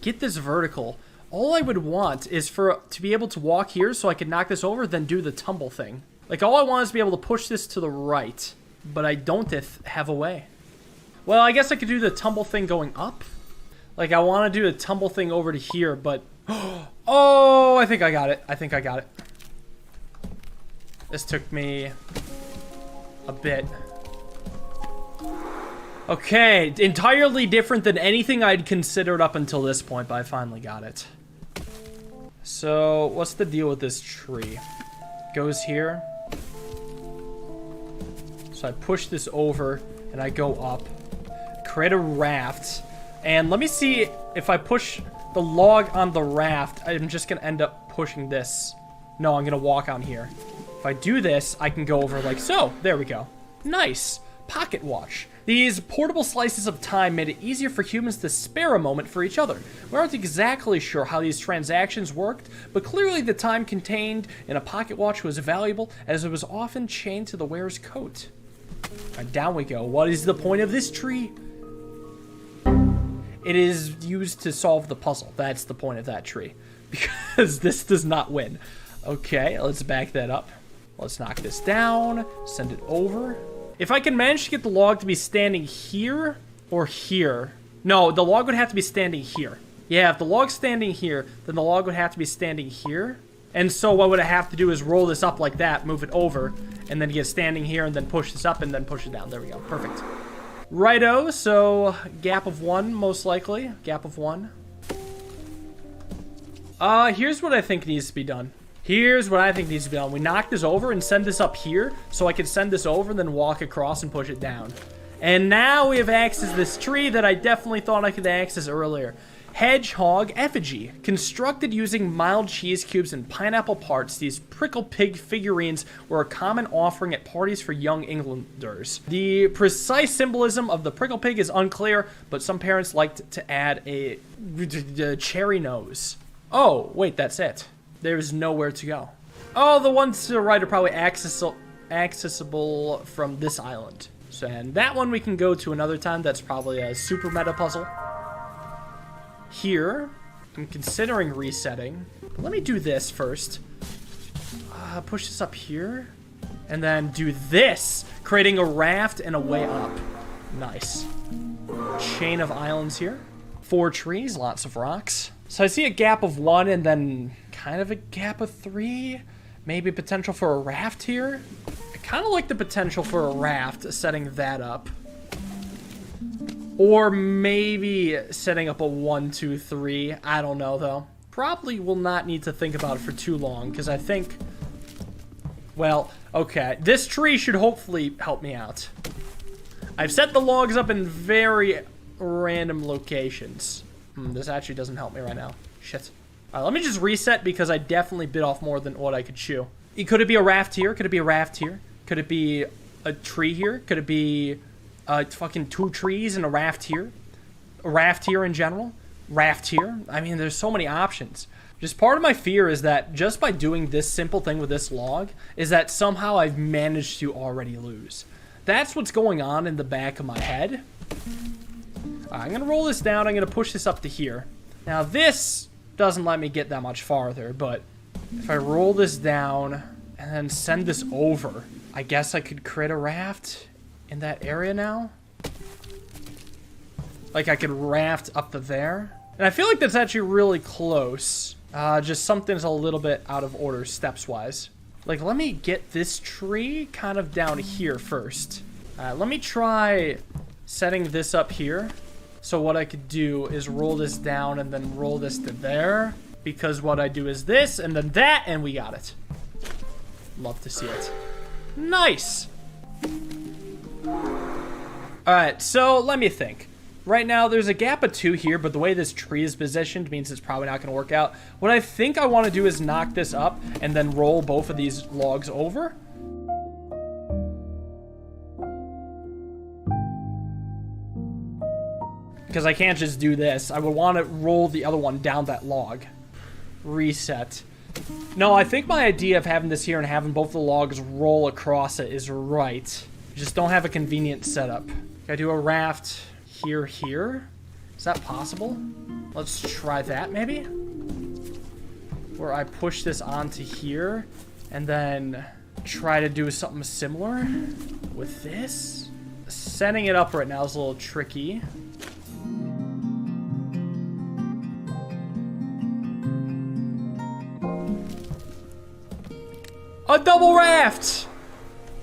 get this vertical, all I would want is to be able to walk here so I can knock this over, then do the tumble thing. Like, all I want is to be able to push this to the right, but I don't have a way. Well, I guess I could do the tumble thing going up. Like, I want to do the tumble thing over to here, but... Oh, I think I got it. I think I got it. This took me a bit. Okay, entirely different than anything I'd considered up until this point, but I finally got it. So, what's the deal with this tree? Goes here. So I push this over, and I go up. Create a raft. And let me see if I push the log on the raft, I'm just going to end up pushing this. No, I'm going to walk on here. If I do this, I can go over like so. There we go. Nice. Pocket watch. These portable slices of time made it easier for humans to spare a moment for each other. We aren't exactly sure how these transactions worked, but clearly the time contained in a pocket watch was valuable, as it was often chained to the wearer's coat. Alright, down we go. What is the point of this tree? It is used to solve the puzzle. That's the point of that tree. Because this does not win. Okay, let's back that up. Let's knock this down. Send it over. If I can manage to get the log to be standing here or here. No, the log would have to be standing here. Yeah, if the log's standing here, then the log would have to be standing here. And so what would I have to do is roll this up like that, move it over, and then get standing here, and then push this up, and then push it down. There we go. Perfect. Righto, so gap of 1, most likely. Gap of 1. Here's what I think needs to be done. Here's what I think needs to be done. We knock this over and send this up here, so I can send this over and then walk across and push it down. And now we have accessed this tree that I definitely thought I could access earlier. Hedgehog effigy. Constructed using mild cheese cubes and pineapple parts, these prickle pig figurines were a common offering at parties for young Englanders. The precise symbolism of the prickle pig is unclear, but some parents liked to add a cherry nose. Oh, wait, that's it. There's nowhere to go. Oh, the ones to the right are probably accessible from this island. So, and that one we can go to another time. That's probably a super meta puzzle. Here, I'm considering resetting. But let me do this first. Push this up here. And then do this, creating a raft and a way up. Nice. Chain of islands here. 4 trees, lots of rocks. So I see a gap of 1 and then kind of a gap of 3. Maybe potential for a raft here. I kind of like the potential for a raft, setting that up. Or maybe setting up a 1, 2, 3. I don't know, though. Probably will not need to think about it for too long, because I think... Well, okay. This tree should hopefully help me out. I've set the logs up in very random locations. This actually doesn't help me right now. Shit. Alright, let me just reset, because I definitely bit off more than what I could chew. Could it be a raft here? Could it be a raft here? Could it be a tree here? Could it be... fucking 2 trees and a raft here. raft here in general. Raft here. I mean, there's so many options. Just part of my fear is that just by doing this simple thing with this log is that somehow I've managed to already lose. That's what's going on in the back of my head. I'm going to roll this down. I'm going to push this up to here. Now, this doesn't let me get that much farther, but if I roll this down and then send this over, I guess I could create a raft in that area now. Like, I could raft up to there. And I feel like that's actually really close. Just something's a little bit out of order steps-wise. Like, let me get this tree kind of down here first. Let me try setting this up here. So what I could do is roll this down and then roll this to there. Because what I do is this and then that, and we got it. Love to see it. Nice! Alright, so let me think. Right now, there's a gap of 2 here, but the way this tree is positioned means it's probably not going to work out. What I think I want to do is knock this up and then roll both of these logs over. Because I can't just do this. I would want to roll the other one down that log. Reset. No, I think my idea of having this here and having both the logs roll across it is right. Just don't have a convenient setup. Can I do a raft here? Is that possible? Let's try that maybe? Where I push this onto here and then try to do something similar with this. Setting it up right now is a little tricky. A double raft!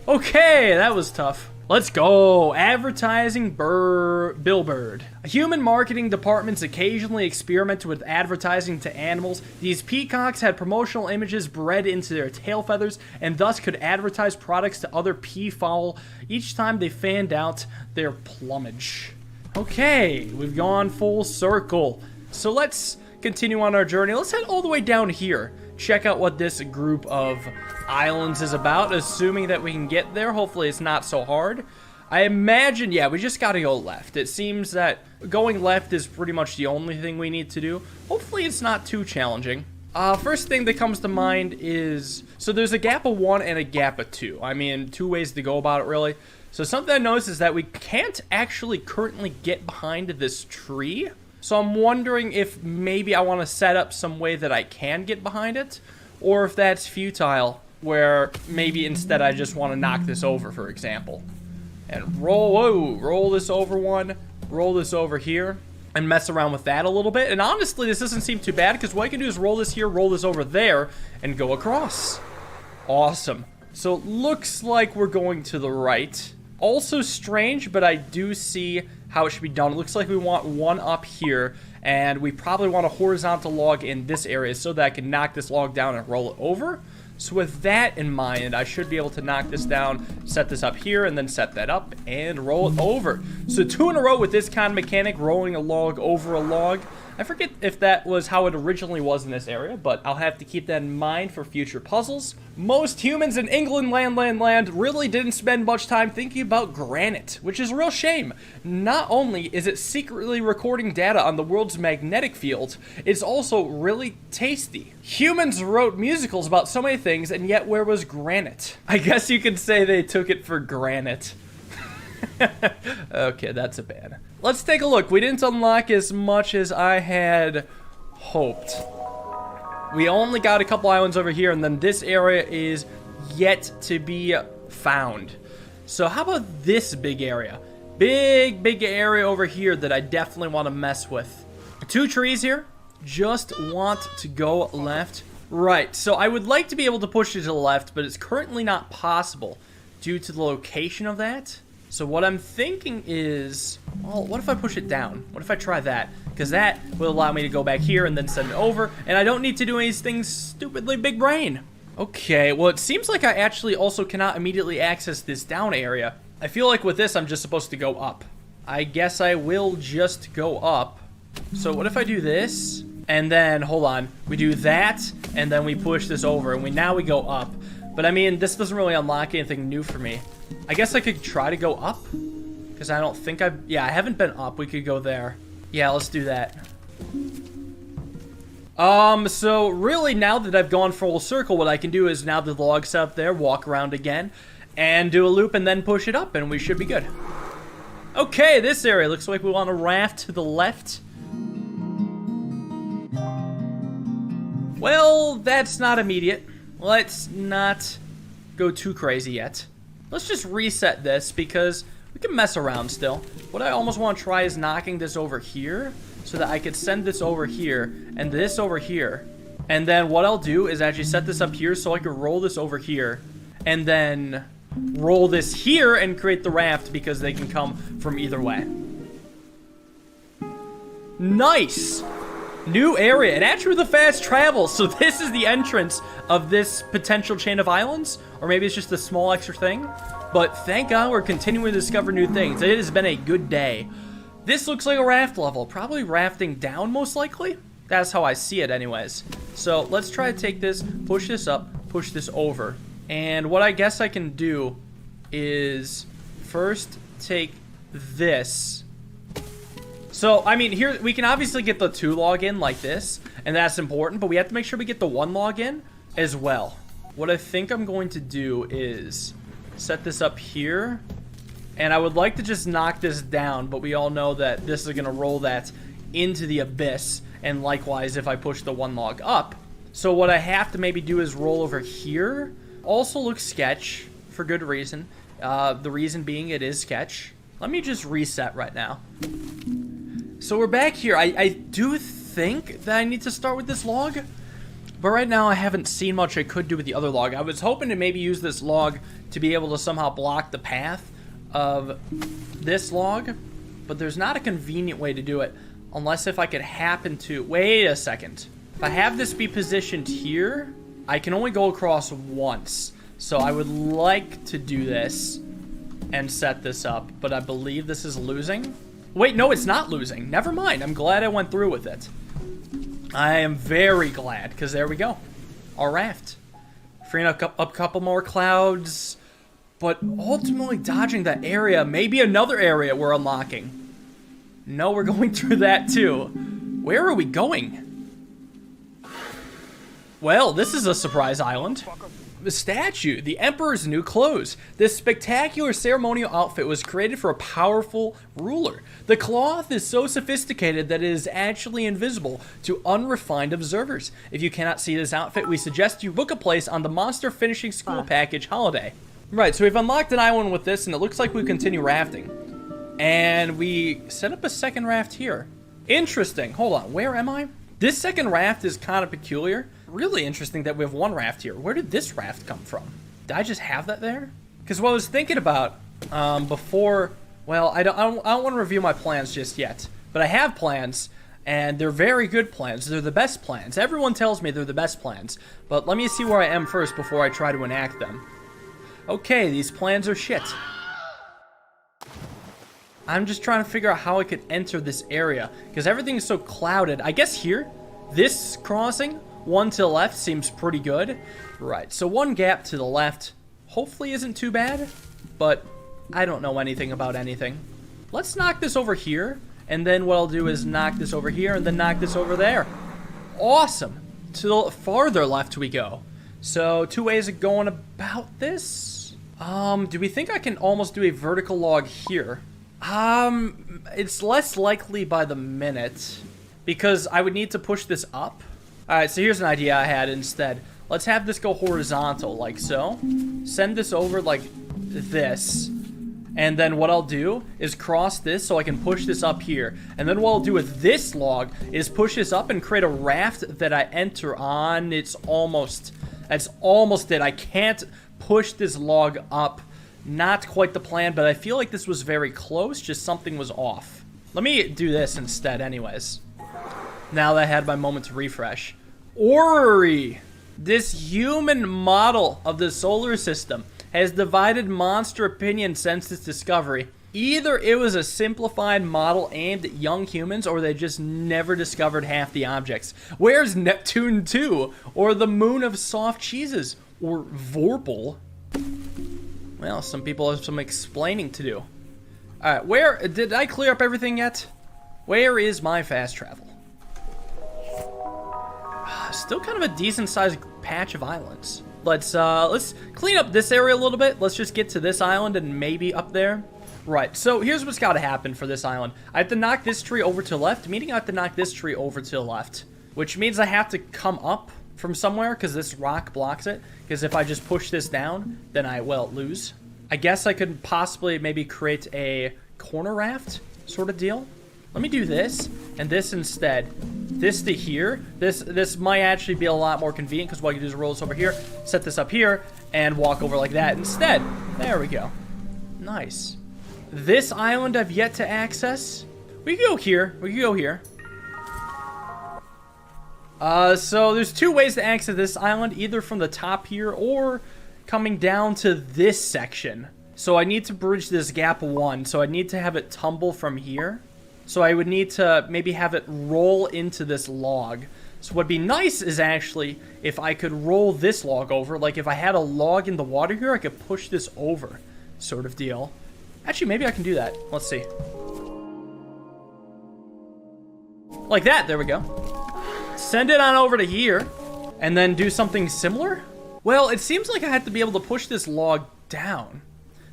Okay, that was tough. Let's go. Advertising billboard. Human marketing departments occasionally experiment with advertising to animals. These peacocks had promotional images bred into their tail feathers and thus could advertise products to other peafowl each time they fanned out their plumage. Okay, we've gone full circle. So let's continue on our journey. Let's head all the way down here. Check out what this group of islands is about, assuming that we can get there. Hopefully it's not so hard. I imagine, yeah, we just gotta go left. It seems that going left is pretty much the only thing we need to do. Hopefully it's not too challenging. First thing that comes to mind is, so there's a gap of 1 and a gap of 2. I mean, 2 ways to go about it, really. So something I noticed is that we can't actually currently get behind this tree. So I'm wondering if maybe I want to set up some way that I can get behind it, or if that's futile, where maybe instead I just want to knock this over, for example. And roll this over one, roll this over here, and mess around with that a little bit. And honestly, this doesn't seem too bad, because what I can do is roll this here, roll this over there, and go across. Awesome. So it looks like we're going to the right. Also strange, but I do see how it should be done. It looks like we want one up here, and we probably want a horizontal log in this area so that I can knock this log down and roll it over. So with that in mind, I should be able to knock this down, set this up here, and then set that up and roll it over. So 2 in a row with this kind of mechanic, rolling a log over a log. I forget if that was how it originally was in this area, but I'll have to keep that in mind for future puzzles. Most humans in England land really didn't spend much time thinking about granite, which is a real shame. Not only is it secretly recording data on the world's magnetic field, it's also really tasty. Humans wrote musicals about so many things, and yet where was granite? I guess you could say they took it for granite. Okay, that's a bad. Let's take a look. We didn't unlock as much as I had hoped. We only got a couple islands over here, and then this area is yet to be found. So how about this big area? Big area over here that I definitely want to mess with. 2 trees here. Just want to go left. Right, so I would like to be able to push it to the left, but it's currently not possible due to the location of that. So what I'm thinking is, well, what if I push it down? What if I try that? Because that will allow me to go back here and then send it over, and I don't need to do anything stupidly big brain. Okay, well, it seems like I actually also cannot immediately access this down area. I feel like with this, I'm just supposed to go up. I guess I will just go up. So what if I do this? And then, hold on, we do that, and then we push this over, and now we go up. But I mean, this doesn't really unlock anything new for me. I guess I could try to go up, because I don't think I haven't been up. We could go there. Yeah, let's do that. So really now that I've gone full circle, what I can do is now the log's up there, walk around again, and do a loop and then push it up, and we should be good. Okay, this area looks like we want to raft to the left. Well, that's not immediate. Let's not go too crazy yet. Let's just reset this because we can mess around still. What I almost want to try is knocking this over here so that I could send this over here and this over here. And then what I'll do is actually set this up here so I can roll this over here and then roll this here and create the raft because they can come from either way. Nice! New area, and actually with a fast travel, so this is the entrance of this potential chain of islands, or maybe it's just a small extra thing, but thank God we're continuing to discover new things. It has been a good day. This looks like a raft level, probably rafting down most likely. That's how I see it anyways. So let's try to take this, push this up, push this over, and what I guess I can do is first take this. So, I mean, here, we can obviously get the 2 log in like this, and that's important, but we have to make sure we get the 1 log in as well. What I think I'm going to do is set this up here, and I would like to just knock this down, but we all know that this is going to roll that into the abyss, and likewise if I push the 1 log up. So what I have to maybe do is roll over here. Also looks sketch, for good reason. The reason being it is sketch. Let me just reset right now. So we're back here. I do think that I need to start with this log, but right now I haven't seen much I could do with the other log. I was hoping to maybe use this log to be able to somehow block the path of this log, but there's not a convenient way to do it unless if I could happen to... Wait a second. If I have this be positioned here, I can only go across once. So I would like to do this and set this up, but I believe this is losing. Wait, no, it's not losing. Never mind. I'm glad I went through with it. I am very glad, because there we go. Our raft. Freeing up a couple more clouds, but ultimately dodging that area. Maybe another area we're unlocking. No, we're going through that too. Where are we going? Well, this is a surprise island. The statue, the Emperor's new clothes. This spectacular ceremonial outfit was created for a powerful ruler. The cloth is so sophisticated that it is actually invisible to unrefined observers. If you cannot see this outfit, we suggest you book a place on the Monster Finishing School Package holiday. Right, so we've unlocked an island with this, and it looks like we continue rafting. And we set up a second raft here. Interesting. Hold on, where am I? This second raft is kind of peculiar. Really interesting that we have 1 raft here. Where did this raft come from? Did I just have that there? Because what I was thinking about before, well, I don't want to review my plans just yet, but I have plans, and they're very good plans. They're the best plans. Everyone tells me they're the best plans, but let me see where I am first before I try to enact them. Okay, these plans are shit. I'm just trying to figure out how I could enter this area, because everything is so clouded. I guess here, this crossing, 1 to the left seems pretty good. Right, so 1 gap to the left hopefully isn't too bad, but I don't know anything about anything. Let's knock this over here, and then what I'll do is knock this over here, and then knock this over there. Awesome. To the farther left we go. So 2 ways of going about this. Do we think I can almost do a vertical log here? It's less likely by the minute, because I would need to push this up. Alright, so here's an idea I had instead. Let's have this go horizontal, like so. Send this over like this. And then what I'll do is cross this so I can push this up here. And then what I'll do with this log is push this up and create a raft that I enter on. That's almost it. I can't push this log up. Not quite the plan, but I feel like this was very close, just something was off. Let me do this instead anyways. Now that I had my moment to refresh. Ori! This human model of the solar system has divided monster opinion since its discovery. Either it was a simplified model aimed at young humans, or they just never discovered half the objects. Where's Neptune 2? Or the moon of soft cheeses? Or Vorpal? Well, some people have some explaining to do. Alright, where... Did I clear up everything yet? Where is my fast travel? Still kind of a decent sized patch of islands. Let's clean up this area a little bit. Let's just get to this island and maybe up there. Right, so here's what's got to happen for this island. I have to knock this tree over to the left, meaning I have to knock this tree over to the left. Which means I have to come up from somewhere because this rock blocks it. Because if I just push this down, then I, well, lose. I guess I could possibly maybe create a corner raft sort of deal. Let me do this and this instead. This to here. This might actually be a lot more convenient because what I can do is roll this over here, set this up here, and walk over like that instead. There we go. Nice. This island I've yet to access. We can go here. We can go here. So there's two ways to access this island, either from the top here or coming down to this section. So I need to bridge this gap 1, so I need to have it tumble from here. So I would need to maybe have it roll into this log. So what'd be nice is actually if I could roll this log over, like if I had a log in the water here, I could push this over, sort of deal. Actually, maybe I can do that. Let's see. Like that, there we go. Send it on over to here, and then do something similar? Well, it seems like I have to be able to push this log down.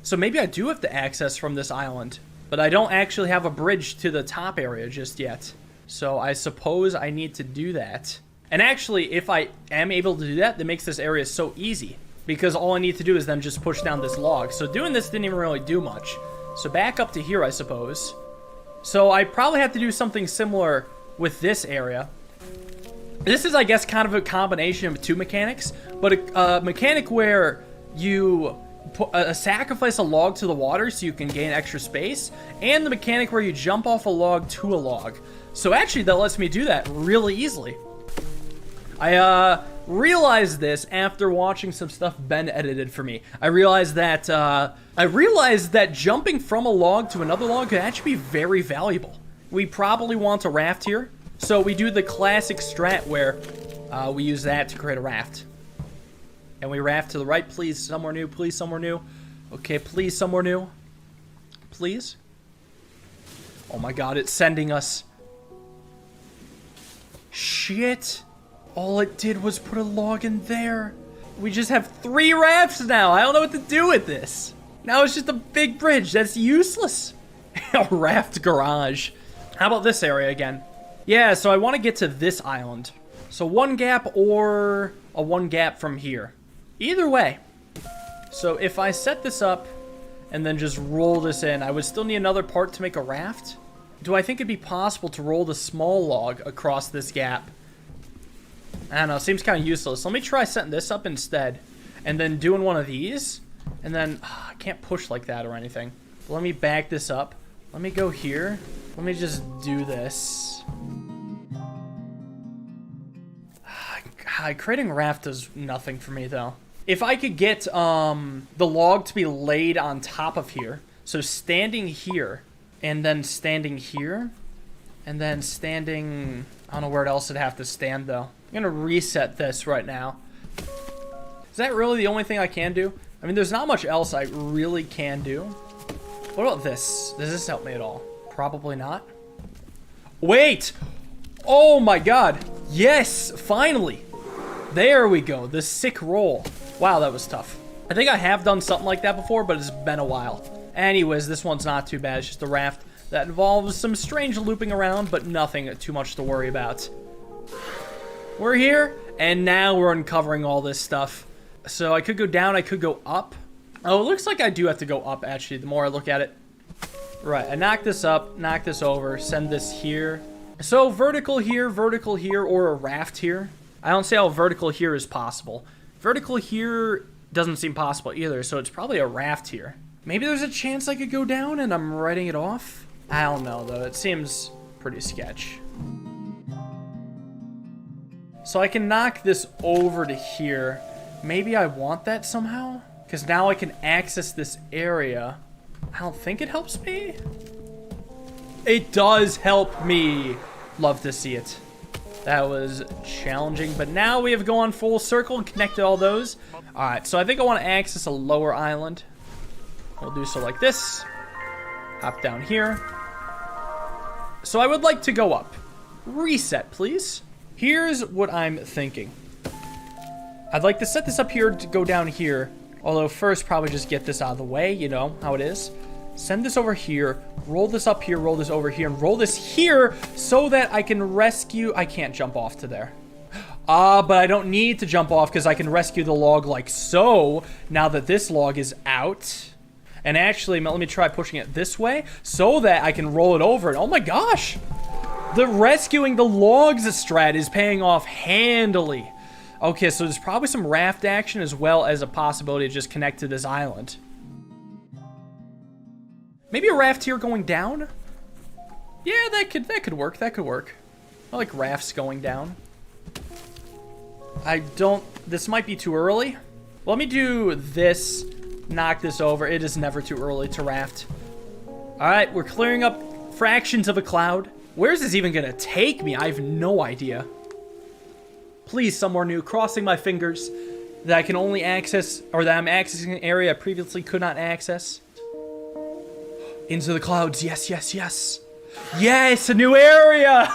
So maybe I do have to access from this island, but I don't actually have a bridge to the top area just yet. So I suppose I need to do that. And actually, if I am able to do that, that makes this area so easy, because all I need to do is then just push down this log. So doing this didn't even really do much. So back up to here, I suppose. So I probably have to do something similar with this area. This is, I guess, kind of a combination of two mechanics, but a mechanic where you sacrifice a log to the water so you can gain extra space, and the mechanic where you jump off a log to a log. So actually, that lets me do that really easily. I realized this after watching some stuff Ben edited for me. I realized that jumping from a log to another log could actually be very valuable. We probably want a raft here. So we do the classic strat where we use that to create a raft. And we raft to the right. Please, somewhere new. Please, somewhere new. Okay, please, somewhere new. Please. Oh my god, it's sending us. Shit. All it did was put a log in there. We just have 3 rafts now. I don't know what to do with this. Now it's just a big bridge. That's useless. A raft garage. How about this area again? Yeah, so I want to get to this island. So 1 gap or a 1 gap from here. Either way. So if I set this up and then just roll this in, I would still need another part to make a raft. Do I think it'd be possible to roll the small log across this gap? I don't know, seems kind of useless. Let me try setting this up instead. And then doing one of these. And then, I can't push like that or anything. Let me back this up. Let me go here. Let me just do this. Creating a raft does nothing for me, though. If I could get the log to be laid on top of here, so standing here, and then standing here, and then standing... I don't know where else it'd have to stand, though. I'm going to reset this right now. Is that really the only thing I can do? I mean, there's not much else I really can do. What about this? Does this help me at all? Probably not. Wait! Oh my god. Yes, finally. There we go. The sick roll. Wow, that was tough. I think I have done something like that before, but it's been a while. Anyways, this one's not too bad. It's just a raft that involves some strange looping around, but nothing too much to worry about. We're here, and now we're uncovering all this stuff. So I could go down, I could go up. Oh, it looks like I do have to go up, actually, the more I look at it. Right, I knock this up, knock this over, send this here. So vertical here, or a raft here. I don't see how vertical here is possible. Vertical here doesn't seem possible either, so it's probably a raft here. Maybe there's a chance I could go down and I'm writing it off? I don't know, though. It seems pretty sketch. So I can knock this over to here. Maybe I want that somehow? Because now I can access this area. I don't think it helps me. It does help me. Love to see it. That was challenging, but now we have gone full circle and connected all those. Alright, so I think I want to access a lower island. We'll do so like this. Hop down here. So I would like to go up. Reset, please. Here's what I'm thinking. I'd like to set this up here to go down here. Although first, probably just get this out of the way. You know how it is. Send this over here. Roll this up here. Roll this over here. And roll this here so that I can rescue... I can't jump off to there. But I don't need to jump off because I can rescue the log like so. Now that this log is out. And actually, let me try pushing it this way so that I can roll it over. And oh my gosh. The rescuing the logs strat is paying off handily. Okay, so there's probably some raft action as well as a possibility to just connect to this island. Maybe a raft here going down? Yeah, that could work. That could work. I like rafts going down. This might be too early. Let me do this, knock this over. It is never too early to raft. All right, we're clearing up fractions of a cloud. Where's this even gonna take me? I have no idea. Please, somewhere new. Crossing my fingers that I can only access, or that I'm accessing an area I previously could not access. Into the clouds. Yes, yes, yes. Yes, a new area.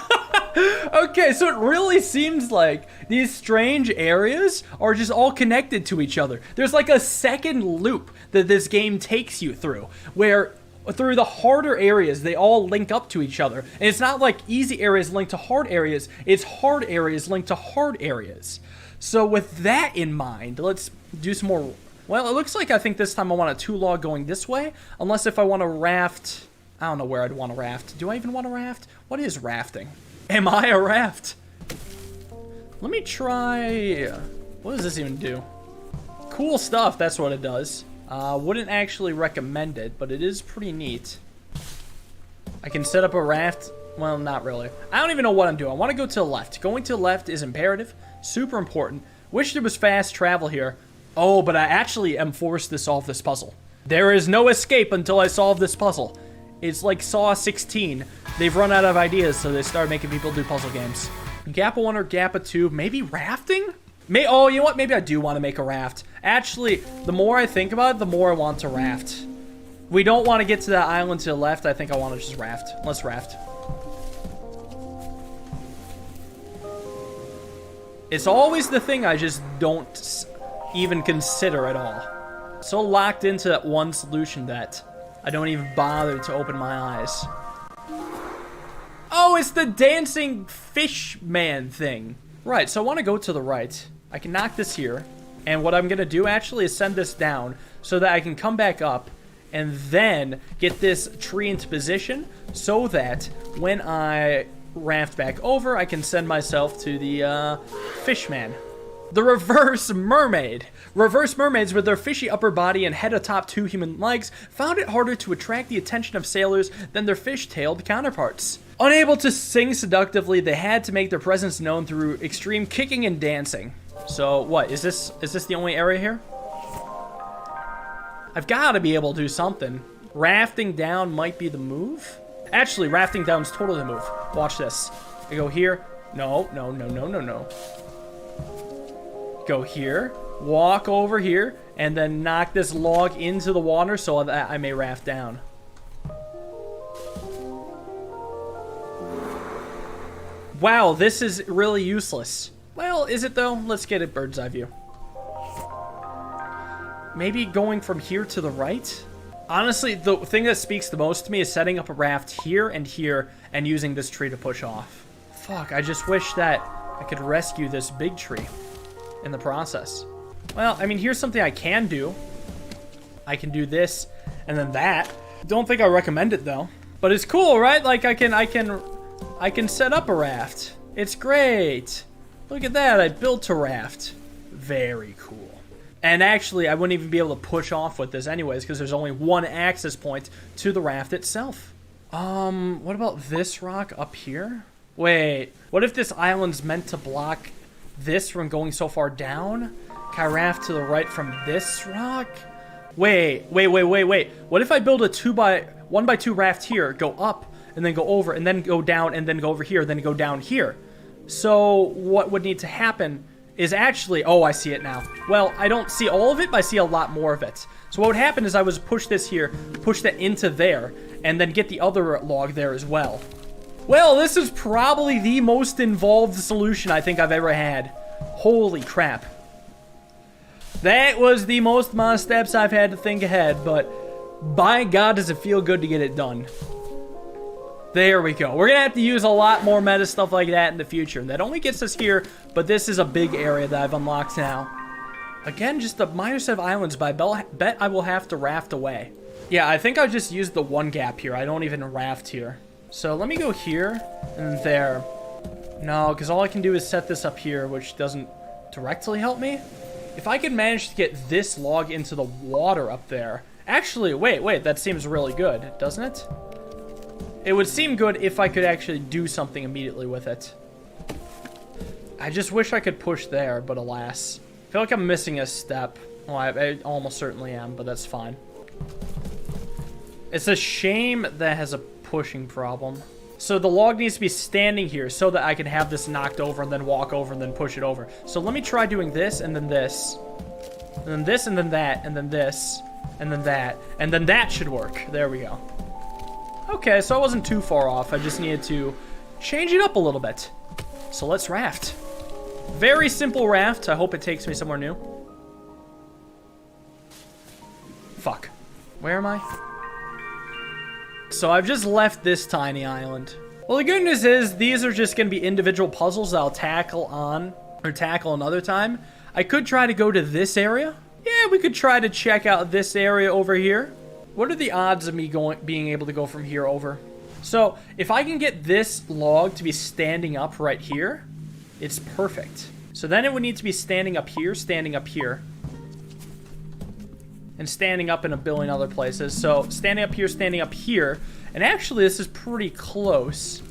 Okay, so it really seems like these strange areas are just all connected to each other. There's like a second loop that this game takes you through, where through the harder areas, they all link up to each other. And it's not like easy areas linked to hard areas, it's hard areas linked to hard areas. So with that in mind, let's do some more. Well, it looks like I think this time I want a 2-log going this way, unless if I want to raft. I don't know where I'd want to raft. Do I even want to raft? What is rafting? Am I a raft? Let me try... What does this even do? Cool stuff, that's what it does. Wouldn't actually recommend it, but it is pretty neat. I can set up a raft. Well, not really. I don't even know what I'm doing. I want to go to the left. Going to the left is imperative. Super important. Wish there was fast travel here. Oh, but I actually am forced to solve this puzzle. There is no escape until I solve this puzzle. It's like Saw 16. They've run out of ideas, so they start making people do puzzle games. Gappa 1 or Gappa 2, maybe rafting? Oh, you know what? Maybe I do want to make a raft. Actually, the more I think about it, the more I want to raft. We don't want to get to that island to the left. I think I want to just raft. Let's raft. It's always the thing I just don't even consider at all. So locked into that one solution that I don't even bother to open my eyes. Oh, it's the dancing fish man thing. Right, so I want to go to the right. I can knock this here. And what I'm going to do actually is send this down so that I can come back up and then get this tree into position so that when I raft back over, I can send myself to the fish man. The reverse mermaid. Reverse mermaids with their fishy upper body and head atop 2 human legs found it harder to attract the attention of sailors than their fish-tailed counterparts. Unable to sing seductively, they had to make their presence known through extreme kicking and dancing. So what, is this the only area here? I've got to be able to do something. Rafting down might be the move. Actually, rafting down is totally the move. Watch this. I go here. No. Go here, walk over here, and then knock this log into the water so that I may raft down. Wow, this is really useless. Well, is it though? Let's get a bird's eye view. Maybe going from here to the right? Honestly, the thing that speaks the most to me is setting up a raft here and using this tree to push off. Fuck, I just wish that I could rescue this big tree in the process. Well, I mean, here's something I can do. I can do this and then that. Don't think I recommend it though. But it's cool, right? Like I can set up a raft. It's great. Look at that, I built a raft. Very cool. And actually, I wouldn't even be able to push off with this anyways because there's only one access point to the raft itself. What about this rock up here? Wait, what if this island's meant to block this from going so far down? Can I raft to the right from this rock? Wait. What if I build a 1x2 raft here, go up, and then go over, and then go down, and then go over here, then go down here? So what would need to happen is actually... Oh, I see it now. Well, I don't see all of it, but I see a lot more of it. So what would happen is I would push this here, push that into there, and then get the other log there as well. Well, this is probably the most involved solution I think I've ever had. Holy crap. That was the most amount of steps I've had to think ahead, but by God, does it feel good to get it done. There we go. We're going to have to use a lot more meta stuff like that in the future. That only gets us here, but this is a big area that I've unlocked now. Again, just a minor set of islands, but I bet I will have to raft away. Yeah, I think I just used the one gap here. I don't even raft here. So let me go here and there. No, because all I can do is set this up here, which doesn't directly help me. If I could manage to get this log into the water up there. Actually, wait, that seems really good, doesn't it? It would seem good if I could actually do something immediately with it. I just wish I could push there, but alas. I feel like I'm missing a step. Well, I almost certainly am, but that's fine. It's a shame that has a pushing problem. So the log needs to be standing here so that I can have this knocked over and then walk over and then push it over. So let me try doing this and then this. And then this and then that and then this and then that. And then that should work. There we go. Okay, so I wasn't too far off. I just needed to change it up a little bit. So let's raft. Very simple raft. I hope it takes me somewhere new. Fuck. Where am I? So I've just left this tiny island. Well, the good news is these are just going to be individual puzzles that I'll tackle another time. I could try to go to this area. Yeah, we could try to check out this area over here. What are the odds of me being able to go from here over? So if I can get this log to be standing up right here, it's perfect. So then it would need to be standing up here, and standing up in a billion other places. So standing up here, and actually this is pretty close.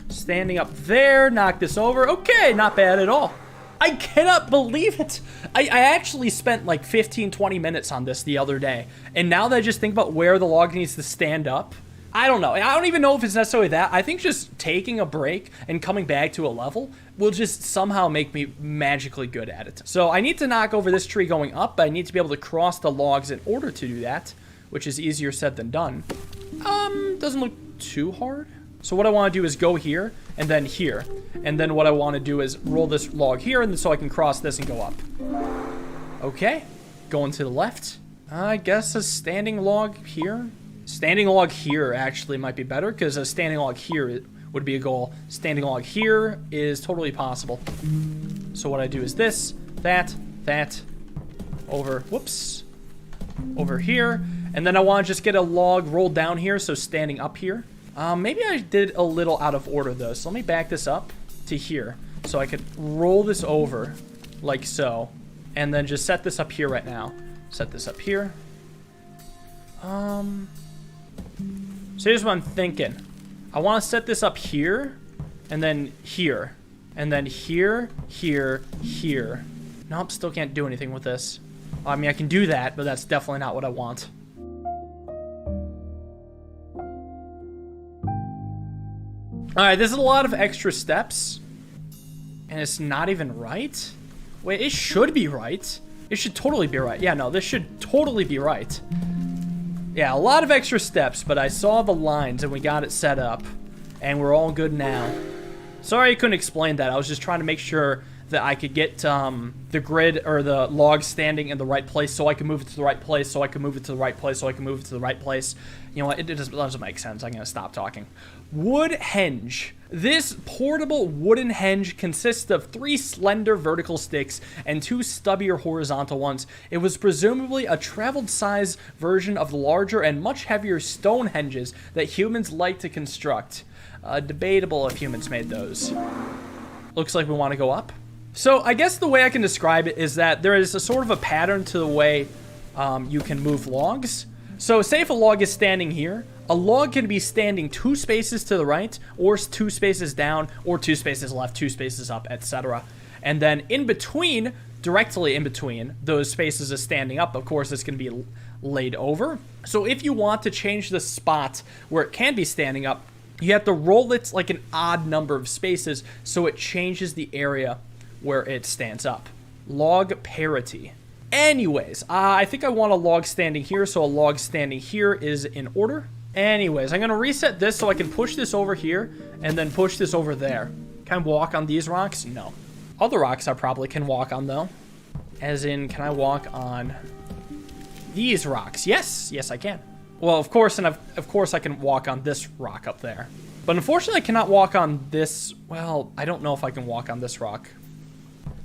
Standing up there, knock this over. Okay, not bad at all. I cannot believe it. I actually spent like 15-20 minutes on this the other day, and now that I just think about where the log needs to stand up, I don't know. I don't even know if it's necessarily that. I think just taking a break and coming back to a level will just somehow make me magically good at it. So I need to knock over this tree going up, but I need to be able to cross the logs in order to do that, which is easier said than done. Doesn't look too hard. So what I want to do is go here and then here. And then what I want to do is roll this log here and so I can cross this and go up. Okay, going to the left. I guess a standing log here. Standing log here actually might be better because a standing log here would be a goal. Standing log here is totally possible. So what I do is this, that, over, whoops, over here. And then I want to just get a log rolled down here, so standing up here. Maybe I did a little out of order though. So let me back this up to here so I could roll this over like so. And then just set this up here right now. Set this up here. So here's what I'm thinking. I want to set this up here, and then here, and then here, here, here. Nope, still can't do anything with this. I mean, I can do that, but that's definitely not what I want. Alright, this is a lot of extra steps, and it's not even right? Wait, it should be right. It should totally be right. Yeah, no, this should totally be right. Yeah, a lot of extra steps, but I saw the lines and we got it set up. And we're all good now. Sorry I couldn't explain that. I was just trying to make sure that I could get the grid or the log standing in the right place so I can move it to the right place, so I can move it to the right place, so I can move it to the right place. You know what? It doesn't make sense. I'm going to stop talking. Wood henge. This portable wooden henge consists of 3 slender vertical sticks and 2 stubbier horizontal ones. It was presumably a traveled size version of the larger and much heavier stone henges that humans like to construct. Debatable if humans made those. Looks like we want to go up. So I guess the way I can describe it is that there is a sort of a pattern to the way you can move logs. So say if a log is standing here, a log can be standing 2 spaces to the right, or 2 spaces down, or 2 spaces left, 2 spaces up, etc. And then in between, directly in between those spaces of standing up, of course, it's going to be laid over. So if you want to change the spot where it can be standing up, you have to roll it like an odd number of spaces so it changes the area where it stands up. Log parity. Anyways, I think I want a log standing here, so a log standing here is in order. Anyways, I'm going to reset this so I can push this over here and then push this over there. Can I walk on these rocks? No. Other rocks I probably can walk on, though. As in, can I walk on these rocks? Yes. Yes, I can. Well, of course, and of course I can walk on this rock up there. But unfortunately, I cannot walk on this. Well, I don't know if I can walk on this rock.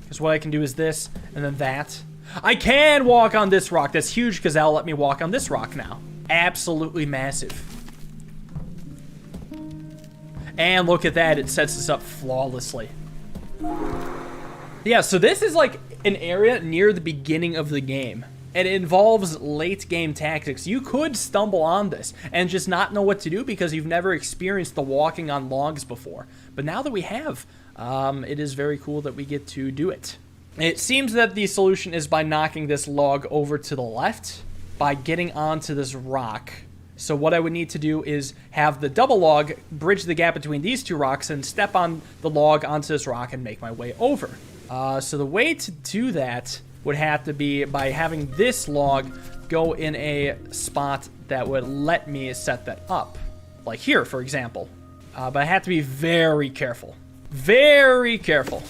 Because what I can do is this, and then that. I can walk on this rock. That's huge because that'll let me walk on this rock now. Absolutely massive. And look at that. It sets this up flawlessly. Yeah, so this is like an area near the beginning of the game. And it involves late game tactics. You could stumble on this and just not know what to do because you've never experienced the walking on logs before. But now that we have, it is very cool that we get to do it. It seems that the solution is by knocking this log over to the left by getting onto this rock. So what I would need to do is have the double log bridge the gap between these two rocks and step on the log onto this rock and make my way over. So the way to do that would have to be by having this log go in a spot that would let me set that up. Like here, for example. But I have to be very careful. Very careful.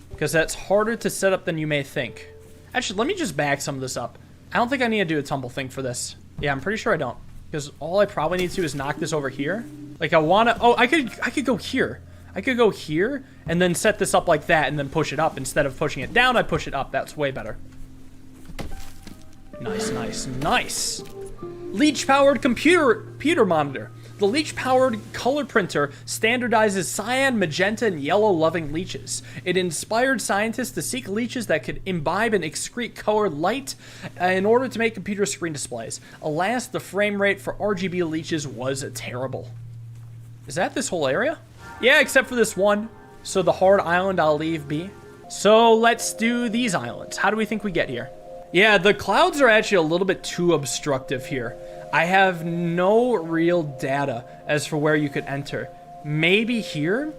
Because that's harder to set up than you may think. Actually, let me just back some of this up. I don't think I need to do a tumble thing for this. Yeah, I'm pretty sure I don't. Because all I probably need to do is knock this over here. Like I want to... Oh, I could go here. I could go here and then set this up like that and then push it up. Instead of pushing it down, I push it up. That's way better. Nice, nice, nice. Leech-powered computer monitor. The leech-powered color printer standardizes cyan, magenta, and yellow-loving leeches. It inspired scientists to seek leeches that could imbibe and excrete colored light in order to make computer screen displays. Alas, the frame rate for RGB leeches was terrible. Is that this whole area? Yeah, except for this one. So the hard island I'll leave be. So let's do these islands. How do we think we get here? Yeah, the clouds are actually a little bit too obstructive here. I have no real data as for where you could enter. Maybe here?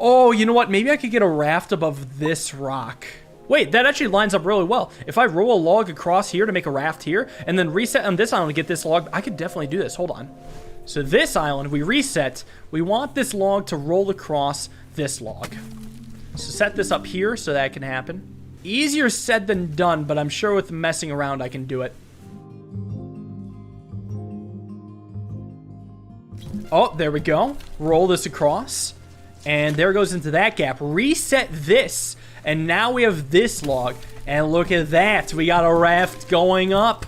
Oh, you know what? Maybe I could get a raft above this rock. Wait, that actually lines up really well. If I roll a log across here to make a raft here, and then reset on this island to get this log, I could definitely do this. Hold on. So this island, we reset. We want this log to roll across this log. So set this up here so that can happen. Easier said than done, but I'm sure with messing around I can do it. Oh, there we go. Roll this across. And there goes into that gap. Reset this. And now we have this log. And look at that. We got a raft going up.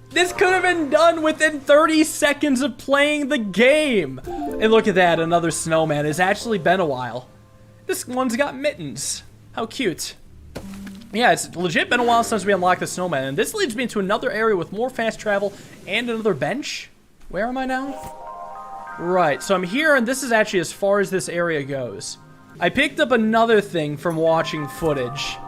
This could have been done within 30 seconds of playing the game. And look at that. Another snowman. It's actually been a while. This one's got mittens. How cute. Yeah, it's legit been a while since we unlocked the snowman. And this leads me into another area with more fast travel and another bench. Where am I now? Right, so I'm here, and this is actually as far as this area goes. I picked up another thing from watching footage.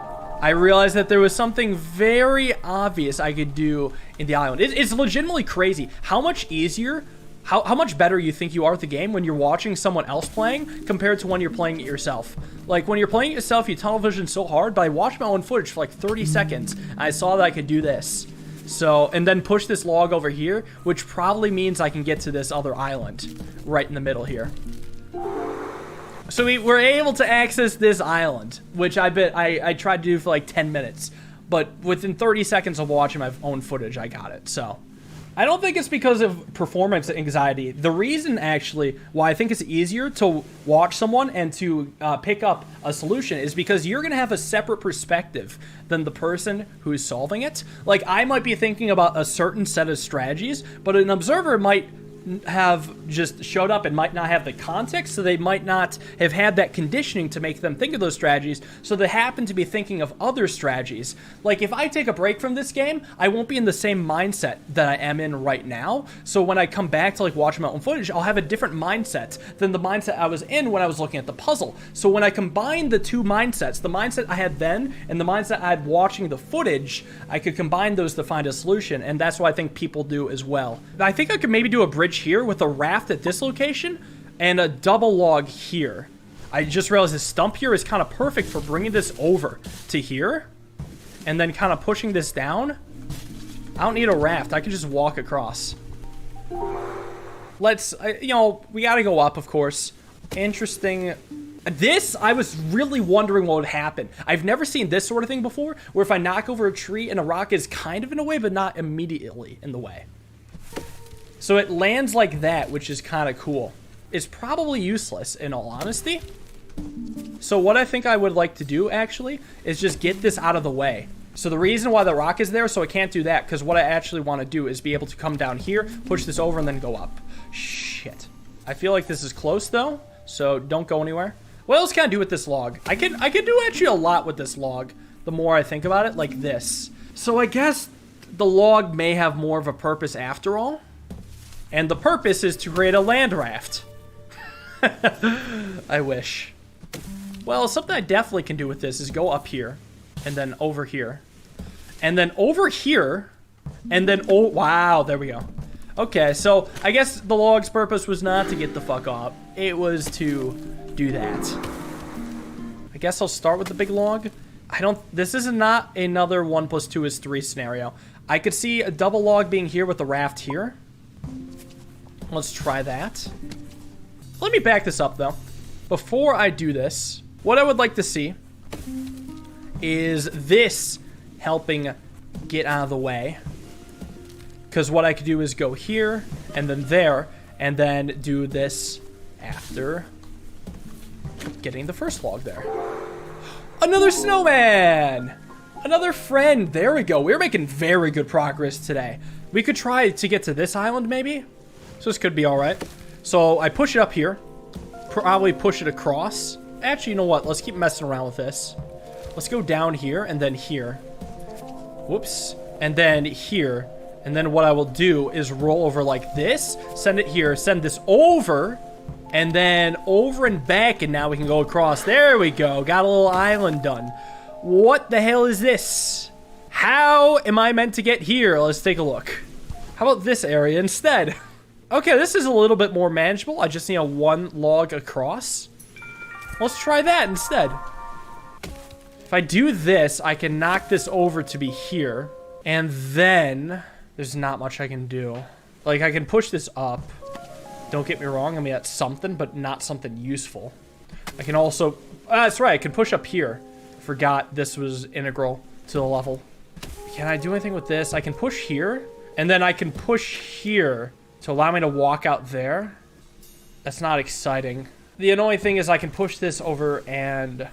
I realized that there was something very obvious I could do in the island. It's legitimately crazy how much easier, how much better you think you are at the game when you're watching someone else playing compared to when you're playing it yourself. Like, when you're playing it yourself, you tunnel vision so hard, but I watched my own footage for like 30 seconds, and I saw that I could do this. So, and then push this log over here, which probably means I can get to this other island right in the middle here. So we were able to access this island, which I bet I tried to do for like 10 minutes. But within 30 seconds of watching my own footage, I got it. So I don't think it's because of performance anxiety. The reason, actually, why I think it's easier to watch someone and to pick up a solution is because you're going to have a separate perspective than the person who's solving it. Like, I might be thinking about a certain set of strategies, but an observer might have just showed up and might not have the context, so they might not have had that conditioning to make them think of those strategies, so they happen to be thinking of other strategies. Like, if I take a break from this game, I won't be in the same mindset that I am in right now, so when I come back to like watch my own footage, I'll have a different mindset than the mindset I was in when I was looking at the puzzle. So when I combine the two mindsets, the mindset I had then and the mindset I had watching the footage, I could combine those to find a solution, and that's what I think people do as well. I think I could maybe do a bridge here with a raft at this location and a double log here. I just realized this stump here is kind of perfect for bringing this over to here and then kind of pushing this down. I don't need a raft. I can just walk across. Let's, you know, we gotta go up, of course. Interesting. This, I was really wondering what would happen. I've never seen this sort of thing before, where if I knock over a tree and a rock is kind of in the way, but not immediately in the way. So it lands like that, which is kind of cool. It's probably useless, in all honesty. So what I think I would like to do, actually, is just get this out of the way. So the reason why the rock is there, so I can't do that, because what I actually want to do is be able to come down here, push this over, and then go up. Shit. I feel like this is close, though, so don't go anywhere. What else can I do with this log? I can do actually a lot with this log, the more I think about it, like this. So I guess the log may have more of a purpose after all. And the purpose is to create a land raft. I wish. Well, something I definitely can do with this is go up here, and then over here, and then over here, and then, oh, wow, there we go. Okay, so I guess the log's purpose was not to get the fuck up. It was to do that. I guess I'll start with the big log. This is not another 1 + 2 = 3 scenario. I could see a double log being here with the raft here. Let's try that. Let me back this up, though. Before I do this, what I would like to see is this helping get out of the way. Because what I could do is go here, and then there, and then do this after getting the first log there. Another snowman! Another friend! There we go. We're making very good progress today. We could try to get to this island, maybe? So this could be alright. So I push it up here. Probably push it across. Actually, you know what? Let's keep messing around with this. Let's go down here and then here. Whoops. And then here. And then what I will do is roll over like this. Send it here. Send this over. And then over and back. And now we can go across. There we go. Got a little island done. What the hell is this? How am I meant to get here? Let's take a look. How about this area instead? Okay, this is a little bit more manageable. I just need a 1 log across. Let's try that instead. If I do this, I can knock this over to be here. And then there's not much I can do. Like, I can push this up. Don't get me wrong. I mean, that's something, but not something useful. I can also... that's right. I can push up here. Forgot this was integral to the level. Can I do anything with this? I can push here. And then I can push here to allow me to walk out there. That's not exciting. The annoying thing is I can push this over and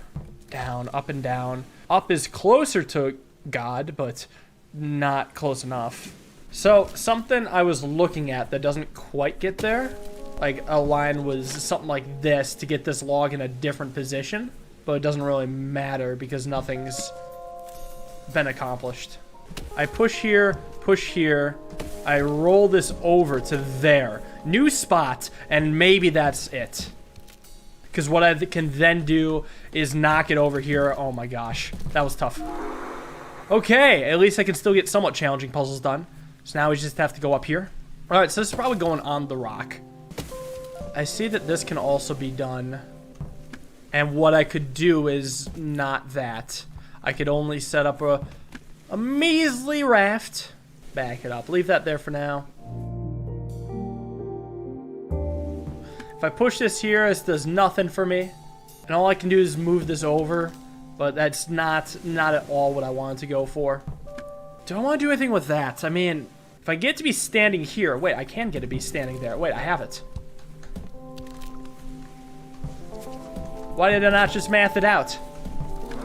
down, up and down. Up is closer to God, but not close enough. So something I was looking at that doesn't quite get there, like a line was something like this to get this log in a different position, but it doesn't really matter because nothing's been accomplished. I push here, I roll this over to there. New spot, and maybe that's it. Because what I can then do is knock it over here. Oh my gosh, that was tough. Okay, at least I can still get somewhat challenging puzzles done. So now we just have to go up here. All right, so this is probably going on the rock. I see that this can also be done. And what I could do is not that. I could only set up a measly raft. Back it up. Leave that there for now. If I push this here, this does nothing for me. And all I can do is move this over. But that's not at all what I wanted to go for. Do I want to do anything with that? I mean, if I get to be standing here... Wait, I can get to be standing there. Wait, I have it. Why did I not just math it out?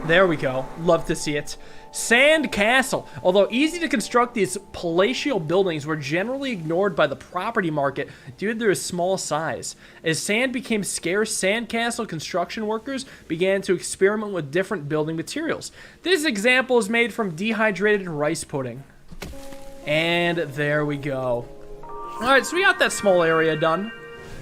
There we go. Love to see it. Sand castle. Although easy to construct, these palatial buildings were generally ignored by the property market due to their small size. As sand became scarce, sandcastle construction workers began to experiment with different building materials. This example is made from dehydrated rice pudding. And there we go. Alright, so we got that small area done.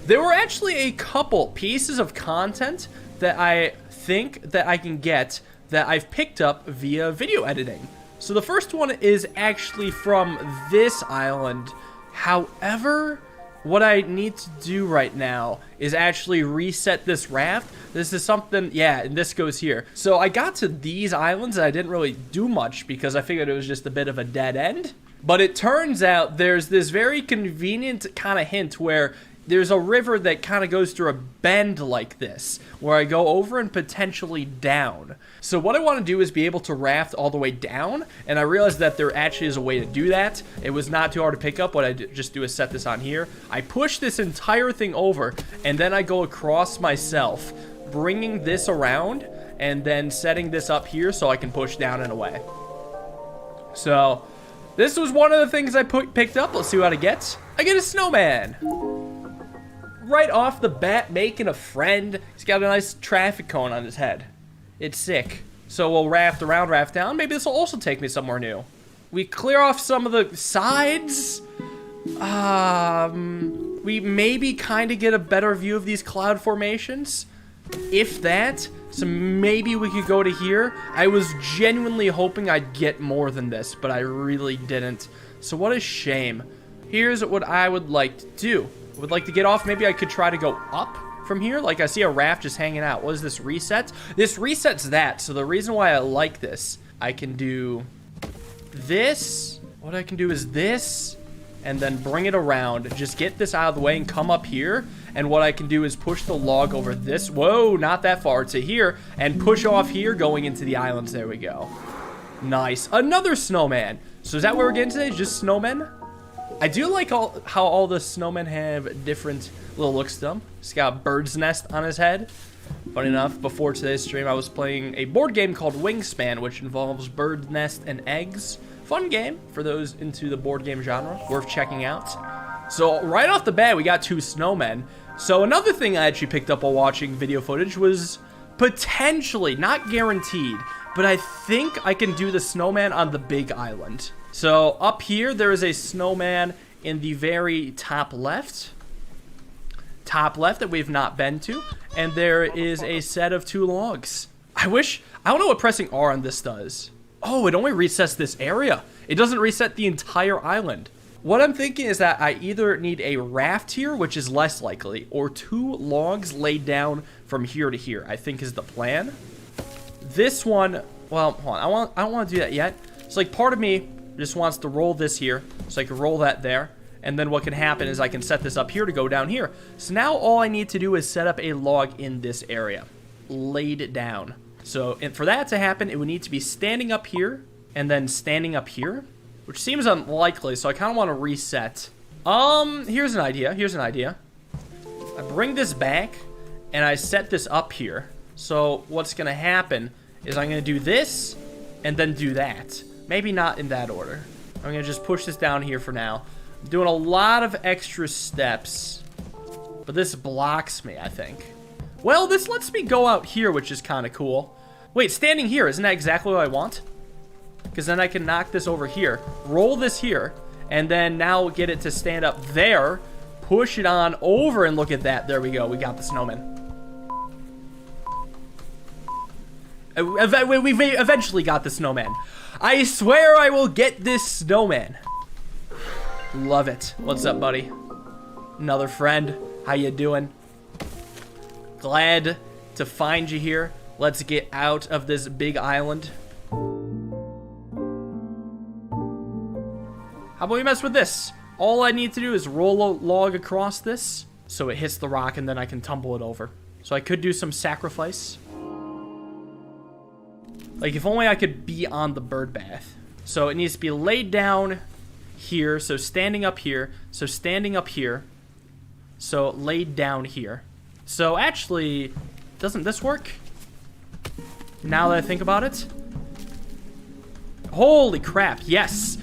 There were actually a couple pieces of content that I think that I can get that I've picked up via video editing. So the first one is actually from this island. However, what I need to do right now is actually reset this raft. This is something, yeah, and this goes here. So I got to these islands and I didn't really do much because I figured it was just a bit of a dead end. But it turns out there's this very convenient kind of hint where there's a river that kind of goes through a bend like this, where I go over and potentially down. So what I want to do is be able to raft all the way down, and I realized that there actually is a way to do that. It was not too hard to pick up. What I just do is set this on here. I push this entire thing over, and then I go across myself, bringing this around, and then setting this up here so I can push down and away. So this was one of the things I picked up. Let's see what I get. I get a snowman. Right off the bat, making a friend. He's got a nice traffic cone on his head. It's sick. So we'll raft around, raft down. Maybe this will also take me somewhere new. We clear off some of the sides. We maybe kind of get a better view of these cloud formations. If that. So maybe we could go to here. I was genuinely hoping I'd get more than this, but I really didn't. So what a shame. Here's what I would like to do. I would like to get off. Maybe I could try to go up from here. Like I see a raft just hanging out. What is this reset? This resets that. So the reason why I like this, I can do this. What I can do is this, and then bring it around. Just get this out of the way and come up here. And what I can do is push the log over this. Whoa, not that far, to here. And push off here going into the islands. There we go. Nice. Another snowman. So is that what we're getting today? Just snowmen? I do like how all the snowmen have different little looks to them. He's got a bird's nest on his head. Funny enough, before today's stream, I was playing a board game called Wingspan, which involves bird's nest and eggs. Fun game for those into the board game genre. Worth checking out. So right off the bat, we got 2 snowmen. So another thing I actually picked up while watching video footage was potentially, not guaranteed, but I think I can do the snowman on the big island. So up here, there is a snowman in the very top left that we've not been to. And there is a set of 2 logs. I don't know what pressing R on this does. Oh, it only resets this area. It doesn't reset the entire island. What I'm thinking is that I either need a raft here, which is less likely, or 2 logs laid down from here to here, I think is the plan. This one, well, hold on, I don't want to do that yet. So like part of me just wants to roll this here, so I can roll that there. And then what can happen is I can set this up here to go down here. So now all I need to do is set up a log in this area, laid it down. So and for that to happen, it would need to be standing up here and then standing up here, which seems unlikely, so I kind of want to reset. Here's an idea. I bring this back, and I set this up here. So what's going to happen is I'm going to do this, and then do that. Maybe not in that order. I'm going to just push this down here for now. I'm doing a lot of extra steps, but this blocks me, I think. Well, this lets me go out here, which is kind of cool. Wait, standing here, isn't that exactly what I want? Because then I can knock this over here, roll this here, and then now get it to stand up there, push it on over, and look at that. There we go. We got the snowman. We eventually got the snowman. I swear I will get this snowman. Love it. What's up, buddy? Another friend. How you doing? Glad to find you here. Let's get out of this big island. How about we mess with this? All I need to do is roll a log across this so it hits the rock and then I can tumble it over. So I could do some sacrifice. Like if only I could be on the bird bath. So it needs to be laid down here. So standing up here. So standing up here. So laid down here. So actually, doesn't this work? Now that I think about it. Holy crap, yes.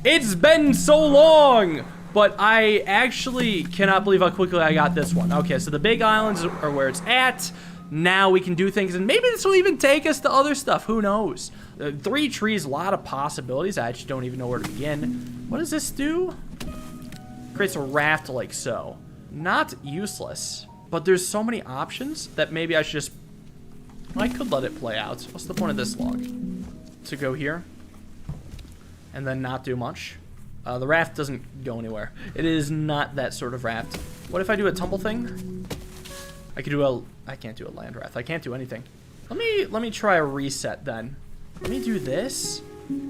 It's been so long, but I actually cannot believe how quickly I got this one. Okay, so the big islands are where it's at. Now we can do things, and maybe this will even take us to other stuff. Who knows? 3 trees, a lot of possibilities. I actually don't even know where to begin. What does this do? Creates a raft like so. Not useless, but there's so many options that maybe I should just... I could let it play out. What's the point of this log? To go here? And then not do much. The raft doesn't go anywhere. It is not that sort of raft. What if I do a tumble thing? I could do a... I can't do a land raft. I can't do anything. Let me try a reset then. Let me do this.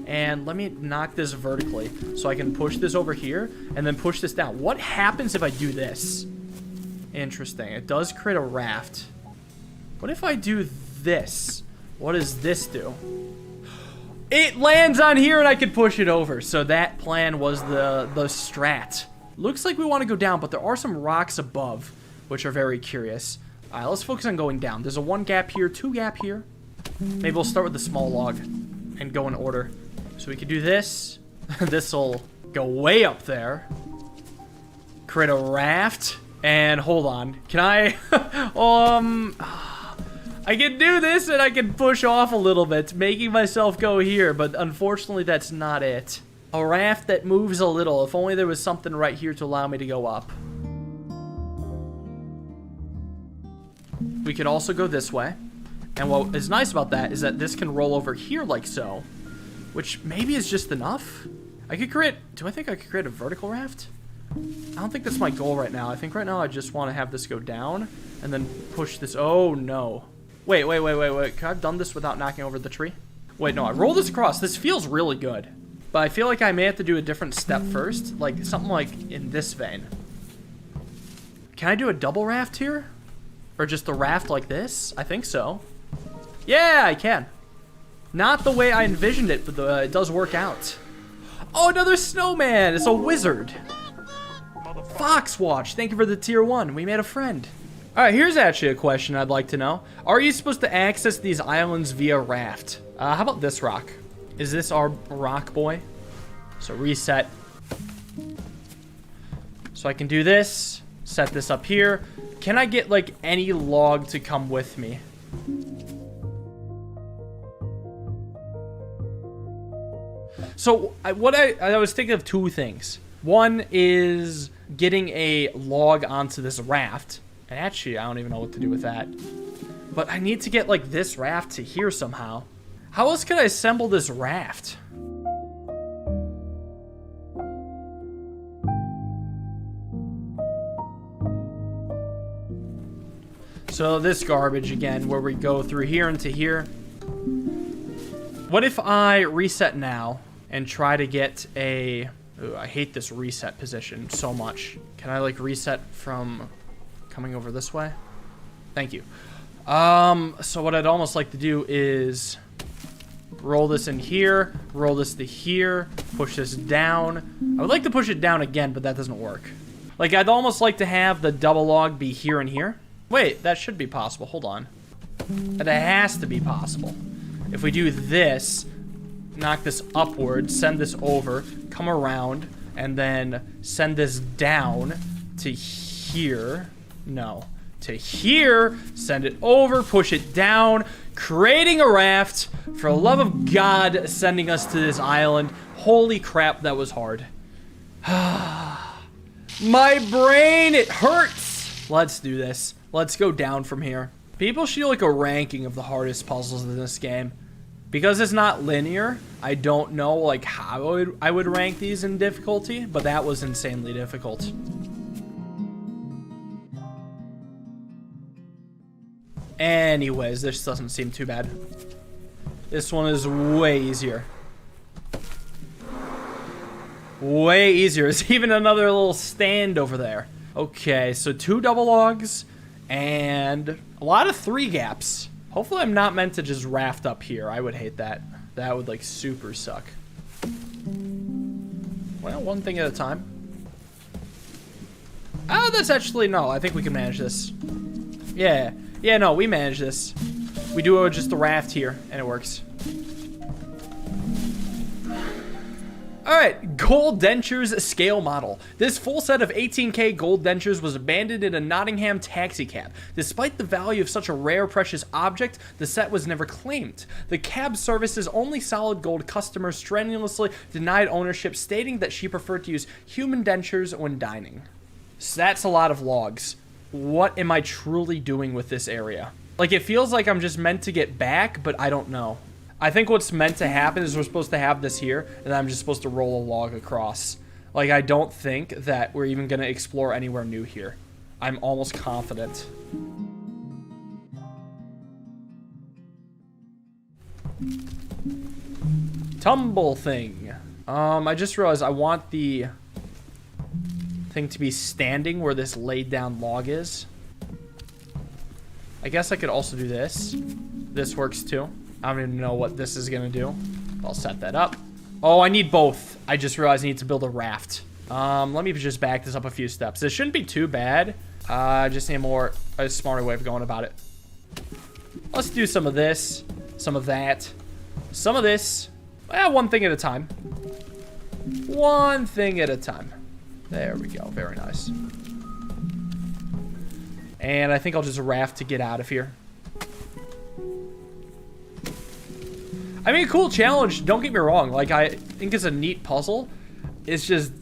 And let me knock this vertically so I can push this over here and then push this down. What happens if I do this? Interesting. It does create a raft. What if I do this? What does this do? It lands on here and I can push it over. So that plan was the strat. Looks like we want to go down, but there are some rocks above, which are very curious. All right, let's focus on going down. There's a 1 gap here, 2 gap here. Maybe we'll start with the small log and go in order. So we could do this. This'll go way up there. Create a raft. And hold on. Can I... I can do this and I can push off a little bit, making myself go here. But unfortunately, that's not it. A raft that moves a little. If only there was something right here to allow me to go up. We could also go this way. And what is nice about that is that this can roll over here like so. Which maybe is just enough. I could create... Do I think I could create a vertical raft? I don't think that's my goal right now. I think right now I just want to have this go down. And then push this... Oh, no. Wait. Could I have done this without knocking over the tree? Wait, no. I roll this across. This feels really good. But I feel like I may have to do a different step first. Like, something like in this vein. Can I do a double raft here? Or just a raft like this? I think so. Yeah, I can. Not the way I envisioned it, but it does work out. Oh, another snowman! It's a wizard. Foxwatch, thank you for the tier 1. We made a friend. Alright, here's actually a question I'd like to know. Are you supposed to access these islands via raft? How about this rock? Is this our rock boy? So reset. So I can do this. Set this up here. Can I get, like, any log to come with me? So, I was thinking of 2 things. One is getting a log onto this raft. And actually, I don't even know what to do with that. But I need to get, like, this raft to here somehow. How else can I assemble this raft? So this garbage again, where we go through here into here. What if I reset now and try to get a... Ooh, I hate this reset position so much. Can I, like, reset from coming over this way? Thank you. So what I'd almost like to do is roll this in here, roll this to here, push this down. I would like to push it down again, but that doesn't work. Like, I'd almost like to have the double log be here and here. Wait, that should be possible. Hold on. That has to be possible. If we do this, knock this upward, send this over, come around, and then send this down to here. No. To here, send it over, push it down, creating a raft. For the love of God, sending us to this island. Holy crap, that was hard. My brain, it hurts. Let's do this. Let's go down from here. People should do like a ranking of the hardest puzzles in this game. Because it's not linear, I don't know like how I would rank these in difficulty, but that was insanely difficult. Anyways, this doesn't seem too bad. This one is way easier. Way easier. There's even another little stand over there. Okay, so 2 double logs and a lot of 3 gaps. Hopefully I'm not meant to just raft up here. I would hate that. That would like super suck. Well, one thing at a time. Oh, that's actually, no, I think we can manage this. Yeah, no, we manage this. We do just a raft here and it works. Alright, gold dentures scale model. This full set of 18K gold dentures was abandoned in a Nottingham taxicab. Despite the value of such a rare, precious object, the set was never claimed. The cab service's only solid gold customer strenuously denied ownership, stating that she preferred to use human dentures when dining. So that's a lot of logs. What am I truly doing with this area? Like, it feels like I'm just meant to get back, but I don't know. I think what's meant to happen is we're supposed to have this here, and I'm just supposed to roll a log across. Like, I don't think that we're even going to explore anywhere new here. I'm almost confident. Tumble thing. I just realized I want the thing to be standing where this laid down log is. I guess I could also do this. This works too. I don't even know what this is gonna do. I'll set that up. Oh, I need both. I just realized I need to build a raft. Let me just back this up a few steps. This shouldn't be too bad. I just need a smarter way of going about it. Let's do some of this, some of that, some of this. One thing at a time. One thing at a time. There we go. Very nice. And I think I'll just raft to get out of here. I mean, cool challenge. Don't get me wrong. Like, I think it's a neat puzzle. It's just,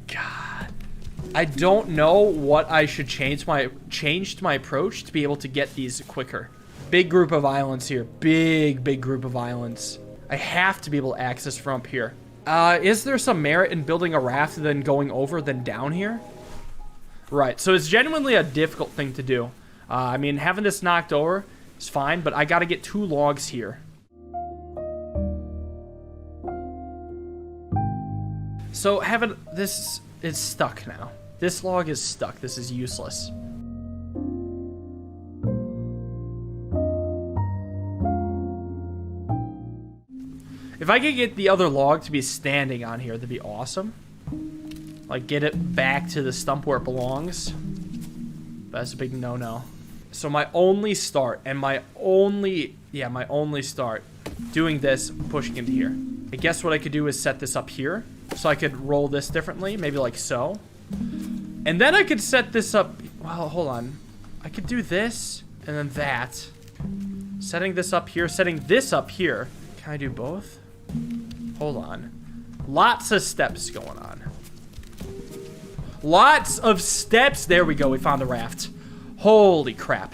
God, I don't know what I should change to my approach to be able to get these quicker. Big group of islands here. Big group of islands. I have to be able to access from up here. Is there some merit in building a raft and then going over than down here? Right, so it's genuinely a difficult thing to do. I mean, having this knocked over is fine, but I gotta get 2 logs here. So having this is stuck now. This log is stuck. This is useless. If I could get the other log to be standing on here, that'd be awesome. Like, get it back to the stump where it belongs. That's a big no-no. So my only start, and my only start, doing this, pushing into here. I guess what I could do is set this up here. So I could roll this differently, maybe like so. And then I could set this up, well, hold on. I could do this, and then that. Setting this up here, setting this up here. Can I do both? Hold on. Lots of steps going on. Lots of steps. There we go. We found the raft. Holy crap.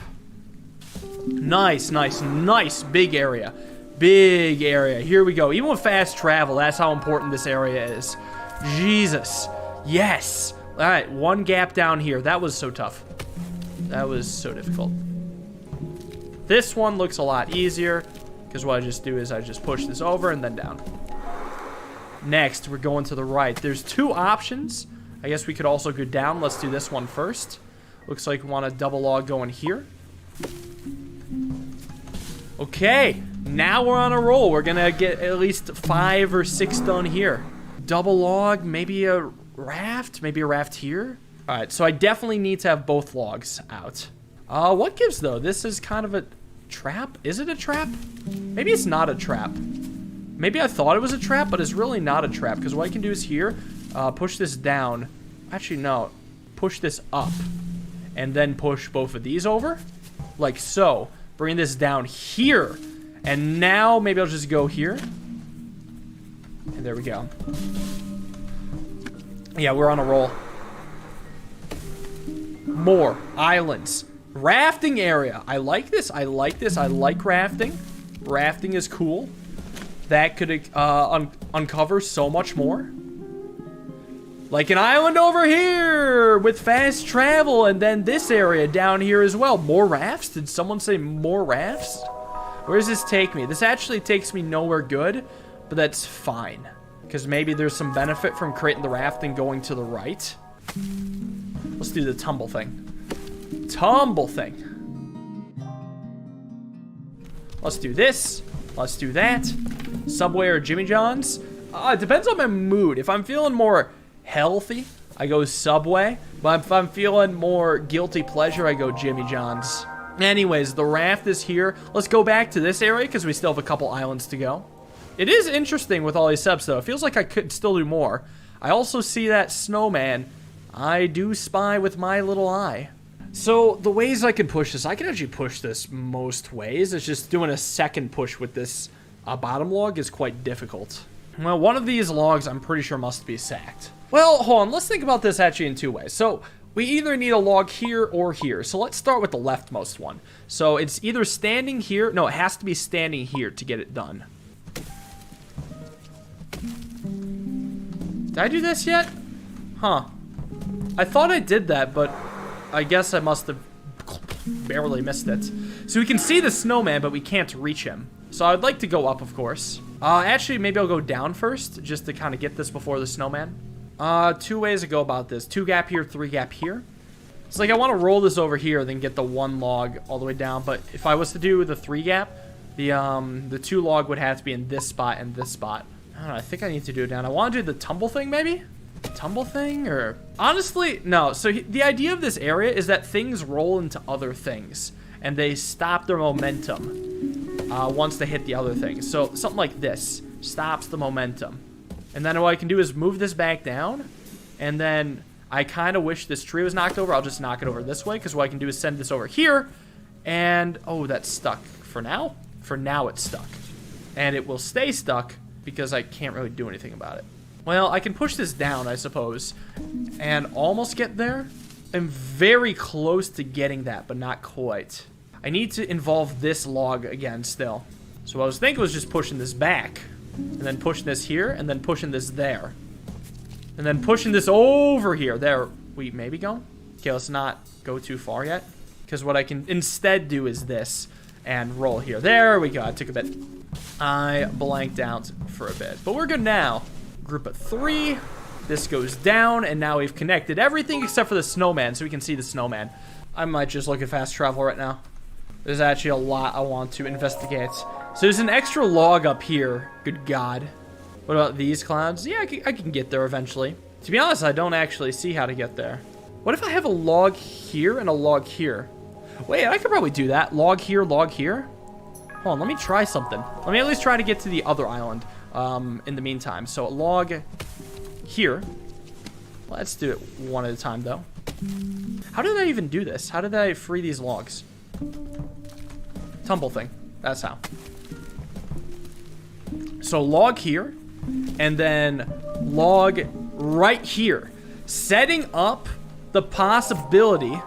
Nice, nice, nice. Big area. Big area. Here we go. Even with fast travel, that's how important this area is. Jesus. Yes. All right. One gap down here. That was so tough. That was so difficult. This one looks a lot easier because what I just do is I just push this over and then down. Next, we're going to the right. There's 2 options. I guess we could also go down. Let's do this one first. Looks like we want a double log going here. Okay, now we're on a roll. We're gonna get at least 5 or 6 done here. Double log, maybe a raft here. All right, so I definitely need to have both logs out. What gives though? This is kind of a trap. Is it a trap? Maybe it's not a trap. Maybe I thought it was a trap, but it's really not a trap because what I can do is here, push this down. Actually, no, push this up and then push both of these over like so. Bring this down here. And now maybe I'll just go here. And there we go. Yeah, we're on a roll. More islands. Rafting area. I like this. I like this. I like rafting. Rafting is cool. That could uncover so much more. Like an island over here with fast travel, and then this area down here as well. More rafts? Did someone say more rafts? Where does this take me? This actually takes me nowhere good, but that's fine. Because maybe there's some benefit from creating the raft and going to the right. Let's do the tumble thing. Tumble thing. Let's do this. Let's do that. Subway or Jimmy John's? It depends on my mood. If I'm feeling more healthy, I go Subway. But if I'm feeling more guilty pleasure, I go Jimmy John's. Anyways, the raft is here. Let's go back to this area because we still have a couple islands to go. It is interesting with all these steps, though. It feels like I could still do more. I also see that snowman. I do spy with my little eye. So the ways I can push this, I can actually push this most ways. It's just doing a second push with this bottom log is quite difficult. Well, one of these logs I'm pretty sure must be sacked. Well, hold on. Let's think about this actually in 2 ways. So we either need a log here or here. So let's start with the leftmost one. So it's either standing here. No, it has to be standing here to get it done. Did I do this yet? Huh. I thought I did that, but I guess I must have barely missed it. So we can see the snowman, but we can't reach him. So I'd like to go up, of course. Actually, maybe I'll go down first, just to kind of get this before the snowman. 2 ways to go about this. 2 gap here, 3 gap here. It's like I want to roll this over here, then get the 1 log all the way down. But if I was to do the 3 gap, the 2 log would have to be in this spot and this spot. I don't know, I think I need to do it down. I want to do the tumble thing, maybe? Tumble thing, or... Honestly, no. So the idea of this area is that things roll into other things, and they stop their momentum once they hit the other things. So something like this stops the momentum. And then what I can do is move this back down, and then I kind of wish this tree was knocked over. I'll just knock it over this way, because what I can do is send this over here, and... Oh, that's stuck. For now? For now, it's stuck. And it will stay stuck, because I can't really do anything about it. Well, I can push this down, I suppose, and almost get there. I'm very close to getting that, but not quite. I need to involve this log again still. So what I was thinking was just pushing this back, and then pushing this here, and then pushing this there. And then pushing this over here. There, we maybe go? Okay, let's not go too far yet, because what I can instead do is this, and roll here. There we go, I took a bit. I blanked out for a bit, but we're good now. Group of 3. This goes down, and now we've connected everything except for the snowman, so we can see the snowman. I might just look at fast travel right now. There's actually a lot I want to investigate. So there's an extra log up here. Good God. What about these clouds? Yeah, I can get there eventually. To be honest, I don't actually see how to get there. What if I have a log here and a log here? Wait, I could probably do that. Log here, log here. Hold on, let me try something. Let me at least try to get to the other island in the meantime. So a log here. Let's do it one at a time, though. How did I even do this? How did I free these logs? Tumble thing. That's how. So log here, and then log right here. Setting up the possibility,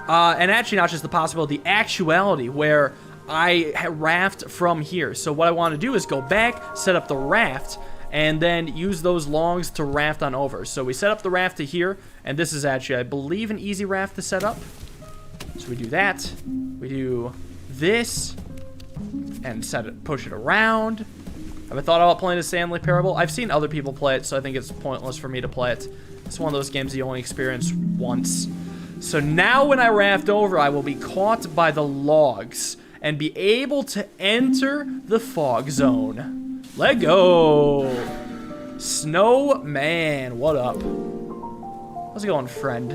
and actually not just the possibility, the actuality, where I raft from here. So what I want to do is go back, set up the raft, and then use those logs to raft on over. So we set up the raft to here, and this is actually, I believe, an easy raft to set up. So we do that. We do this, and set it, push it around. Have I thought about playing the Stanley Parable? I've seen other people play it, so I think it's pointless for me to play it. It's one of those games you only experience once. So now when I raft over, I will be caught by the logs and be able to enter the fog zone. Let go. Snowman, what up? How's it going, friend?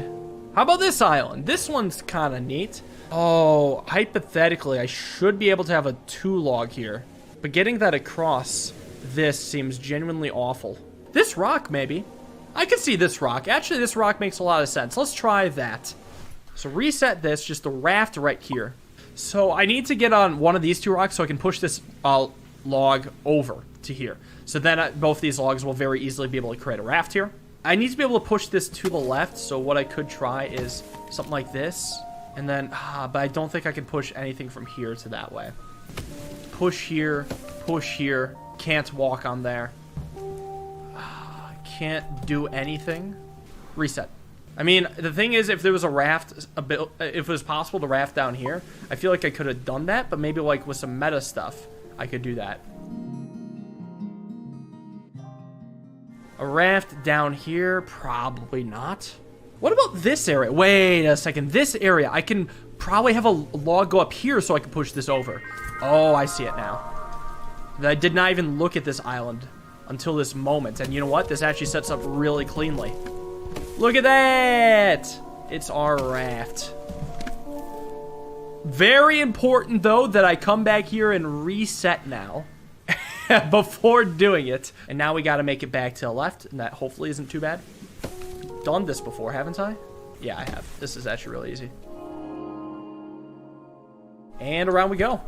How about this island? This one's kind of neat. Oh, hypothetically, I should be able to have a 2 log here. But getting that across this seems genuinely awful. This rock, maybe. I can see this rock. Actually, this rock makes a lot of sense. Let's try that. So reset this, just the raft right here. So I need to get on one of these 2 rocks so I can push this log over to here. So then both these logs will very easily be able to create a raft here. I need to be able to push this to the left, so what I could try is something like this. And then, but I don't think I can push anything from here to that way. Push here, can't walk on there. Can't do anything. Reset. I mean, the thing is, if there was a raft, if it was possible to raft down here, I feel like I could have done that, but maybe like with some meta stuff, I could do that. A raft down here, probably not. What about this area? Wait a second, this area, I can probably have a log go up here so I can push this over. Oh, I see it now. I did not even look at this island until this moment, and you know what? This actually sets up really cleanly. Look at that! It's our raft. Very important, though, that I come back here and reset now before doing it. And now we got to make it back to the left, and that hopefully isn't too bad. Done this before, haven't I? Yeah, I have. This is actually really easy. And around we go.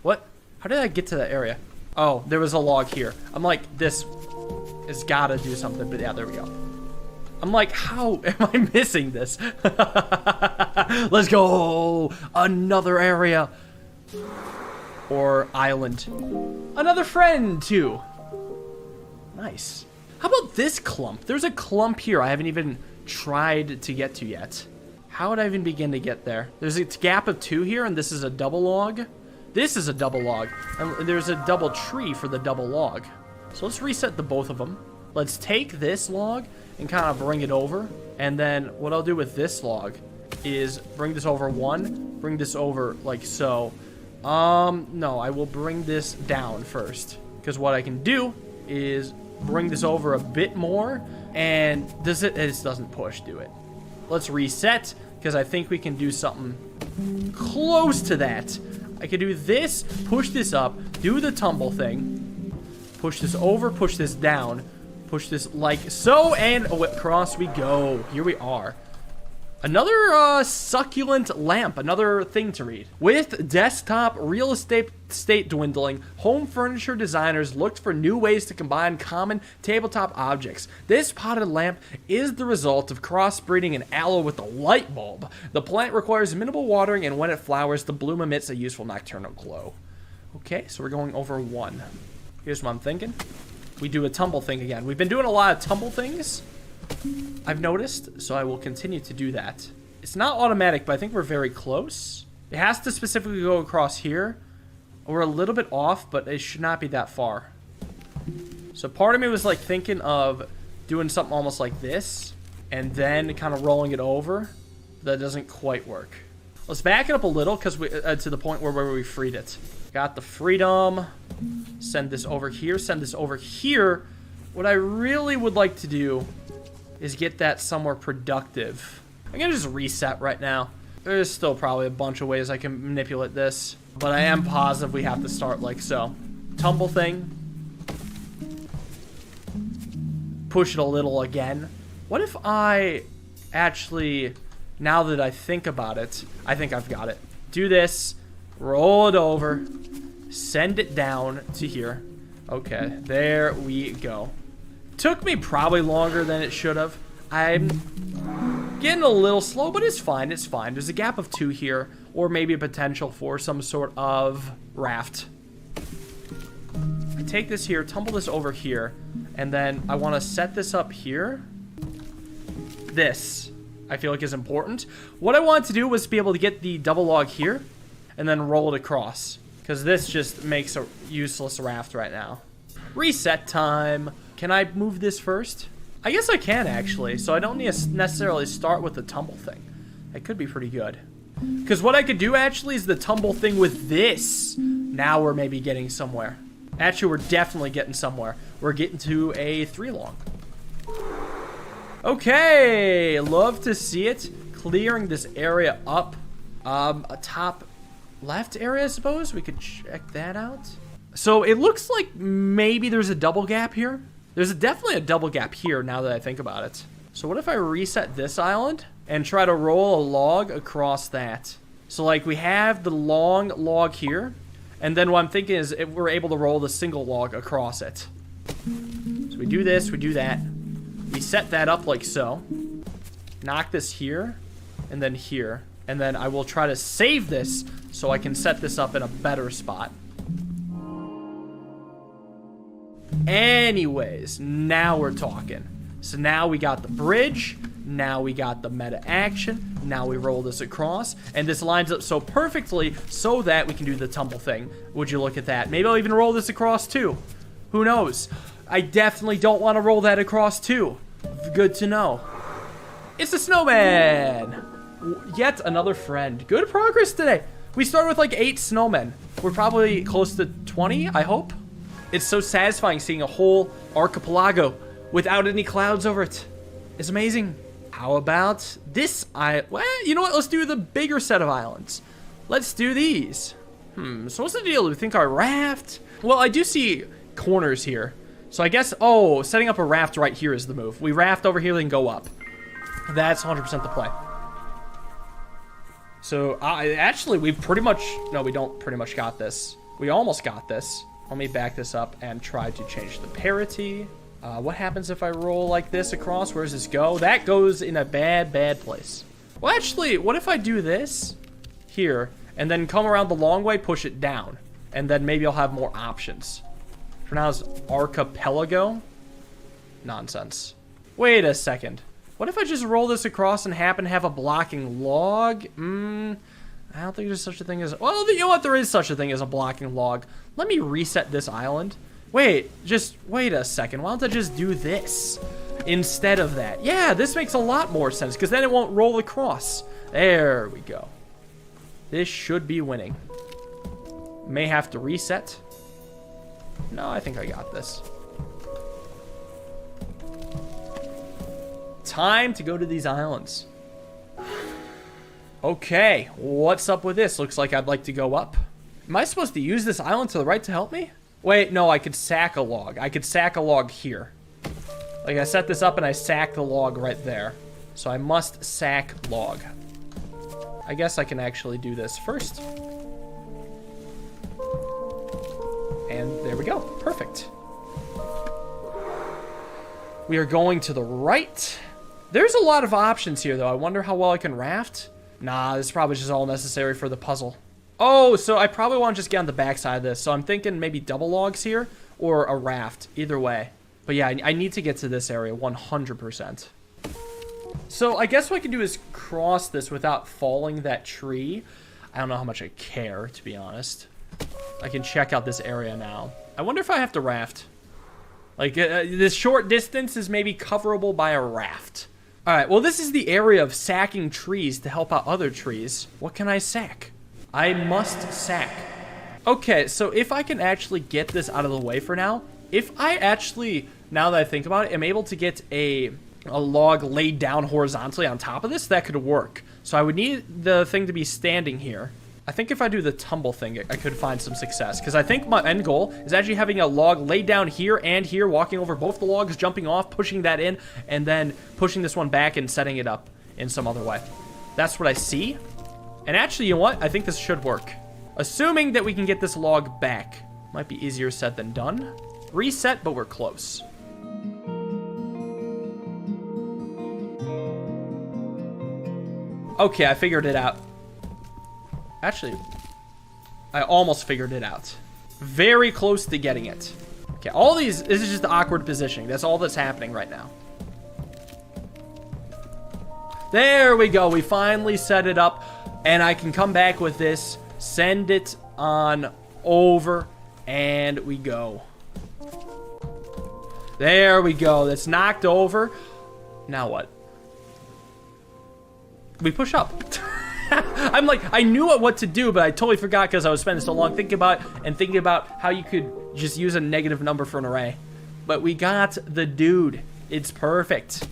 What? How did I get to that area? Oh, there was a log here. I'm like, this has got to do something, but yeah, there we go. I'm like, how am I missing this? Let's go. Another area. Or island. Another friend, too. Nice. How about this clump? There's a clump here I haven't even tried to get to yet. How would I even begin to get there? There's a gap of 2 here, and this is a double log. This is a double log. And there's a double tree for the double log. So let's reset the both of them. Let's take this log and kind of bring it over. And then what I'll do with this log is bring this over 1, bring this over like so. No, I will bring this down first. Because what I can do is bring this over a bit more. And it doesn't push, do it. Let's reset, because I think we can do something close to that. I can do this, push this up, do the tumble thing, push this over, push this down, push this like so, and across we go. Here we are. Another succulent lamp, another thing to read. With desktop real estate dwindling, home furniture designers looked for new ways to combine common tabletop objects. This potted lamp is the result of crossbreeding an aloe with a light bulb. The plant requires minimal watering, and when it flowers, the bloom emits a useful nocturnal glow. Okay, so we're going over 1. Here's what I'm thinking. We do a tumble thing again. We've been doing a lot of tumble things, I've noticed, so I will continue to do that. It's not automatic, but I think we're very close. It has to specifically go across here. We're a little bit off, but it should not be that far. So part of me was like thinking of doing something almost like this, and then kind of rolling it over. That doesn't quite work. Let's back it up a little, because we to the point where we freed it. Got the freedom. Send this over here, send this over here. What I really would like to do is get that somewhere productive. I'm gonna just reset right now. There's still probably a bunch of ways I can manipulate this, but I am positive we have to start like so. Tumble thing. Push it a little again. What if I actually, now that I think about it, I think I've got it. Do this, roll it over, send it down to here. Okay, there we go. Took me probably longer than it should have. I'm getting a little slow, but it's fine. It's fine. There's a gap of 2 here, or maybe a potential for some sort of raft. I take this here, tumble this over here, and then I want to set this up here. This, I feel like, is important. What I wanted to do was be able to get the double log here, and then roll it across, because this just makes a useless raft right now. Reset time. Can I move this first? I guess I can, actually, so I don't need to necessarily start with the tumble thing. That could be pretty good. Because what I could do, actually, is the tumble thing with this. Now we're maybe getting somewhere. Actually, we're definitely getting somewhere. We're getting to a 3 long. Okay, love to see it. Clearing this area up. A top left area, I suppose. We could check that out. So it looks like maybe there's a double gap here. There's definitely a double gap here now that I think about it. So what if I reset this island and try to roll a log across that? So like we have the long log here, and then what I'm thinking is if we're able to roll the single log across it. So we do this, we do that. We set that up like so. Knock this here, and then here. And then I will try to save this so I can set this up in a better spot. Anyways, now we're talking. So now we got the bridge, now we got the meta action, now we roll this across, and this lines up so perfectly so that we can do the tumble thing. Would you look at that? Maybe I'll even roll this across too. Who knows? I definitely don't want to roll that across too. Good to know. It's the snowman! Yet another friend. Good progress today. We started with like 8 snowmen. We're probably close to 20, I hope. It's so satisfying seeing a whole archipelago without any clouds over it. It's amazing. How about this island? Well, you know what? Let's do the bigger set of islands. Let's do these. So what's the deal? Do we think our raft? Well, I do see corners here. So I guess, oh, setting up a raft right here is the move. We raft over here, then go up. That's 100% the play. So, actually, we pretty much... No, we don't pretty much got this. We almost got this. Let me back this up and try to change the parity. What happens if I roll like this across? Where does this go? That goes in a bad, bad place. Well, actually, what if I do this here and then come around the long way, push it down, and then maybe I'll have more options. For now, it's archipelago. Nonsense. Wait a second. What if I just roll this across and happen to have a blocking log? I don't think there's such a thing as... Well, you know what? There is such a thing as a blocking log. Let me reset this island. Wait, just wait a second. Why don't I just do this instead of that? Yeah, this makes a lot more sense because then it won't roll across. There we go. This should be winning. May have to reset. No, I think I got this. Time to go to these islands. Okay, what's up with this? Looks like I'd like to go up. Am I supposed to use this island to the right to help me? Wait, no, I could sack a log. I could sack a log here. Like, I set this up and I sack the log right there. So I must sack log. I guess I can actually do this first. And there we go. Perfect. We are going to the right. There's a lot of options here, though. I wonder how well I can raft. Nah, this is probably just all necessary for the puzzle. Oh, so I probably want to just get on the backside of this. So I'm thinking maybe double logs here or a raft. Either way. But yeah, I need to get to this area 100%. So I guess what I can do is cross this without falling that tree. I don't know how much I care, to be honest. I can check out this area now. I wonder if I have to raft. Like, this short distance is maybe coverable by a raft. Alright, well, this is the area of sacking trees to help out other trees. What can I sack? I must sack. Okay, so if I can actually get this out of the way for now, if I actually, now that I think about it, am able to get a log laid down horizontally on top of this, that could work. So I would need the thing to be standing here. I think if I do the tumble thing, I could find some success. Because I think my end goal is actually having a log laid down here and here, walking over both the logs, jumping off, pushing that in, and then pushing this one back and setting it up in some other way. That's what I see. And actually, you know what? I think this should work. Assuming that we can get this log back. Might be easier said than done. Reset, but we're close. Okay, I figured it out. Actually, I almost figured it out. Very close to getting it. Okay, all these, this is just the awkward positioning. That's all that's happening right now. There we go. We finally set it up. And I can come back with this, send it on over, and we go. There we go. That's knocked over. Now what? We push up. I'm like, I knew what to do, but I totally forgot because I was spending so long thinking about it and thinking about how you could just use a negative number for an array. But we got the dude. It's perfect.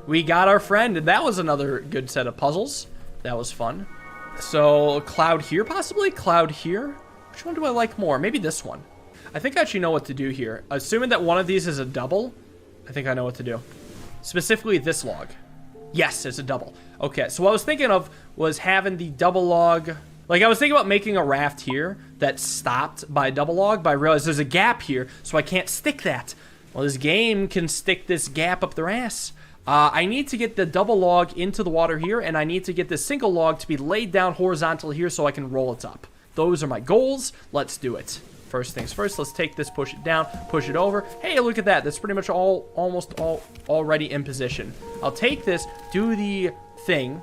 We got our friend, and that was another good set of puzzles. That was fun. So, cloud here, possibly? Cloud here? Which one do I like more? Maybe this one. I think I actually know what to do here. Assuming that one of these is a double, I think I know what to do. Specifically this log. Yes, it's a double. Okay, so what I was thinking of was having the double log... Like, I was thinking about making a raft here that stopped by a double log, but I realized there's a gap here, so I can't stick that. Well, this game can stick this gap up their ass. I need to get the double log into the water here, and I need to get the single log to be laid down horizontally here so I can roll it up. Those are my goals. Let's do it. First things first, let's take this, push it down, push it over. Hey, look at that. That's pretty much almost all already in position. I'll take this, do the thing,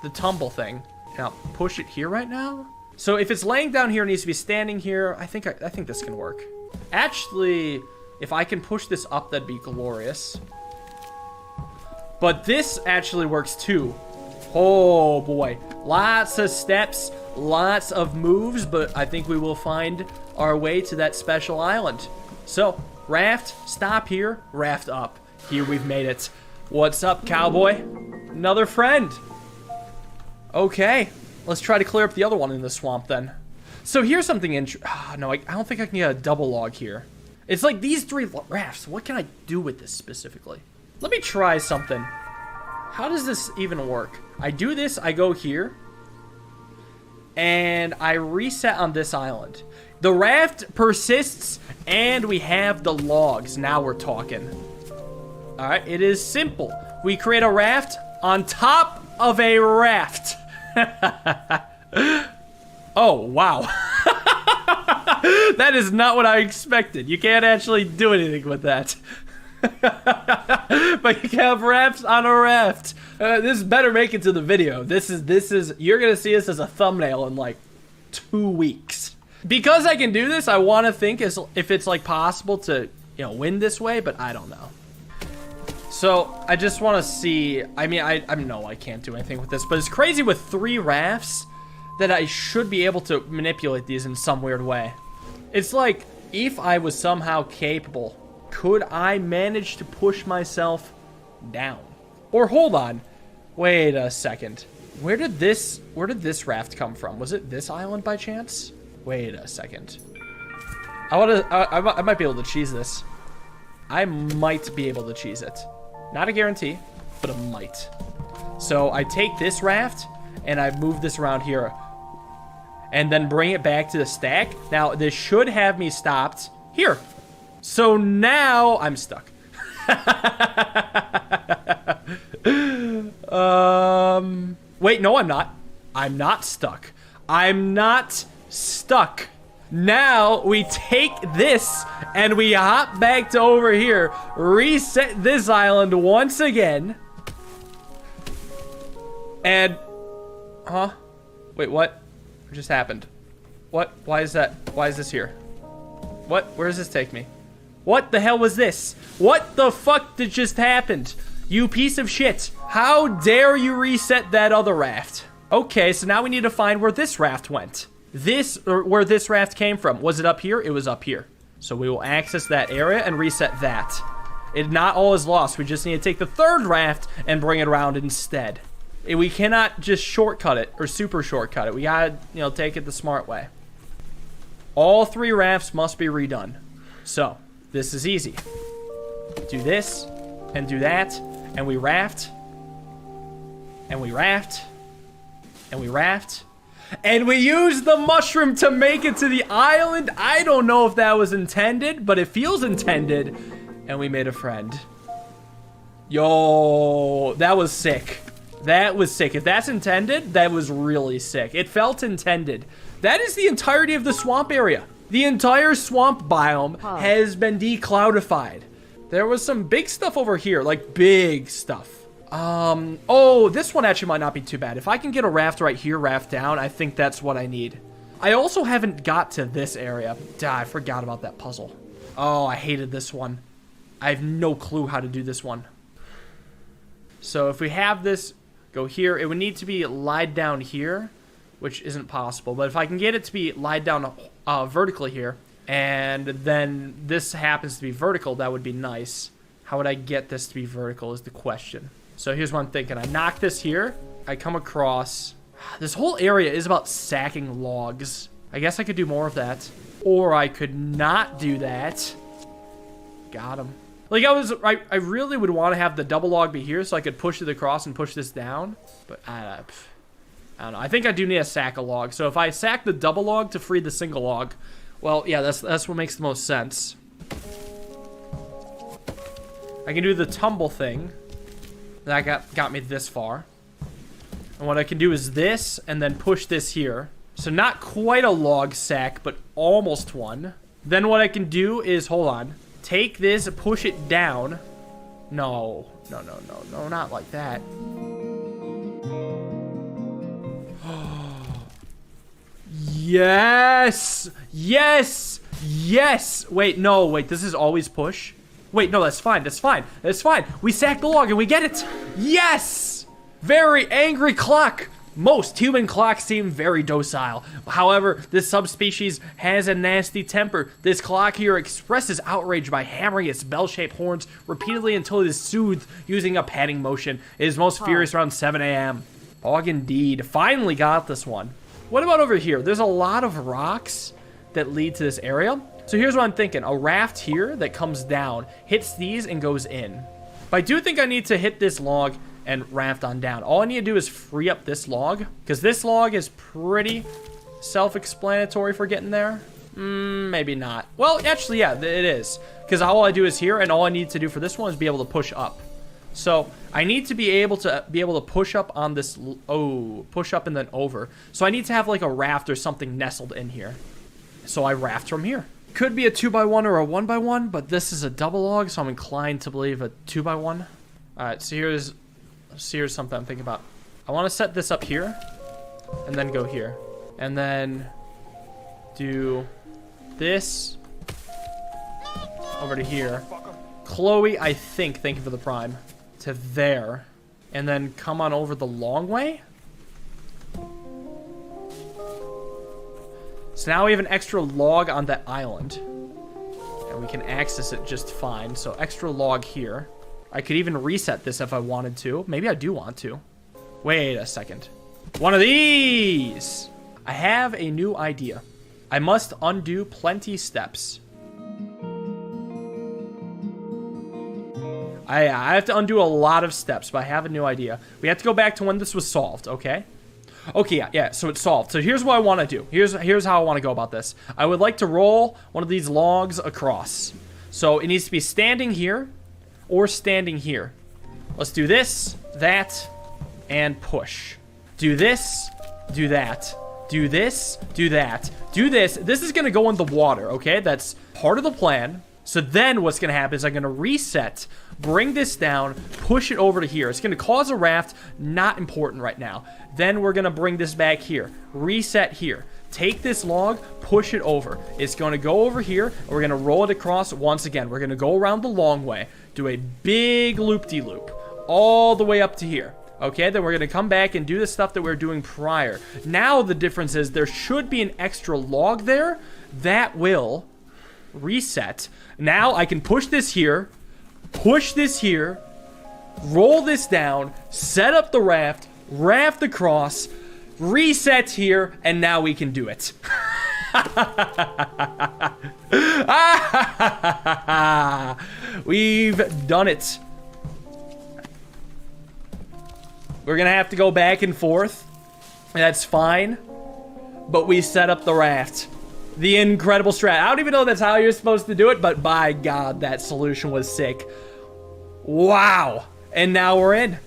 the tumble thing, and I'll push it here right now. So if it's laying down here, it needs to be standing here. I think this can work. Actually, if I can push this up, that'd be glorious. But this actually works too. Oh boy, lots of steps, lots of moves, but I think we will find our way to that special island. So, raft, stop here, raft up. Here we've made it. What's up, cowboy? Another friend. Okay, let's try to clear up the other one in the swamp then. So here's something no, I don't think I can get a double log here. It's like these three rafts. What can I do with this specifically? Let me try something. How does this even work? I do this, I go here, and I reset on this island. The raft persists, and we have the logs. Now we're talking. All right, it is simple. We create a raft on top of a raft. Oh, wow. That is not what I expected. You can't actually do anything with that. But you can have rafts on a raft. This better make it to the video. This is you're gonna see this as a thumbnail in like 2 weeks. Because I can do this, I want to think as if it's like possible to, you know, win this way, but I don't know. So I just want to see. I mean, I know I can't do anything with this, but it's crazy with 3 rafts that I should be able to manipulate these in some weird way. It's like if I was somehow capable, could I manage to push myself down? Or hold on, wait a second. Where did this raft come from? Was it this island by chance? Wait a second. I might be able to cheese this. I might be able to cheese it. Not a guarantee, but a might. So I take this raft and I move this around here and then bring it back to the stack. Now this should have me stopped here. So now I'm stuck. Wait, no, I'm not. I'm not stuck. I'm not stuck. Now we take this and we hop back to over here, reset this island once again. And, wait, what just happened? What? Why is that? Why is this here? What? Where does this take me? What the hell was this? What the fuck did just happened? You piece of shit. How dare you reset that other raft? Okay, so now we need to find where this raft went. Where this raft came from. Was it up here? It was up here. So we will access that area and reset that. Not all is lost. We just need to take the 3rd raft and bring it around instead. We cannot just shortcut it or super shortcut it. We gotta, you know, take it the smart way. All 3 rafts must be redone. So this is easy. Do this and do that, and we raft, and we raft, and we raft. And we use the mushroom to make it to the island. I don't know if that was intended, but it feels intended. And we made a friend. Yo, that was sick. That was sick. If that's intended, that was really sick. It felt intended. That is the entirety of the swamp area. The entire swamp biome has been decloudified. There was some big stuff over here, like big stuff. Oh, this one actually might not be too bad. If I can get a raft right here, raft down, I think that's what I need. I also haven't got to this area. I forgot about that puzzle. Oh, I hated this one. I have no clue how to do this one. So if we have this go here, it would need to be lied down here, which isn't possible. But if I can get it to be lied down vertically here, and then this happens to be vertical, that would be nice. How would I get this to be vertical is the question. So here's what I'm thinking. I knock this here. I come across. This whole area is about sacking logs. I guess I could do more of that. Or I could not do that. Got him. Like I really would want to have the double log be here so I could push it across and push this down. But I don't know. I think I do need to sack a log. So if I sack the double log to free the single log, well, yeah, that's what makes the most sense. I can do the tumble thing. That got me this far. And what I can do is this, and then push this here. So not quite a log sack, but almost one. Then what I can do is, hold on. Take this, push it down. No, not like that. Yes! Yes! Yes! Wait, no, wait, this is always push? Wait, no, that's fine, that's fine, that's fine. We sack the log and we get it! Yes! Very angry clock! Most human clocks seem very docile. However, this subspecies has a nasty temper. This clock here expresses outrage by hammering its bell-shaped horns repeatedly until it is soothed using a patting motion. It is most furious around 7 a.m. Fog indeed. Finally got this one. What about over here? There's a lot of rocks that lead to this area. So here's what I'm thinking. A raft here that comes down, hits these, and goes in. But I do think I need to hit this log and raft on down. All I need to do is free up this log, because this log is pretty self-explanatory for getting there. Maybe not. Well, actually, yeah, it is. Because all I do is here, and all I need to do for this one is be able to push up. So I need to be able to push up on this. Oh, push up and then over. So I need to have like a raft or something nestled in here. So I raft from here. could be a 2x1 or a 1x1, but this is a double log, so I'm inclined to believe a 2x1. Alright, so here's something I'm thinking about. I want to set this up here, and then go here. And then do this over to here. Chloe, I think, thank you for the prime, to there. And then come on over the long way. So now we have an extra log on that island. And we can access it just fine. So extra log here. I could even reset this if I wanted to. Maybe I do want to. Wait a second. One of these! I have a new idea. I must undo plenty steps. I have to undo a lot of steps, but I have a new idea. We have to go back to when this was solved, okay? Okay, yeah, so it's solved. So here's what I want to do. Here's how I want to go about this. I would like to roll one of these logs across. So it needs to be standing here or standing here. Let's do this, that, and push. Do this, do that. Do this, do that. Do this. This is going to go in the water, okay? That's part of the plan. So then what's going to happen is I'm going to reset, bring this down, push it over to here. It's going to cause a raft, not important right now. Then we're going to bring this back here, reset here. Take this log, push it over. It's going to go over here, and we're going to roll it across once again. We're going to go around the long way, do a big loop-de-loop, all the way up to here. Okay, then we're going to come back and do the stuff that we were doing prior. Now the difference is there should be an extra log there that will reset. Now I can push this here, roll this down, set up the raft across, reset here, and now we can do it. We've done it. We're gonna have to go back and forth. That's fine. But we set up the raft. The incredible strat. I don't even know that's how you're supposed to do it, but by God, that solution was sick. Wow. And now we're in.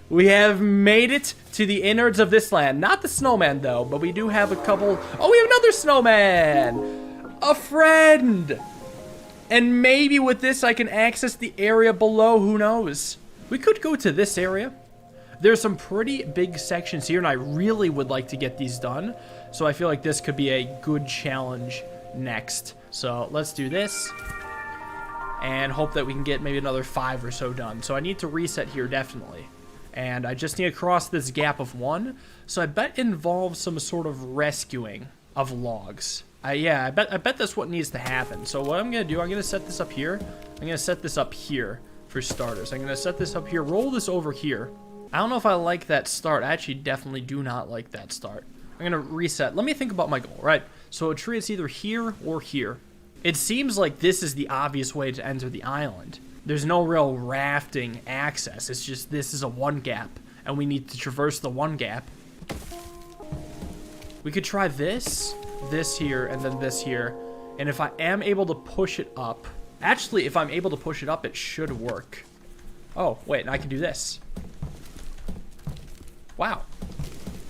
We have made it to the innards of this land. Not the snowman, though, but we do have a couple... Oh, we have another snowman! A friend! And maybe with this, I can access the area below. Who knows? We could go to this area. There's some pretty big sections here, and I really would like to get these done. So I feel like this could be a good challenge next. So let's do this. And hope that we can get maybe another 5 or so done. So I need to reset here, definitely. And I just need to cross this gap of 1. So I bet it involves some sort of rescuing of logs. Yeah, I bet that's what needs to happen. So what I'm going to do, I'm going to set this up here. I'm going to set this up here for starters. I'm going to set this up here, roll this over here. I don't know if I like that start. I actually definitely do not like that start. I'm going to reset. Let me think about my goal, right? So a tree is either here or here. It seems like this is the obvious way to enter the island. There's no real rafting access. It's just this is a 1 gap, and we need to traverse the 1 gap. We could try this here, and then this here. And if I am able to push it up... Actually, if I'm able to push it up, it should work. Oh, wait, and I can do this. Wow.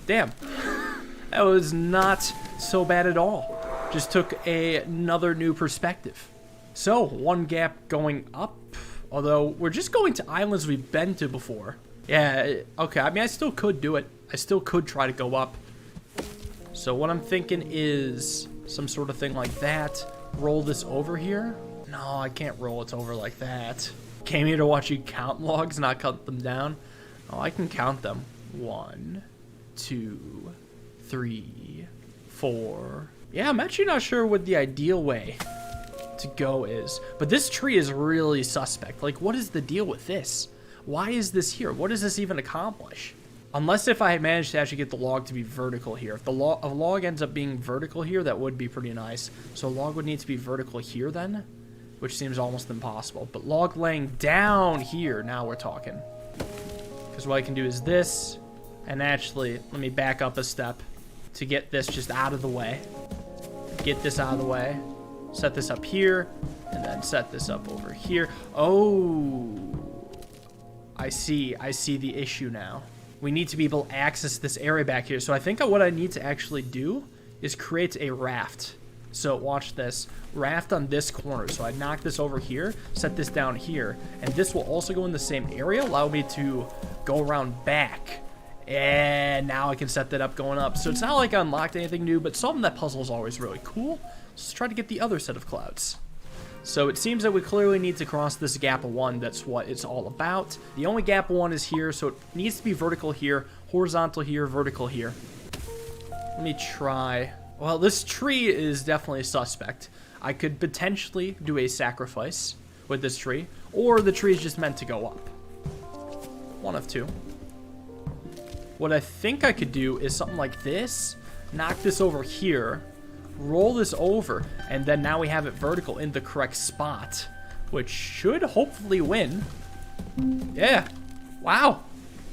Damn. That was not so bad at all. Just took another new perspective. So, 1 gap going up. Although, we're just going to islands we've been to before. Yeah, okay. I mean, I still could do it. I still could try to go up. So, what I'm thinking is some sort of thing like that. Roll this over here. No, I can't roll it over like that. Came here to watch you count logs, not cut them down. Oh, I can count them. 1, 2, 3, 4. Yeah, I'm actually not sure what the ideal way to go is. But this tree is really suspect. Like, what is the deal with this? Why is this here? What does this even accomplish? Unless if I manage to actually get the log to be vertical here. If a log ends up being vertical here, that would be pretty nice. So a log would need to be vertical here then, which seems almost impossible. But log laying down here, now we're talking. Because what I can do is this, and actually, let me back up a step to get this just out of the way. Get this out of the way. Set this up here, and then set this up over here. Oh, I see the issue now. We need to be able to access this area back here. So I think what I need to actually do is create a raft. So watch this. Raft on this corner. So I knock this over here, set this down here, and this will also go in the same area, allow me to go around back. And now I can set that up going up. So it's not like I unlocked anything new, but solving that puzzle is always really cool. Let's try to get the other set of clouds. So it seems that we clearly need to cross this gap of 1. That's what it's all about. The only gap of 1 is here, so it needs to be vertical here, horizontal here, vertical here. Let me try. Well, this tree is definitely suspect. I could potentially do a sacrifice with this tree, or the tree is just meant to go up. One of two. What I think I could do is something like this, knock this over here, roll this over, and then now we have it vertical in the correct spot, which should hopefully win. Yeah. Wow.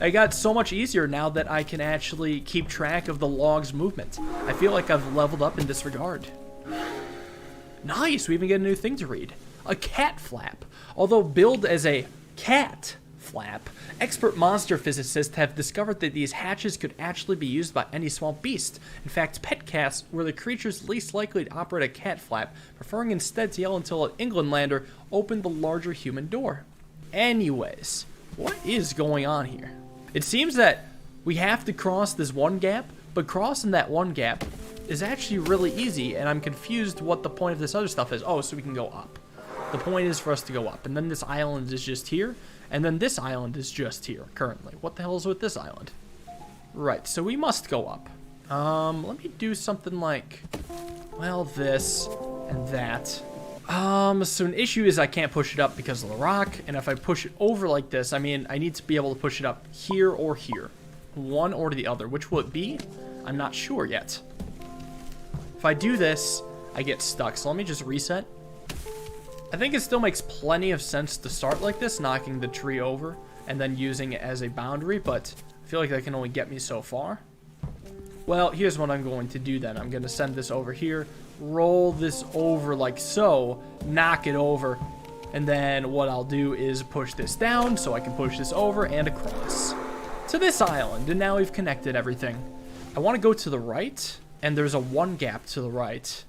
I got so much easier now that I can actually keep track of the log's movement. I feel like I've leveled up in this regard. Nice, we even get a new thing to read. A cat flap. Although billed as a cat flap, expert monster physicists have discovered that these hatches could actually be used by any small beast. In fact, pet cats were the creatures least likely to operate a cat flap, preferring instead to yell until an Englandlander opened the larger human door. Anyways, what is going on here? It seems that we have to cross this one gap, but crossing that one gap is actually really easy, and I'm confused what the point of this other stuff is. Oh, so we can go up. The point is for us to go up, and then this island is just here, and then this island is just here currently. What the hell is with this island? Right, so we must go up. Let me do something like, well, this and that. So an issue is I can't push it up because of the rock, and if I push it over like this, I mean, I need to be able to push it up here or here. One or the other. Which will it be? I'm not sure yet. If I do this, I get stuck, so let me just reset. I think it still makes plenty of sense to start like this, knocking the tree over, and then using it as a boundary, but I feel like that can only get me so far. Well, here's what I'm going to do then. I'm going to send this over here, roll this over like so, knock it over, and then what I'll do is push this down so I can push this over and across to this island, and now we've connected everything. I want to go to the right, and there's a 1 gap to the right.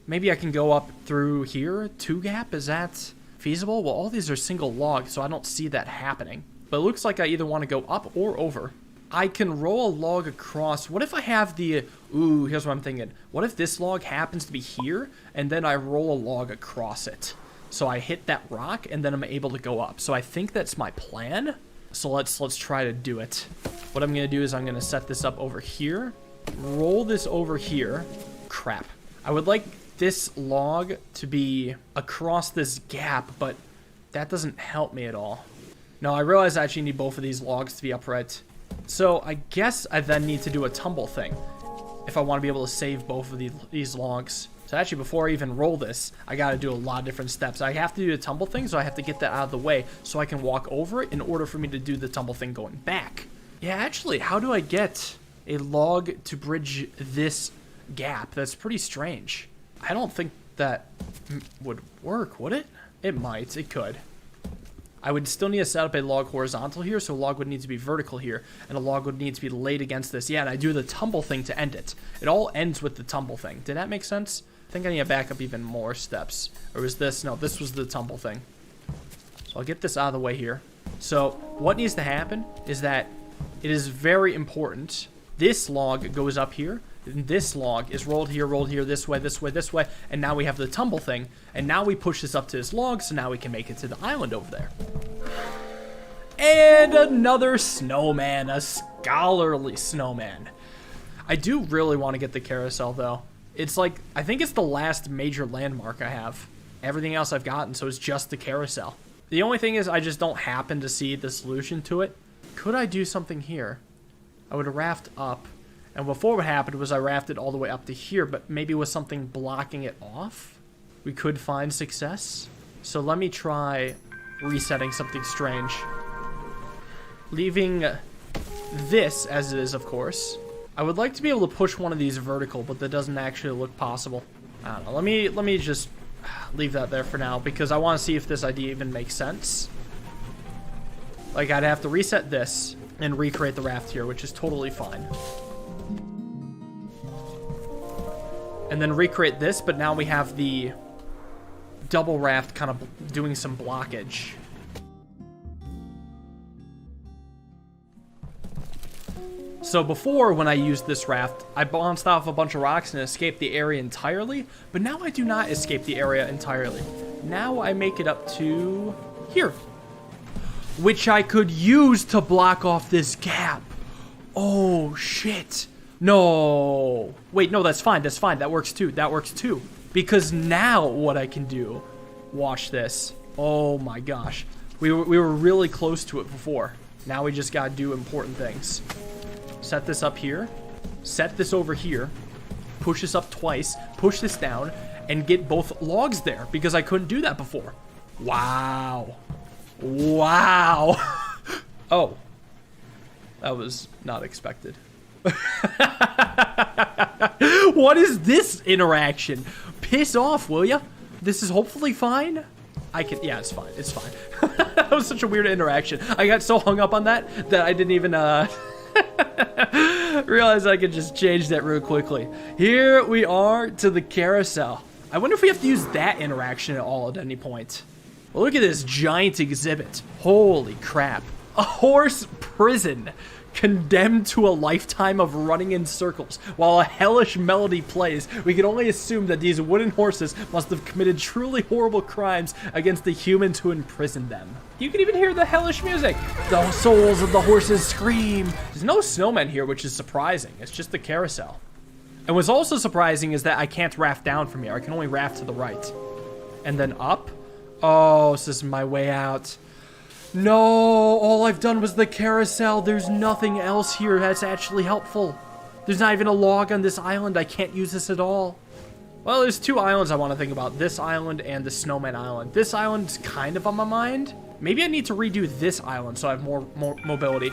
Maybe I can go up through here, 2 gap, is that feasible? Well, all these are single logs, so I don't see that happening. But it looks like I either want to go up or over. I can roll a log across. What if I have the, ooh, here's what I'm thinking. What if this log happens to be here, and then I roll a log across it? So I hit that rock, and then I'm able to go up. So I think that's my plan. So let's try to do it. What I'm going to do is I'm going to set this up over here, roll this over here. Crap. I would like this log to be across this gap, but that doesn't help me at all. No, I realize I actually need both of these logs to be upright. So I guess I then need to do a tumble thing if I want to be able to save both of these logs. So actually, before I even roll this, I got to do a lot of different steps. I have to do the tumble thing, so I have to get that out of the way so I can walk over it in order for me to do the tumble thing going back. Yeah, actually, how do I get a log to bridge this gap? That's pretty strange. I don't think that would work, would it? It might. It could. I would still need to set up a log horizontal here, so a log would need to be vertical here, and a log would need to be laid against this. Yeah, and I do the tumble thing to end it. It all ends with the tumble thing. Did that make sense? I think I need to back up even more steps. Or was this? No, this was the tumble thing. So I'll get this out of the way here. So what needs to happen is that it is very important. This log goes up here. And this log is rolled here, this way, this way, this way. And now we have the tumble thing. And now we push this up to this log, so now we can make it to the island over there. And another snowman, a scholarly snowman. I do really want to get the carousel, though. It's like, I think it's the last major landmark I have. Everything else I've gotten, so it's just the carousel. The only thing is I just don't happen to see the solution to it. Could I do something here? I would raft up. And before what happened was I rafted all the way up to here, but maybe with something blocking it off, we could find success. So let me try resetting something strange. Leaving this as it is, of course. I would like to be able to push one of these vertical, but that doesn't actually look possible. I don't know. Let me just leave that there for now, because I want to see if this idea even makes sense. Like, I'd have to reset this and recreate the raft here, which is totally fine. And then recreate this, but now we have the double raft kind of doing some blockage. So before, when I used this raft, I bounced off a bunch of rocks and escaped the area entirely, but now I do not escape the area entirely. Now I make it up to here, which I could use to block off this gap. Oh, shit. No. Wait, no, that's fine. That's fine. That works too. That works too. Because now what I can do, watch this. Oh my gosh. We were really close to it before. Now we just gotta do important things. Set this up here. Set this over here. Push this up twice. Push this down. And get both logs there. Because I couldn't do that before. Wow. Wow. Oh. That was not expected. What is this interaction? Piss off, will ya? This is hopefully fine. Yeah, it's fine. It's fine. That was such a weird interaction. I got so hung up on that I didn't even realize I could just change that real quickly. Here we are to the carousel. I wonder if we have to use that interaction at all at any point. Well, look at this giant exhibit. Holy crap. A horse prison. Condemned to a lifetime of running in circles while a hellish melody plays. We can only assume that these wooden horses must have committed truly horrible crimes against the humans who imprisoned them. You can even hear the hellish music. The souls of the horses scream. There's no snowmen here, which is surprising. It's just the carousel. And what's also surprising is that I can't raft down from here. I can only raft to the right. And then up. Oh, this is my way out. No, all I've done was the carousel. There's nothing else here that's actually helpful. There's not even a log on this island. I can't use this at all. Well, there's two islands I want to think about. This island and the Snowman Island. This island's kind of on my mind. Maybe I need to redo this island so I have more mobility.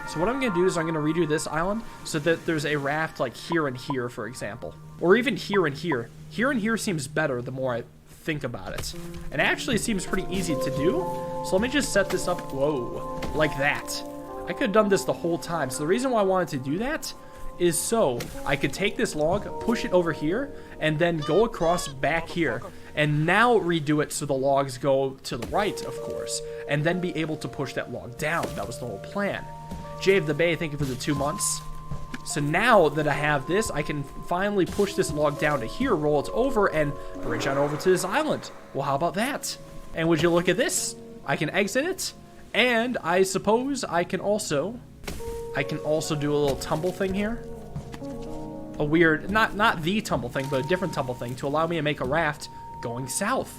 So what I'm going to do is I'm going to redo this island so that there's a raft like here and here, for example. Or even here and here. Here and here seems better the more I think about it. And actually it seems pretty easy to do. So let me just set this up, whoa, like that. I could have done this the whole time. So the reason why I wanted to do that is so I could take this log, push it over here, and then go across back here. And now redo it so the logs go to the right, of course. And then be able to push that log down. That was the whole plan. Jay of the Bay, thank you for the 2 months. So now that I have this, I can finally push this log down to here, roll it over, and bridge on over to this island. Well, how about that? And would you look at this? I can exit it, and I suppose I can also do a little tumble thing here. A weird, not the tumble thing, but a different tumble thing to allow me to make a raft going south.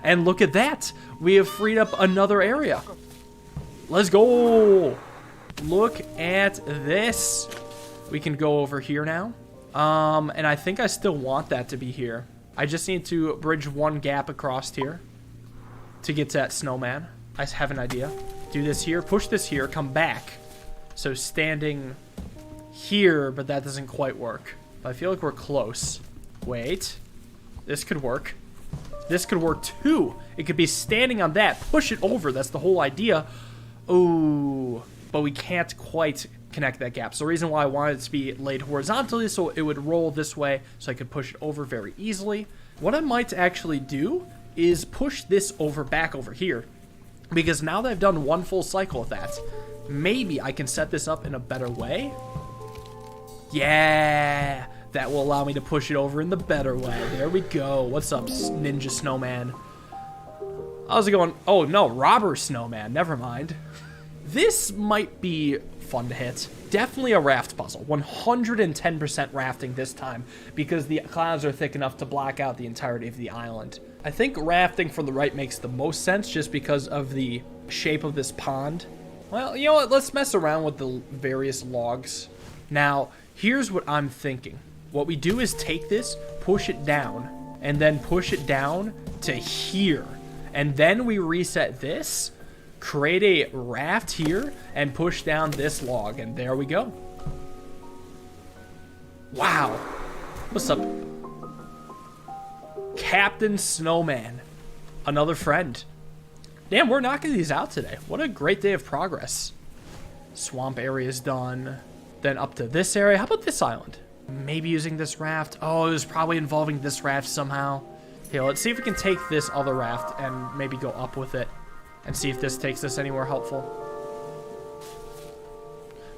And look at that. We have freed up another area. Let's go. Look at this. We can go over here now. And I think I still want that to be here. I just need to bridge one gap across here to get to that snowman. I have an idea. Do this here, push this here, come back. So standing here, but that doesn't quite work. But I feel like we're close. Wait. This could work. This could work too. It could be standing on that. Push it over. That's the whole idea. Ooh. But we can't quite connect that gap. So the reason why I wanted it to be laid horizontally so it would roll this way so I could push it over very easily. What I might actually do is push this over back over here. Because now that I've done one full cycle of that, maybe I can set this up in a better way. Yeah, that will allow me to push it over in the better way. There we go. What's up, Ninja Snowman? How's it going? Oh, no, Robber Snowman. Never mind. This might be fun to hit. Definitely a raft puzzle. 110% rafting this time because the clouds are thick enough to block out the entirety of the island. I think rafting from the right makes the most sense just because of the shape of this pond. Well, you know what? Let's mess around with the various logs. Now, here's what I'm thinking. What we do is take this, push it down, and then push it down to here. And then we reset this, create a raft here, and push down this log. And there we go. Wow. What's up? Captain Snowman. Another friend. Damn, we're knocking these out today. What a great day of progress. Swamp area is done. Then up to this area. How about this island? Maybe using this raft. Oh, it was probably involving this raft somehow. Here, let's see if we can take this other raft and maybe go up with it and see if this takes us anywhere helpful.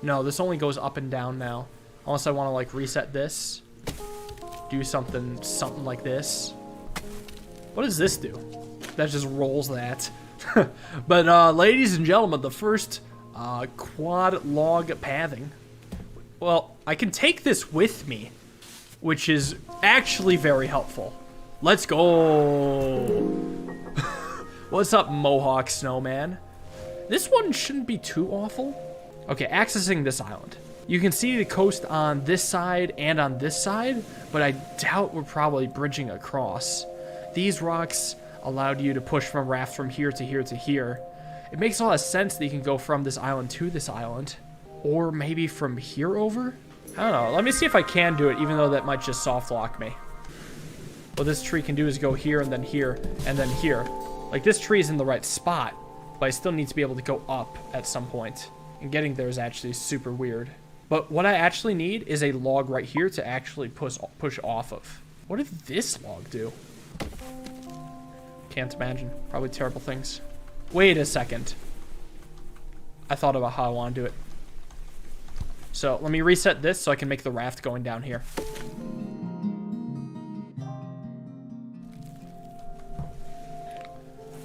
No, this only goes up and down now. Unless I want to, like, reset this. Do something like this. What does this do? That just rolls that. But, ladies and gentlemen, the first quad log pathing. Well, I can take this with me, which is actually very helpful. Let's go. What's up, Mohawk Snowman? This one shouldn't be too awful. Okay, accessing this island. You can see the coast on this side and on this side, but I doubt we're probably bridging across. These rocks allowed you to push from raft from here to here to here. It makes a lot of sense that you can go from this island to this island. Or maybe from here over? I don't know. Let me see if I can do it, even though that might just soft lock me. What this tree can do is go here and then here and then here. Like, this tree is in the right spot, but I still need to be able to go up at some point. And getting there is actually super weird. But what I actually need is a log right here to actually push off of. What did this log do? Can't imagine. Probably terrible things. Wait a second. I thought about how I want to do it. So let me reset this so I can make the raft going down here.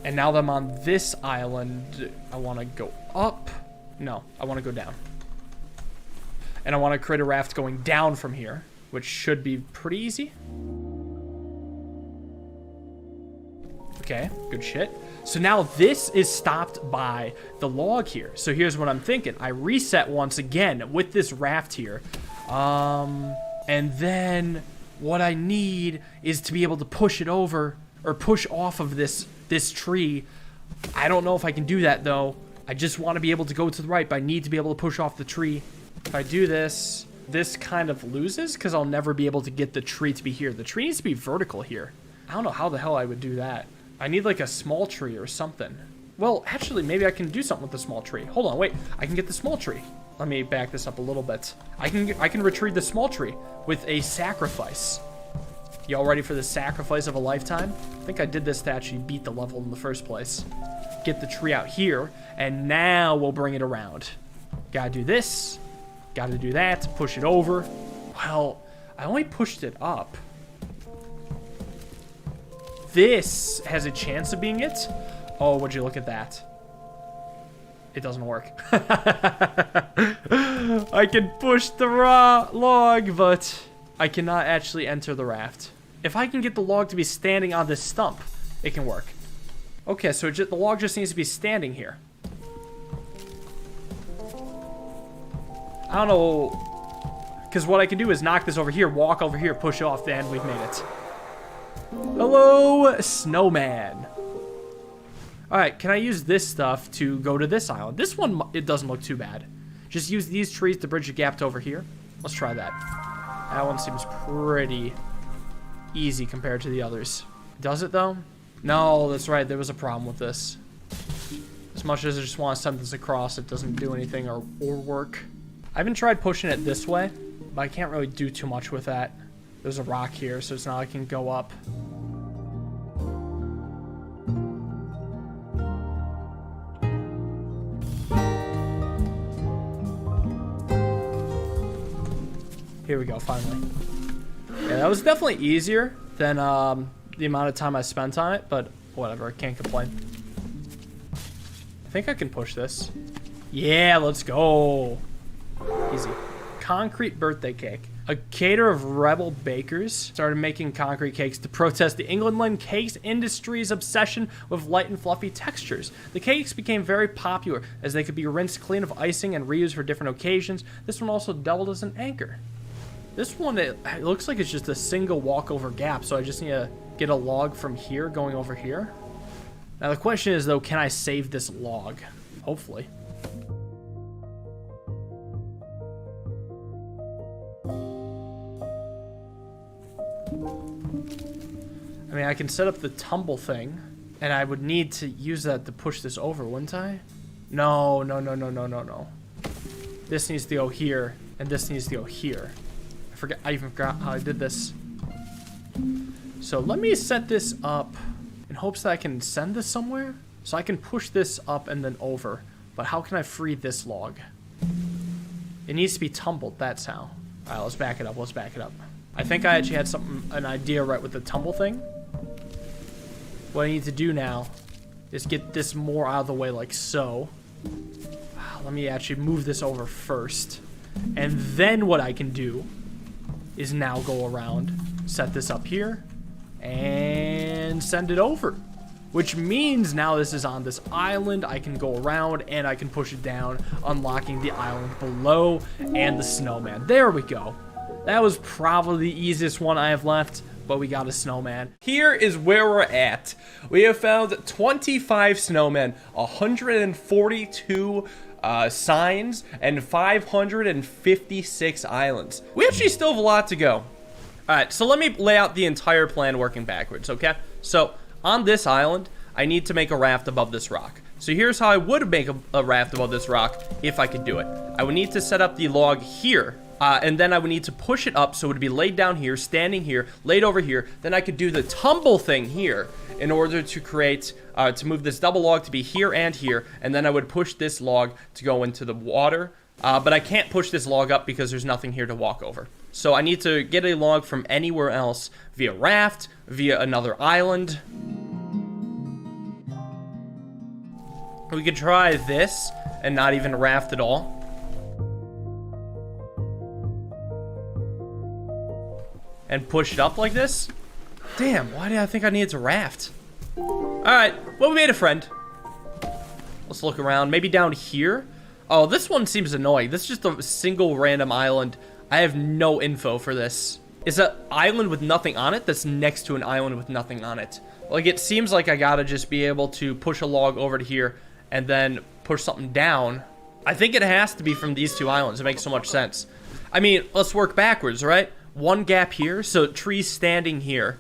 And now that I'm on this island, I want to go up. No, I want to go down. And I want to create a raft going down from here, which should be pretty easy. Okay, good shit. So now this is stopped by the log here. So here's what I'm thinking. I reset once again with this raft here. And then what I need is to be able to push it over or push off of this tree. I don't know if I can do that though. I just want to be able to go to the right, but I need to be able to push off the tree. If I do this, this kind of loses because I'll never be able to get the tree to be here. The tree needs to be vertical here. I don't know how the hell I would do that. I need like a small tree or something. Well, actually, maybe I can do something with the small tree. Hold on, wait. I can get the small tree. Let me back this up a little bit. I can retrieve the small tree with a sacrifice. Y'all ready for the sacrifice of a lifetime? I think I did this to actually beat the level in the first place. Get the tree out here, and now we'll bring it around. Gotta do this. Gotta do that. Push it over. Well, I only pushed it up. This has a chance of being it. Oh, would you look at that? It doesn't work. I can push the raw log, but I cannot actually enter the raft. If I can get the log to be standing on this stump, it can work. Okay, so the log just needs to be standing here. I don't know, because what I can do is knock this over here, walk over here, push off, and we've made it. Hello, snowman. All right, can I use this stuff to go to this island? This one, it doesn't look too bad. Just use these trees to bridge the gap to over here. Let's try that. That one seems pretty easy compared to the others. Does it, though? No, that's right. There was a problem with this. As much as I just want to send this across, it doesn't do anything or work. I haven't tried pushing it this way, but I can't really do too much with that. There's a rock here, so it's not like I can go up. Here we go, finally. Yeah, that was definitely easier than the amount of time I spent on it, but whatever, I can't complain. I think I can push this. Yeah, let's go. Easy. Concrete birthday cake. A caterer of rebel bakers started making concrete cakes to protest the England cakes industry's obsession with light and fluffy textures. The cakes became very popular as they could be rinsed clean of icing and reused for different occasions. This one also doubled as an anchor. This one, it looks like it's just a single walkover gap, so I just need to get a log from here going over here. Now the question is, though, can I save this log? Hopefully. I mean, I can set up the tumble thing, and I would need to use that to push this over, wouldn't I? No, no, no, no, no, no, no. This needs to go here, and this needs to go here. I I even forgot how I did this. So let me set this up in hopes that I can send this somewhere. So I can push this up and then over. But how can I free this log? It needs to be tumbled, that's how. Alright, let's back it up, let's back it up. I think I actually had an idea right with the tumble thing. What I need to do now is get this more out of the way like so. Let me actually move this over first. And then what I can do is now go around, set this up here, and send it over. Which means now this is on this island, I can go around and I can push it down, unlocking the island below and the snowman. There we go. That was probably the easiest one I have left, but we got a snowman. Here is where we're at. We have found 25 snowmen, 142 signs, and 556 islands. We actually still have a lot to go. Alright, so let me lay out the entire plan working backwards, okay? So, on this island, I need to make a raft above this rock. So here's how I would make a raft above this rock if I could do it. I would need to set up the log here, and then I would need to push it up so it would be laid down here, standing here, laid over here. Then I could do the tumble thing here in order to create, to move this double log to be here and here, and then I would push this log to go into the water. But I can't push this log up because there's nothing here to walk over. So I need to get a log from anywhere else via raft, via another island. We could try this and not even raft at all. And push it up like this. Damn, why did I think I needed to raft? Alright, well, we made a friend. Let's look around. Maybe down here. Oh, this one seems annoying. This is just a single random island. I have no info for this. It's an island with nothing on it that's next to an island with nothing on it. Like, it seems like I gotta just be able to push a log over to here and then push something down. I think it has to be from these two islands. It makes so much sense. I mean, let's work backwards, right? One gap here, so trees standing here.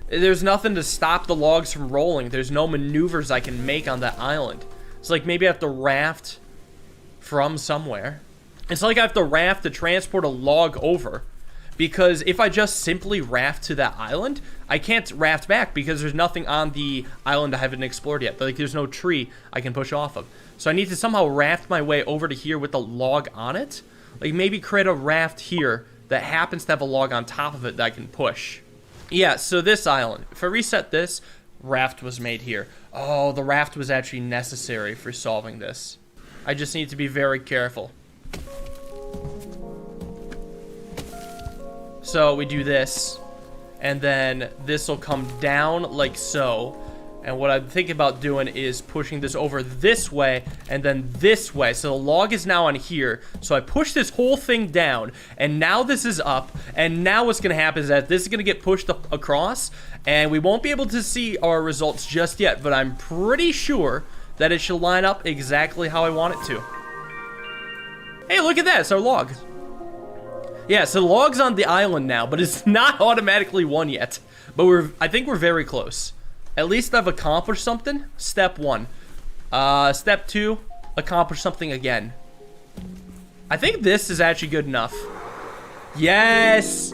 There's nothing to stop the logs from rolling. There's no maneuvers I can make on that island. It's like maybe I have to raft from somewhere. It's like I have to raft to transport a log over. Because if I just simply raft to that island, I can't raft back because there's nothing on the island I haven't explored yet. Like, there's no tree I can push off of. So I need to somehow raft my way over to here with the log on it. Like, maybe create a raft here that happens to have a log on top of it that I can push. Yeah, so this island. If I reset this, raft was made here. Oh, the raft was actually necessary for solving this. I just need to be very careful. So we do this, and then this will come down like so. And what I'm thinking about doing is pushing this over this way and then this way. So the log is now on here. So I push this whole thing down, and now this is up. And now what's going to happen is that this is going to get pushed up across, and we won't be able to see our results just yet, but I'm pretty sure that it should line up exactly how I want it to. Hey, look at that. It's our log. Yeah, so the log's on the island now, but it's not automatically one yet. But I think we're very close. At least I've accomplished something. Step 1. Step 2, accomplish something again. I think this is actually good enough. Yes!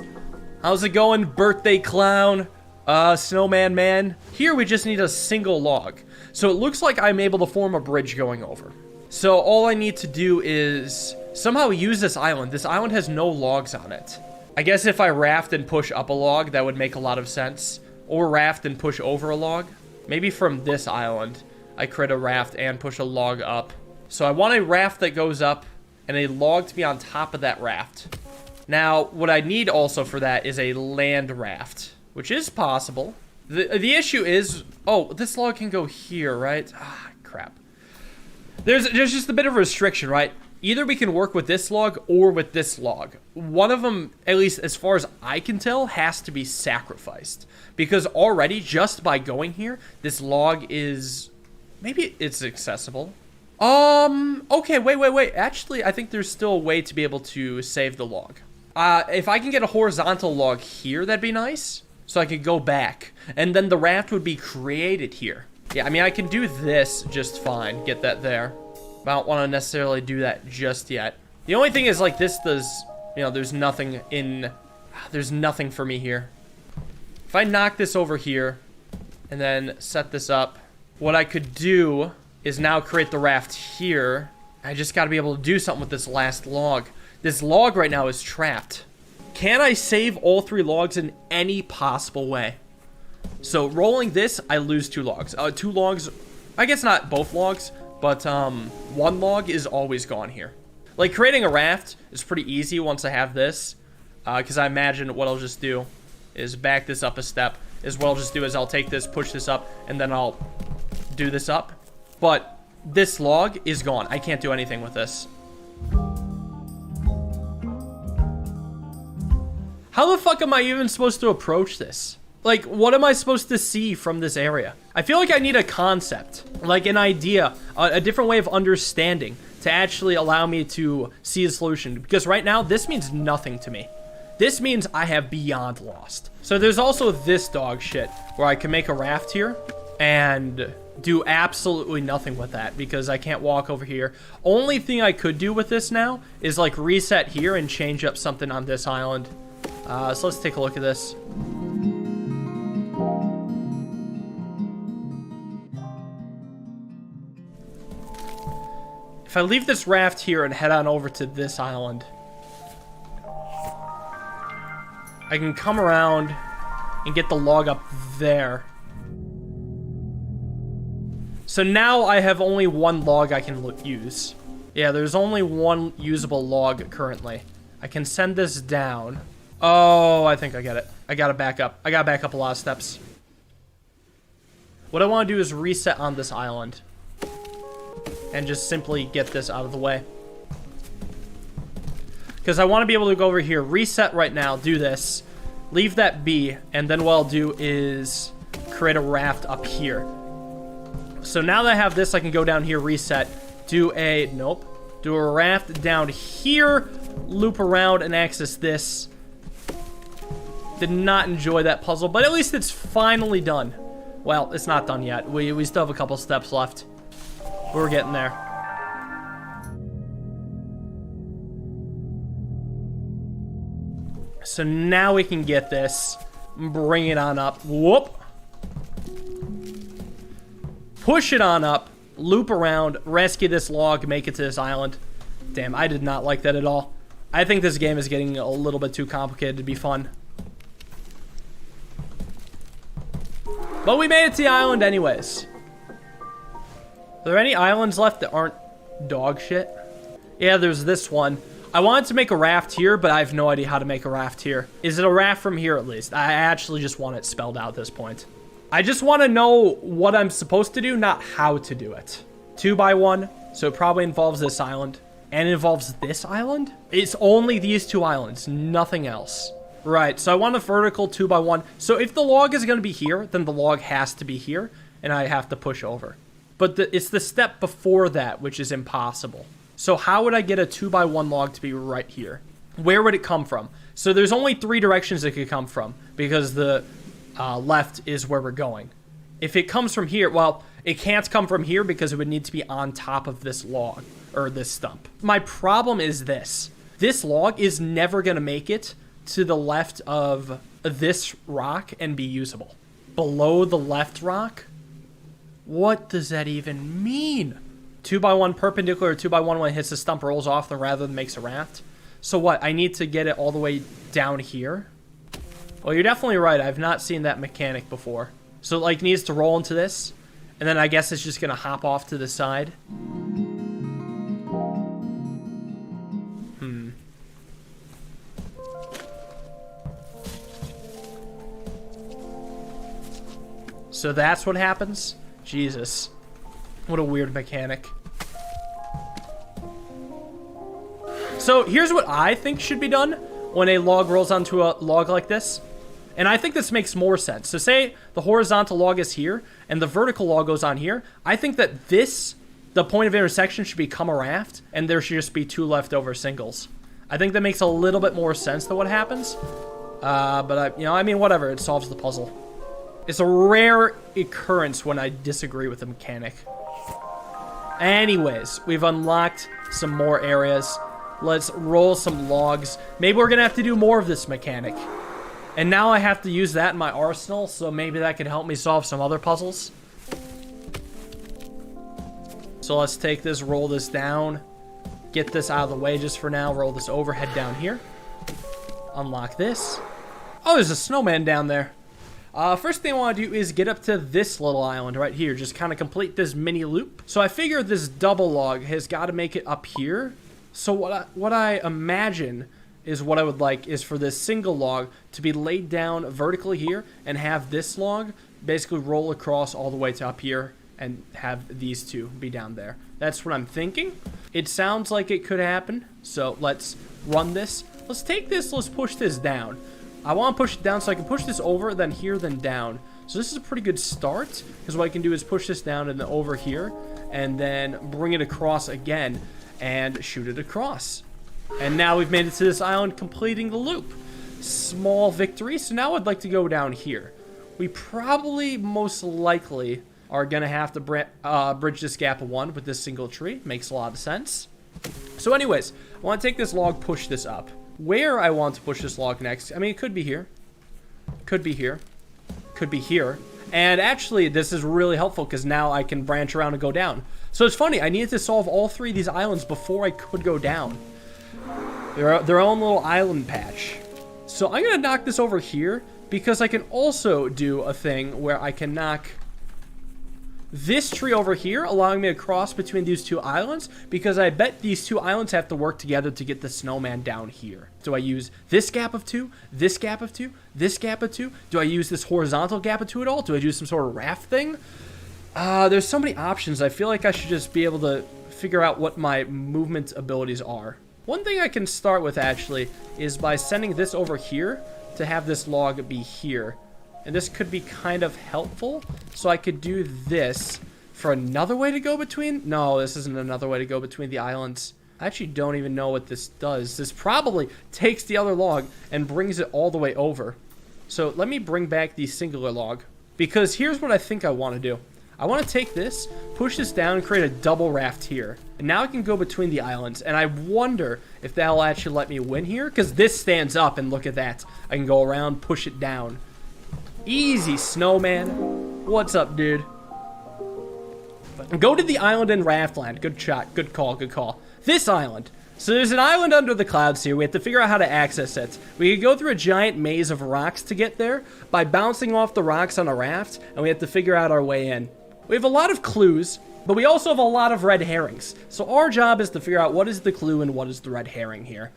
How's it going, birthday clown? Snowman man? Here we just need a single log. So it looks like I'm able to form a bridge going over. So all I need to do is somehow use this island. This island has no logs on it. I guess if I raft and push up a log, that would make a lot of sense. Or raft and push over a log. Maybe from this island, I create a raft and push a log up. So I want a raft that goes up and a log to be on top of that raft. Now, what I need also for that is a land raft, which is possible. The issue is, oh, this log can go here, right? Ah, crap. There's just a bit of a restriction, right? Either we can work with this log or with this log. One of them, at least as far as I can tell, has to be sacrificed. Because already, just by going here, this log is... maybe it's accessible. Okay, wait. Actually, I think there's still a way to be able to save the log. If I can get a horizontal log here, that'd be nice. So I could go back. And then the raft would be created here. Yeah, I mean, I can do this just fine. Get that there. I don't want to necessarily do that just yet. The only thing is, like, this does, you know, there's nothing for me here. If I knock this over here and then set this up, what I could do is now create the raft here. I just got to be able to do something with this last log. This log right now is trapped. Can I save all 3 logs in any possible way? So rolling this, I lose 2 logs. 2 logs, I guess not both logs, but 1 log is always gone here. Like, creating a raft is pretty easy once I have this, because I imagine what I'll just do is back this up a step. Is what I'll just do is I'll take this, push this up, and then I'll do this up. But this log is gone. I can't do anything with this. How the fuck am I even supposed to approach this? Like, what am I supposed to see from this area? I feel like I need a concept, like an idea, a different way of understanding to actually allow me to see a solution. Because right now, this means nothing to me. This means I have beyond lost. So there's also this dog shit where I can make a raft here and do absolutely nothing with that because I can't walk over here. Only thing I could do with this now is like reset here and change up something on this island. So let's take a look at this. If I leave this raft here and head on over to this island, I can come around and get the log up there. So now I have only 1 log I can use. Yeah, there's only 1 usable log currently. I can send this down. Oh, I think I get it. I gotta back up. I gotta back up a lot of steps. What I want to do is reset on this island. And just simply get this out of the way. Because I want to be able to go over here, reset right now, do this, leave that be, and then what I'll do is create a raft up here. So now that I have this, I can go down here, reset, do a raft down here, loop around and access this. Did not enjoy that puzzle, but at least it's finally done. Well, it's not done yet. We still have a couple steps left. We're getting there. So now we can get this, bring it on up, whoop. Push it on up, loop around, rescue this log, make it to this island. Damn, I did not like that at all. I think this game is getting a little bit too complicated to be fun. But we made it to the island anyways. Are there any islands left that aren't dog shit? Yeah, there's this one. I wanted to make a raft here, but I have no idea how to make a raft here. Is it a raft from here at least? I actually just want it spelled out at this point. I just want to know what I'm supposed to do, not how to do it. 2x1, so it probably involves this island. And it involves this island? It's only these 2 islands, nothing else. Right, so I want a vertical 2x1. So if the log is going to be here, then the log has to be here, and I have to push over. But it's the step before that, which is impossible. So how would I get a 2x1 log to be right here? Where would it come from? So there's only 3 directions it could come from, because the left is where we're going. If it comes from here, well, it can't come from here because it would need to be on top of this log, or this stump. My problem is this. This log is never going to make it to the left of this rock and be usable. Below the left rock? What does that even mean? 2x1 perpendicular, 2x1 when it hits the stump rolls off then rather than makes a raft. So what, I need to get it all the way down here? Well, you're definitely right. I've not seen that mechanic before. So it like needs to roll into this, and then I guess it's just gonna hop off to the side. So that's what happens? Jesus. What a weird mechanic. So here's what I think should be done when a log rolls onto a log like this. And I think this makes more sense. So say the horizontal log is here and the vertical log goes on here. I think that this, the point of intersection, should become a raft and there should just be 2 leftover singles. I think that makes a little bit more sense than what happens. But I mean, whatever, it solves the puzzle. It's a rare occurrence when I disagree with the mechanic. Anyways, we've unlocked some more areas. Let's roll some logs. Maybe we're gonna have to do more of this mechanic. And now I have to use that in my arsenal, so maybe that could help me solve some other puzzles. So let's take this, roll this down, get this out of the way just for now, roll this over, head down here. Unlock this. Oh, there's a snowman down there. First thing I want to do is get up to this little island right here. Just kind of complete this mini loop. So I figure this double log has got to make it up here. So what I imagine is what I would like is for this single log to be laid down vertically here and have this log basically roll across all the way to up here and have these two be down there. That's what I'm thinking. It sounds like it could happen. So let's run this. Let's take this, let's push this down. I want to push it down so I can push this over, then here, then down. So this is a pretty good start, because what I can do is push this down and then over here, and then bring it across again, and shoot it across. And now we've made it to this island, completing the loop. Small victory. So now I'd like to go down here. We probably, most likely, are going to have to bridge this gap of 1 with this single tree. Makes a lot of sense. So anyways, I want to take this log, push this up. Where I want to push this log next, I mean, it could be here. Could be here. Could be here. And actually, this is really helpful because now I can branch around and go down. So it's funny, I needed to solve all 3 of these islands before I could go down. They're their own little island patch. So I'm going to knock this over here because I can also do a thing where I can knock this tree over here, allowing me to cross between these 2 islands, because I bet these 2 islands have to work together to get the snowman down here. Do I use this gap of 2, this gap of 2, this gap of 2? Do I use this horizontal gap of 2 at all? Do I do some sort of raft thing? There's so many options. I feel like I should just be able to figure out what my movement abilities are. One thing I can start with, actually, is by sending this over here to have this log be here. And this could be kind of helpful. So I could do this for another way to go between. No, this isn't another way to go between the islands. I actually don't even know what this does. This probably takes the other log and brings it all the way over. So let me bring back the singular log. Because here's what I think I want to do. I want to take this, push this down, and create a double raft here. And now I can go between the islands. And I wonder if that'll actually let me win here. Because this stands up, and look at that. I can go around, push it down. Easy, snowman. What's up, dude? Go to the island in Raftland. Good shot. Good call. Good call. This island. So there's an island under the clouds here. We have to figure out how to access it. We can go through a giant maze of rocks to get there by bouncing off the rocks on a raft, and we have to figure out our way in. We have a lot of clues, but we also have a lot of red herrings. So our job is to figure out what is the clue and what is the red herring here.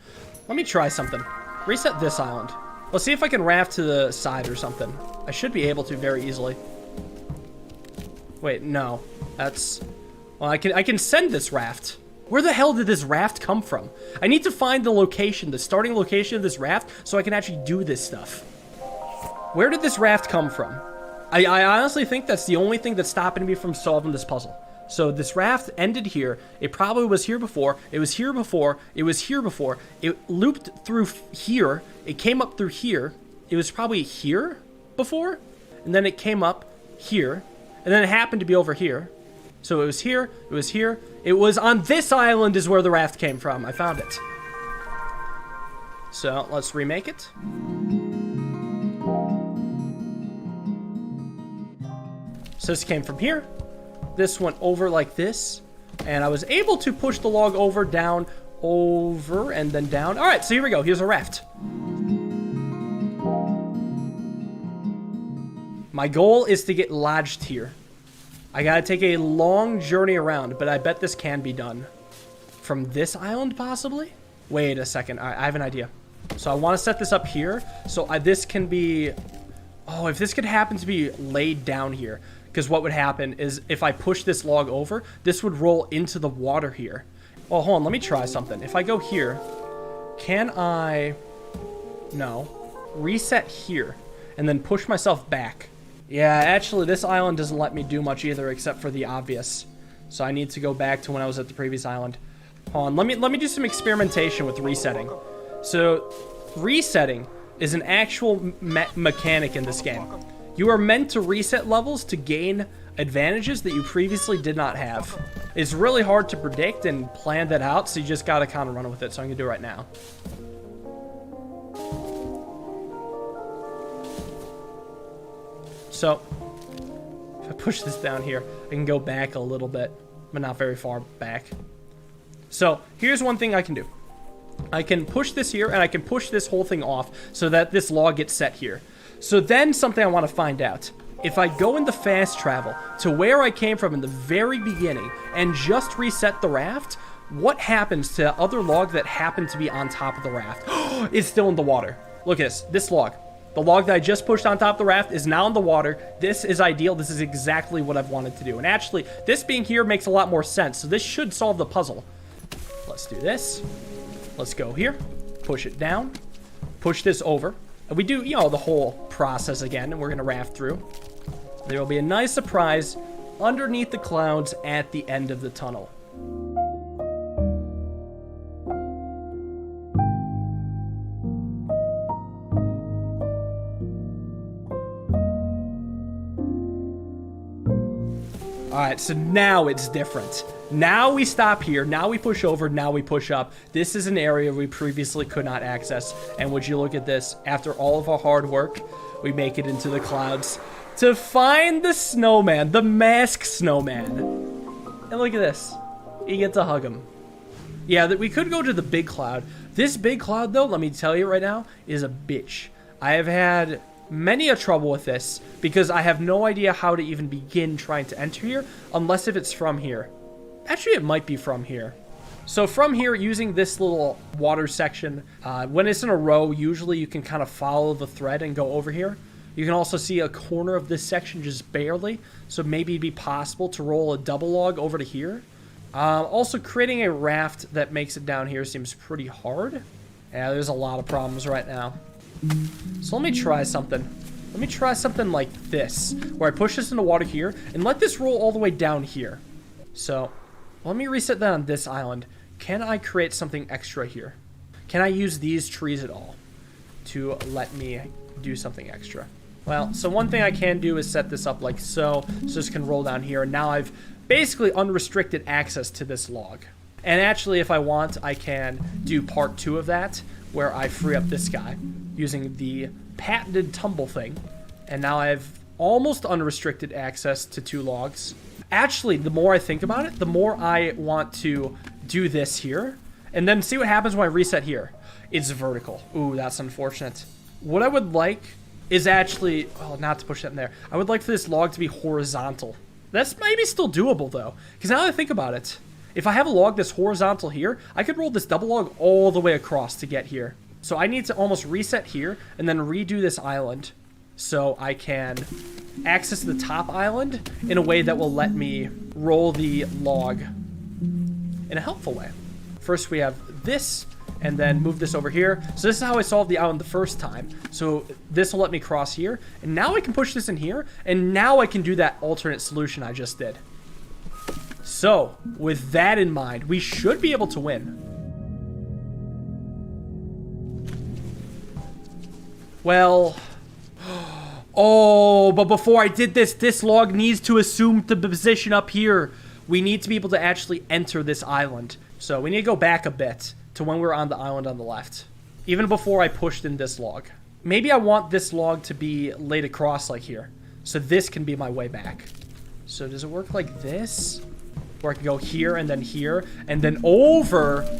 Let me try something. Reset this island. Let's see if I can raft to the side or something. I should be able to very easily. Wait, no. That's... Well, I can send this raft. Where the hell did this raft come from? I need to find the location, the starting location of this raft, so I can actually do this stuff. Where did this raft come from? I honestly think that's the only thing that's stopping me from solving this puzzle. So this raft ended here. It probably was here before. It was here before. It was here before. It looped through here. It came up through here. It was probably here before. And then it came up here. And then it happened to be over here. So it was here. It was here. It was on this island is where the raft came from. I found it. So let's remake it. So this came from here. This went over like this, and I was able to push the log over, down, over, and then down. All right, so here we go. Here's a raft. My goal is to get lodged here. I gotta take a long journey around, but I bet this can be done. From this island, possibly? Wait a second. All right, I have an idea. So I want to set this up here, so this can be... Oh, if this could happen to be laid down here. Because what would happen is if I push this log over, this would roll into the water here. Oh, hold on. Let me try something. If I go here, can I... No. Reset here. And then push myself back. Yeah, actually, this island doesn't let me do much either except for the obvious. So I need to go back to when I was at the previous island. Hold on. Let me do some experimentation with resetting. So, resetting is an actual mechanic in this game. You are meant to reset levels to gain advantages that you previously did not have. It's really hard to predict and plan that out, so you just gotta kind of run with it. So I'm gonna do it right now. So, if I push this down here, I can go back a little bit, but not very far back. So, here's one thing I can do. I can push this here, and I can push this whole thing off so that this log gets set here. So then something I want to find out. If I go into fast travel to where I came from in the very beginning and just reset the raft, what happens to the other log that happened to be on top of the raft? It's still in the water. Look at this log. The log that I just pushed on top of the raft is now in the water. This is ideal. This is exactly what I've wanted to do. And actually, this being here makes a lot more sense. So this should solve the puzzle. Let's do this. Let's go here, push it down, push this over. And we do, you know, the whole process again, and we're going to raft through. There will be a nice surprise underneath the clouds at the end of the tunnel. All right, so now it's different. Now we stop here, now we push over, now we push up. This is an area we previously could not access. And would you look at this, after all of our hard work, we make it into the clouds to find the snowman, the masked snowman. And look at this, you get to hug him. Yeah, we could go to the big cloud. This big cloud though, let me tell you right now, is a bitch. I have had many a trouble with this because I have no idea how to even begin trying to enter here unless if it's from here. Actually, it might be from here. So from here, using this little water section, when it's in a row, usually you can kind of follow the thread and go over here. You can also see a corner of this section just barely, so maybe it'd be possible to roll a double log over to here. Also, creating a raft that makes it down here seems pretty hard. Yeah, there's a lot of problems right now. So let me try something. Let me try something like this, where I push this in the water here, and let this roll all the way down here. So, let me reset that on this island. Can I create something extra here? Can I use these trees at all to let me do something extra? Well, so one thing I can do is set this up like so. So this can roll down here, and now I've basically unrestricted access to this log. And actually, if I want, I can do part 2 of that, where I free up this guy using the patented tumble thing. And now I have almost unrestricted access to 2 logs. Actually, the more I think about it, the more I want to do this here. And then see what happens when I reset here. It's vertical. Ooh, that's unfortunate. What I would like is actually... Oh, not to push that in there. I would like for this log to be horizontal. That's maybe still doable, though. Because now that I think about it, if I have a log that's horizontal here, I could roll this double log all the way across to get here. So I need to almost reset here and then redo this island so I can access the top island in a way that will let me roll the log in a helpful way. First we have this, and then move this over here. So this is how I solved the island the first time. So this will let me cross here, and now I can push this in here, and now I can do that alternate solution I just did. So with that in mind, we should be able to win. Well, oh, but before I did this, this log needs to assume the position up here. We need to be able to actually enter this island. So we need to go back a bit to when we were on the island on the left. Even before I pushed in this log. Maybe I want this log to be laid across like here. So this can be my way back. So does it work like this? Where I can go here and then over.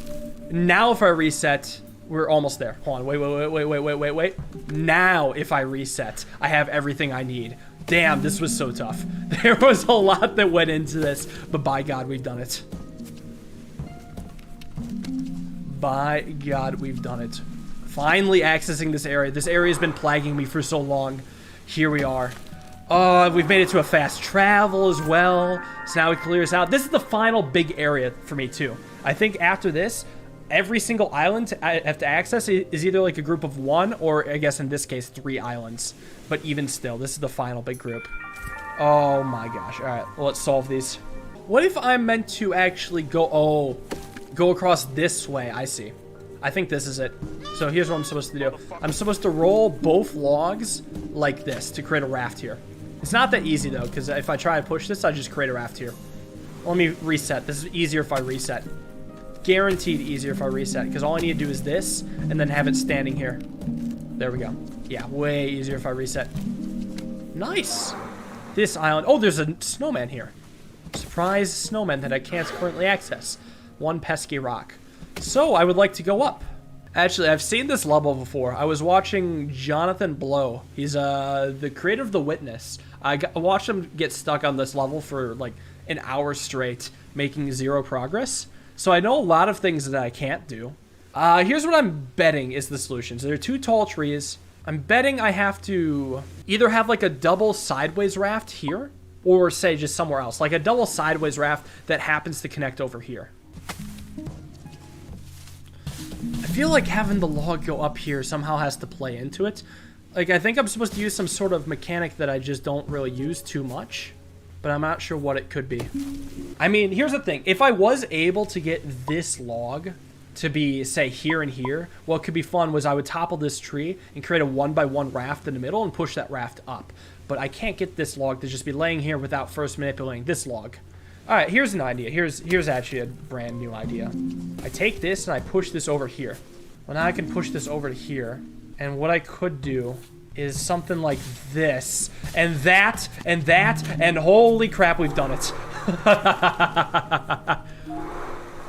Now if I reset... We're almost there. Hold on. Wait. Now, if I reset, I have everything I need. Damn, this was so tough. There was a lot that went into this, but by God, we've done it. By God, we've done it. Finally accessing this area. This area has been plaguing me for so long. Here we are. We've made it to a fast travel as well. So now we clear this out. This is the final big area for me, too. I think after this... Every single island I have to access is either like a group of 1 or I guess in this case 3 islands. But even still, this is the final big group. Oh my gosh. All right, well, let's solve these. What if I'm meant to actually go across this way? I see. I think this is it. So here's what I'm supposed to do. I'm supposed to roll both logs like this to create a raft here. It's not that easy, though, because if I try to push this, I just create a raft here. Let me reset. This is easier if I reset. Guaranteed easier if I reset, because all I need to do is this, and then have it standing here. There we go. Yeah, way easier if I reset. Nice. This island. Oh, there's a snowman here. Surprise snowman that I can't currently access. One pesky rock. So, I would like to go up. Actually, I've seen this level before. I was watching Jonathan Blow. He's the creator of The Witness. I watched him get stuck on this level for like an hour straight, making zero progress. So I know a lot of things that I can't do. Here's what I'm betting is the solution. So there are 2 tall trees. I'm betting I have to either have like a double sideways raft here, or say just somewhere else. Like a double sideways raft that happens to connect over here. I feel like having the log go up here somehow has to play into it. Like, I think I'm supposed to use some sort of mechanic that I just don't really use too much. But I'm not sure what it could be. I mean, here's the thing. If I was able to get this log to be, say, here and here, what could be fun was I would topple this tree and create a 1x1 raft in the middle and push that raft up. But I can't get this log to just be laying here without first manipulating this log. All right, here's an idea. Here's actually a brand new idea. I take this and I push this over here. Well, now I can push this over to here. And what I could do is something like this, and that, and holy crap, we've done it.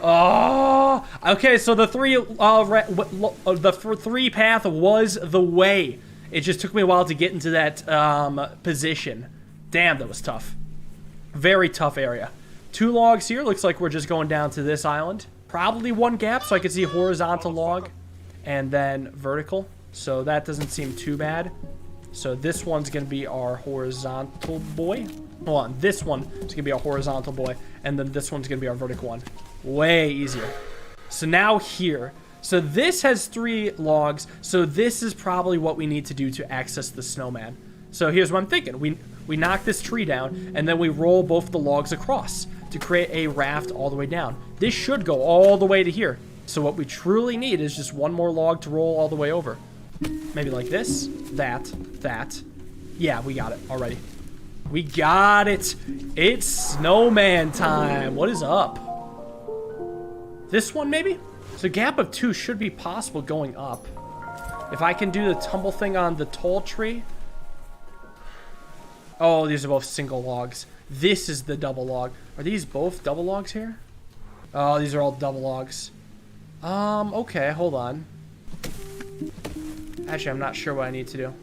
Oh, okay, so the three path was the way. It just took me a while to get into that position. Damn, that was tough. Very tough area. 2 logs here. Looks like we're just going down to this island. Probably 1 gap, so I can see horizontal log and then vertical. So that doesn't seem too bad. So this one's going to be our horizontal boy. Hold on. This one is going to be our horizontal boy. And then this one's going to be our vertical one. Way easier. So now here. So this has 3 logs. So this is probably what we need to do to access the snowman. So here's what I'm thinking. We knock this tree down, and then we roll both the logs across to create a raft all the way down. This should go all the way to here. So what we truly need is just 1 more log to roll all the way over. Maybe like this, that. Yeah, we got it already. We got it. It's snowman time. What is up? This one, maybe? So a gap of 2 should be possible going up. If I can do the tumble thing on the tall tree. Oh, these are both single logs. This is the double log. Are these both double logs here? Oh, these are all double logs. Okay, hold on. Actually, I'm not sure what I need to do.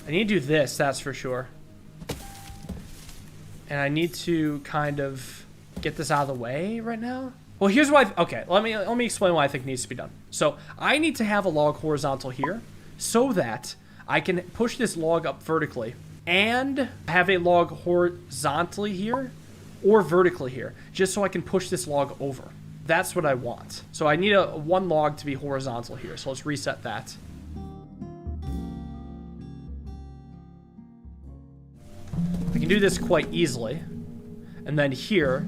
I need to do this, that's for sure. And I need to kind of get this out of the way right now. Well, here's what okay, let me explain what I think needs to be done. So, I need to have a log horizontal here so that I can push this log up vertically and have a log horizontally here or vertically here, just so I can push this log over. That's what I want. So I need 1 log to be horizontal here. So let's reset that. I can do this quite easily. And then here,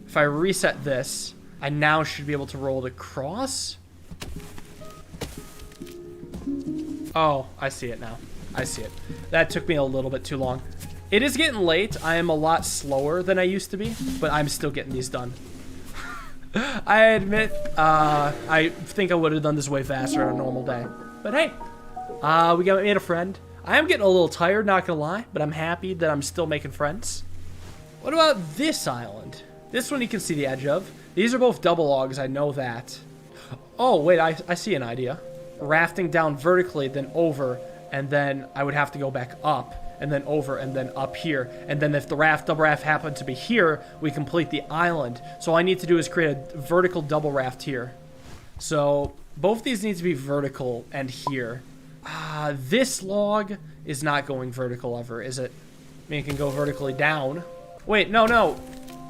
if I reset this, I now should be able to roll it across. Oh, I see it now. I see it. That took me a little bit too long. It is getting late. I am a lot slower than I used to be, but I'm still getting these done. I admit, I think I would have done this way faster on a normal day. But hey, we made a friend. I am getting a little tired, not gonna lie, but I'm happy that I'm still making friends. What about this island? This one you can see the edge of. These are both double logs, I know that. Oh, wait, I see an idea. Rafting down vertically, then over, and then I would have to go back up, and then over, and then up here. And then if the double raft happened to be here, we complete the island. So all I need to do is create a vertical double raft here. So both these need to be vertical and here. This log is not going vertical ever, is it? I mean, it can go vertically down. Wait, no.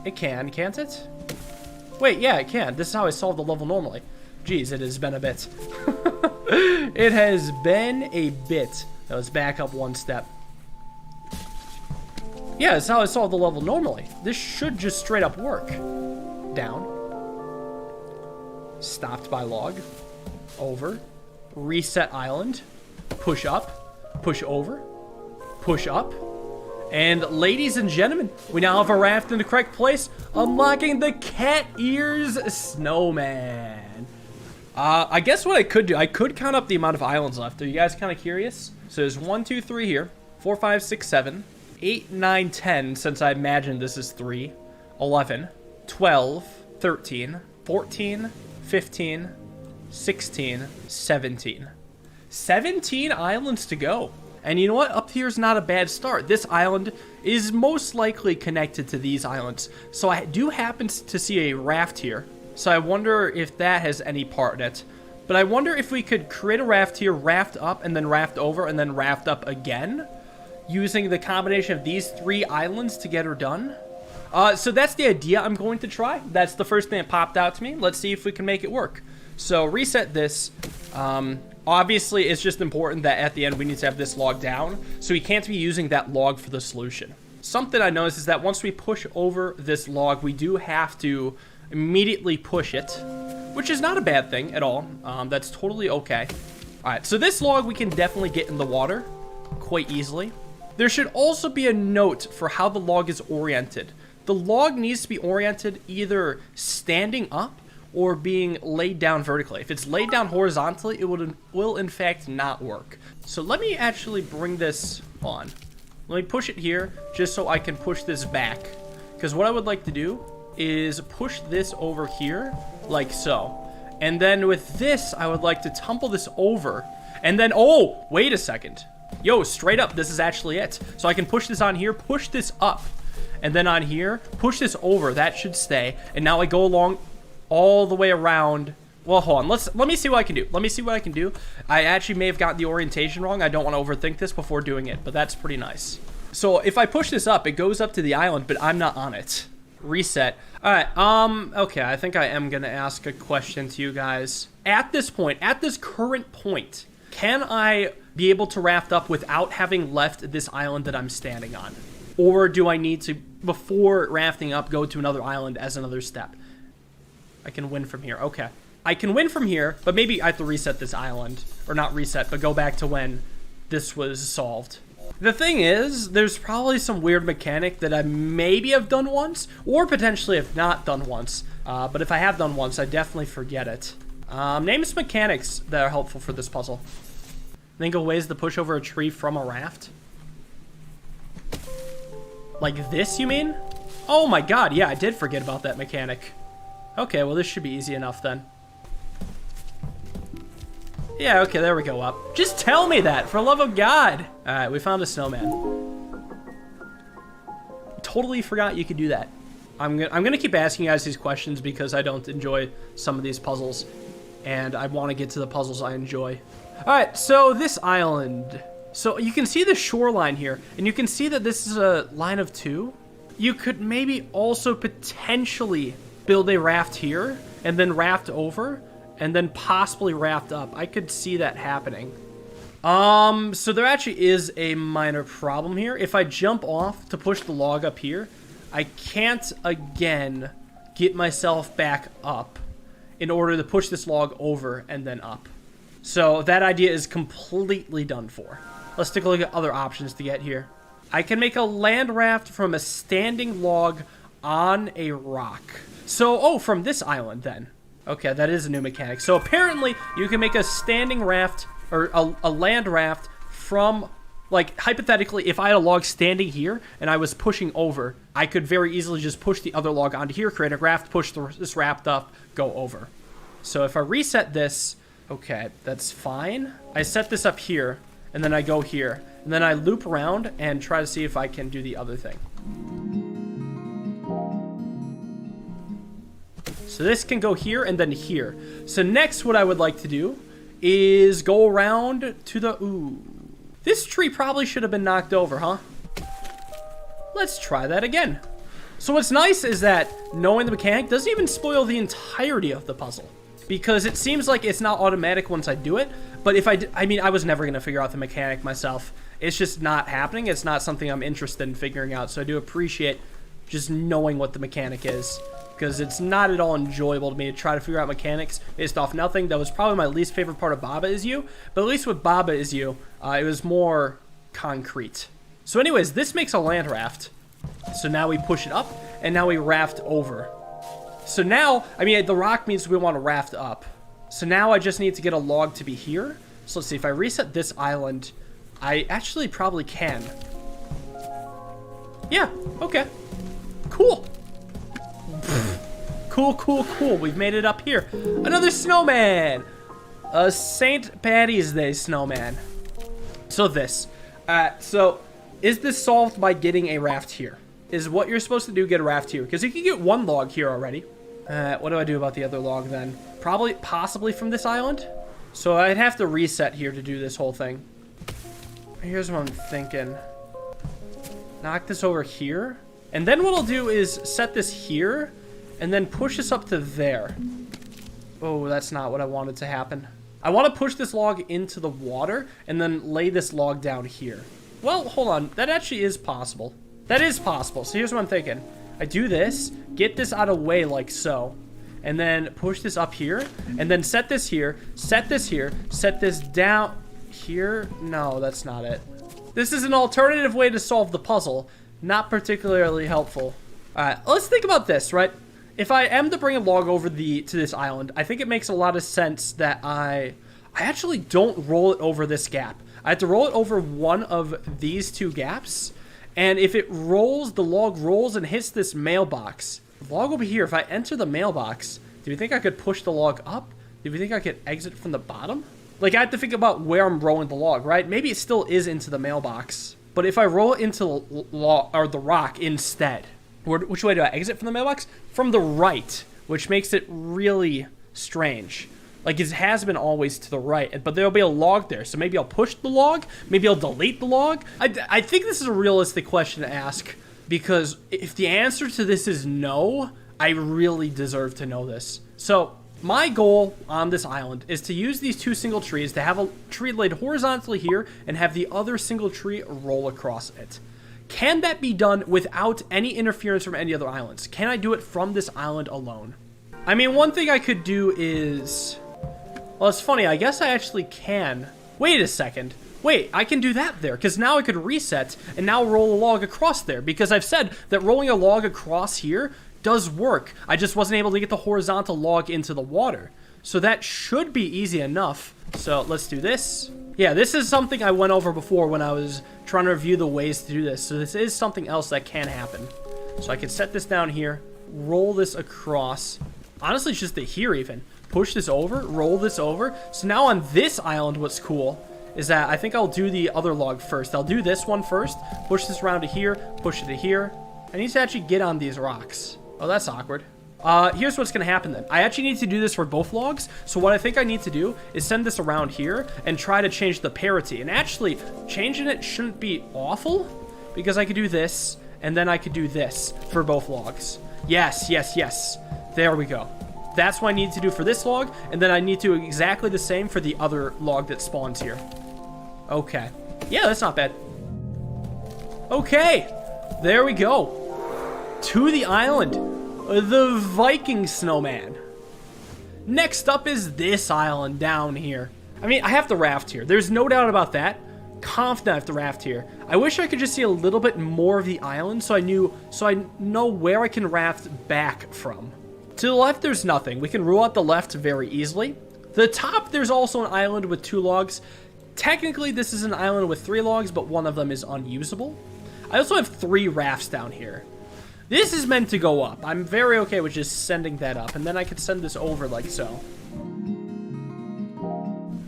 It can, can't it? Wait, yeah, it can. This is how I solve the level normally. Jeez, it has been a bit. It has been a bit. Now let's back up 1 step. Yeah, that's how I solve the level normally. This should just straight up work. Down. Stopped by log. Over. Reset island. Push up. Push over. Push up. And ladies and gentlemen, we now have our raft in the correct place, unlocking the cat ears snowman. I guess what I could do, I could count up the amount of islands left. Are you guys kind of curious? So there's 1, 2, 3 here, 4, 5, 6, 7, 8, 9, 10, since I imagine this is 3, 11, 12, 13, 14, 15, 16, 17. 17 islands to go. And you know what? Up here is not a bad start. This island is most likely connected to these islands. So I do happen to see a raft here. So I wonder if that has any part in it. But I wonder if we could create a raft here, raft up, and then raft over, and then raft up again, using the combination of these 3 islands to get her done. So that's the idea I'm going to try. That's the first thing that popped out to me. Let's see if we can make it work. So reset this. Obviously, it's just important that at the end we need to have this log down, so we can't be using that log for the solution. Something I noticed is that once we push over this log, we do have to immediately push it, which is not a bad thing at all. That's totally okay. All right, so this log we can definitely get in the water quite easily. There should also be a note for how the log is oriented. The log needs to be oriented either standing up or being laid down vertically. If it's laid down horizontally, it will in fact not work. So let me actually bring this on. Let me push it here just so I can push this back. Because what I would like to do is push this over here like so. And then with this, I would like to tumble this over. And then, oh, wait a second. Yo, straight up, this is actually it. So I can push this on here, push this up. And then on here, push this over. That should stay. And now I go along all the way around. Well, hold on. Let me see what I can do. Let me see what I can do. I actually may have gotten the orientation wrong. I don't want to overthink this before doing it, but that's pretty nice. So if I push this up, it goes up to the island, but I'm not on it. Reset. All right. Okay. I think I am going to ask a question to you guys. At this point, at this current point, can I be able to raft up without having left this island that I'm standing on? Or do I need to, before rafting up, go to another island as another step? I can win from here. Okay. I can win from here, but maybe I have to reset this island. Or not reset, but go back to when this was solved. The thing is, there's probably some weird mechanic that I maybe have done once, or potentially have not done once. But if I have done once, I definitely forget it. Name some mechanics that are helpful for this puzzle. Think of ways to push over a tree from a raft. Like this, you mean? Oh my god, yeah, I did forget about that mechanic. Okay, well this should be easy enough then. Yeah, okay, there we go up. Just tell me that, for the love of God. Alright, we found a snowman. Totally forgot you could do that. I'm gonna keep asking you guys these questions because I don't enjoy some of these puzzles. And I want to get to the puzzles I enjoy. Alright, so this island. So you can see the shoreline here, and you can see that this is a line of 2. You could maybe also potentially build a raft here, and then raft over, and then possibly raft up. I could see that happening. So there actually is a minor problem here. If I jump off to push the log up here, I can't again get myself back up in order to push this log over and then up. So that idea is completely done for. Let's take a look at other options to get here. I can make a land raft from a standing log on a rock. So, oh, from this island then. Okay, that is a new mechanic. So apparently you can make a standing raft, or a land raft from, like, hypothetically, if I had a log standing here and I was pushing over, I could very easily just push the other log onto here, create a raft, push this raft up, go over. So if I reset this, okay, that's fine. I set this up here, and then I go here, and then I loop around and try to see if I can do the other thing. So this can go here and then here. So next what I would like to do is go around to the, ooh. This tree probably should have been knocked over, huh? Let's try that again. So what's nice is that knowing the mechanic doesn't even spoil the entirety of the puzzle. Because it seems like it's not automatic once I do it. But if I mean, I was never going to figure out the mechanic myself. It's just not happening. It's not something I'm interested in figuring out. So I do appreciate just knowing what the mechanic is. Because it's not at all enjoyable to me to try to figure out mechanics based off nothing. That was probably my least favorite part of Baba Is You. But at least with Baba Is You, it was more concrete. So anyways, this makes a land raft. So now we push it up, and now we raft over. So now, I mean, the rock means we want to raft up. So now I just need to get a log to be here. So let's see, if I reset this island, I actually probably can. Yeah, okay. Cool. Cool. We've made it up here. Another snowman. A St. Patty's Day snowman. So this. So is this solved by getting a raft here? Is what you're supposed to do get a raft here? Because you can get one log here already. What do I do about the other log then? Possibly from this island? So I'd have to reset here to do this whole thing. Here's what I'm thinking. Knock this over here. And then what I'll do is set this here and then push this up to there. Oh, that's not what I wanted to happen. I want to push this log into the water and then lay this log down here. Well, hold on. That actually is possible. That is possible. So here's what I'm thinking. I do this, get this out of the way like so, and then push this up here, and then set this here, set this here, set this down here. No, that's not it. This is an alternative way to solve the puzzle. Not particularly helpful. All right, let's think about this, right? If I am to bring a log over to this island, I think it makes a lot of sense that I actually don't roll it over this gap. I have to roll it over one of these two gaps. And if it rolls, the log rolls and hits this mailbox. The log will be here. If I enter the mailbox, do you think I could push the log up? Do you think I could exit from the bottom? Like, I have to think about where I'm rolling the log, right? Maybe it still is into the mailbox. But if I roll it into the rock instead, which way do I exit from the mailbox? From the right, which makes it really strange. Like, it has been always to the right, but there'll be a log there. So maybe I'll push the log. Maybe I'll delete the log. I think this is a realistic question to ask, because if the answer to this is no, I really deserve to know this. So my goal on this island is to use these two single trees to have a tree laid horizontally here and have the other single tree roll across it. Can that be done without any interference from any other islands? Can I do it from this island alone? I mean, one thing I could do is... Well, it's funny. I guess I actually can. Wait a second. Wait, I can do that there, because now I could reset and now roll a log across there, because I've said that rolling a log across here does work. I just wasn't able to get the horizontal log into the water. So that should be easy enough. So let's do this. Yeah, this is something I went over before when I was trying to review the ways to do this. So this is something else that can happen. So I can set this down here, roll this across. Honestly, it's just to here even. Push this over, roll this over. So now on this island, what's cool is that I think I'll do the other log first. I'll do this one first, push this around to here, push it to here. I need to actually get on these rocks. Oh, that's awkward. Here's what's going to happen then. I actually need to do this for both logs. So what I think I need to do is send this around here and try to change the parity. And actually, changing it shouldn't be awful, because I could do this, and then I could do this for both logs. Yes. There we go. That's what I need to do for this log, and then I need to do exactly the same for the other log that spawns here. Okay. Yeah, that's not bad. Okay. There we go. To the island. The Viking snowman. Next up is this island down here. I mean, I have to raft here. There's no doubt about that. Confident I have to raft here. I wish I could just see a little bit more of the island so I know where I can raft back from. To the left, there's nothing. We can rule out the left very easily. The top, there's also an island with 2 logs. Technically, this is an island with 3 logs, but one of them is unusable. I also have 3 rafts down here. This is meant to go up. I'm very okay with just sending that up, and then I can send this over like so.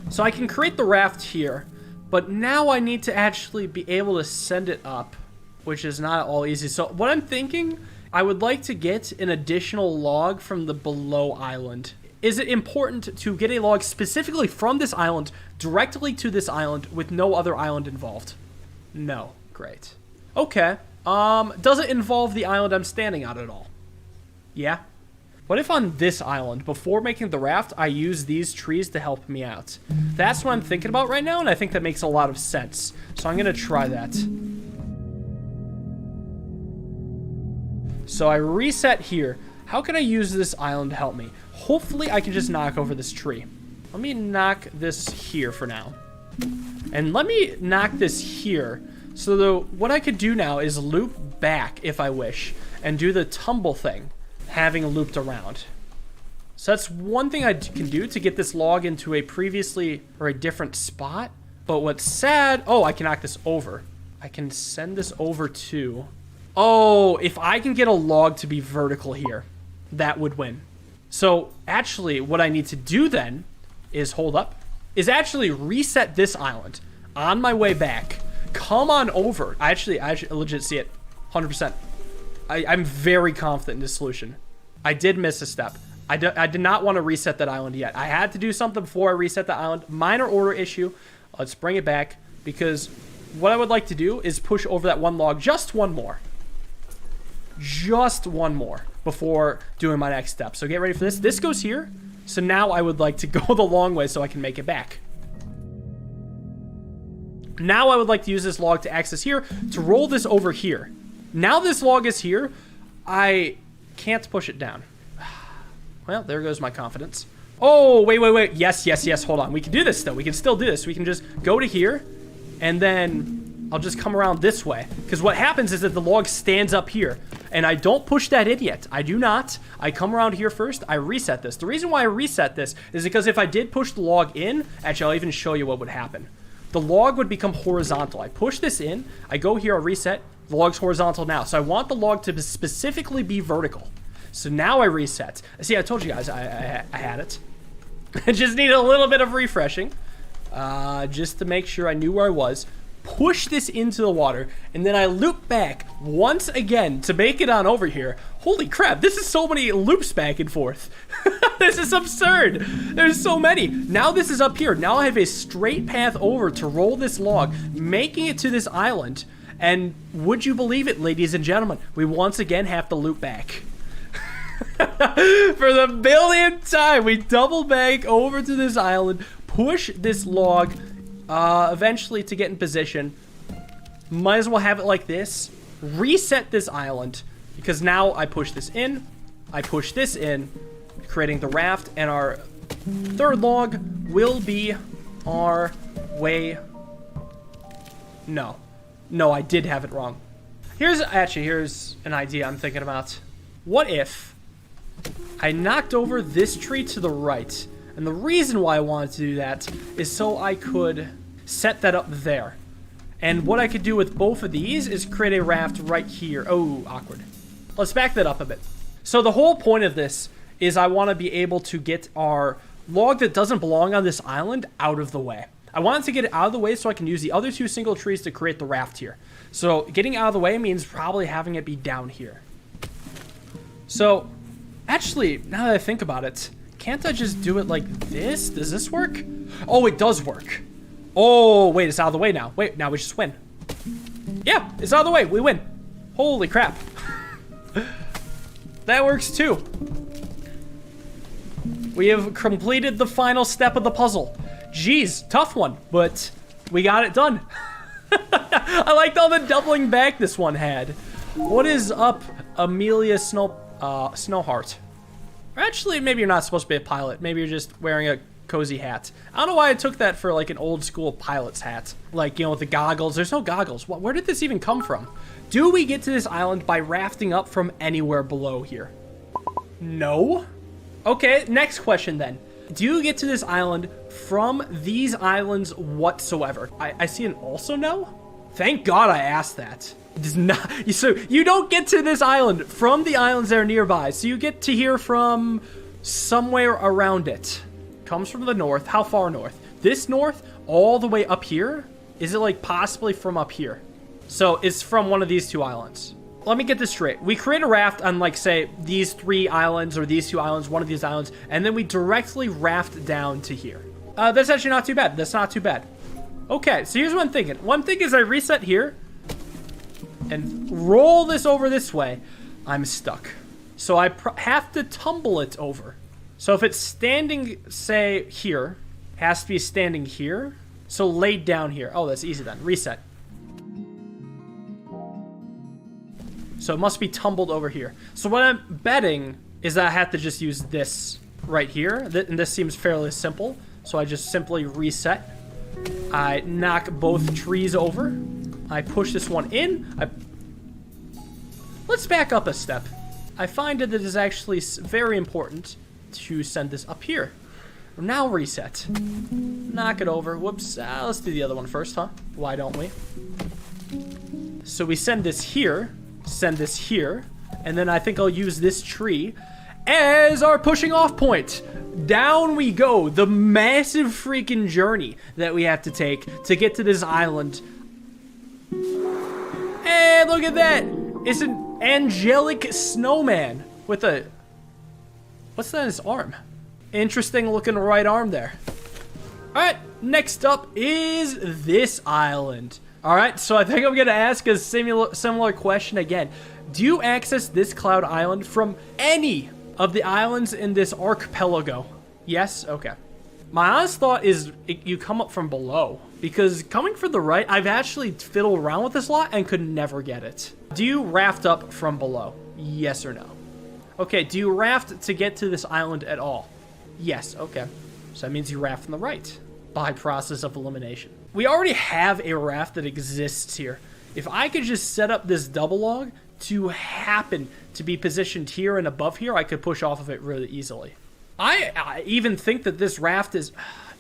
So I can create the raft here, but now I need to actually be able to send it up, which is not all easy. So what I'm thinking, I would like to get an additional log from the below island. Is it important to get a log specifically from this island directly to this island with no other island involved? No. Great. Okay. Does it involve the island I'm standing on at all? Yeah. What if on this island, before making the raft, I use these trees to help me out? That's what I'm thinking about right now, and I think that makes a lot of sense. So I'm going to try that. So I reset here. How can I use this island to help me? Hopefully I can just knock over this tree. Let me knock this here for now. And let me knock this here So what I could do now is loop back if I wish and do the tumble thing, having looped around. So that's one thing I can do to get this log into a previously or a different spot. But what's sad, oh, I can knock this over. I can send this over to, oh, if I can get a log to be vertical here, that would win. So actually what I need to do then is hold up, is actually reset this island on my way back. Come on over. I actually legit see it 100%. I'm very confident in this solution. I did miss a step. I did not want to reset that island yet. I had to do something before I reset the island. Minor order issue. Let's bring it back because what I would like to do is push over that one log just one more. Just one more before doing my next step. So get ready for this. This goes here. So now I would like to go the long way so I can make it back. Now I would like to use this log to access here to roll this over here. Now this log is here. I can't push it down. Well, there goes my confidence. Oh, wait. Yes. Hold on. We can do this, though. We can still do this. We can just go to here, and then I'll just come around this way. Because what happens is that the log stands up here, and I don't push that in yet. I do not. I come around here first. I reset this. The reason why I reset this is because if I did push the log in, actually, I'll even show you what would happen. The log would become horizontal. I push this in. I go here. I reset. The log's horizontal now. So I want the log to specifically be vertical. So now I reset. See, I told you guys I had it. I just need a little bit of refreshing. Just to make sure I knew where I was. Push this into the water. And then I loop back once again to make it on over here. Holy crap, this is so many loops back and forth. This is absurd. There's so many. Now this is up here. Now I have a straight path over to roll this log, making it to this island. And would you believe it, ladies and gentlemen, we once again have to loop back. For the billionth time, we double back over to this island, push this log, eventually to get in position. Might as well have it like this. Reset this island, because now I push this in, I push this in, creating the raft, and our third log will be our way. No, I did have it wrong. Here's an idea I'm thinking about. What if I knocked over this tree to the right? And the reason why I wanted to do that is so I could set that up there. And what I could do with both of these is create a raft right here. Oh, awkward. Let's back that up a bit. So the whole point of this is I want to be able to get our log that doesn't belong on this island out of the way. I wanted to get it out of the way so I can use the other two single trees to create the raft here. So getting out of the way means probably having it be down here. So actually, now that I think about it, can't I just do it like this? Does this work? Oh, it does work. Oh, wait, it's out of the way now. Wait, now we just win. Yeah, it's out of the way. We win. Holy crap. That works too. We have completed the final step of the puzzle. Jeez, tough one, but we got it done. I liked all the doubling back this one had. What is up, Amelia Snowheart? Or actually, maybe you're not supposed to be a pilot. Maybe you're just wearing a cozy hat. I don't know why I took that for like an old school pilot's hat. Like, you know, with the goggles. There's no goggles. Where did this even come from? Do we get to this island by rafting up from anywhere below here? No. Okay, next question then. Do you get to this island from these islands whatsoever? I see an also no? Thank God I asked that. It does not, so you don't get to this island from the islands that are nearby. So you get to here from somewhere around it. Comes from the north. How far north? This north all the way up here? Is it like possibly from up here? So it's from one of these two islands. Let me get this straight. We create a raft on, like, say, these three islands or these two islands, one of these islands, and then we directly raft down to here. That's actually not too bad. That's not too bad. Okay, so here's what I'm thinking. One thing is I reset here and roll this over this way. I'm stuck. So I have to tumble it over. So if it's standing, say, here, it has to be standing here. So laid down here. Oh, that's easy then. Reset. So it must be tumbled over here. So what I'm betting is that I have to just use this right here. And this seems fairly simple. So I just simply reset. I knock both trees over. I push this one in. Let's back up a step. I find that it is actually very important to send this up here. Now reset. Knock it over. Whoops. Let's do the other one first, huh? Why don't we? So we send this here, and then I think I'll use this tree as our pushing off point. Down we go. The massive freaking journey that we have to take to get to this island. Hey, look at that. It's an angelic snowman with a... What's that in his arm? Interesting looking right arm there. Alright, next up is this island. Alright, so I think I'm going to ask a similar question again. Do you access this cloud island from any of the islands in this archipelago? Yes? Okay. My honest thought is you come up from below. Because coming from the right, I've actually fiddled around with this a lot and could never get it. Do you raft up from below? Yes or no? Okay, do you raft to get to this island at all? Yes, okay. So that means you raft from the right by process of elimination. We already have a raft that exists here. If I could just set up this double log to happen to be positioned here and above here, I could push off of it really easily. I even think that this raft is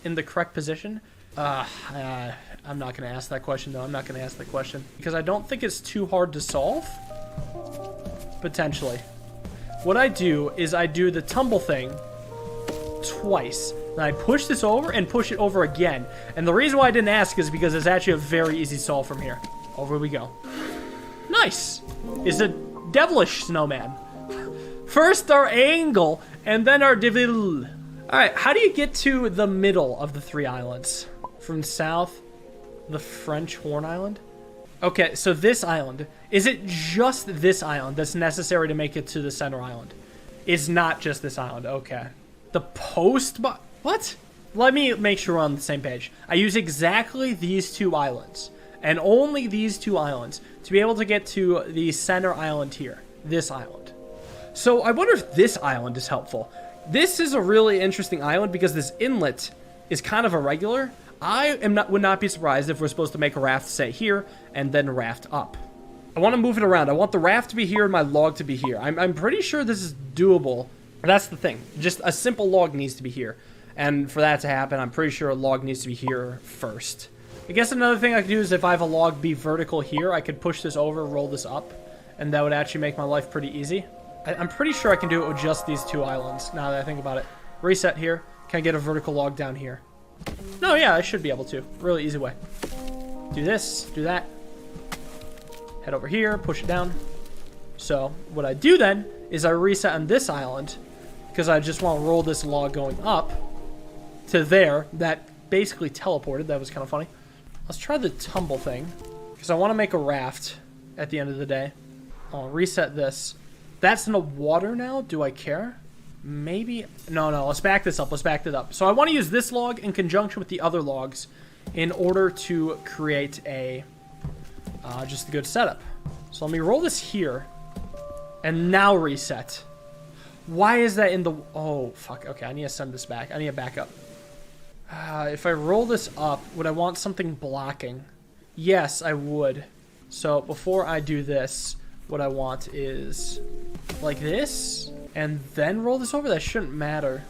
in the correct position. I'm not going to ask that question, though. I'm not going to ask that question because I don't think it's too hard to solve. Potentially. What I do is I do the tumble thing twice. Then I push this over and push it over again. And the reason why I didn't ask is because it's actually a very easy solve from here. Over we go. Nice. It's a devilish snowman. First our angle, and then our devil. Alright, how do you get to the middle of the three islands? From south, the French Horn Island? Okay, so this island. Is it just this island that's necessary to make it to the center island? It's not just this island, okay. The what? Let me make sure we're on the same page. I use exactly these two islands, and only these two islands, to be able to get to the center island here. This island. So I wonder if this island is helpful. This is a really interesting island because this inlet is kind of irregular. Would not be surprised if we're supposed to make a raft, say, here, and then raft up. I want to move it around. I want the raft to be here and my log to be here. I'm pretty sure this is doable. That's the thing. Just a simple log needs to be here. And for that to happen, I'm pretty sure a log needs to be here first. I guess another thing I could do is if I have a log be vertical here, I could push this over, roll this up, and that would actually make my life pretty easy. I'm pretty sure I can do it with just these two islands, now that I think about it. Reset here. Can I get a vertical log down here? No, yeah, I should be able to. Really easy way. Do this, do that. Head over here, push it down. So, what I do then is I reset on this island, because I just want to roll this log going up to there. That basically teleported. That was kind of funny. Let's try the tumble thing, because I want to make a raft at the end of the day. I'll reset this. That's in the water now. Do I care? Maybe. No, let's back this up. Let's back it up. So I want to use this log in conjunction with the other logs in order to create a just a good setup. So let me roll this here and now reset. Why is that in the... Oh, fuck. Okay, I need to send this back. I need to back up. If I roll this up, would I want something blocking? Yes, I would. So before I do this, what I want is like this, and then roll this over. That shouldn't matter.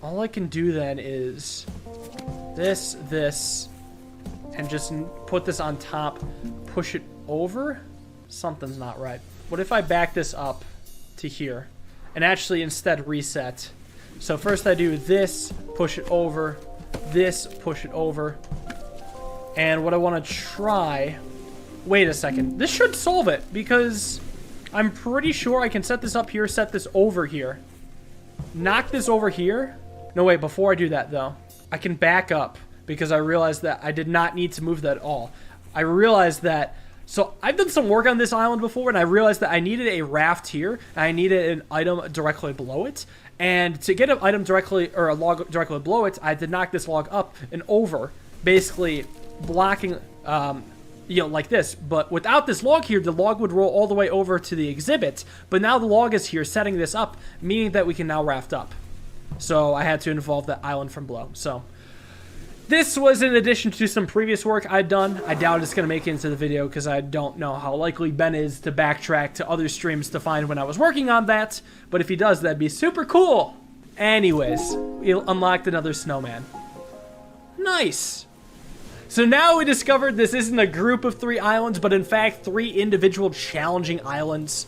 All I can do then is this, and just put this on top, push it over. Something's not right. What if I back this up to here, and actually instead reset? So first I do this, push it over, this, push it over, and what I want to try... Wait a second. This should solve it, because I'm pretty sure I can set this up here, set this over here. Knock this over here. No, wait, before I do that, though, I can back up, because I realized that I did not need to move that at all. I realized that... So, I've done some work on this island before, and I realized that I needed a raft here, and I needed an item directly below it. And to get an item directly, or a log directly below it, I had to knock this log up and over, basically blocking... you know, like this. But without this log here, the log would roll all the way over to the exhibit. But now the log is here, setting this up, meaning that we can now raft up. So I had to involve that island from below. So This was in addition to some previous work I'd done. I doubt it's going to make it into the video because I don't know how likely Ben is to backtrack to other streams to find when I was working on that. But if he does, that'd be super cool. Anyways, we unlocked another snowman. Nice. So now we discovered this isn't a group of 3 islands, but in fact 3 individual challenging islands.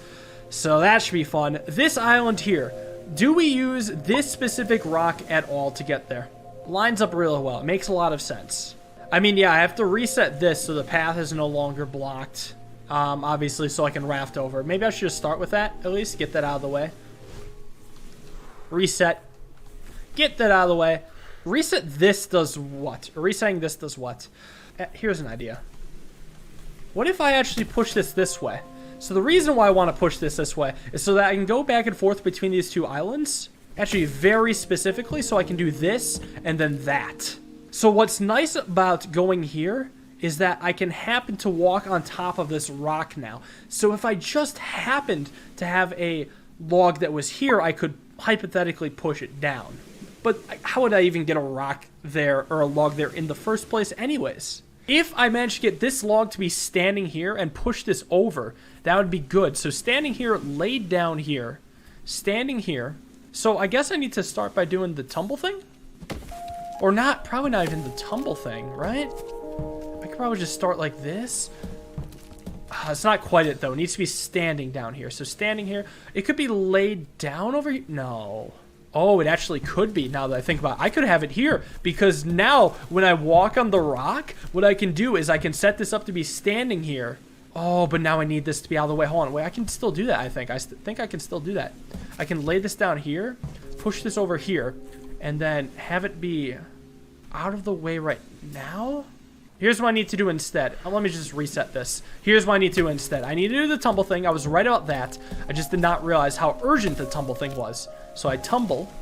So that should be fun. This island here, do we use this specific rock at all to get there? Lines up really well. It makes a lot of sense. I mean, yeah, I have to reset this so the path is no longer blocked. Obviously, so I can raft over. Maybe I should just start with that, at least. Get that out of the way. Reset. Get that out of the way. Reset this does what? Resetting this does what? Here's an idea. What if I actually push this way? So the reason why I want to push this way is so that I can go back and forth between these 2 islands. Actually, very specifically, so I can do this and then that. So what's nice about going here is that I can happen to walk on top of this rock now. So if I just happened to have a log that was here, I could hypothetically push it down. But how would I even get a rock there or a log there in the first place anyways? If I managed to get this log to be standing here and push this over, that would be good. So standing here, laid down here, standing here. So I guess I need to start by doing the tumble thing? Or not, probably not even the tumble thing, right? I could probably just start like this. It's not quite it though, it needs to be standing down here. So standing here, it could be laid down over here. No. Oh, it actually could be now that I think about it. I could have it here because now when I walk on the rock, what I can do is I can set this up to be standing here. Oh, but now I need this to be out of the way. Hold on, wait, I can still do that, I think. I think I can still do that. I can lay this down here, push this over here, and then have it be out of the way right now. Here's what I need to do instead. Let me just reset this. Here's what I need to do instead. I need to do the tumble thing. I was right about that. I just did not realize how urgent the tumble thing was. So I tumble,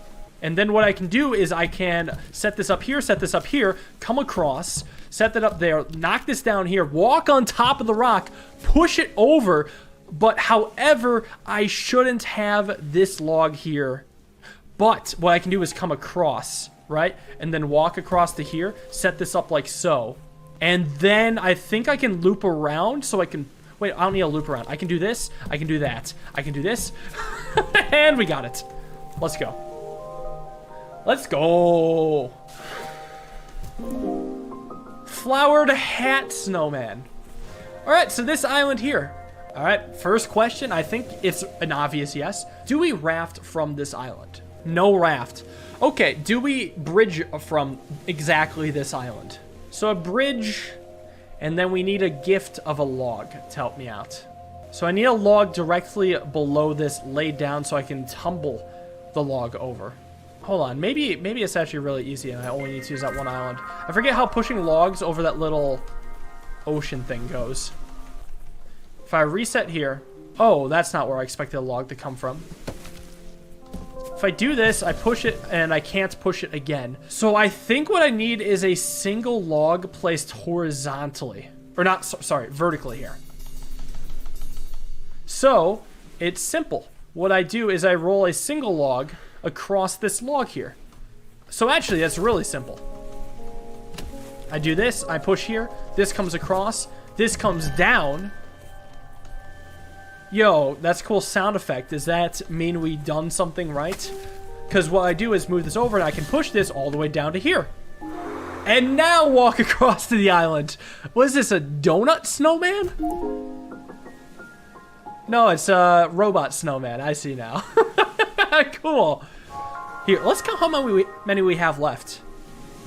and then what I can do is I can set this up here, come across, set that up there, knock this down here, walk on top of the rock, push it over, but however, I shouldn't have this log here. But what I can do is come across, right? And then walk across to here, set this up like so. And then I think I can loop around so I can... Wait, I don't need a loop around. I can do this. I can do that. I can do this. And we got it. Let's go. Let's go. Flowered hat snowman. All right, so this island here. All right, first question. I think it's an obvious yes. Do we raft from this island? No raft. Okay, do we bridge from exactly this island? So a bridge, and then we need a gift of a log to help me out. So I need a log directly below this laid down so I can tumble the log over. Hold on, maybe it's actually really easy and I only need to use that one island. I forget how pushing logs over that little ocean thing goes. If I reset here, oh, that's not where I expected a log to come from. If I do this, I push it and I can't push it again. So I think what I need is a single log placed horizontally, or not, sorry, vertically here. So it's simple. What I do is I roll a single log across this log here. So actually, that's really simple. I do this, I push here, this comes across, this comes down. Yo, that's a cool sound effect. Does that mean we done something right? Because what I do is move this over and I can push this all the way down to here. And now walk across to the island. Was this a donut snowman? No, it's a robot snowman. I see now. Cool. Here, let's count how many we have left.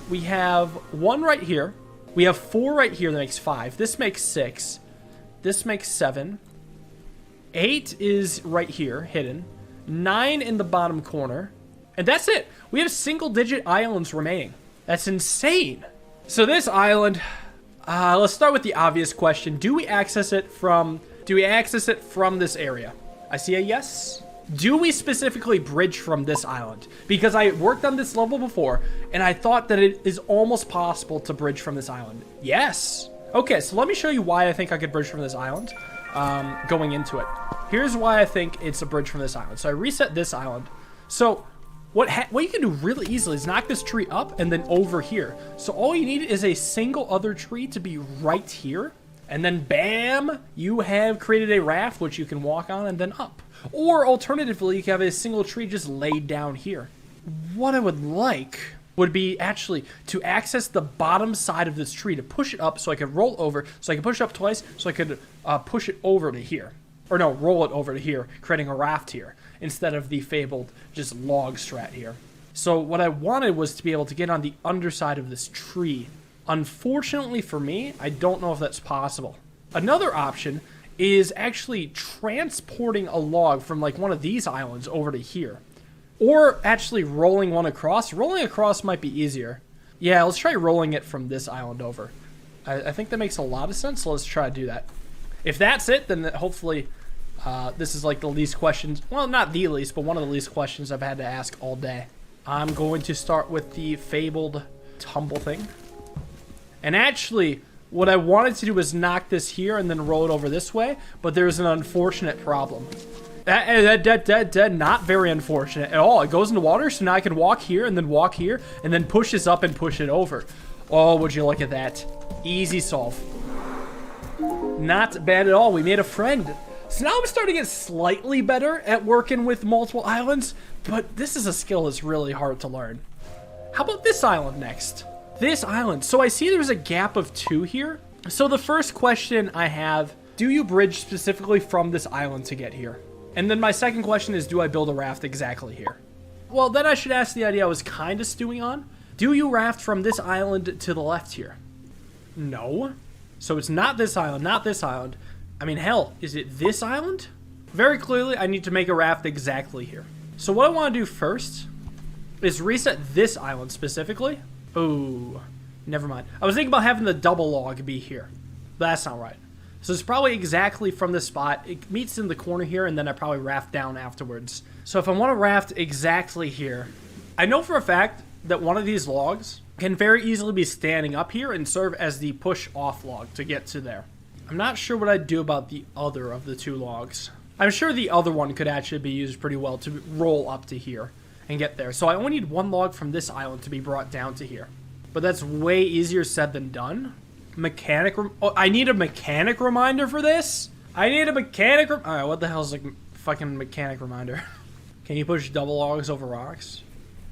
We have 1 right here. We have 4 right here. That makes 5. This makes 6. This makes 7. 8 is right here, hidden. 9 in the bottom corner. And that's it. We have single-digit islands remaining. That's insane. So this island, let's start with the obvious question. Do we access it from this area? I see a yes. Do we specifically bridge from this island? Because I worked on this level before, and I thought that it is almost possible to bridge from this island. Yes. Okay, so let me show you why I think I could bridge from this island. Going into it. Here's why I think it's a bridge from this island. So I reset this island. So What you can do really easily is knock this tree up and then over here. So all you need is a single other tree to be right here. And then bam, you have created a raft which you can walk on and then up. Or alternatively, you can have a single tree just laid down here. What I would like would be actually to access the bottom side of this tree, to push it up so I could roll over, so I could push it up twice, so I could push it over to here. Or no, roll it over to here, creating a raft here, instead of the fabled just log strat here. So what I wanted was to be able to get on the underside of this tree. Unfortunately for me, I don't know if that's possible. Another option is actually transporting a log from like one of these islands over to here. Or actually rolling one across. Rolling across might be easier. Yeah, let's try rolling it from this island over. I think that makes a lot of sense, so let's try to do that. If that's it, then hopefully this is like the least questions. Well, not the least, but one of the least questions I've had to ask all day. I'm going to start with the fabled tumble thing. And actually, what I wanted to do was knock this here and then roll it over this way, but there's an unfortunate problem. Not very unfortunate at all. It goes into water, so now I can walk here and then push this up and push it over. Oh, would you look at that. Easy solve. Not bad at all. We made a friend. So now I'm starting to get slightly better at working with multiple islands, but this is a skill that's really hard to learn. How about this island next? This island. So I see there's a gap of 2 here. So the first question I have, do you bridge specifically from this island to get here? And then my second question is, do I build a raft exactly here? Well, then I should ask the idea I was kind of stewing on. Do you raft from this island to the left here? No. So it's not this island, not this island. I mean, hell, is it this island? Very clearly, I need to make a raft exactly here. So what I want to do first is reset this island specifically. Oh, never mind. I was thinking about having the double log be here. That's not right. So it's probably exactly from this spot. It meets in the corner here, and then I probably raft down afterwards. So if I want to raft exactly here, I know for a fact that one of these logs can very easily be standing up here and serve as the push-off log to get to there. I'm not sure what I'd do about the other of the 2 logs. I'm sure the other one could actually be used pretty well to roll up to here and get there. So I only need 1 log from this island to be brought down to here. But that's way easier said than done. I need a mechanic reminder for this? I need a mechanic Alright, what the hell is a fucking mechanic reminder? Can you push double logs over rocks?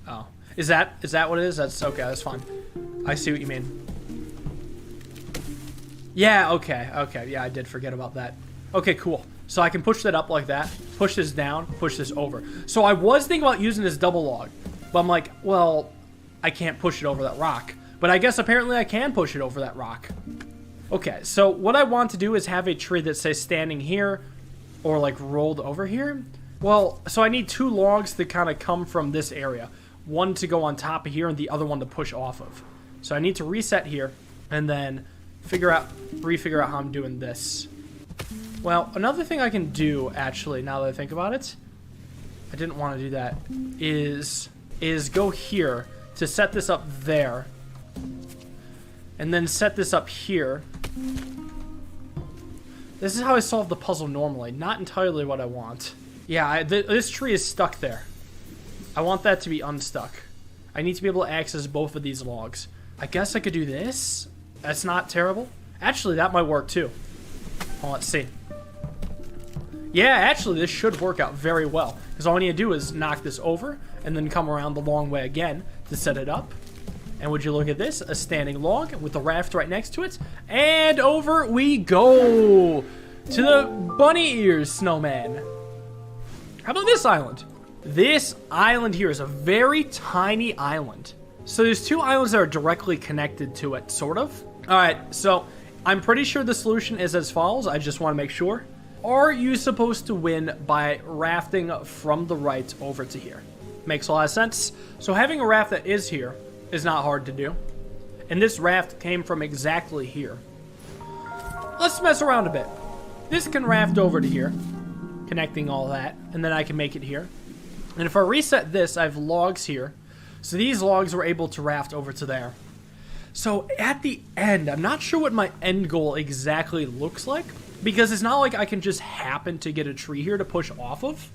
Oh. Is that what it is? That's okay, that's fine. I see what you mean. Yeah, okay, yeah, I did forget about that. Okay, cool. So I can push that up like that, push this down, push this over. So I was thinking about using this double log, but I'm like, well, I can't push it over that rock. But I guess apparently I can push it over that rock. Okay, so what I want to do is have a tree that says standing here or like rolled over here. Well, so I need 2 logs to kind of come from this area. One to go on top of here and the other one to push off of. So I need to reset here and then refigure out how I'm doing this. Well, another thing I can do actually, now that I think about it, I didn't want to do that, is go here to set this up there. And then set this up here. This is how I solve the puzzle normally. Not entirely what I want. Yeah, this tree is stuck there. I want that to be unstuck. I need to be able to access both of these logs. I guess I could do this. That's not terrible. Actually, that might work too. Well, let's see. Yeah, actually, this should work out very well. Because all I need to do is knock this over and then come around the long way again to set it up. And would you look at this? A standing log with the raft right next to it. And over we go to the bunny ears snowman. How about this island? This island here is a very tiny island. So there's 2 islands that are directly connected to it, sort of. All right, so I'm pretty sure the solution is as follows. I just want to make sure. Are you supposed to win by rafting from the right over to here? Makes a lot of sense. So having a raft that is here is not hard to do. And this raft came from exactly here. Let's mess around a bit. This can raft over to here, connecting all that, and then I can make it here. And if I reset this, I have logs here. So these logs were able to raft over to there. So at the end, I'm not sure what my end goal exactly looks like, because it's not like I can just happen to get a tree here to push off of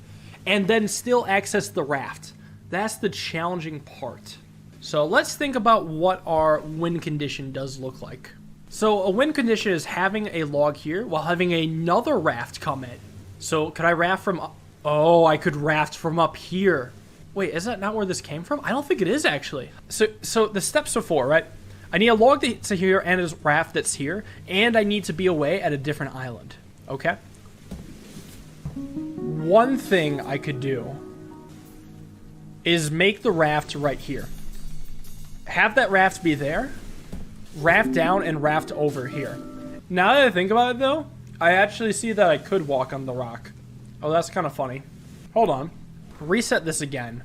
and then still access the raft. That's the challenging part. So let's think about what our win condition does look like. So a win condition is having a log here while having another raft come in. So could I raft from... Oh, I could raft from up here. Wait, is that not where this came from? I don't think it is, actually. So the steps before, right? I need a log that's here and a raft that's here, and I need to be away at a different island. Okay? One thing I could do is make the raft right here. Have that raft be there, raft down, and raft over here. Now that I think about it, though, I actually see that I could walk on the rock. Oh, that's kind of funny. Hold on. Reset this again.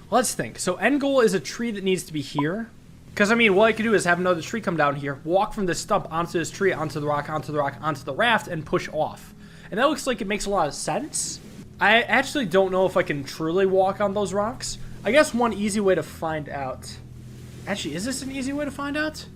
Let's think. So end goal is a tree that needs to be here. Because, I mean, what I could do is have another tree come down here, walk from this stump onto this tree, onto the rock, onto the rock, onto the raft, and push off. And that looks like it makes a lot of sense. I actually don't know if I can truly walk on those rocks. I guess one easy way to find out... Actually, is this an easy way to find out?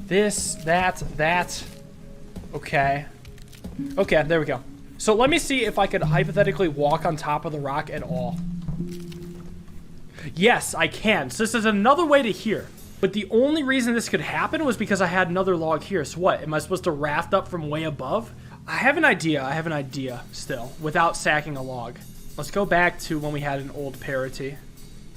This, that. Okay. Okay, there we go. So let me see if I could hypothetically walk on top of the rock at all. Yes, I can. So this is another way to here. But the only reason this could happen was because I had another log here. So what? Am I supposed to raft up from way above? I have an idea still, without sacking a log. Let's go back to when we had an old parity.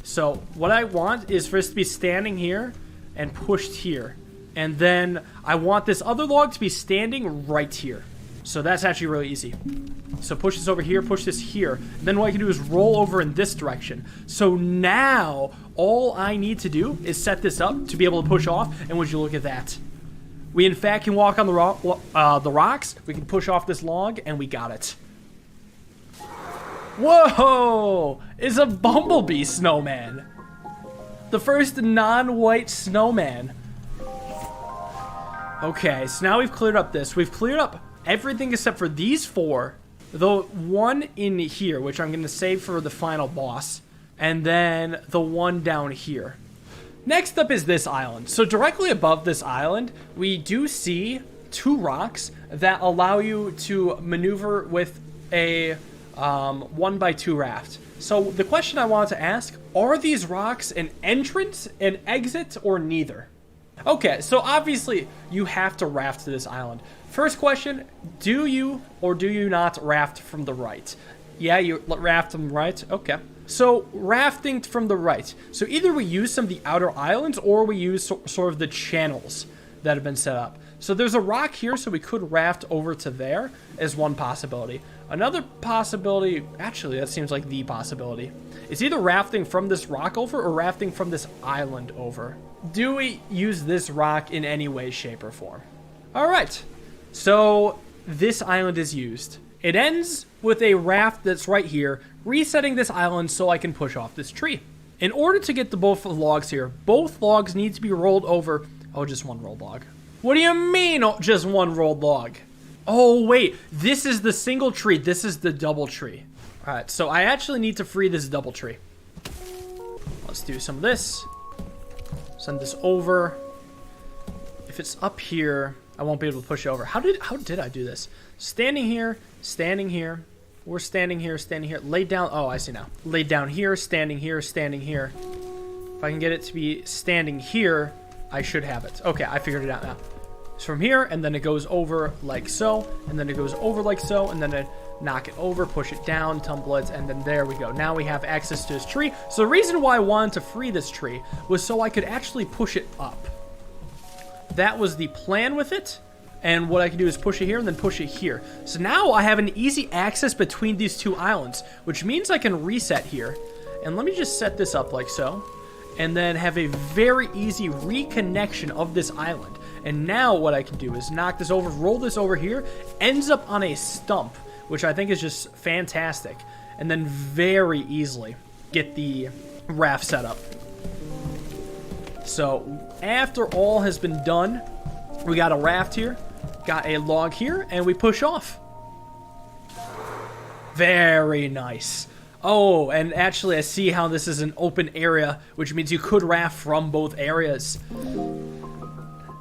So what I want is for this to be standing here and pushed here. And then I want this other log to be standing right here. So that's actually really easy. So push this over here, push this here. And then what I can do is roll over in this direction. So now all I need to do is set this up to be able to push off. And would you look at that? We in fact can walk on the rocks. We can push off this log, and we got it. Whoa! It's a bumblebee snowman. The first non-white snowman. Okay, so now we've cleared up this. We've cleared up everything except for these four. The one in here, which I'm going to save for the final boss. And then the one down here. Next up is this island. So directly above this island, we do see two rocks that allow you to maneuver with a 1x2 raft. So the question I wanted to ask, are these rocks an entrance, an exit, or neither? Okay, so obviously you have to raft to this island. First question, do you or do you not raft from the right? Yeah, you raft from the right? Okay. So, rafting from the right. So either we use some of the outer islands or we use sort of the channels that have been set up. So there's a rock here, so we could raft over to there as one possibility. Another possibility, actually that seems like the possibility, is either rafting from this rock over or rafting from this island over. Do we use this rock in any way, shape, or form? Alright, so this island is used. It ends with a raft that's right here, resetting this island so I can push off this tree. In order to get the both logs here, both logs need to be rolled over. Oh, just one rolled log. What do you mean, just one rolled log? Oh, wait, this is the single tree. This is the double tree. All right, so I actually need to free this double tree. Let's do some of this. Send this over. If it's up here, I won't be able to push over. How did I do this? Standing here, we're standing here, laid down. Oh, I see now. Laid down here, standing here, standing here. If I can get it to be standing here, I should have it. Okay, I figured it out now. It's from here, and then it goes over like so, and then it goes over like so, and then I knock it over, push it down, tumble it, and then there we go. Now we have access to this tree. So the reason why I wanted to free this tree was so I could actually push it up. That was the plan with it. And what I can do is push it here and then push it here. So now I have an easy access between these two islands, which means I can reset here. And let me just set this up like so. And then have a very easy reconnection of this island. And now what I can do is knock this over, roll this over here, ends up on a stump, which I think is just fantastic. And then very easily get the raft set up. So after all has been done, we got a raft here. Got a log here, and we push off. Very nice. Oh, and actually I see how this is an open area, which means you could raft from both areas.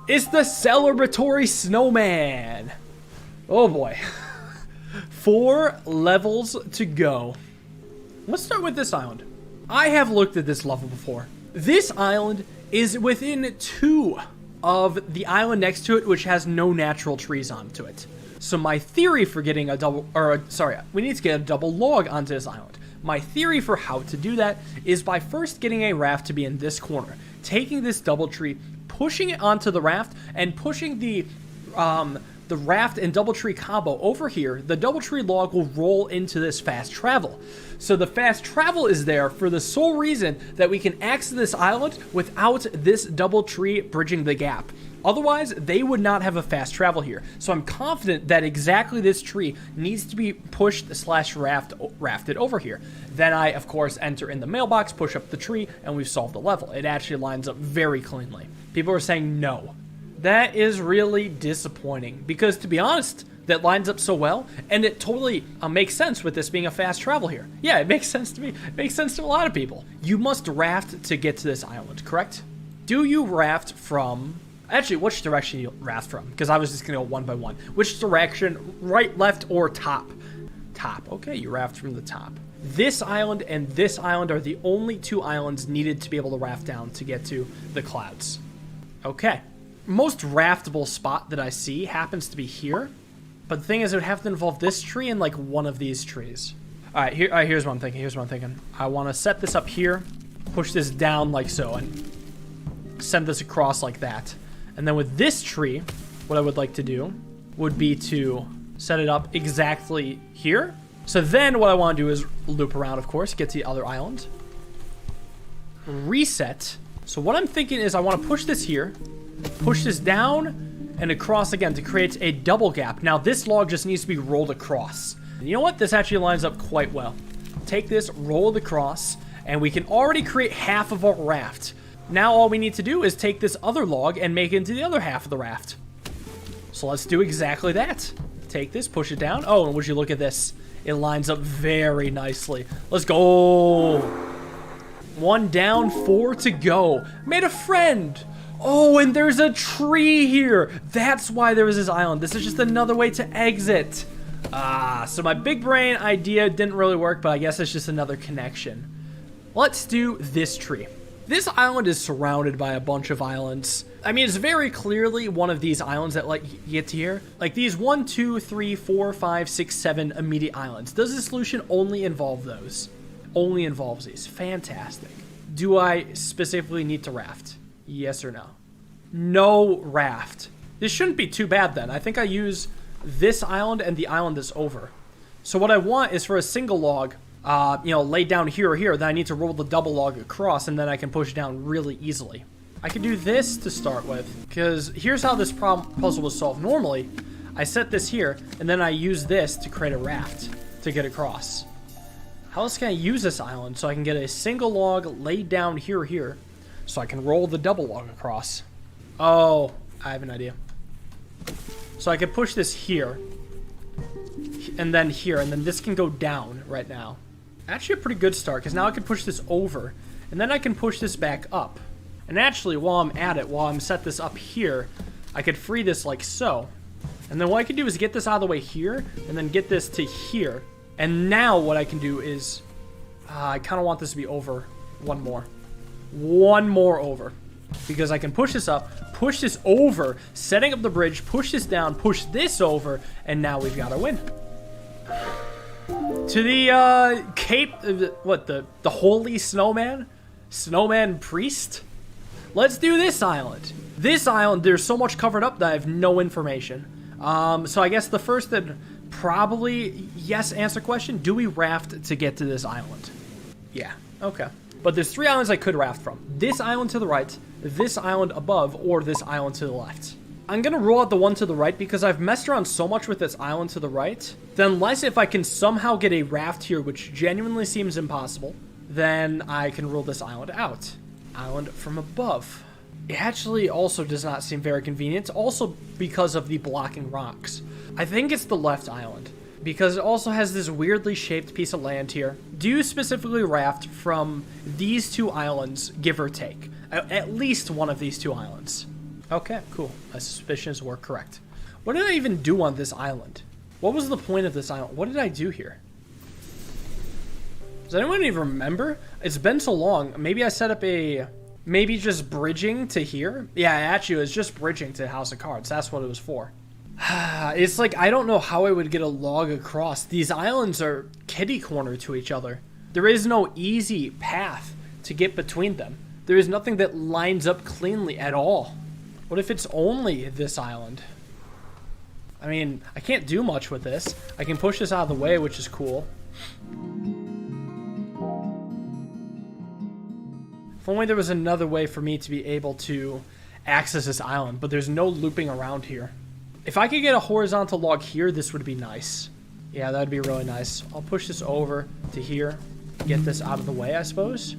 is the celebratory snowman. Oh boy. 4 levels to go. Let's start with this island. I have looked at this level before. This island is within 2 of the island next to it, which has no natural trees onto it. So my theory for getting we need to get a double log onto this island. My theory for how to do that is by first getting a raft to be in this corner, taking this double tree, pushing it onto the raft, and pushing the raft and double tree combo over here. The double tree log will roll into this fast travel. So the fast travel is there for the sole reason that we can access this island without this double tree bridging the gap. Otherwise, they would not have a fast travel here. So I'm confident that exactly this tree needs to be pushed / rafted over here. Then I, of course, enter in the mailbox, push up the tree, and we've solved the level. It actually lines up very cleanly. People are saying no. That is really disappointing because, to be honest, that lines up so well, and it totally makes sense with this being a fast travel here. Yeah, it makes sense to me. It makes sense to a lot of people. You must raft to get to this island, correct? Do you raft from... Actually, which direction you raft from? Because I was just going to go one by one. Which direction? Right, left, or top? Top. Okay, you raft from the top. This island and this island are the only 2 islands needed to be able to raft down to get to the clouds. Okay. Most raftable spot that I see happens to be here. But the thing is, it would have to involve this tree and like one of these trees. All right, here's what I'm thinking. I want to set this up here, push this down like so, and send this across like that. And then with this tree, what I would like to do would be to set it up exactly here. So then what I want to do is loop around, of course, get to the other island. Reset. So what I'm thinking is I want to push this here, push this down and across again to create a double gap. Now this log just needs to be rolled across. And you know what? This actually lines up quite well. Take this, roll it across, and we can already create half of our raft. Now all we need to do is take this other log and make it into the other half of the raft. So let's do exactly that. Take this, push it down. Oh, and would you look at this? It lines up very nicely. Let's go. 1 down, 4 to go. Made a friend. Oh, and there's a tree here. That's why there was this island. This is just another way to exit. So my big brain idea didn't really work, but I guess it's just another connection. Let's do this tree. This island is surrounded by a bunch of islands. I mean, it's very clearly one of these islands that like you get to here. Like these 1, 2, 3, 4, 5, 6, 7 immediate islands. Does the solution only involve those? Only involves these. Fantastic. Do I specifically need to raft? Yes or no? No raft. This shouldn't be too bad then. I think I use this island and the island that's over. So what I want is for a single log, laid down here or here, then I need to roll the double log across, and then I can push down really easily. I can do this to start with, because here's how this puzzle was solved. Normally, I set this here, and then I use this to create a raft to get across. How else can I use this island so I can get a single log laid down here or here, so I can roll the double log across? Oh, I have an idea. So I could push this here, and then here, and then this can go down right now. Actually a pretty good start, because now I can push this over, and then I can push this back up. And actually, while I'm at it, while I'm set this up here, I could free this like so. And then what I can do is get this out of the way here, and then get this to here. And now what I can do is, I kind of want this to be over one more. One more over. Because I can push this up, push this over, setting up the bridge, push this down, push this over, and now we've got a win. To the Cape, the Holy Snowman? Snowman Priest? Let's do this island. This island, there's so much covered up that I have no information. So I guess the first and probably yes answer question, do we raft to get to this island? Yeah, okay. But there's 3 islands I could raft from. This island to the right, this island above, or this island to the left. I'm going to rule out the one to the right because I've messed around so much with this island to the right that unless if I can somehow get a raft here, which genuinely seems impossible, then I can rule this island out. Island from above. It actually also does not seem very convenient, also because of the blocking rocks. I think it's the left island, because it also has this weirdly shaped piece of land here. Do you specifically raft from these 2 islands, give or take? At least one of these 2 islands. Okay, cool. My suspicions were correct. What did I even do on this island? What was the point of this island? What did I do here? Does anyone even remember? It's been so long. Maybe I set up a... Maybe just bridging to here? Yeah, actually, it was just bridging to House of Cards. That's what it was for. It's like, I don't know how I would get a log across. These islands are kitty corner to each other. There is no easy path to get between them. There is nothing that lines up cleanly at all. What if it's only this island? I mean, I can't do much with this. I can push this out of the way, which is cool. If only there was another way for me to be able to access this island, but there's no looping around here. If I could get a horizontal log here, this would be nice. Yeah, that'd be really nice. I'll push this over to here, get this out of the way, I suppose.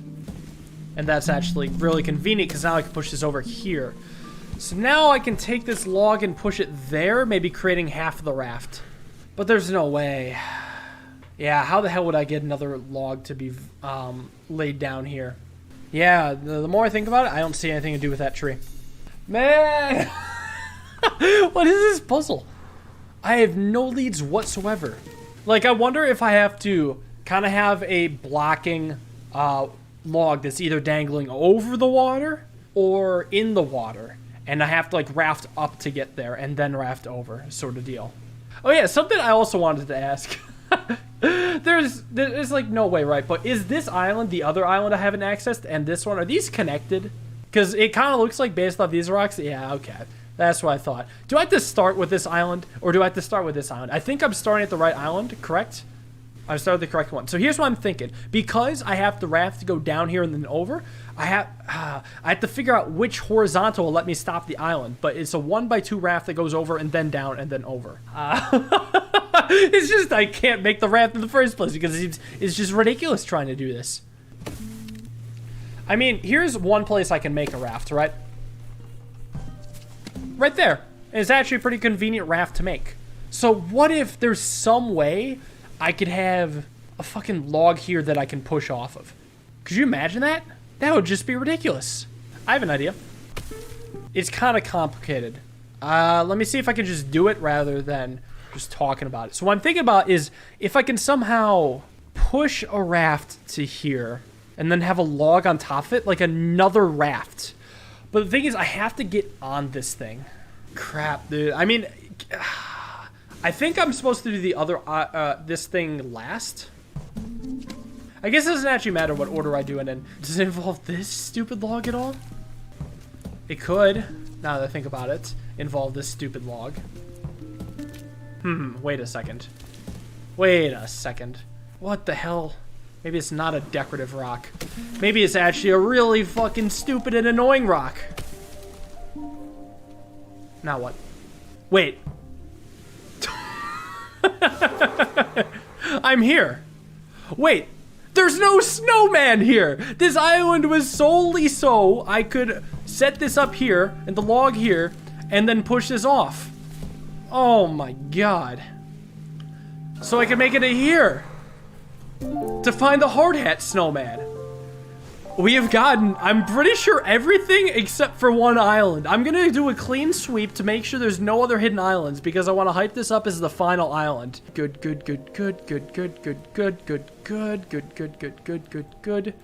And that's actually really convenient because now I can push this over here. So now I can take this log and push it there, maybe creating half of the raft. But there's no way. Yeah, how the hell would I get another log to be laid down here? Yeah, the more I think about it, I don't see anything to do with that tree. Man! What is this puzzle? I have no leads whatsoever. Like, I wonder if I have to kind of have a blocking log that's either dangling over the water or in the water. And I have to, like, raft up to get there and then raft over, sort of deal. Oh, yeah, something I also wanted to ask. There's like no way, right? But is this island the other island I haven't accessed, and this one, are these connected? Because it kind of looks like based off these rocks. Yeah, okay. That's what I thought. Do I have to start with this island, or do I have to start with this island? I think I'm starting at the right island, correct? I started the correct one. So here's what I'm thinking. Because I have the raft to go down here and then over, I have to figure out which horizontal will let me stop the island. But it's a 1x2 raft that goes over and then down and then over. It's just I can't make the raft in the first place because it's just ridiculous trying to do this. I mean, here's one place I can make a raft, right? Right there. It's actually a pretty convenient raft to make. So what if there's some way I could have a fucking log here that I can push off of? Could you imagine that? That would just be ridiculous. I have an idea. It's kind of complicated. Let me see if I can just do it rather than just talking about it. So what I'm thinking about is if I can somehow push a raft to here and then have a log on top of it, like another raft. But the thing is, I have to get on this thing. Crap, dude. I mean, I think I'm supposed to do the other, this thing last. I guess it doesn't actually matter what order I do it in. Does it involve this stupid log at all? It could, now that I think about it, involve this stupid log. Wait a second. Wait a second. What the hell? Maybe it's not a decorative rock. Maybe it's actually a really fucking stupid and annoying rock. Now what? Wait. I'm here. Wait. There's no snowman here. This island was solely so I could set this up here and the log here and then push this off. Oh my god. So I can make it a here to find the hard hat snowman. We have gotten, I'm pretty sure, everything except for one island. I'm gonna do a clean sweep to make sure there's no other hidden islands because I want to hype this up as the final island. Good, good, good, good, good, good, good, good, good, good, good, good, good, good, good, good.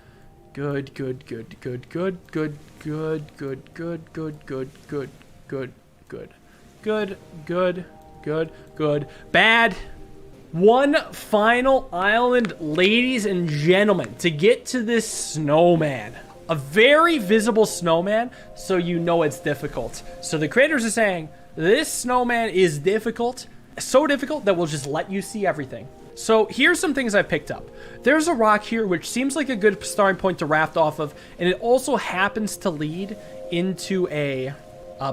Good, good, good, good, good, good, good, good, good, good, good, good, good, good. Good, good, good, good. Bad. One final island, ladies and gentlemen, to get to this snowman. A very visible snowman, so you know it's difficult. So the creators are saying, this snowman is difficult, so difficult that we'll just let you see everything. So here's some things I picked up. There's a rock here, which seems like a good starting point to raft off of, and it also happens to lead into a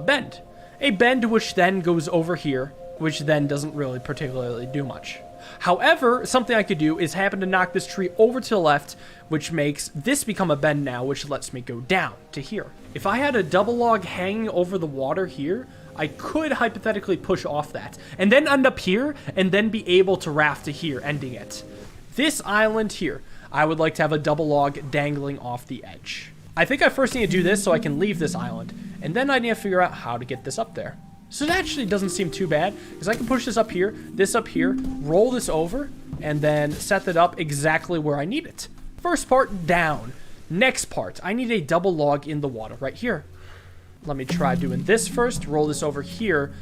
bend. A bend which then goes over here, which then doesn't really particularly do much. However, something I could do is happen to knock this tree over to the left, which makes this become a bend now, which lets me go down to here. If I had a double log hanging over the water here, I could hypothetically push off that, and then end up here, and then be able to raft to here, ending it. This island here, I would like to have a double log dangling off the edge. I think I first need to do this so I can leave this island, And then I need to figure out how to get this up there. So it actually doesn't seem too bad, because I can push this up here, roll this over, and then set that up exactly where I need it. First part, down. Next part, I need a double log in the water right here. Let me try doing this first, roll this over here,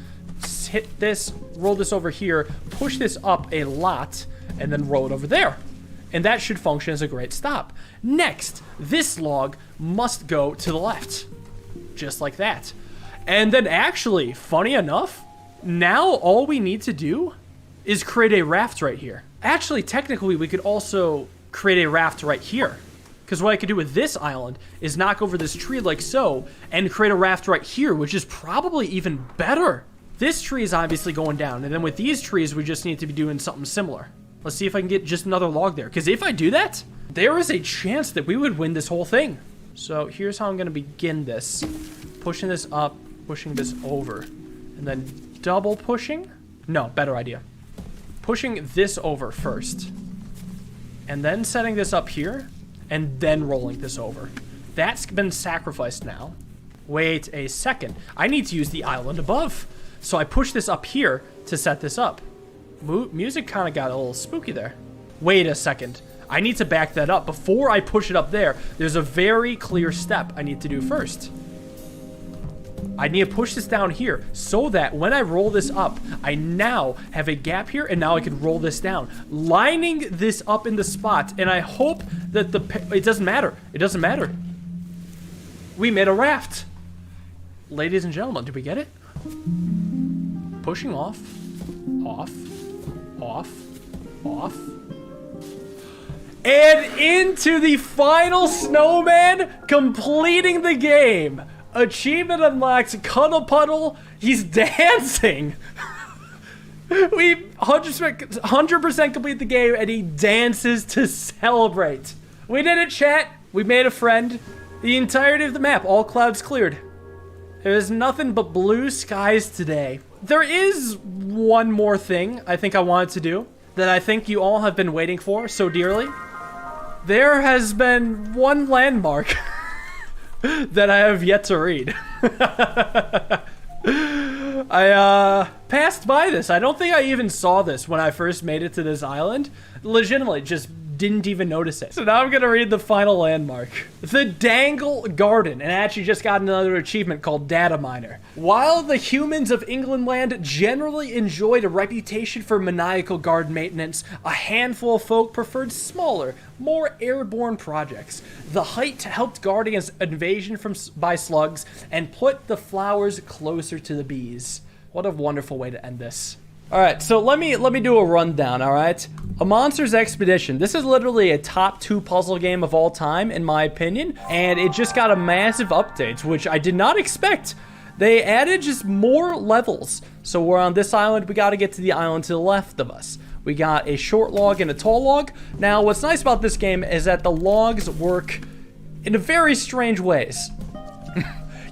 hit this, roll this over here, push this up a lot, and then roll it over there. And that should function as a great stop. Next, this log must go to the left. Just like that. And then actually, funny enough, now all we need to do is create a raft right here. Actually, technically, we could also create a raft right here. Because what I could do with this island is knock over this tree like so and create a raft right here, which is probably even better. This tree is obviously going down. And then with these trees, we just need to be doing something similar. Let's see if I can get just another log there. Because if I do that, there is a chance that we would win this whole thing. So here's how I'm going to begin this. Pushing this up, pushing this over, and then double pushing. No, better idea. Pushing this over first, and then setting this up here, and then rolling this over. That's been sacrificed now. Wait a second. I need to use the island above. So I push this up here to set this up. Music kind of got a little spooky there. Wait a second. I need to back that up. Before I push it up there, there's a very clear step I need to do first. I need to push this down here so that when I roll this up, I now have a gap here, and now I can roll this down, lining this up in the spot. And I hope that it doesn't matter. It doesn't matter. We made a raft. Ladies and gentlemen, did we get it? Pushing off, off, off, off. And into the final snowman, completing the game. Achievement unlocked, Cuddle Puddle. He's dancing. We 100% complete the game, and he dances to celebrate. We did it, chat. We made a friend. The entirety of the map, all clouds cleared. There's nothing but blue skies today. There is one more thing I think I wanted to do that I think you all have been waiting for so dearly. There has been one landmark that I have yet to read. I passed by this. I don't think I even saw this when I first made it to this island. Legitimately, just didn't even notice it. So now I'm gonna read the final landmark. The Dangle Garden, and I actually just got another achievement called Data Miner. While the humans of Englandland generally enjoyed a reputation for maniacal garden maintenance, a handful of folk preferred smaller, more airborne projects. The height helped guard against invasion by slugs and put the flowers closer to the bees. What a wonderful way to end this. All right, so let me do a rundown, all right? A Monsters Expedition. This is literally a top 2 puzzle game of all time, in my opinion, and it just got a massive update, which I did not expect. They added just more levels. So we're on this island. We got to get to the island to the left of us. We got a short log and a tall log. Now, what's nice about this game is that the logs work in very strange ways.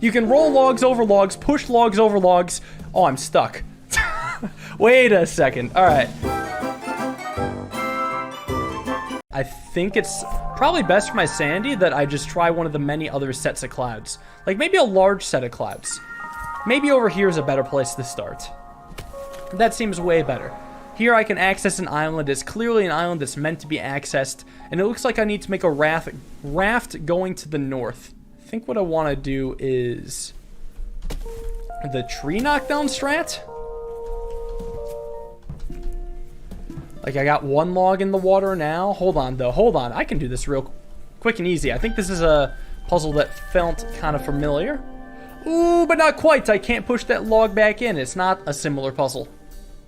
You can roll logs over logs, push logs over logs. Oh, I'm stuck. Wait a second. All right. I think it's probably best for my sanity that I just try one of the many other sets of clouds. Like maybe a large set of clouds. Maybe over here is a better place to start. That seems way better. Here I can access an island. It's clearly an island that's meant to be accessed. And it looks like I need to make a raft going to the north. I think what I want to do is the tree knockdown strat. Like, I got one log in the water now. Hold on, though. Hold on. I can do this real quick and easy. I think this is a puzzle that felt kind of familiar. Ooh, but not quite. I can't push that log back in. It's not a similar puzzle.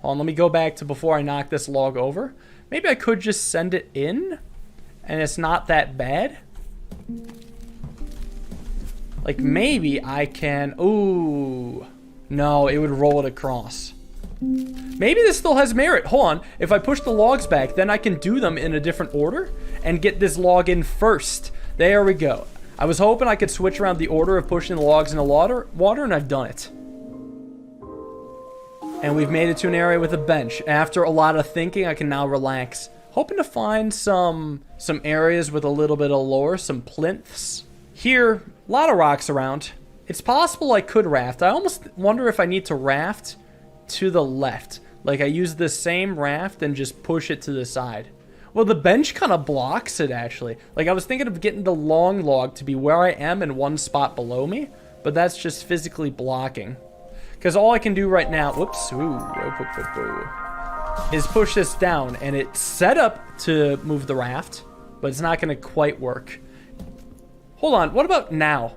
Hold on, let me go back to before I knock this log over. Maybe I could just send it in, and it's not that bad. Like, maybe I can... Ooh. No, it would roll it across. Maybe this still has merit. Hold on. If I push the logs back, then I can do them in a different order and get this log in first. There we go. I was hoping I could switch around the order of pushing the logs in the water, and I've done it. And we've made it to an area with a bench. After a lot of thinking, I can now relax. Hoping to find some areas with a little bit of lore, some plinths. Here, a lot of rocks around. It's possible I could raft. I almost wonder if I need to raft to the left. Like I use the same raft and just push it to the side. Well, the bench kind of blocks it, actually. Like, I was thinking of getting the long log to be where I am and one spot below me, but that's just physically blocking. Because all I can do right now, whoops, is push this down, and it's set up to move the raft, but it's not going to quite work. Hold on, what about now?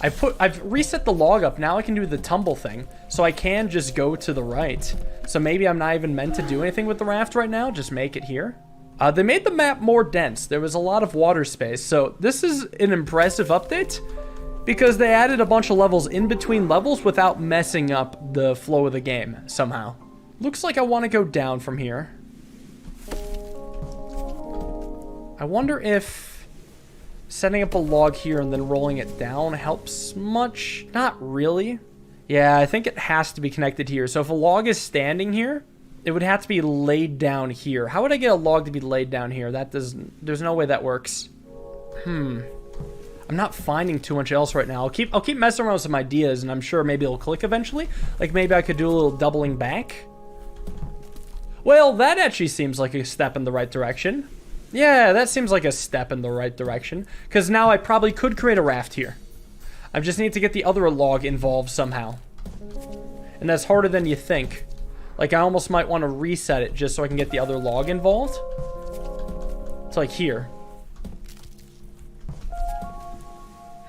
I've reset the log up. Now I can do the tumble thing, so I can just go to the right. So maybe I'm not even meant to do anything with the raft right now, just make it here. They made the map more dense. There was a lot of water space. So this is an impressive update because they added a bunch of levels in between levels without messing up the flow of the game somehow. Looks like I want to go down from here. I wonder if setting up a log here and then rolling it down helps much. Not really. Yeah, I think it has to be connected here. So if a log is standing here, it would have to be laid down here. How would I get a log to be laid down here? There's no way that works. I'm not finding too much else right now. I'll keep messing around with some ideas, and I'm sure maybe it'll click eventually. Like maybe I could do a little doubling back. Well, that actually seems like a step in the right direction. Yeah, that seems like a step in the right direction. Because now I probably could create a raft here. I just need to get the other log involved somehow. And that's harder than you think. Like, I almost might want to reset it just so I can get the other log involved. It's like here.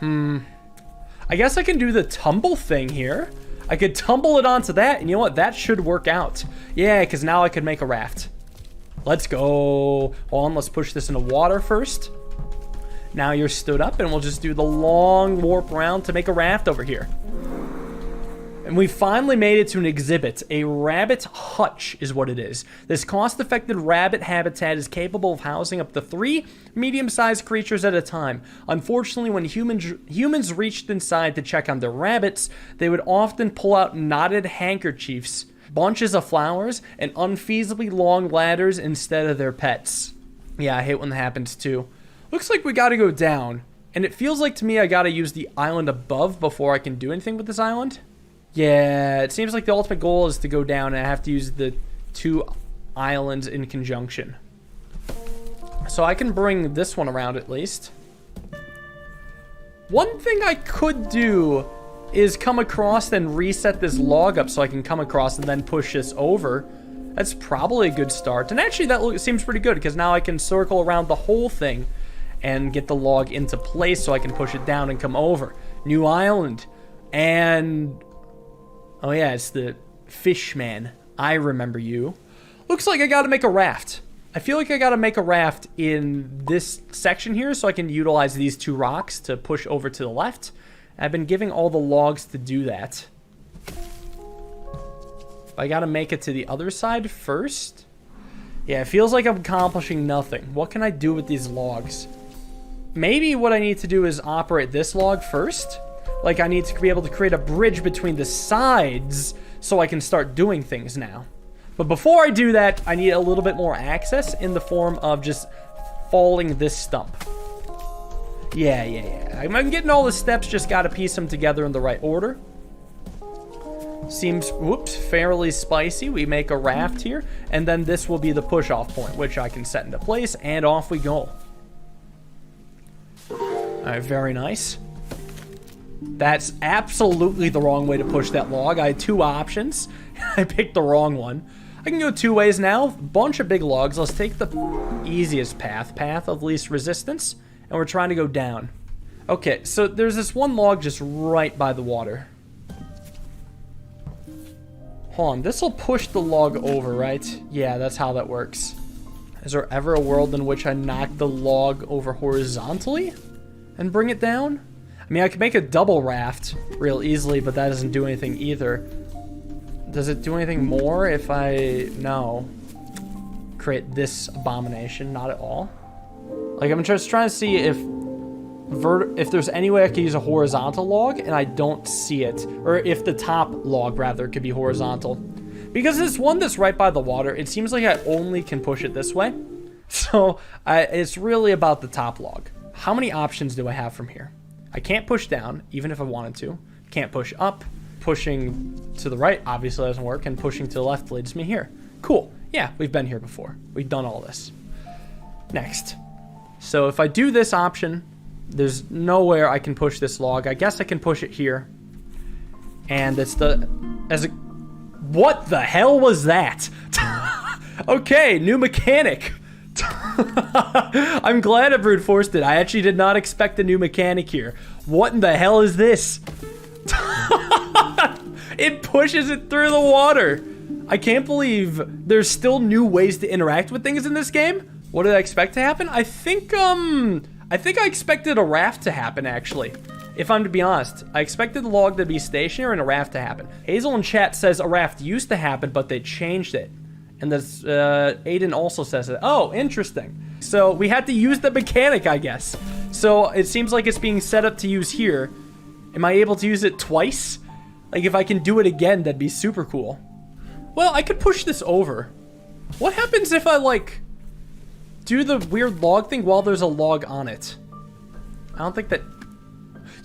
I guess I can do the tumble thing here. I could tumble it onto that, and you know what? That should work out. Yeah, because now I could make a raft. Let's go. Hold on, let's push this into water first. Now you're stood up, and we'll just do the long warp round to make a raft over here. And we finally made it to an exhibit. A rabbit hutch is what it is. This cost-effective rabbit habitat is capable of housing up to 3 medium-sized creatures at a time. Unfortunately, when humans reached inside to check on their rabbits, they would often pull out knotted handkerchiefs, bunches of flowers, and unfeasibly long ladders instead of their pets. Yeah, I hate when that happens too. Looks like we gotta go down. And it feels like to me I gotta use the island above before I can do anything with this island. Yeah, it seems like the ultimate goal is to go down, and I have to use the 2 islands in conjunction. So I can bring this one around at least. One thing I could do is come across and reset this log up so I can come across and then push this over. That's probably a good start. And actually that seems pretty good because now I can circle around the whole thing and get the log into place so I can push it down and come over. New island. And oh yeah, it's the fish man. I remember you. Looks like I gotta make a raft. I feel like I gotta make a raft in this section here so I can utilize these 2 rocks to push over to the left. I've been giving all the logs to do that. I gotta make it to the other side first. Yeah, it feels like I'm accomplishing nothing. What can I do with these logs? Maybe what I need to do is operate this log first. Like, I need to be able to create a bridge between the sides so I can start doing things now. But before I do that, I need a little bit more access in the form of just falling this stump. Yeah. I'm getting all the steps, just gotta piece them together in the right order. Seems, whoops, fairly spicy. We make a raft here, and then this will be the push-off point, which I can set into place, and off we go. All right, very nice. That's absolutely the wrong way to push that log. I had 2 options. I picked the wrong one. I can go 2 ways now. Bunch of big logs. Let's take the easiest path of least resistance, and we're trying to go down. Okay, so there's this one log just right by the water. Hold on, this will push the log over, right? Yeah, that's how that works. Is there ever a world in which I knock the log over horizontally and bring it down? I mean, I could make a double raft real easily, but that doesn't do anything either. Does it do anything more if I... No. Create this abomination? Not at all. Like, I'm just trying to see if there's any way I could use a horizontal log, and I don't see it. Or if the top log, rather, could be horizontal. Because this one that's right by the water, it seems like I only can push it this way. So, it's really about the top log. How many options do I have from here? I can't push down, even if I wanted to. Can't push up. Pushing to the right obviously doesn't work, and pushing to the left leads me here. Cool. Yeah, we've been here before. We've done all this. Next. So if I do this option, there's nowhere I can push this log. I guess I can push it here. And it's what the hell was that? Okay, new mechanic. I'm glad I brute forced it. I actually did not expect a new mechanic here. What in the hell is this? It pushes it through the water. I can't believe there's still new ways to interact with things in this game. What did I expect to happen? I think I expected a raft to happen, actually. If I'm to be honest, I expected the log to be stationary and a raft to happen. Hazel in chat says a raft used to happen, but they changed it. And this, Aiden also says it. Oh, interesting. So we had to use the mechanic, I guess. So it seems like it's being set up to use here. Am I able to use it twice? Like, if I can do it again, that'd be super cool. Well, I could push this over. What happens if I, like, do the weird log thing while there's a log on it? I don't think that...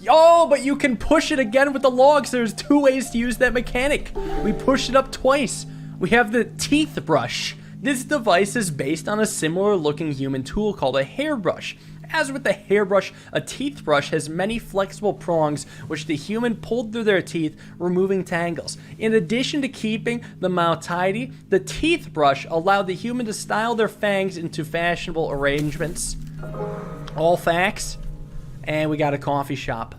Oh, but you can push it again with the logs. There's 2 ways to use that mechanic. We pushed it up twice. We have the teeth brush. This device is based on a similar looking human tool called a hairbrush. As with the hairbrush, a teeth brush has many flexible prongs which the human pulled through their teeth, removing tangles. In addition to keeping the mouth tidy, the teeth brush allowed the human to style their fangs into fashionable arrangements. All facts. And we got a coffee shop.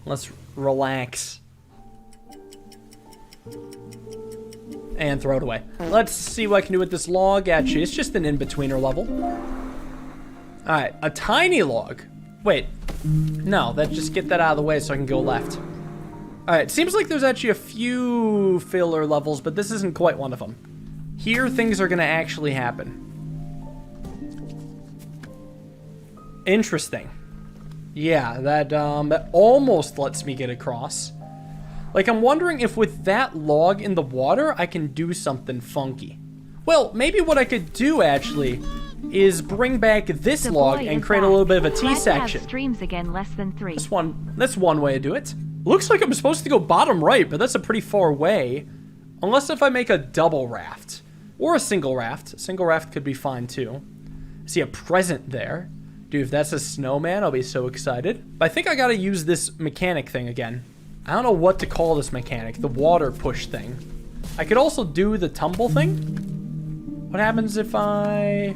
Let's relax. And throw it away. Let's see what I can do with this log. Actually, it's just an in-betweener level. Alright, a tiny log. Wait. No, just get that out of the way so I can go left. Alright, seems like there's actually a few filler levels, but this isn't quite one of them. Here, things are going to actually happen. Interesting. Yeah, that almost lets me get across. Like, I'm wondering if with that log in the water, I can do something funky. Well, maybe what I could do, actually, is bring back this log and create a little bit of a T section. Streams again, less than 3. That's one way to do it. Looks like I'm supposed to go bottom right, but that's a pretty far way. Unless if I make a double raft. Or a single raft. A single raft could be fine, too. I see a present there. Dude, if that's a snowman, I'll be so excited. But I think I gotta use this mechanic thing again. I don't know what to call this mechanic. The water push thing. I could also do the tumble thing. What happens if I...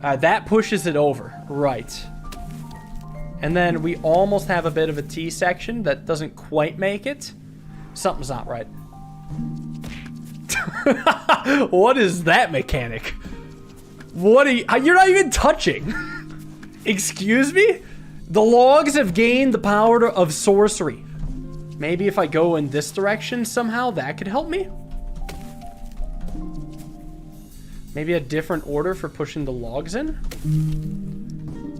that pushes it over. Right. And then we almost have a bit of a T section that doesn't quite make it. Something's not right. What is that mechanic? What are you... You're not even touching. Excuse me? The logs have gained the power of sorcery. Maybe if I go in this direction somehow, that could help me? Maybe a different order for pushing the logs in?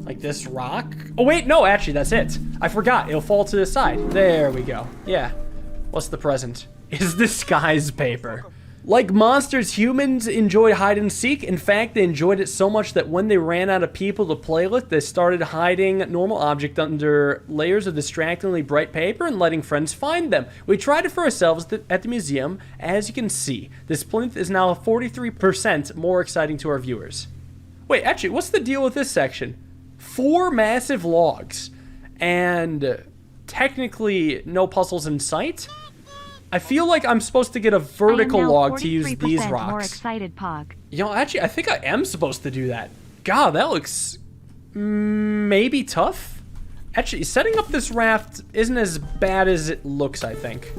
Like this rock? Oh wait, no, actually that's it. I forgot, it'll fall to the side. There we go. Yeah. What's the present? Is disguise paper. Like monsters, humans enjoyed hide and seek. In fact, they enjoyed it so much that when they ran out of people to play with, they started hiding normal objects under layers of distractingly bright paper and letting friends find them. We tried it for ourselves at the museum. As you can see, this plinth is now 43% more exciting to our viewers. Wait, actually, what's the deal with this section? 4 massive logs and technically no puzzles in sight? I feel like I'm supposed to get a vertical log to use these rocks. More excited, Pog. You know, actually, I think I am supposed to do that. God, that looks maybe tough. Actually, setting up this raft isn't as bad as it looks, I think.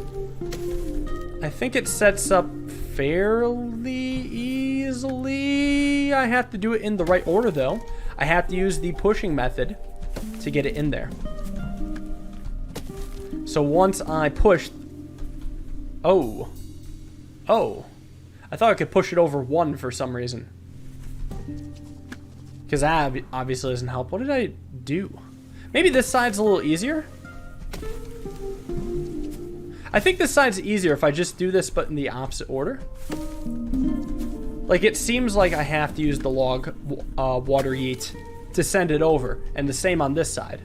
I think it sets up fairly easily. I have to do it in the right order, though. I have to use the pushing method to get it in there. So once I push... Oh. Oh. I thought I could push it over 1 for some reason. Because that obviously doesn't help. What did I do? Maybe this side's a little easier? I think this side's easier if I just do this but in the opposite order. Like, it seems like I have to use the log water yeet to send it over. And the same on this side.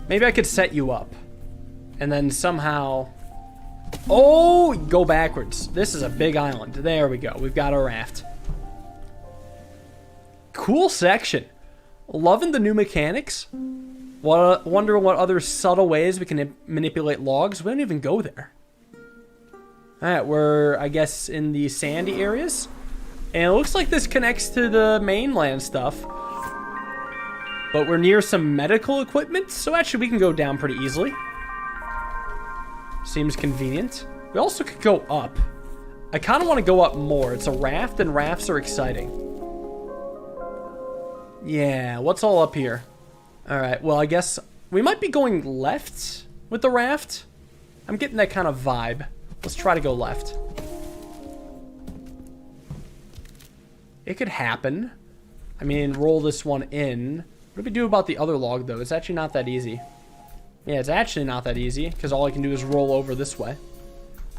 Maybe I could set you up. And then somehow... Oh, go backwards. This is a big island. There we go. We've got our raft. Cool section. Loving the new mechanics. Wonder what other subtle ways we can manipulate logs. We don't even go there. Alright, we're, I guess, in the sandy areas. And it looks like this connects to the mainland stuff. But we're near some medical equipment, so actually we can go down pretty easily. Seems convenient. We also could go up. I kind of want to go up more. It's a raft, and rafts are exciting. Yeah, what's all up here? Alright, well, I guess we might be going left with the raft. I'm getting that kind of vibe. Let's try to go left. It could happen. I mean, roll this one in. What do we do about the other log, though? It's actually not that easy. Yeah, it's actually not that easy, because all I can do is roll over this way.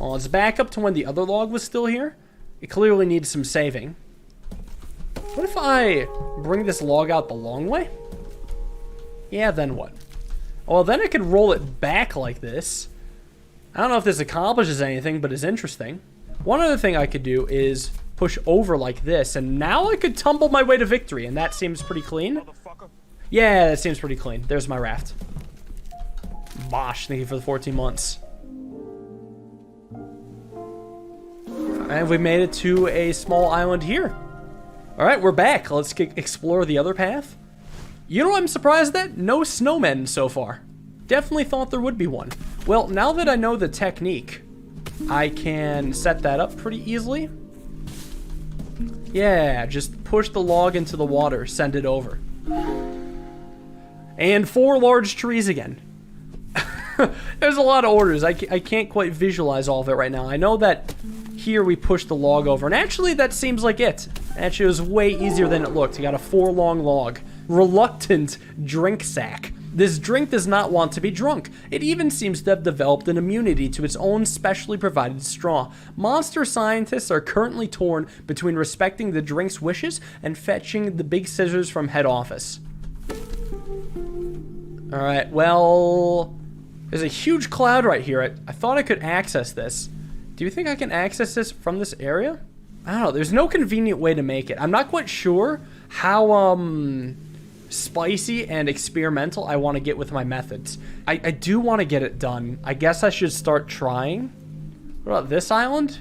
Well, let's back up to when the other log was still here. It clearly needs some saving. What if I bring this log out the long way? Yeah, then what? Well, then I could roll it back like this. I don't know if this accomplishes anything, but it's interesting. One other thing I could do is push over like this, and now I could tumble my way to victory, and that seems pretty clean. Yeah, that seems pretty clean. There's my raft. Bosh, thank you for the 14 months. And we made it to a small island here. Alright, we're back. Let's explore the other path. You know what I'm surprised at? No snowmen so far. Definitely thought there would be one. Well, now that I know the technique, I can set that up pretty easily. Yeah, just push the log into the water, send it over. And 4 large trees again. There's a lot of orders. I can't quite visualize all of it right now. I know that here we push the log over, and actually that seems like it. Actually, it was way easier than it looked. You got a 4-long log. Reluctant drink sack. This drink does not want to be drunk. It even seems to have developed an immunity to its own specially provided straw. Monster scientists are currently torn between respecting the drink's wishes and fetching the big scissors from head office. Alright, well... There's a huge cloud right here. I thought I could access this. Do you think I can access this from this area? I don't know. There's no convenient way to make it. I'm not quite sure how spicy and experimental I want to get with my methods. I do want to get it done. I guess I should start trying. What about this island?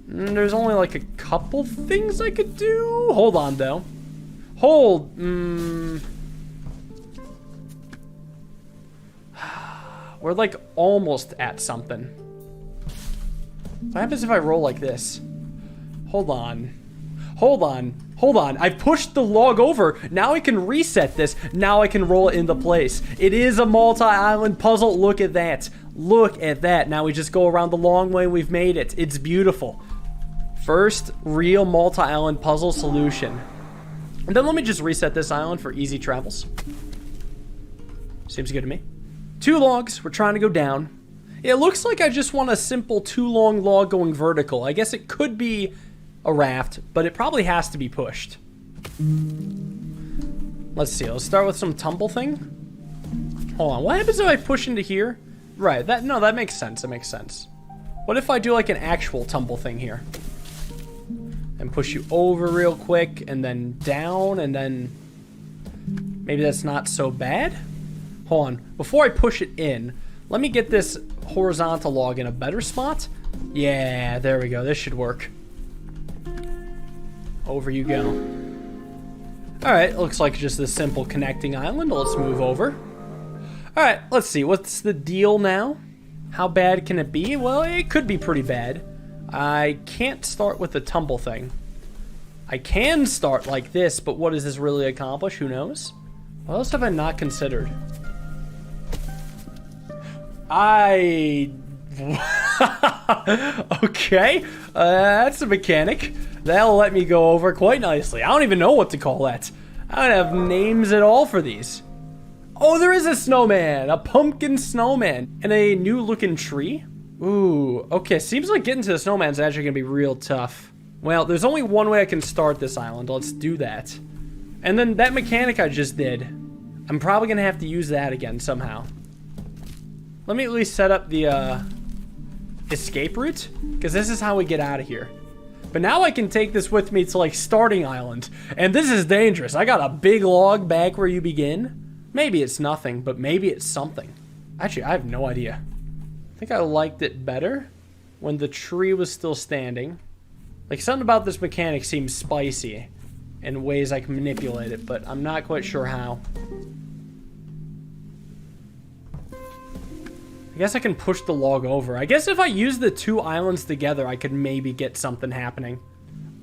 There's only like a couple things I could do. Hold on, though. We're like almost at something. What happens if I roll like this? Hold on. I've pushed the log over. Now I can reset this. Now I can roll it into place. It is a multi-island puzzle. Look at that. Look at that. Now we just go around the long way. We've made it. It's beautiful. First real multi-island puzzle solution. And then let me just reset this island for easy travels. Seems good to me. 2 logs. We're trying to go down. It looks like I just want a simple 2-long log going vertical. I guess it could be a raft, but it probably has to be pushed. Let's see. Let's start with some tumble thing. Hold on. What happens if I push into here? Right. That makes sense. That makes sense. What if I do like an actual tumble thing here? And push you over real quick, and then down, and then... Maybe that's not so bad? Hold on. Before I push it in, let me get this horizontal log in a better spot. Yeah, there we go. This should work. Over you go. Alright, looks like just a simple connecting island. Let's move over. Alright, let's see. What's the deal now? How bad can it be? Well, it could be pretty bad. I can't start with the tumble thing. I can start like this, but what does this really accomplish? Who knows? What else have I not considered? Okay, that's a mechanic. That'll let me go over quite nicely. I don't even know what to call that. I don't have names at all for these. Oh, there is a snowman, a pumpkin snowman, and a new looking tree. Ooh, okay, seems like getting to the snowman is actually gonna be real tough. Well, there's only one way I can start this island. Let's do that. And then that mechanic I just did, I'm probably gonna have to use that again somehow. Let me at least set up the escape route, because this is how we get out of here. But now I can take this with me to like starting island, and this is dangerous. I got a big log back where you begin. Maybe it's nothing, but maybe it's something. Actually, I have no idea. I think I liked it better when the tree was still standing. Like, something about this mechanic seems spicy in ways I can manipulate it, but I'm not quite sure how. I guess I can push the log over. I guess if I use the two islands together, I could maybe get something happening.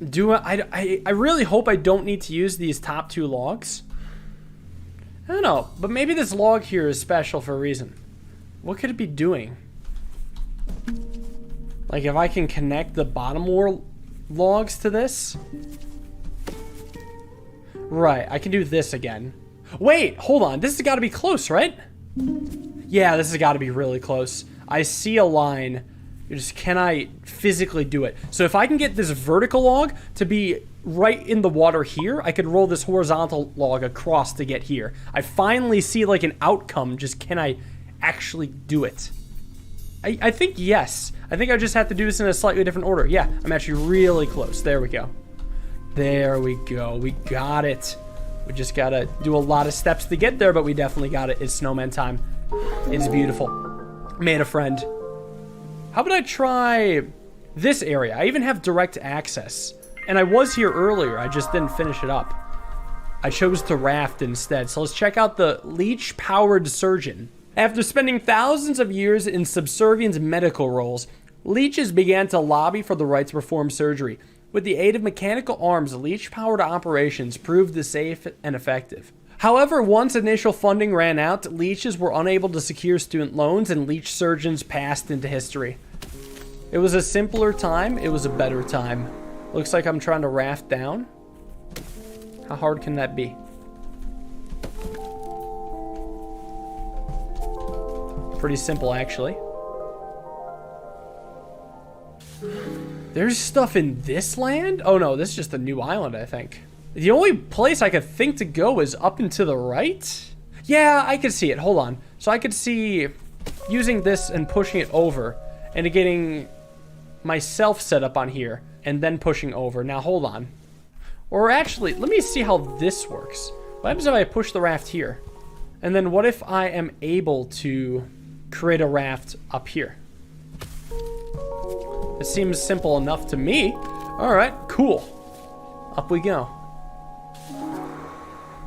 I really hope I don't need to use these top two logs. I don't know, but maybe this log here is special for a reason. What could it be doing? Like, if I can connect the bottom logs to this? Right, I can do this again. Wait, hold on. This has got to be close, right? Yeah, this has got to be really close. I see a line. Just, can I physically do it? So if I can get this vertical log to be right in the water here, I could roll this horizontal log across to get here. I finally see like an outcome. Just, can I actually do it? I think yes. I think I just have to do this in a slightly different order. Yeah, I'm actually really close. There we go. There we go. We got it. We just gotta do a lot of steps to get there, but we definitely got it. It's snowman time. It's beautiful. Made a friend. How about I try this area? I even have direct access. And I was here earlier. I just didn't finish it up. I chose to raft instead. So let's check out the leech-powered surgeon. After spending thousands of years in subservient medical roles, leeches began to lobby for the right to perform surgery. With the aid of mechanical arms, leech-powered operations proved safe and effective. However, once initial funding ran out, leeches were unable to secure student loans and leech surgeons passed into history. It was a simpler time, it was a better time. Looks like I'm trying to raft down. How hard can that be? Pretty simple, actually. There's stuff in this land? Oh no, this is just a new island, I think. The only place I could think to go is up and to the right? Yeah, I could see it. Hold on. So I could see using this and pushing it over and getting myself set up on here and then pushing over. Now, hold on. Or actually, let me see how this works. What happens if I push the raft here? And then what if I am able to create a raft up here? It seems simple enough to me. All right, cool. Up we go.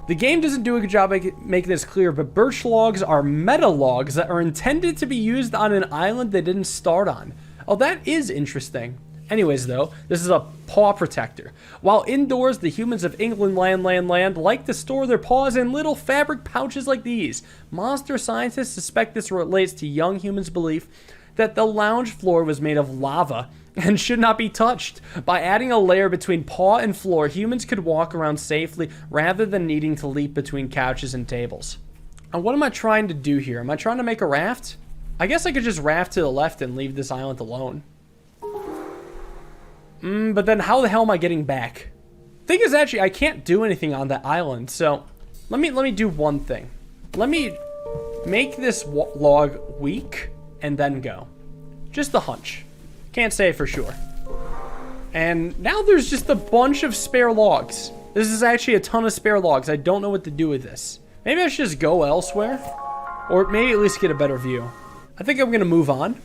The game doesn't do a good job making this clear, but birch logs are meta logs that are intended to be used on an island they didn't start on. Oh, that is interesting. Anyways, though, this is a paw protector. While indoors, the humans of England land like to store their paws in little fabric pouches like these. Monster scientists suspect this relates to young humans' belief that the lounge floor was made of lava and should not be touched. By adding a layer between paw and floor, humans could walk around safely rather than needing to leap between couches and tables. And what am I trying to do here? Am I trying to make a raft? I guess I could just raft to the left and leave this island alone. But then how the hell am I getting back? Thing is, actually, I can't do anything on that island, so let me do one thing. Let me make this log weak and then go. Just a hunch. Can't say for sure. And now there's just a bunch of spare logs. This is actually a ton of spare logs. I don't know what to do with this. Maybe I should just go elsewhere. Or maybe at least get a better view. I think I'm going to move on.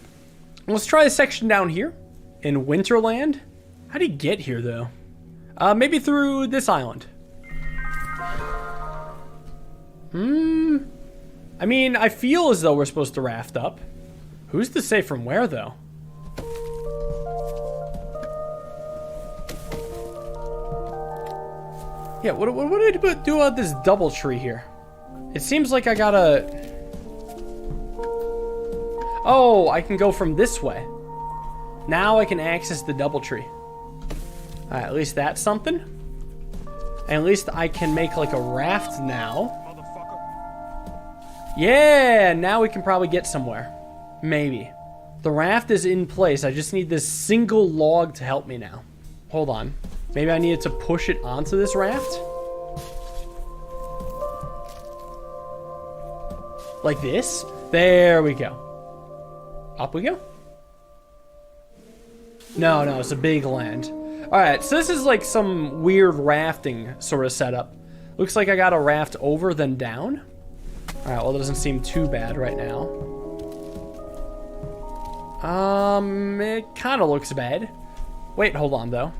Let's try this section down here. In Winterland. How do you get here, though? Maybe through this island. I mean, I feel as though we're supposed to raft up. Who's to say from where, though? Yeah, what do I do about this double tree here? It seems like I gotta... Oh, I can go from this way. Now I can access the double tree. Alright, at least that's something. And at least I can make like a raft now. Yeah, now we can probably get somewhere. Maybe. The raft is in place. I just need this single log to help me now. Hold on. Maybe I needed to push it onto this raft? Like this? There we go. Up we go. No, it's a big land. Alright, so this is like some weird rafting sort of setup. Looks like I got a raft over then down. Alright, well it doesn't seem too bad right now. It kind of looks bad. Wait, hold on though.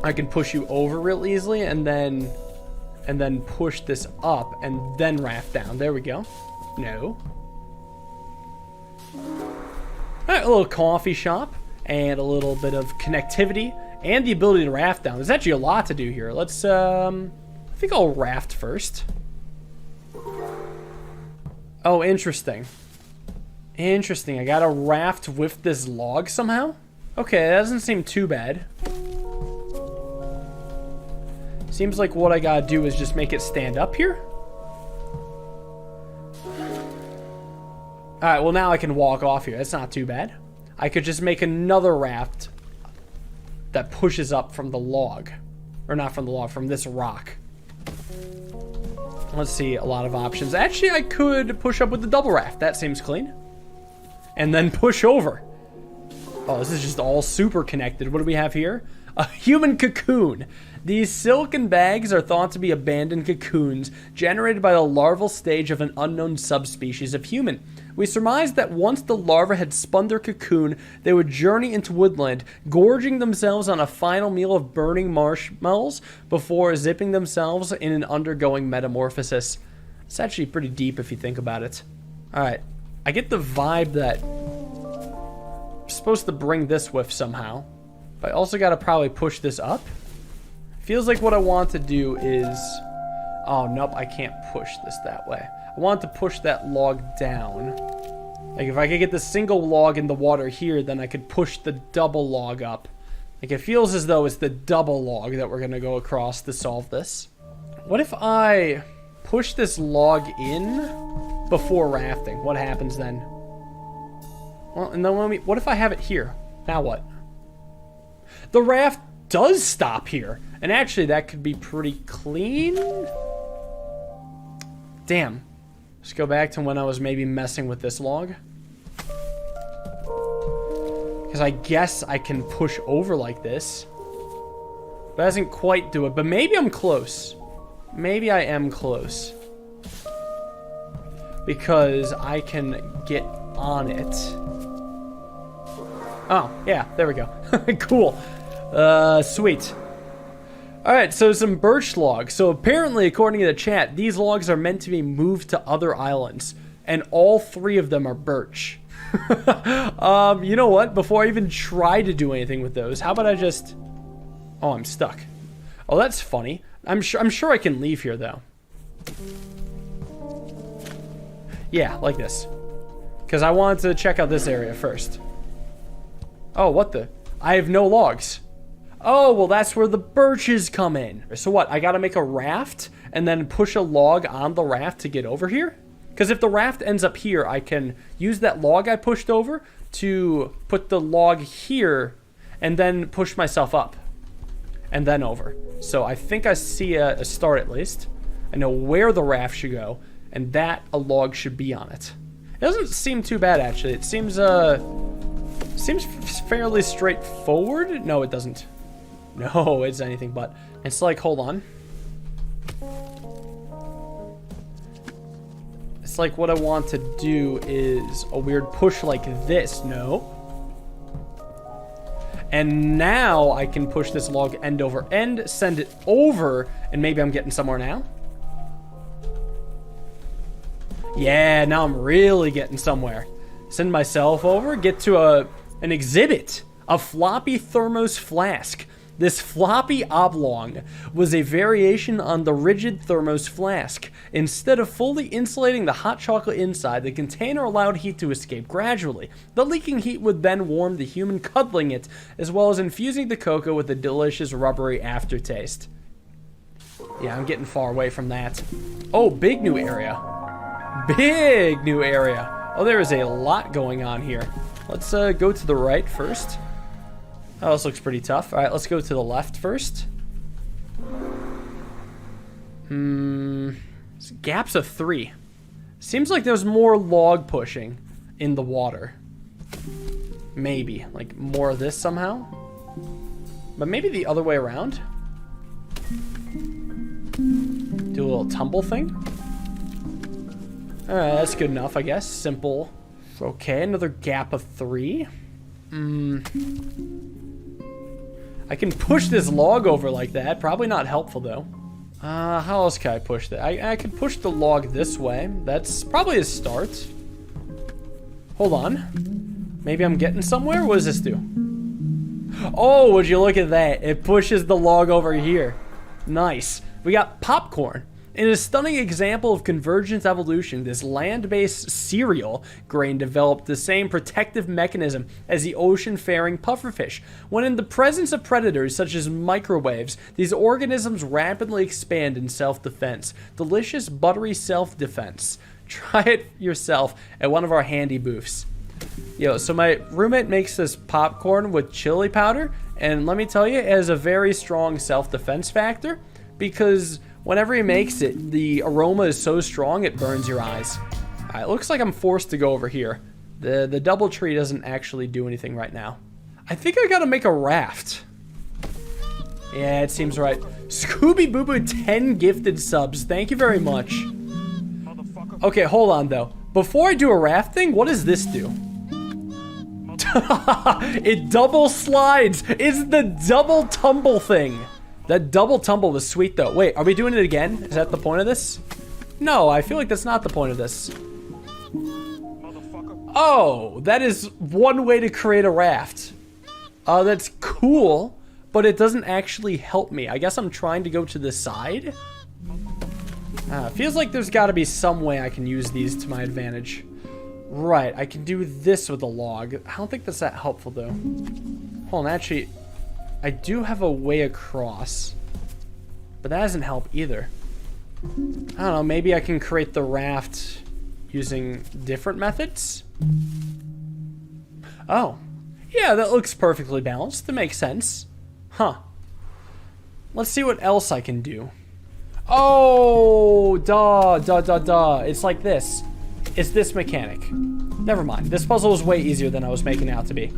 I can push you over real easily and then push this up and then raft down. There we go. No. Alright, a little coffee shop and a little bit of connectivity and the ability to raft down. There's actually a lot to do here. Let's, I think I'll raft first. Oh, interesting. Interesting. I gotta raft with this log somehow? Okay, that doesn't seem too bad. Seems like what I gotta do is just make it stand up here. Alright, well now I can walk off here. That's not too bad. I could just make another raft that pushes up from the log. Or not from the log, from this rock. Let's see, a lot of options. Actually, I could push up with the double raft. That seems clean. And then push over. Oh, this is just all super connected. What do we have here? A human cocoon. These silken bags are thought to be abandoned cocoons generated by the larval stage of an unknown subspecies of human. We surmised that once the larvae had spun their cocoon, they would journey into woodland, gorging themselves on a final meal of burning marshmallows before zipping themselves in an undergoing metamorphosis. It's actually pretty deep if you think about it. Alright, I get the vibe that I'm supposed to bring this with somehow. But I also gotta probably push this up. Feels like what I want to do is... Oh, nope, I can't push this that way. I want to push that log down. Like, if I could get the single log in the water here, then I could push the double log up. Like, it feels as though it's the double log that we're gonna go across to solve this. What if I push this log in before rafting? What happens then? Well, and then what if I have it here? Now what? The raft does stop here. And actually, that could be pretty clean. Damn. Let's go back to when I was maybe messing with this log. Because I guess I can push over like this. But it doesn't quite do it. But maybe I'm close. Maybe I am close. Because I can get on it. Oh, yeah. There we go. Cool. Sweet. Alright, so some birch logs. So apparently, according to the chat, these logs are meant to be moved to other islands. And all 3 of them are birch. You know what? Before I even try to do anything with those, how about I just... Oh, I'm stuck. Oh, that's funny. I'm sure I can leave here, though. Yeah, like this. Because I wanted to check out this area first. Oh, what the... I have no logs. Oh, well, that's where the birches come in. So what, I gotta make a raft and then push a log on the raft to get over here? Because if the raft ends up here, I can use that log I pushed over to put the log here and then push myself up and then over. So I think I see a start at least. I know where the raft should go and that a log should be on it. It doesn't seem too bad, actually. It seems fairly straightforward. No, it doesn't. No, it's anything but. It's like, hold on. It's like what I want to do is a weird push like this. No. And now I can push this log end over end, send it over, and maybe I'm getting somewhere now. Yeah, now I'm really getting somewhere. Send myself over, get to an exhibit. A floppy thermos flask. This floppy oblong was a variation on the rigid thermos flask. Instead of fully insulating the hot chocolate inside, the container allowed heat to escape gradually. The leaking heat would then warm the human cuddling it, as well as infusing the cocoa with a delicious rubbery aftertaste. Yeah, I'm getting far away from that. Oh, big new area. Big new area. Oh, there is a lot going on here. Let's go to the right first. Oh, this looks pretty tough. All right, let's go to the left first. Gaps of 3. Seems like there's more log pushing in the water. Maybe. Like, more of this somehow. But maybe the other way around. Do a little tumble thing. Alright, that's good enough, I guess. Simple. Okay, another gap of 3. I can push this log over like that. Probably not helpful, though. How else can I push that? I can push the log this way. That's probably a start. Hold on. Maybe I'm getting somewhere? What does this do? Oh, would you look at that? It pushes the log over here. Nice. We got popcorn. In a stunning example of convergent evolution, this land-based cereal grain developed the same protective mechanism as the ocean-faring pufferfish. When in the presence of predators such as microwaves, these organisms rapidly expand in self-defense. Delicious, buttery self-defense. Try it yourself at one of our handy booths. Yo, so my roommate makes this popcorn with chili powder, and let me tell you, it has a very strong self-defense factor, because whenever he makes it, the aroma is so strong it burns your eyes. Alright, looks like I'm forced to go over here. The double tree doesn't actually do anything right now. I think I gotta make a raft. Yeah, it seems right. Scooby Boo Boo 10 gifted subs. Thank you very much. Okay, hold on though. Before I do a rafting, what does this do? It double slides. It's the double tumble thing. That double tumble was sweet though. Wait, are we doing it again? Is that the point of this? No, I feel like that's not the point of this. Oh, that is one way to create a raft. That's cool, but it doesn't actually help me. I guess I'm trying to go to the side. Feels like there's got to be some way I can use these to my advantage. Right, I can do this with a log. I don't think that's that helpful though. Hold on, actually, I do have a way across, but that doesn't help either. I don't know, maybe I can create the raft using different methods? Oh, yeah, that looks perfectly balanced. That makes sense. Huh. Let's see what else I can do. Oh, duh. It's like this. It's this mechanic. Never mind. This puzzle is way easier than I was making it out to be.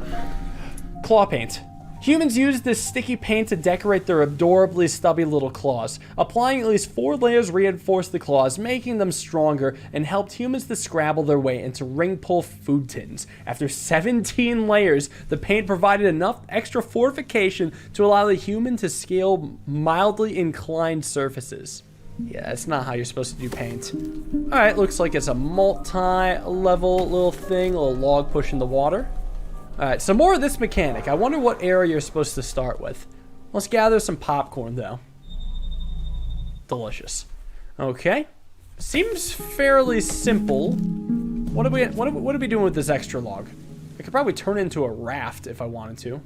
Claw paint. Humans use this sticky paint to decorate their adorably stubby little claws. Applying at least 4 layers reinforced the claws, making them stronger, and helped humans to scrabble their way into ring-pull food tins. After 17 layers, the paint provided enough extra fortification to allow the human to scale mildly inclined surfaces. Yeah, that's not how you're supposed to do paint. Alright, looks like it's a multi-level little thing, a little log pushing the water. Alright, some more of this mechanic. I wonder what area you're supposed to start with. Let's gather some popcorn, though. Delicious. Okay. Seems fairly simple. What are we doing with this extra log? I could probably turn it into a raft if I wanted to.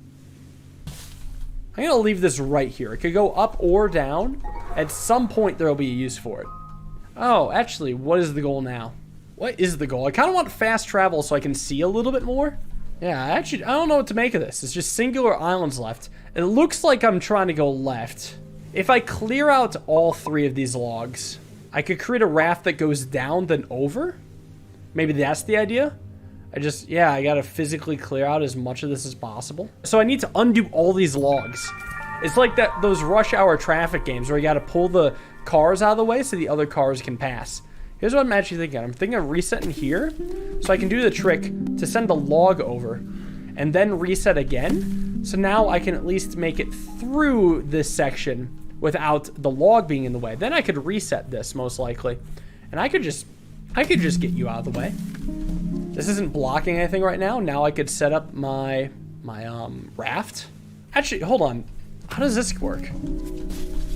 I'm gonna leave this right here. It could go up or down. At some point, there will be a use for it. Oh, actually, what is the goal now? What is the goal? I kind of want fast travel so I can see a little bit more. Yeah, actually, I don't know what to make of this. It's just singular islands left. It looks like I'm trying to go left. If I clear out all 3 of these logs, I could create a raft that goes down then over. Maybe that's the idea. I gotta physically clear out as much of this as possible. So I need to undo all these logs. It's like those rush hour traffic games where you gotta pull the cars out of the way so the other cars can pass. Here's what I'm actually thinking. I'm thinking of resetting here so I can do the trick to send the log over and then reset again. So now I can at least make it through this section without the log being in the way. Then I could reset this most likely. And I could just get you out of the way. This isn't blocking anything right now. Now I could set up my raft. Actually, hold on. How does this work?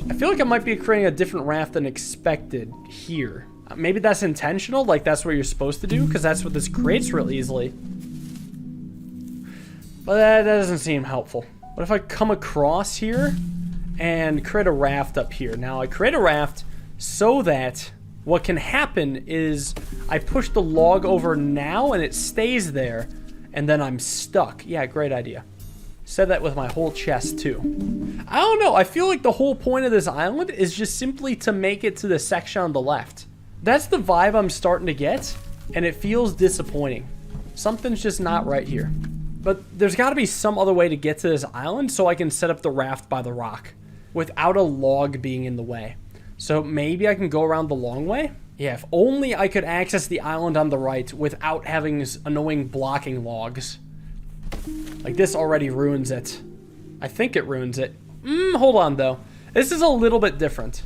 I feel like I might be creating a different raft than expected here. Maybe that's intentional, like that's what you're supposed to do, because that's what this creates real easily. But that doesn't seem helpful. What if I come across here and create a raft up here? Now I create a raft so that what can happen is I push the log over now and it stays there, and then I'm stuck. Yeah, great idea. Said that with my whole chest too. I don't know, I feel like the whole point of this island is just simply to make it to the section on the left. That's the vibe I'm starting to get, and it feels disappointing. Something's just not right here. But there's got to be some other way to get to this island so I can set up the raft by the rock without a log being in the way. So maybe I can go around the long way? Yeah, if only I could access the island on the right without having annoying blocking logs. Like, this already ruins it. I think it ruins it. Hold on, though. This is a little bit different.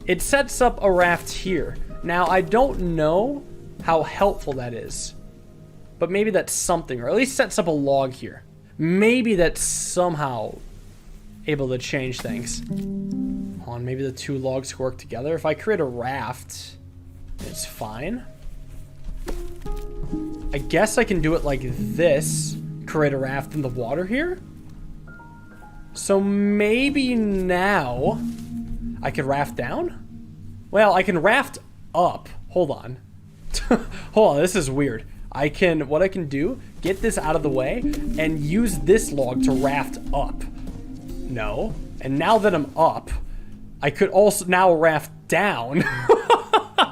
It sets up a raft here. Now, I don't know how helpful that is. But maybe that's something, or at least sets up a log here. Maybe that's somehow able to change things. Hold on, maybe the two logs work together. If I create a raft, it's fine. I guess I can do it like this. Create a raft in the water here. So maybe now I could raft down? Well, I can raft up. Hold on. Hold on, this is weird. What I can do, get this out of the way and use this log to raft up. No. And now that I'm up, I could also now raft down.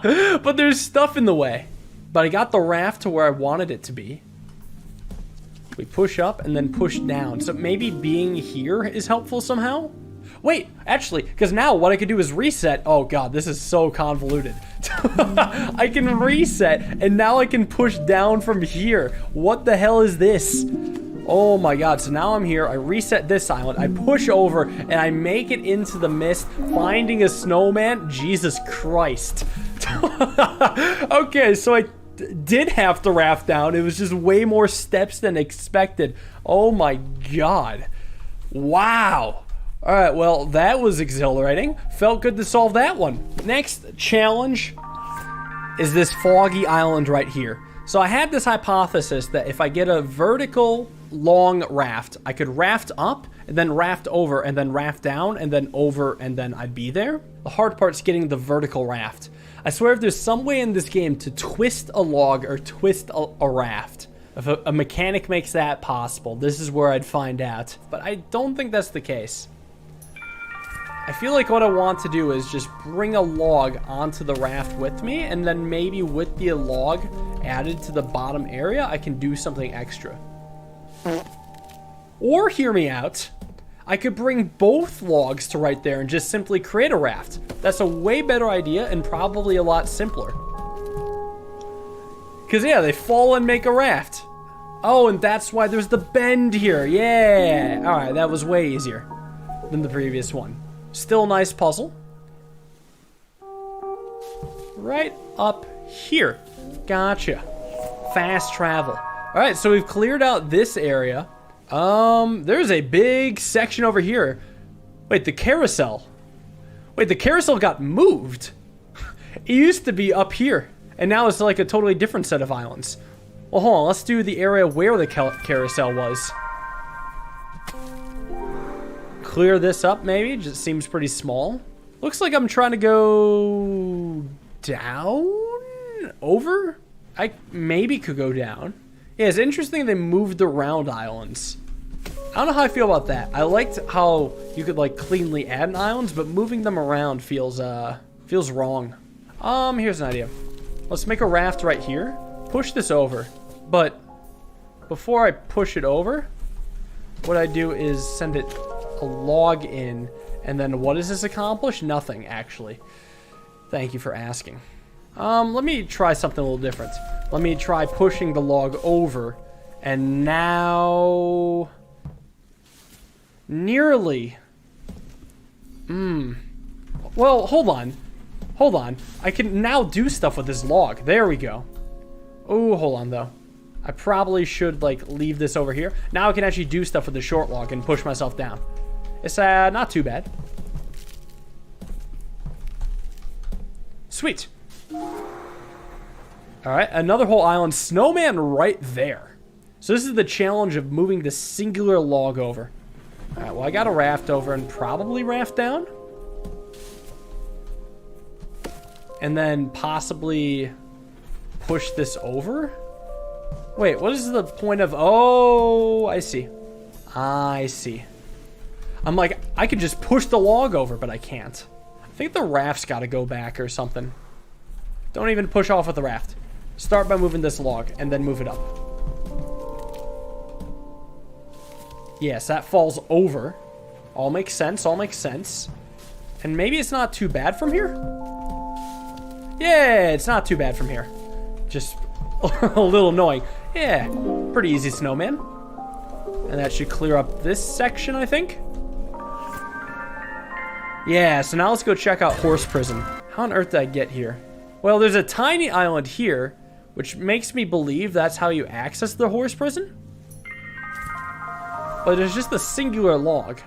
But there's stuff in the way. But I got the raft to where I wanted it to be. We push up and then push down. So maybe being here is helpful somehow? Wait, actually, because now what I could do is reset. Oh god, this is so convoluted. I can reset, and now I can push down from here. What the hell is this? Oh my god, so now I'm here. I reset this island. I push over, and I make it into the mist, finding a snowman. Jesus Christ. Okay, so I did have to raft down. It was just way more steps than expected. Oh my god. Wow. All right, well, that was exhilarating. Felt good to solve that one. Next challenge is this foggy island right here. So I had this hypothesis that if I get a vertical long raft, I could raft up and then raft over and then raft down and then over and then I'd be there. The hard part's getting the vertical raft. I swear if there's some way in this game to twist a log or twist a raft, if a mechanic makes that possible, this is where I'd find out. But I don't think that's the case. I feel like what I want to do is just bring a log onto the raft with me, and then maybe with the log added to the bottom area, I can do something extra. Or, hear me out, I could bring both logs to right there and just simply create a raft. That's a way better idea and probably a lot simpler. Because, yeah, they fall and make a raft. Oh, and that's why there's the bend here. Yeah. All right, that was way easier than the previous one. Still a nice puzzle. Right up here. Gotcha. Fast travel. All right, so we've cleared out this area. There's a big section over here. Wait, the carousel. Wait, the carousel got moved. It used to be up here, and now it's like a totally different set of islands. Well, hold on. Let's do the area where the carousel was. Clear this up, maybe. Just seems pretty small. Looks like I'm trying to go down? Over? I maybe could go down. Yeah, it's interesting they moved the round islands. I don't know how I feel about that. I liked how you could like cleanly add in islands, but moving them around feels wrong. Here's an idea. Let's make a raft right here. Push this over. But before I push it over, what I do is send it a log in, and then what does this accomplish? Nothing, actually. Thank you for asking. Let me try something a little different. Let me try pushing the log over, and now nearly. Well, hold on. Hold on. I can now do stuff with this log. There we go. Oh, hold on, though. I probably should, like, leave this over here. Now I can actually do stuff with the short log and push myself down. It's not too bad. Sweet. Alright, another whole island. Snowman right there. So this is the challenge of moving the singular log over. Alright, well I got a raft over and probably raft down. And then possibly push this over. Wait, what is the point of... Oh, I see. I see. I'm like, I could just push the log over, but I can't. I think the raft's got to go back or something. Don't even push off with the raft. Start by moving this log and then move it up. Yes, that falls over. All makes sense, all makes sense. And maybe it's not too bad from here? Yeah, it's not too bad from here. Just a little annoying. Yeah, pretty easy snowman. And that should clear up this section, I think. Yeah, so now let's go check out Horse Prison. How on earth did I get here? Well, there's a tiny island here, which makes me believe that's how you access the Horse Prison. But there's just a singular log.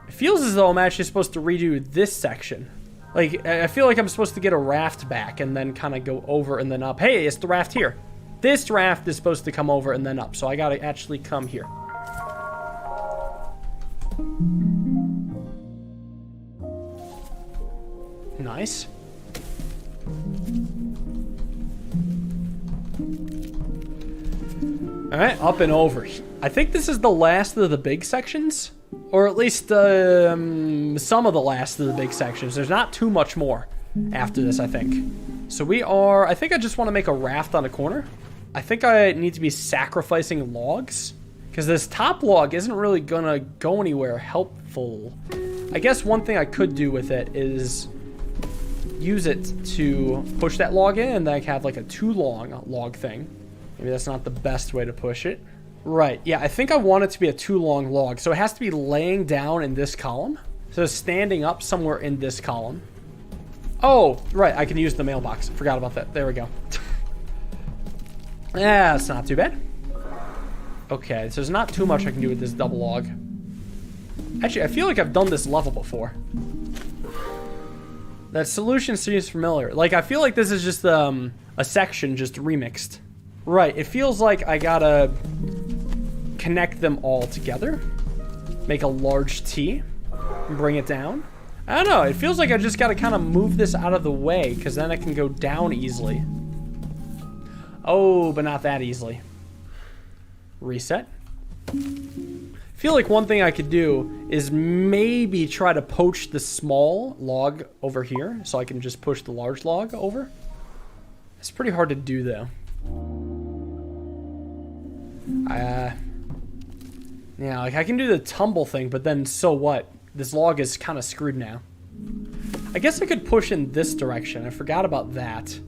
It feels as though I'm actually supposed to redo this section. Like, I feel like I'm supposed to get a raft back and then kind of go over and then up. Hey, it's the raft here. This raft is supposed to come over and then up, so I gotta actually come here. Nice. Alright, up and over. I think this is the last of the big sections. Or at least some of the last of the big sections. There's not too much more after this, I think. So we are... I think I just want to make a raft on a corner. I think I need to be sacrificing logs. Because this top log isn't really going to go anywhere helpful. I guess one thing I could do with it is use it to push that log in and then I have like a too long log thing. Maybe that's not the best way to push it. Right, yeah, I think I want it to be a too long log. So it has to be laying down in this column. So standing up somewhere in this column. Oh, right, I can use the mailbox. Forgot about that. There we go. Yeah, that's not too bad. Okay, so there's not too much I can do with this double log. Actually, I feel like I've done this level before. That solution seems familiar. Like, I feel like this is just a section just remixed. Right, it feels like I gotta connect them all together. Make a large T. Bring it down. I don't know, it feels like I just gotta kind of move this out of the way, because then I can go down easily. Oh, but not that easily. Reset. Feel like one thing I could do is maybe try to poach the small log over here, so I can just push the large log over. It's pretty hard to do, though. Yeah, like I can do the tumble thing, but then so what? This log is kind of screwed now. I guess I could push in this direction. I forgot about that.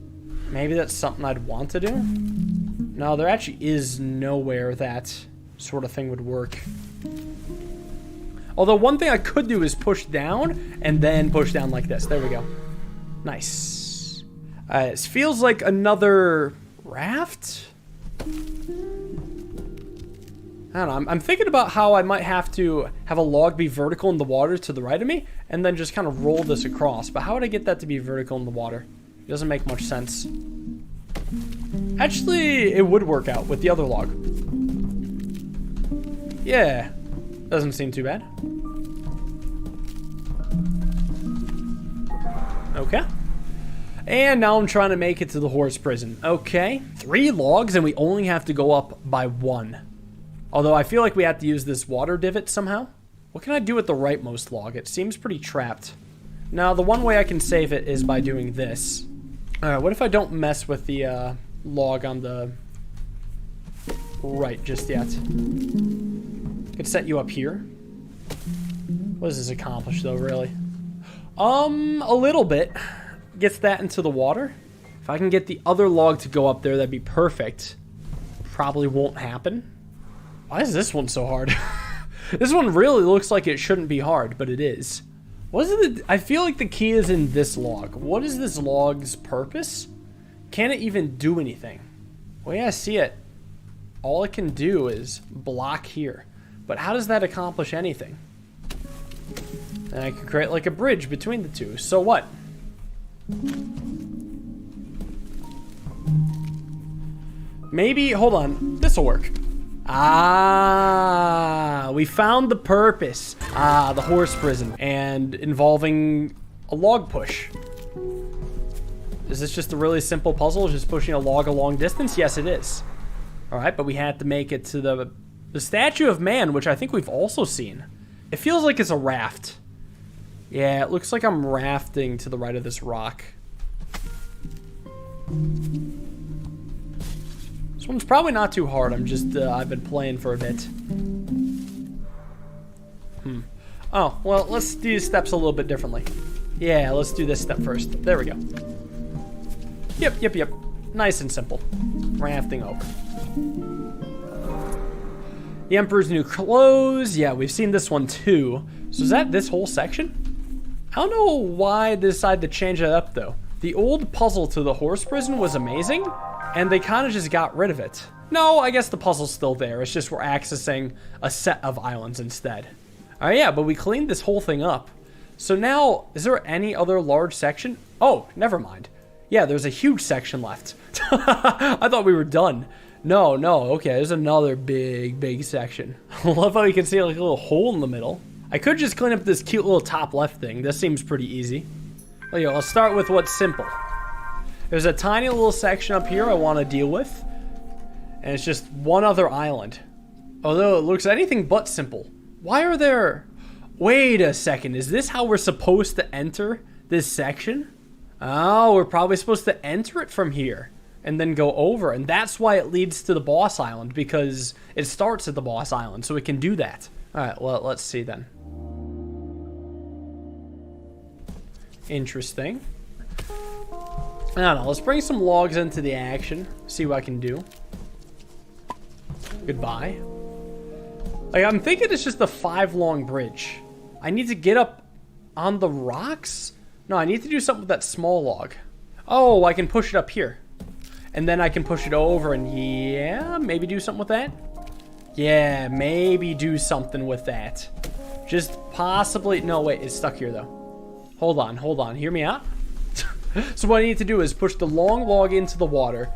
Maybe that's something I'd want to do. No, there actually is nowhere that sort of thing would work. Although one thing I could do is push down and then push down like this. There we go. Nice. It feels like another raft. I don't know, I'm thinking about how I might have to have a log be vertical in the water to the right of me, and then just kind of roll this across. But how would I get that to be vertical in the water? It doesn't make much sense. Actually, it would work out with the other log. Yeah, doesn't seem too bad. Okay. And now I'm trying to make it to the horse prison. Okay, 3 logs and we only have to go up by 1. Although I feel like we have to use this water divot somehow. What can I do with the rightmost log? It seems pretty trapped. Now, the one way I can save it is by doing this. Alright, what if I don't mess with the log on the right just yet? I could set you up here. What does this accomplish, though, really? A little bit. Gets that into the water. If I can get the other log to go up there, that'd be perfect. Probably won't happen. Why is this one so hard? This one really looks like it shouldn't be hard, but it is. What is it? I feel like the key is in this log. What is this log's purpose? Can it even do anything? Well, yeah, I see it. All it can do is block here. But how does that accomplish anything? And I can create like a bridge between the two. So what? Maybe, hold on, this'll work. Ah, we found the purpose. Ah, the horse prison. And involving a log push. Is this just a really simple puzzle, just pushing a log a long distance? Yes, it is. Alright, but we had to make it to the statue of man, which I think we've also seen. It feels like it's a raft. Yeah, it looks like I'm rafting to the right of this rock. This one's probably not too hard. I've been playing for a bit. Oh, well, let's do these steps a little bit differently. Yeah, let's do this step first. There we go. Yep. Nice and simple. Rafting over. The Emperor's New Clothes. Yeah, we've seen this one too. So is that this whole section? I don't know why they decided to change it up though. The old puzzle to the horse prison was amazing, and they kind of just got rid of it. No, I guess the puzzle's still there. It's just we're accessing a set of islands instead. All right, yeah, but we cleaned this whole thing up. So now, is there any other large section? Oh, never mind. Yeah, there's a huge section left. I thought we were done. No, okay, there's another big section. I love how you can see like a little hole in the middle. I could just clean up this cute little top left thing. This seems pretty easy. Well, yeah, let's start with what's simple. There's a tiny little section up here I want to deal with. And it's just one other island. Although it looks anything but simple. Why are there... Wait a second, is this how we're supposed to enter this section? Oh, we're probably supposed to enter it from here and then go over. And that's why it leads to the boss island, because it starts at the boss island, so it can do that. All right, well, let's see then. Interesting. I don't know, let's bring some logs into the action, see what I can do. Goodbye. Like, I'm thinking it's just a 5-long bridge. I need to get up on the rocks? No, I need to do something with that small log. Oh, I can push it up here. And then I can push it over and yeah, maybe do something with that? Yeah, maybe do something with that. Just possibly, no, wait, it's stuck here though. Hold on, hear me out. So what I need to do is push the long log into the water,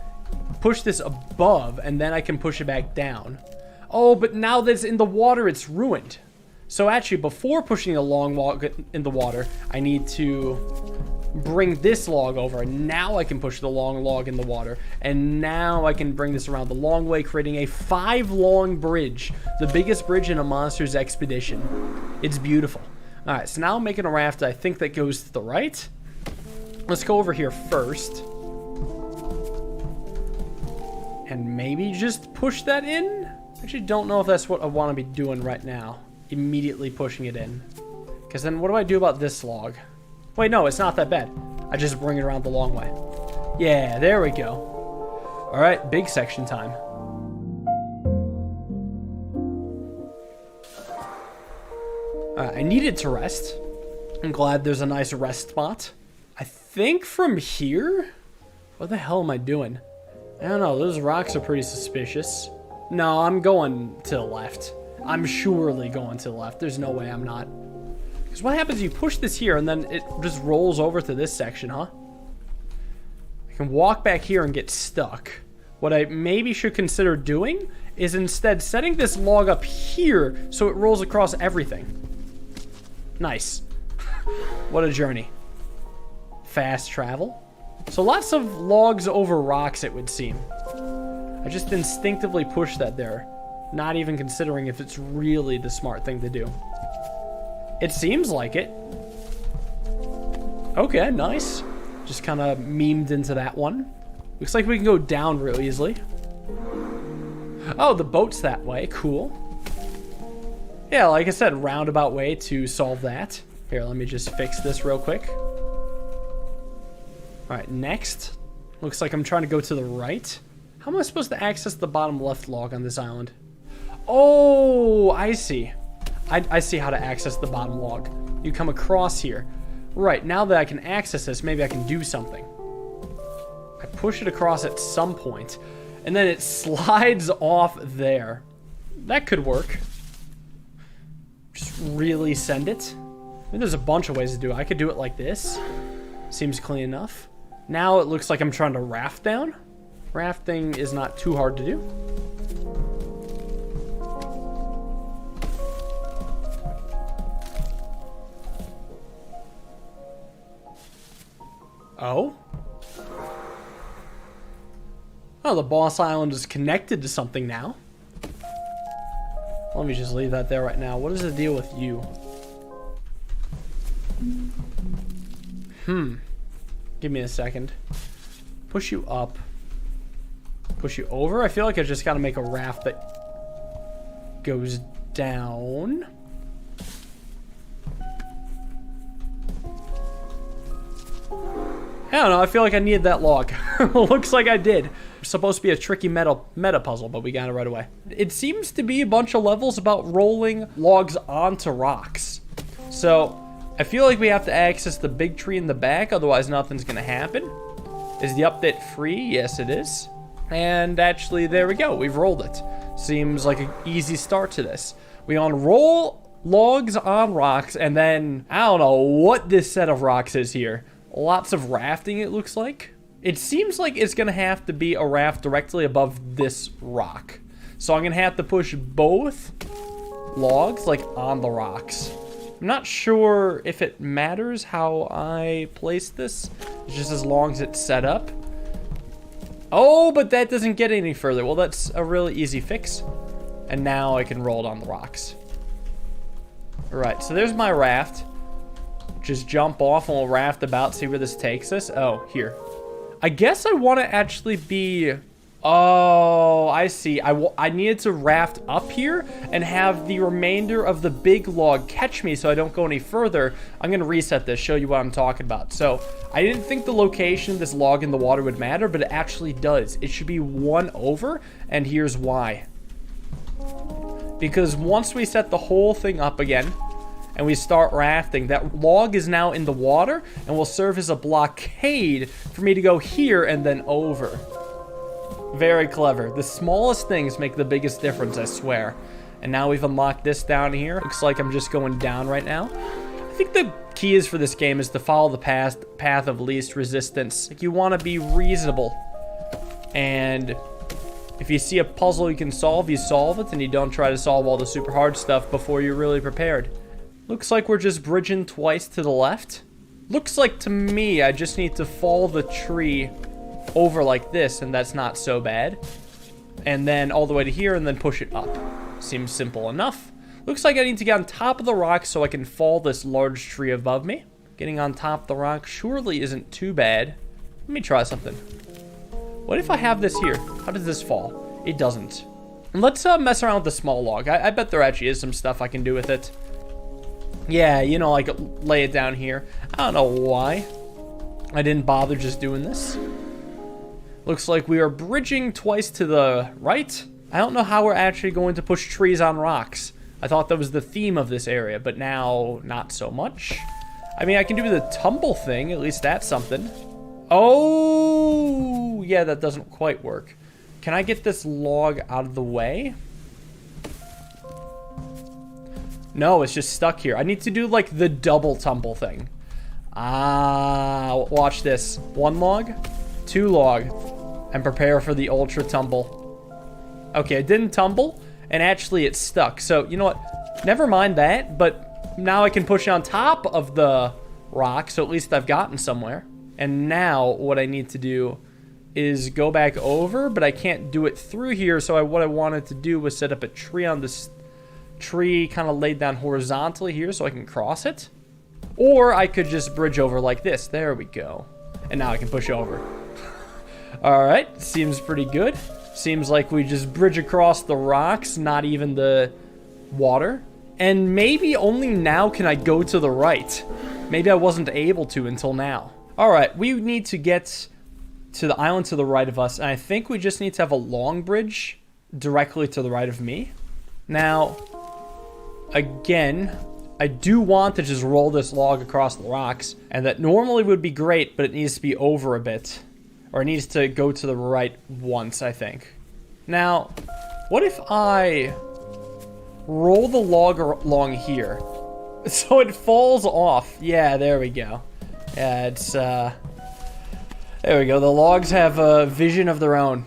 push this above, and then I can push it back down. Oh, but now that it's in the water, it's ruined. So actually, before pushing the long log in the water, I need to bring this log over. And now I can push the long log in the water. And now I can bring this around the long way, creating a 5-long bridge. The biggest bridge in a monster's expedition. It's beautiful. All right, so now I'm making a raft, I think, that goes to the right. Let's go over here first. And maybe just push that in? I actually don't know if that's what I want to be doing right now. Immediately pushing it in. Because then what do I do about this log? Wait, no, it's not that bad. I just bring it around the long way. Yeah, there we go. All right, big section time. I needed to rest. I'm glad there's a nice rest spot. I think from here... What the hell am I doing? I don't know, those rocks are pretty suspicious. No, I'm going to the left. I'm surely going to the left. There's no way I'm not. Because what happens if you push this here and then it just rolls over to this section, huh? I can walk back here and get stuck. What I maybe should consider doing is instead setting this log up here so it rolls across everything. Nice. What a journey. Fast travel. So lots of logs over rocks, it would seem. I just instinctively push that there, not even considering if it's really the smart thing to do. It seems like it. Okay, nice. Just kind of memed into that one. Looks like we can go down real easily. Oh, the boat's that way. Cool. Yeah, like I said, roundabout way to solve that. Here, let me just fix this real quick. All right, next. Looks like I'm trying to go to the right. How am I supposed to access the bottom left log on this island? Oh, I see. I see how to access the bottom log. You come across here. Right, now that I can access this, maybe I can do something. I push it across at some point, and then it slides off there. That could work. Just really send it. I mean, there's a bunch of ways to do it. I could do it like this. Seems clean enough. Now it looks like I'm trying to raft down. Rafting is not too hard to do. Oh? Oh, the boss island is connected to something now. Let me just leave that there right now. What is the deal with you? Give me a second. Push you up. Push you over. I feel like I just got to make a raft that goes down. I don't know. I feel like I needed that log. Looks like I did. It's supposed to be a tricky meta puzzle, but we got it right away. It seems to be a bunch of levels about rolling logs onto rocks. So I feel like we have to access the big tree in the back, otherwise nothing's going to happen. Is the update free? Yes, it is. And actually, there we go. We've rolled it. Seems like an easy start to this. We unroll logs on rocks, and then I don't know what this set of rocks is here. Lots of rafting, it looks like. It seems like it's going to have to be a raft directly above this rock. So I'm going to have to push both logs, like, on the rocks. I'm not sure if it matters how I place this. It's just as long as it's set up. Oh, but that doesn't get any further. Well, that's a really easy fix. And now I can roll it on the rocks. All right, so there's my raft. Just jump off and we'll raft about, see where this takes us. Oh, here. I guess I want to actually be... Oh, I see. I needed to raft up here and have the remainder of the big log catch me so I don't go any further. I'm going to reset this, show you what I'm talking about. So I didn't think the location of this log in the water would matter, but it actually does. It should be one over, and here's why. Because once we set the whole thing up again and we start rafting, that log is now in the water and will serve as a blockade for me to go here and then over. Very clever. The smallest things make the biggest difference, I swear. And now we've unlocked this down here. Looks like I'm just going down right now. I think the key is for this game is to follow the path of least resistance. Like, you want to be reasonable. And if you see a puzzle you can solve, you solve it, and you don't try to solve all the super hard stuff before you're really prepared. Looks like we're just bridging twice to the left. Looks like to me I just need to follow the tree over like this, and that's not so bad. And then all the way to here, and then push it up. Seems simple enough. Looks like I need to get on top of the rock so I can fall this large tree above me. Getting on top of the rock surely isn't too bad. Let me try something. What if I have this here? How does this fall? It doesn't. And let's mess around with the small log. I bet there actually is some stuff I can do with it. Yeah, you know, like lay it down here. I don't know why I didn't bother just doing this. Looks like we are bridging twice to the right. I don't know how we're actually going to push trees on rocks. I thought that was the theme of this area, but now not so much. I mean, I can do the tumble thing. At least that's something. Oh, yeah, that doesn't quite work. Can I get this log out of the way? No, it's just stuck here. I need to do, like, the double tumble thing. Ah, watch this. One log, two log, and prepare for the ultra tumble. Okay, it didn't tumble, and actually it's stuck. So, you know what? Never mind that, but now I can push on top of the rock, so at least I've gotten somewhere. And now what I need to do is go back over, but I can't do it through here, so what I wanted to do was set up a tree on this tree kind of laid down horizontally here so I can cross it. Or I could just bridge over like this. There we go. And now I can push over. Alright, seems pretty good. Seems like we just bridge across the rocks, not even the water. And maybe only now can I go to the right. Maybe I wasn't able to until now. Alright, we need to get to the island to the right of us. And I think we just need to have a long bridge directly to the right of me. Now, again, I do want to just roll this log across the rocks. And that normally would be great, but it needs to be over a bit. Or it needs to go to the right once, I think. Now, what if I roll the log along here? So it falls off. Yeah, there we go. Yeah, it's, there we go. The logs have a vision of their own.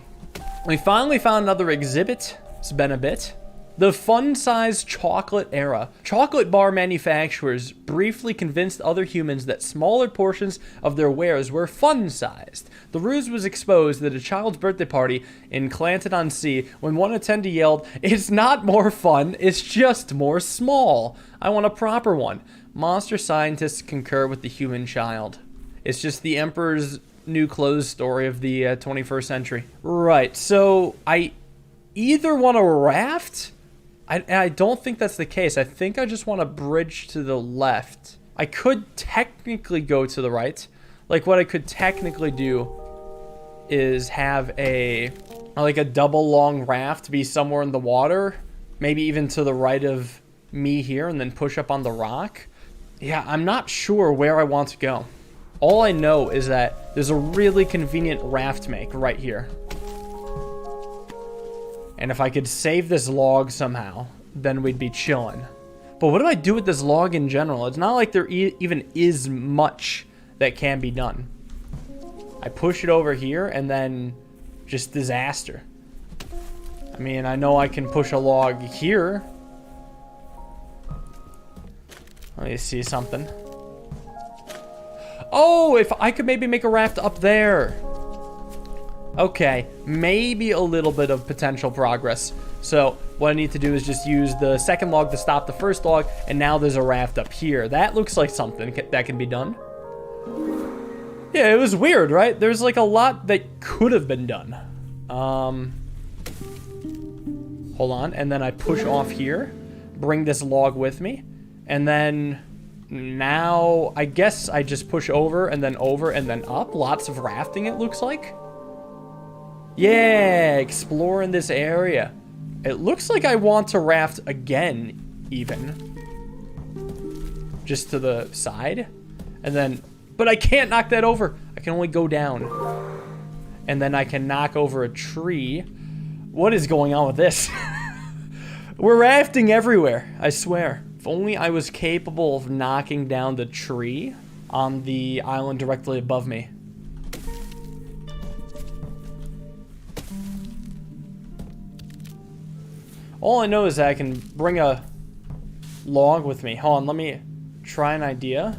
We finally found another exhibit. It's been a bit. The fun-sized chocolate era. Chocolate bar manufacturers briefly convinced other humans that smaller portions of their wares were fun-sized. The ruse was exposed at a child's birthday party in Clanton-on-Sea when one attendee yelled, "It's not more fun, it's just more small. I want a proper one." Monster scientists concur with the human child. It's just the Emperor's new clothes story of the 21st century. Right, so I either want to raft. I don't think that's the case. I think I just want to bridge to the left. I could technically go to the right. Like, what I could technically do is have a double long raft be somewhere in the water, maybe even to the right of me here, and then push up on the rock. Yeah, I'm not sure where I want to go. All I know is that there's a really convenient raft make right here. And if I could save this log somehow, then we'd be chilling. But what do I do with this log in general? It's not like there even is much that can be done. I push it over here and then just disaster. I mean, I know I can push a log here. Let me see something. Oh, if I could maybe make a raft up there. Okay, maybe a little bit of potential progress. So what I need to do is just use the second log to stop the first log, and now there's a raft up here. That looks like something that can be done. Yeah, it was weird, right? There's like a lot that could have been done. Hold on, and then I push off here, bring this log with me, and then now I guess I just push over and then up. Lots of rafting, it looks like. Yeah, exploring this area. It looks like I want to raft again, even. Just to the side. And then, but I can't knock that over. I can only go down. And then I can knock over a tree. What is going on with this? We're rafting everywhere, I swear. If only I was capable of knocking down the tree on the island directly above me. All I know is that I can bring a log with me. Hold on, let me try an idea.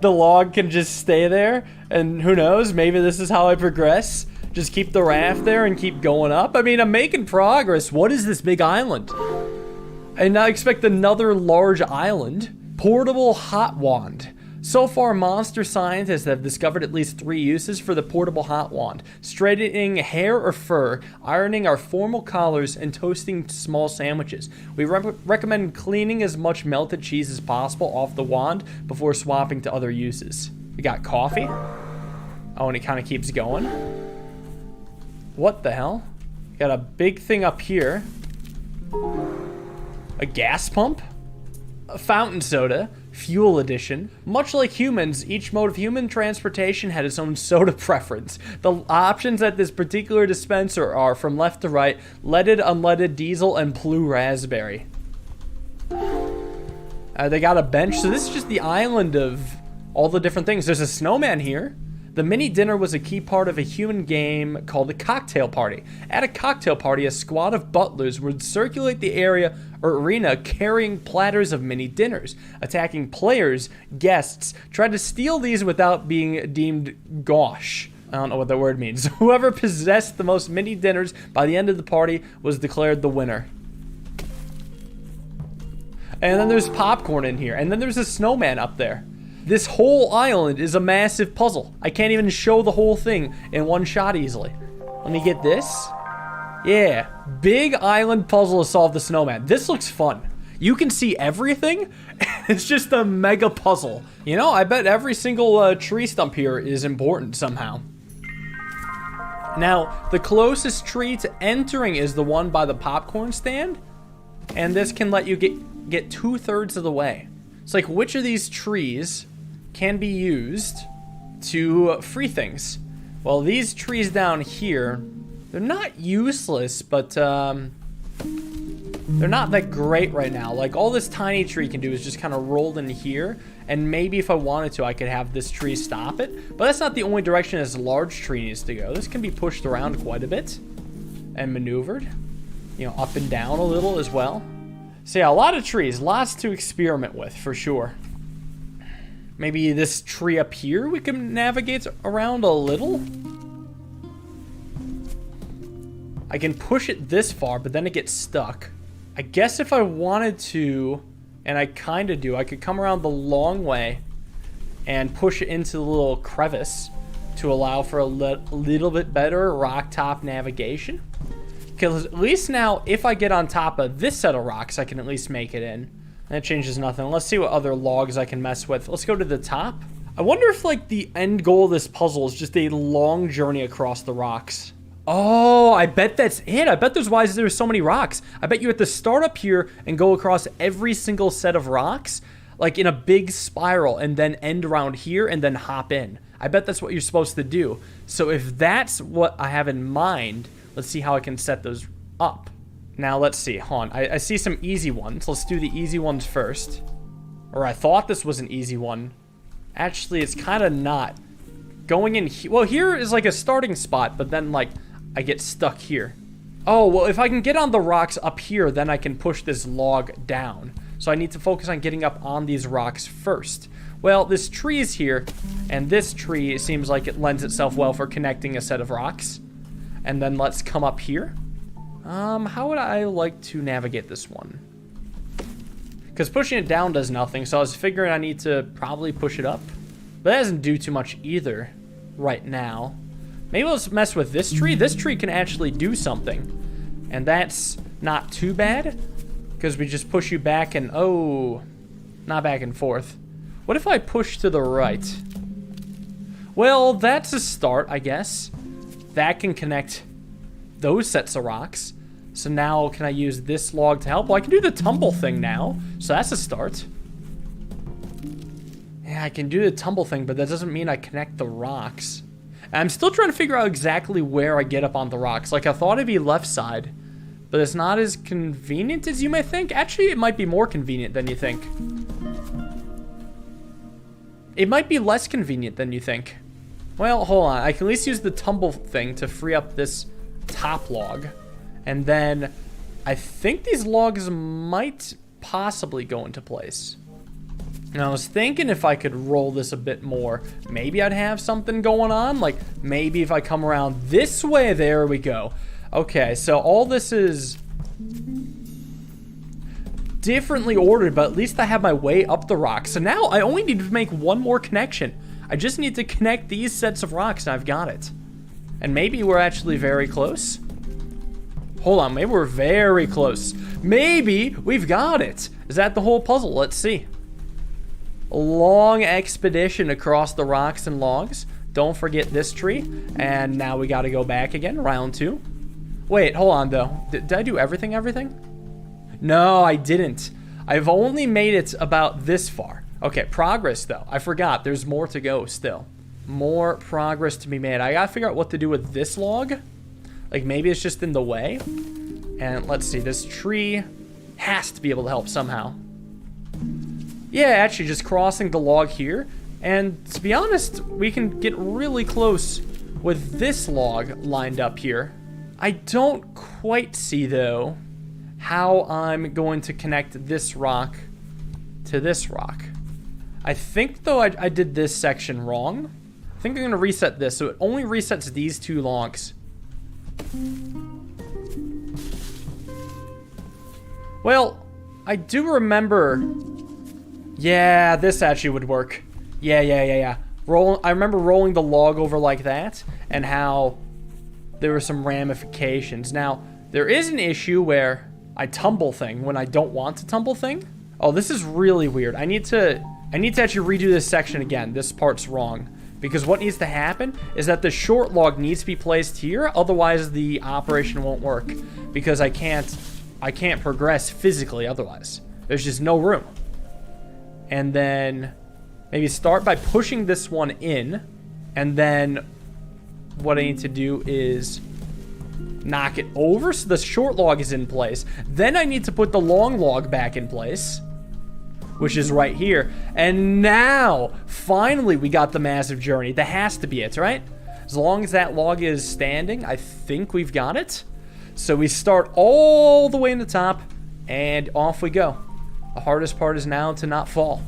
The log can just stay there, and who knows, maybe this is how I progress. Just keep the raft there and keep going up. I mean, I'm making progress. What is this big island? And I expect another large island. Portable hot wand. So far, monster scientists have discovered at least 3 uses for the portable hot wand: straightening hair or fur, ironing our formal collars, and toasting small sandwiches. We recommend cleaning as much melted cheese as possible off the wand before swapping to other uses. We got coffee. Oh, and it kind of keeps going. What the hell? Got a big thing up here. A gas pump? A fountain soda. Fuel edition. Much like humans, each mode of human transportation had its own soda preference. The options at this particular dispenser are, from left to right, leaded, unleaded, diesel, and blue raspberry. They got a bench, so this is just the island of all the different things. There's a snowman here. The mini dinner was a key part of a human game called the cocktail party. At a cocktail party, a squad of butlers would circulate the area or arena carrying platters of mini dinners, attacking players, guests, tried to steal these without being deemed gauche. I don't know what that word means. Whoever possessed the most mini dinners by the end of the party was declared the winner. And then there's popcorn in here, and then there's a snowman up there. This whole island is a massive puzzle. I can't even show the whole thing in one shot easily. Let me get this. Yeah, big island puzzle to solve the snowman. This looks fun. You can see everything. It's just a mega puzzle. You know, I bet every single tree stump here is important somehow. Now, the closest tree to entering is the one by the popcorn stand. And this can let you get 2/3 of the way. It's like, which of these trees can be used to free things? Well, these trees down here, they're not useless, but they're not that great right now. Like, all this tiny tree can do is just kind of roll in here, and maybe if I wanted to, I could have this tree stop it. But that's not the only direction this large tree needs to go. This can be pushed around quite a bit and maneuvered, you know, up and down a little as well. So yeah, a lot of trees, lots to experiment with for sure. Maybe this tree up here we can navigate around a little. I can push it this far, but then it gets stuck. I guess if I wanted to And I kind of do. I could come around the long way and push it into the little crevice to allow for a little bit better rock top navigation. Because at least now, if I get on top of this set of rocks, I can at least make it in. That changes nothing. Let's see what other logs I can mess with. Let's go to the top. I wonder if, like, the end goal of this puzzle is just a long journey across the rocks. Oh, I bet that's it. I bet there's why there's so many rocks. I bet you have to start up here and go across every single set of rocks, like in a big spiral, and then end around here and then hop in. I bet that's what you're supposed to do. So if that's what I have in mind, let's see how I can set those up. Now, let's see. Hold on. I see some easy ones. Let's do the easy ones first. Or I thought this was an easy one. Actually, it's kind of not. Going in here. Well, here is like a starting spot, but then, like, I get stuck here. Oh, well, if I can get on the rocks up here, then I can push this log down. So I need to focus on getting up on these rocks first. Well, this tree is here, and this tree seems like it lends itself well for connecting a set of rocks. And then let's come up here. How would I like to navigate this one? Because pushing it down does nothing, so I was figuring I need to probably push it up. But that doesn't do too much either right now. Maybe let's mess with this tree. This tree can actually do something. And that's not too bad, because we just push you back and, oh, not back and forth. What if I push to the right? Well, that's a start, I guess. That can connect those sets of rocks. So now, can I use this log to help? Well, I can do the tumble thing now, so that's a start. Yeah, I can do the tumble thing, but that doesn't mean I connect the rocks. And I'm still trying to figure out exactly where I get up on the rocks. Like, I thought it'd be left side, but it's not as convenient as you may think. Actually, it might be more convenient than you think. It might be less convenient than you think. Well, hold on. I can at least use the tumble thing to free up this top log. And then I think these logs might possibly go into place. And I was thinking if I could roll this a bit more, maybe I'd have something going on. Like, maybe if I come around this way, there we go. Okay, so all this is differently ordered, but at least I have my way up the rocks. So now I only need to make one more connection. I just need to connect these sets of rocks and I've got it. And maybe we're actually very close. Hold on, maybe we're very close. Maybe we've got it. Is that the whole puzzle? Let's see. A long expedition across the rocks and logs. Don't forget this tree. And now we got to go back again, round 2. Wait, hold on though. Did I do everything? No, I didn't. I've only made it about this far. Okay, progress though. I forgot. There's more to go still. More progress to be made. I gotta figure out what to do with this log. Like, maybe it's just in the way. And let's see. This tree has to be able to help somehow. Yeah, actually, just crossing the log here. And to be honest, we can get really close with this log lined up here. I don't quite see, though, how I'm going to connect this rock to this rock. I think, though, I did this section wrong. I think I'm going to reset this, so it only resets these 2 logs. Well, I do remember... Yeah, this actually would work. Yeah. I remember rolling the log over like that, and how there were some ramifications. Now, there is an issue where I tumble thing when I don't want to tumble thing. Oh, this is really weird. I need to actually redo this section again. This part's wrong. Because what needs to happen is that the short log needs to be placed here, otherwise the operation won't work. Because I can't progress physically otherwise. There's just no room. And then maybe start by pushing this one in, and then what I need to do is knock it over so the short log is in place. Then I need to put the long log back in place, which is right here. And now, finally, we got the massive journey. That has to be it, right? As long as that log is standing, I think we've got it. So we start all the way in the top, and off we go. The hardest part is now to not fall.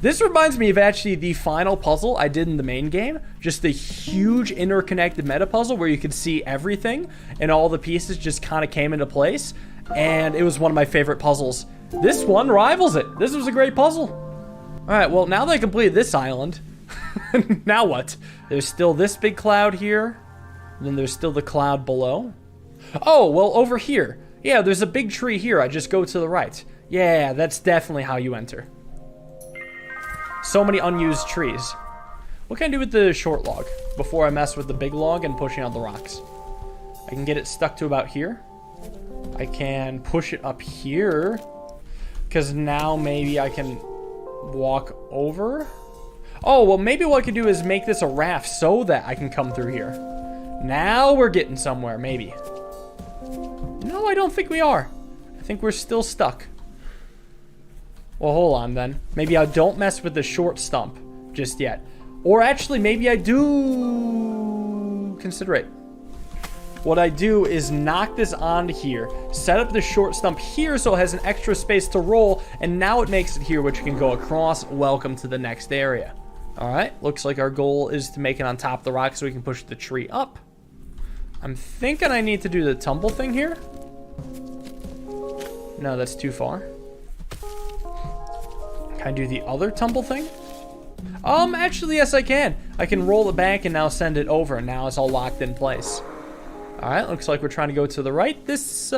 This reminds me of actually the final puzzle I did in the main game. Just the huge interconnected meta puzzle where you could see everything and all the pieces just kind of came into place. And it was one of my favorite puzzles This one rivals it. This was a great puzzle. All right, well, now that I completed this island, now what? There's still this big cloud here. And then there's still the cloud below. Oh, well, over here. Yeah, there's a big tree here. I just go to the right. Yeah, that's definitely how you enter. So many unused trees. What can I do with the short log before I mess with the big log and pushing out the rocks? I can get it stuck to about here. I can push it up here. Because now maybe I can walk over. Oh, well, maybe what I could do is make this a raft so that I can come through here. Now we're getting somewhere, maybe. No, I don't think we are. I think we're still stuck. Well, hold on then. Maybe I don't mess with the short stump just yet. Or actually, maybe I do consider it. What I do is knock this onto here, set up the short stump here so it has an extra space to roll, and now it makes it here, which can go across. Welcome to the next area. All right, looks like our goal is to make it on top of the rock so we can push the tree up. I'm thinking I need to do the tumble thing here. No, that's too far. Can I do the other tumble thing? Actually, yes, I can. I can roll it back and now send it over, and now it's all locked in place. All right, looks like we're trying to go to the right. This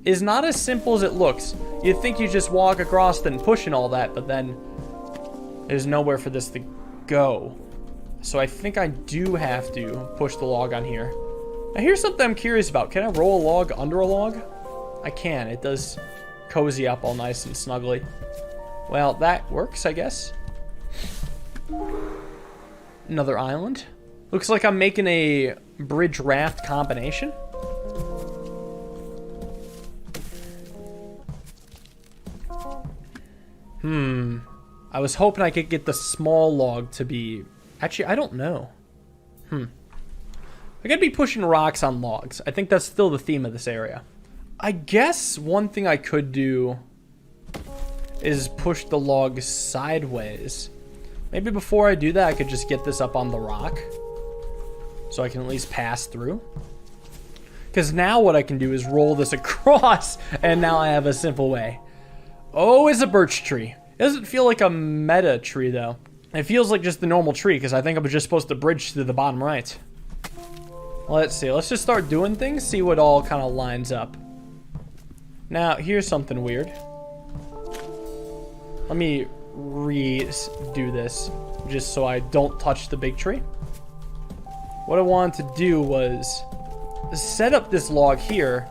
is not as simple as it looks. You'd think you just walk across and push and all that, but then there's nowhere for this to go. So I think I do have to push the log on here. Now here's something I'm curious about. Can I roll a log under a log? I can. It does cozy up all nice and snuggly. Well, that works, I guess. Another island. Looks like I'm making a bridge raft combination. I was hoping I could get the small log to be... Actually, I don't know. I gotta be pushing rocks on logs. I think that's still the theme of this area. I guess one thing I could do is push the log sideways. Maybe before I do that, I could just get this up on the rock so I can at least pass through. Because now what I can do is roll this across, and now I have a simple way. Oh, it's a birch tree. It doesn't feel like a meta tree, though. It feels like just the normal tree, because I think I was just supposed to bridge to the bottom right. Let's see. Let's just start doing things, see what all kind of lines up. Now, here's something weird. Let me redo this, just so I don't touch the big tree. What I wanted to do was set up this log here,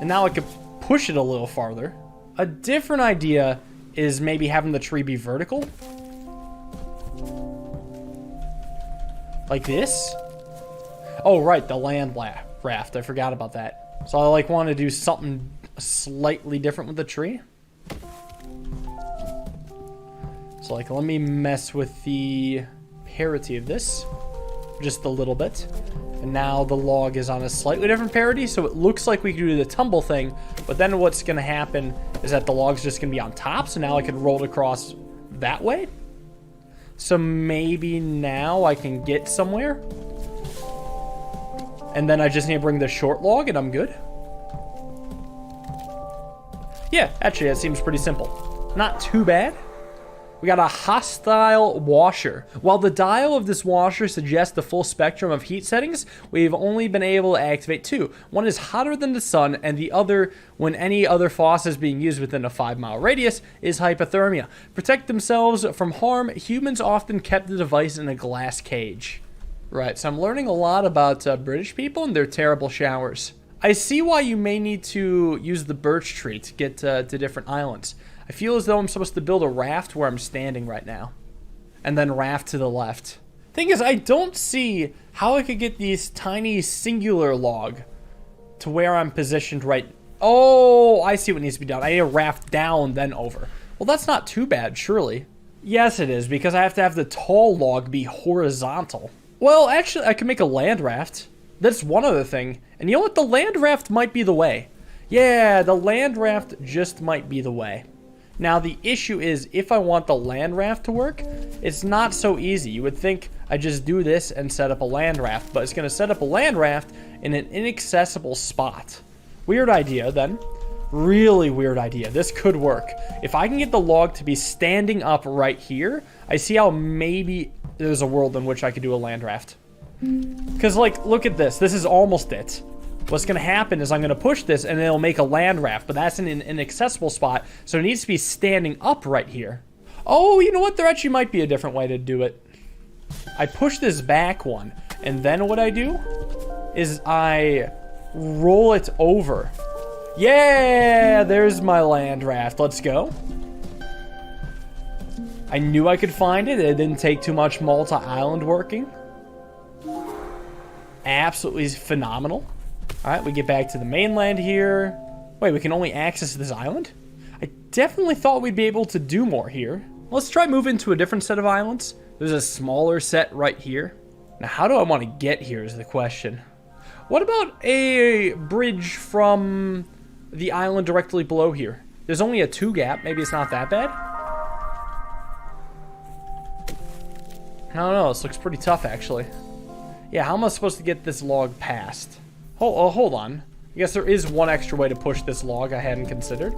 and now I could push it a little farther. A different idea is maybe having the tree be vertical. Like this. Oh, right, the land raft. I forgot about that. So I want to do something slightly different with the tree. So let me mess with the parity of this just a little bit. And now the log is on a slightly different parity, so it looks like we can do the tumble thing, but then what's going to happen is that the log's just going to be on top, so now I can roll it across that way. So maybe now I can get somewhere. And then I just need to bring the short log and I'm good. Yeah, actually that seems pretty simple. Not too bad. We got a hostile washer. While the dial of this washer suggests the full spectrum of heat settings, we've only been able to activate two. One is hotter than the sun, and the other, when any other faucet is being used within a 5-mile radius, is hypothermia. Protect themselves from harm, humans often kept the device in a glass cage. Right, so I'm learning a lot about British people and their terrible showers. I see why you may need to use the birch tree to get to different islands. I feel as though I'm supposed to build a raft where I'm standing right now. And then raft to the left. Thing is, I don't see how I could get these tiny singular log to where I'm positioned right. Oh, I see what needs to be done. I need to raft down, then over. Well, that's not too bad, surely. Yes, it is, because I have to have the tall log be horizontal. Well, actually, I can make a land raft. That's one other thing. And you know what? The land raft might be the way. Yeah, the land raft just might be the way. Now, the issue is, if I want the land raft to work, it's not so easy. You would think I just do this and set up a land raft, but it's going to set up a land raft in an inaccessible spot. Weird idea, then. Really weird idea. This could work. If I can get the log to be standing up right here, I see how maybe there's a world in which I could do a land raft. Because, like, look at this. This is almost it. What's going to happen is I'm going to push this and it'll make a land raft, but that's in an inaccessible spot, so it needs to be standing up right here. Oh, you know what? There actually might be a different way to do it. I push this back one, and then what I do is I roll it over. Yeah, there's my land raft. Let's go. I knew I could find it. It didn't take too much multi-island working. Absolutely phenomenal. All right, we get back to the mainland here. Wait, we can only access this island? I definitely thought we'd be able to do more here. Let's try moving to a different set of islands. There's a smaller set right here. Now, how do I want to get here is the question. What about a bridge from the island directly below here? There's only a 2 gap. Maybe it's not that bad. I don't know. This looks pretty tough, actually. Yeah, how am I supposed to get this log past? Hold on. I guess there is one extra way to push this log I hadn't considered.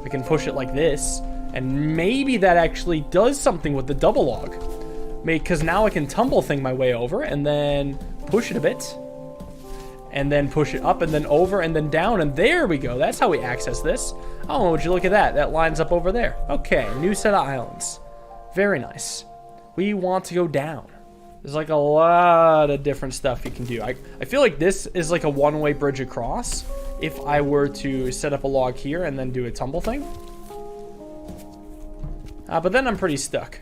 I can push it like this, and maybe that actually does something with the double log. Because now I can tumble thing my way over, and then push it a bit. And then push it up, and then over, and then down, and there we go. That's how we access this. Oh, would you look at that? That lines up over there. Okay, new set of islands. Very nice. We want to go down. There's like a lot of different stuff you can do. I feel like this is like a one-way bridge across if I were to set up a log here and then do a tumble thing. But then I'm pretty stuck.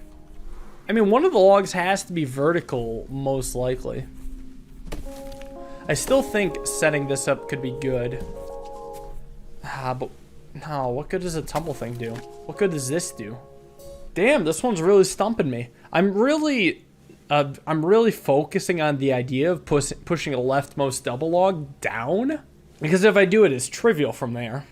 I mean, one of the logs has to be vertical, most likely. I still think setting this up could be good. But no, what good does a tumble thing do? What good does this do? Damn, this one's really stumping me. I'm really focusing on the idea of pushing a leftmost double log down, because if I do it, it's trivial from there.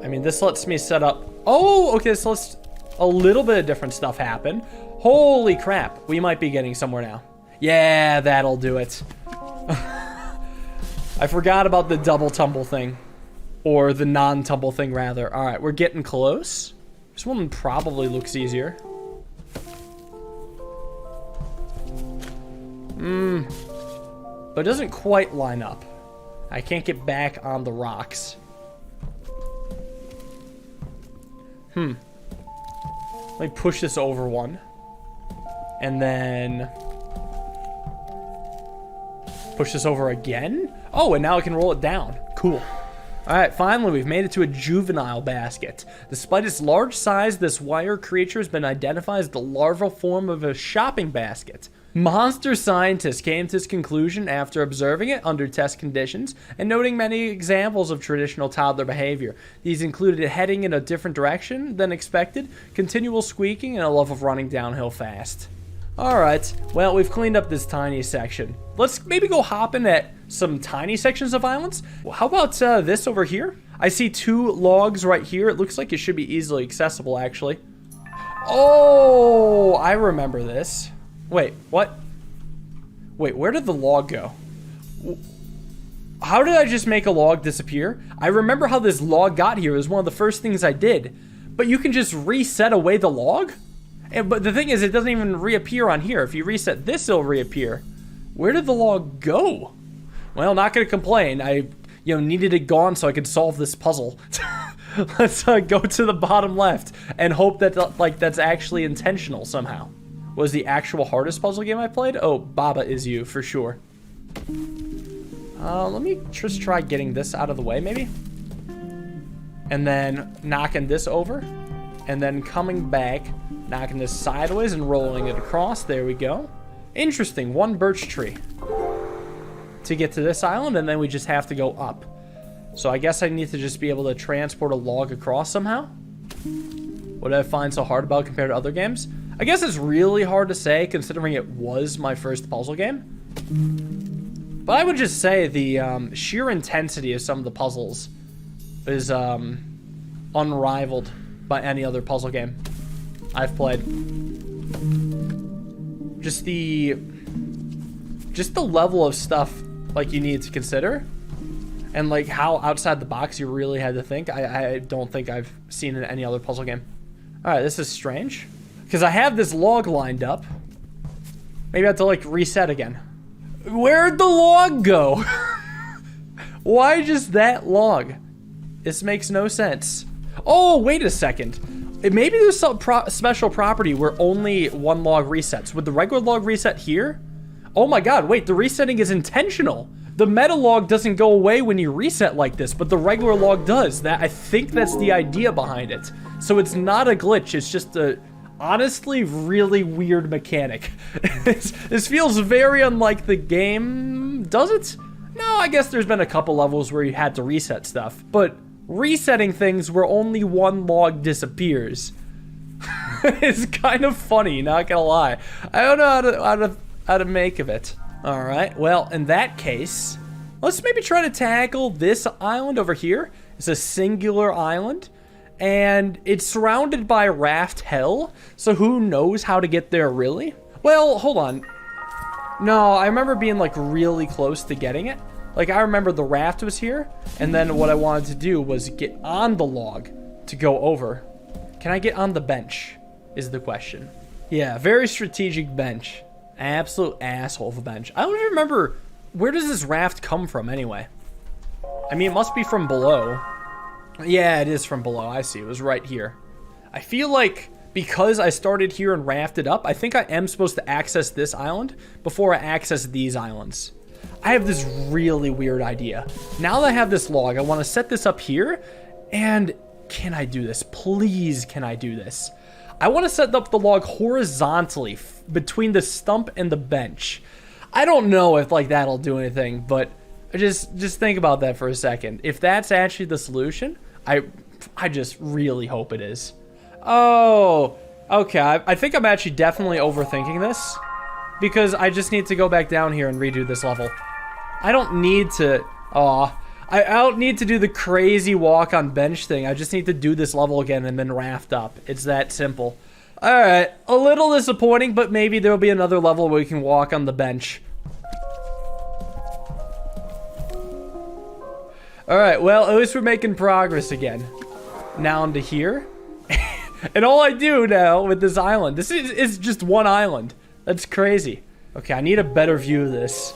I mean, this lets me set up... Oh, okay, so let's... A little bit of different stuff happen. Holy crap, we might be getting somewhere now. Yeah, that'll do it. I forgot about the double tumble thing. Or the non-tumble thing, rather. All right, we're getting close. This one probably looks easier. But it doesn't quite line up. I can't get back on the rocks. Let me push this over one. And then... push this over again? Oh, and now I can roll it down. Cool. Alright, finally, we've made it to a juvenile basket. Despite its large size, this wire creature has been identified as the larval form of a shopping basket. Monster scientists came to this conclusion after observing it under test conditions and noting many examples of traditional toddler behavior. These included it heading in a different direction than expected, continual squeaking, and a love of running downhill fast. Alright, well, we've cleaned up this tiny section. Let's maybe go hopping at some tiny sections of islands. Well, how about this over here? I see 2 logs right here. It looks like it should be easily accessible, actually. Oh, I remember this. Wait, what? Wait, where did the log go? How did I just make a log disappear? I remember how this log got here. It was one of the first things I did. But you can just reset away the log? But the thing is, it doesn't even reappear on here. If you reset this, it'll reappear. Where did the log go? Well, not gonna complain. I, needed it gone so I could solve this puzzle. Let's go to the bottom left and hope that that's actually intentional somehow. Was the actual hardest puzzle game I played? Oh, Baba Is You for sure. Let me just try getting this out of the way, maybe. And then knocking this over, and then coming back, knocking this sideways and rolling it across. There we go. Interesting. 1 birch tree to get to this island, and then we just have to go up. So I guess I need to just be able to transport a log across somehow. What did I find so hard about compared to other games? I guess it's really hard to say, considering it was my first puzzle game. But I would just say the sheer intensity of some of the puzzles is unrivaled by any other puzzle game I've played. Just the just the level of stuff like you need to consider, and like how outside the box you really had to think. I don't think I've seen in any other puzzle game. All right, this is strange because I have this log lined up. Maybe I have to like reset again. Where'd the log go? Why just that log? This makes no sense. Oh, wait a second. Maybe there's some special property where only one log resets. Would the regular log reset here? Oh my god, wait, the resetting is intentional. The meta log doesn't go away when you reset like this, but the regular log does. I think that's the idea behind it. So it's not a glitch, it's just a honestly really weird mechanic. This feels very unlike the game, does it? No, I guess there's been a couple levels where you had to reset stuff, but resetting things where only one log disappears is kind of funny, not gonna lie. I don't know how to make of it. All right, well, in that case, let's maybe try to tackle this island over here. It's a singular island, and it's surrounded by raft hell, so who knows how to get there, really? Well, hold on. No, I remember being, like, really close to getting it. Like, I remember the raft was here, and then what I wanted to do was get on the log to go over. Can I get on the bench, is the question. Yeah, very strategic bench. Absolute asshole of a bench. I don't even remember, where does this raft come from, anyway? I mean, it must be from below. Yeah, it is from below. I see. It was right here. I feel like because I started here and rafted up, I think I am supposed to access this island before I access these islands. I have this really weird idea. Now that I have this log, I want to set this up here. And can I do this? Please, can I do this? I want to set up the log horizontally between the stump and the bench. I don't know if like that'll do anything, but just think about that for a second. If that's actually the solution, I just really hope it is. Oh, okay. I think I'm actually definitely overthinking this because I just need to go back down here and redo this level. I don't need to, I don't need to do the crazy walk on bench thing. I just need to do this level again and then raft up. It's that simple. All right, a little disappointing, but maybe there'll be another level where we can walk on the bench. All right, well, at least we're making progress again. Now onto here. And all I do now with this island, this is just one island. That's crazy. Okay, I need a better view of this.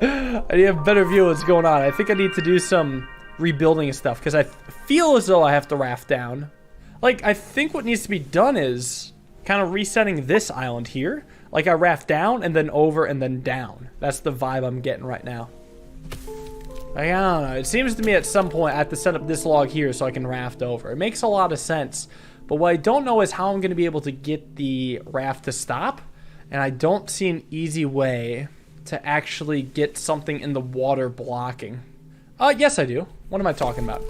I need a better view of what's going on. I think I need to do some rebuilding and stuff because I feel as though I have to raft down. Like, I think what needs to be done is kind of resetting this island here. Like, I raft down and then over and then down. That's the vibe I'm getting right now. Like, I don't know. It seems to me at some point I have to set up this log here so I can raft over. It makes a lot of sense. But what I don't know is how I'm going to be able to get the raft to stop. And I don't see an easy way to actually get something in the water blocking. Yes, I do. What am I talking about?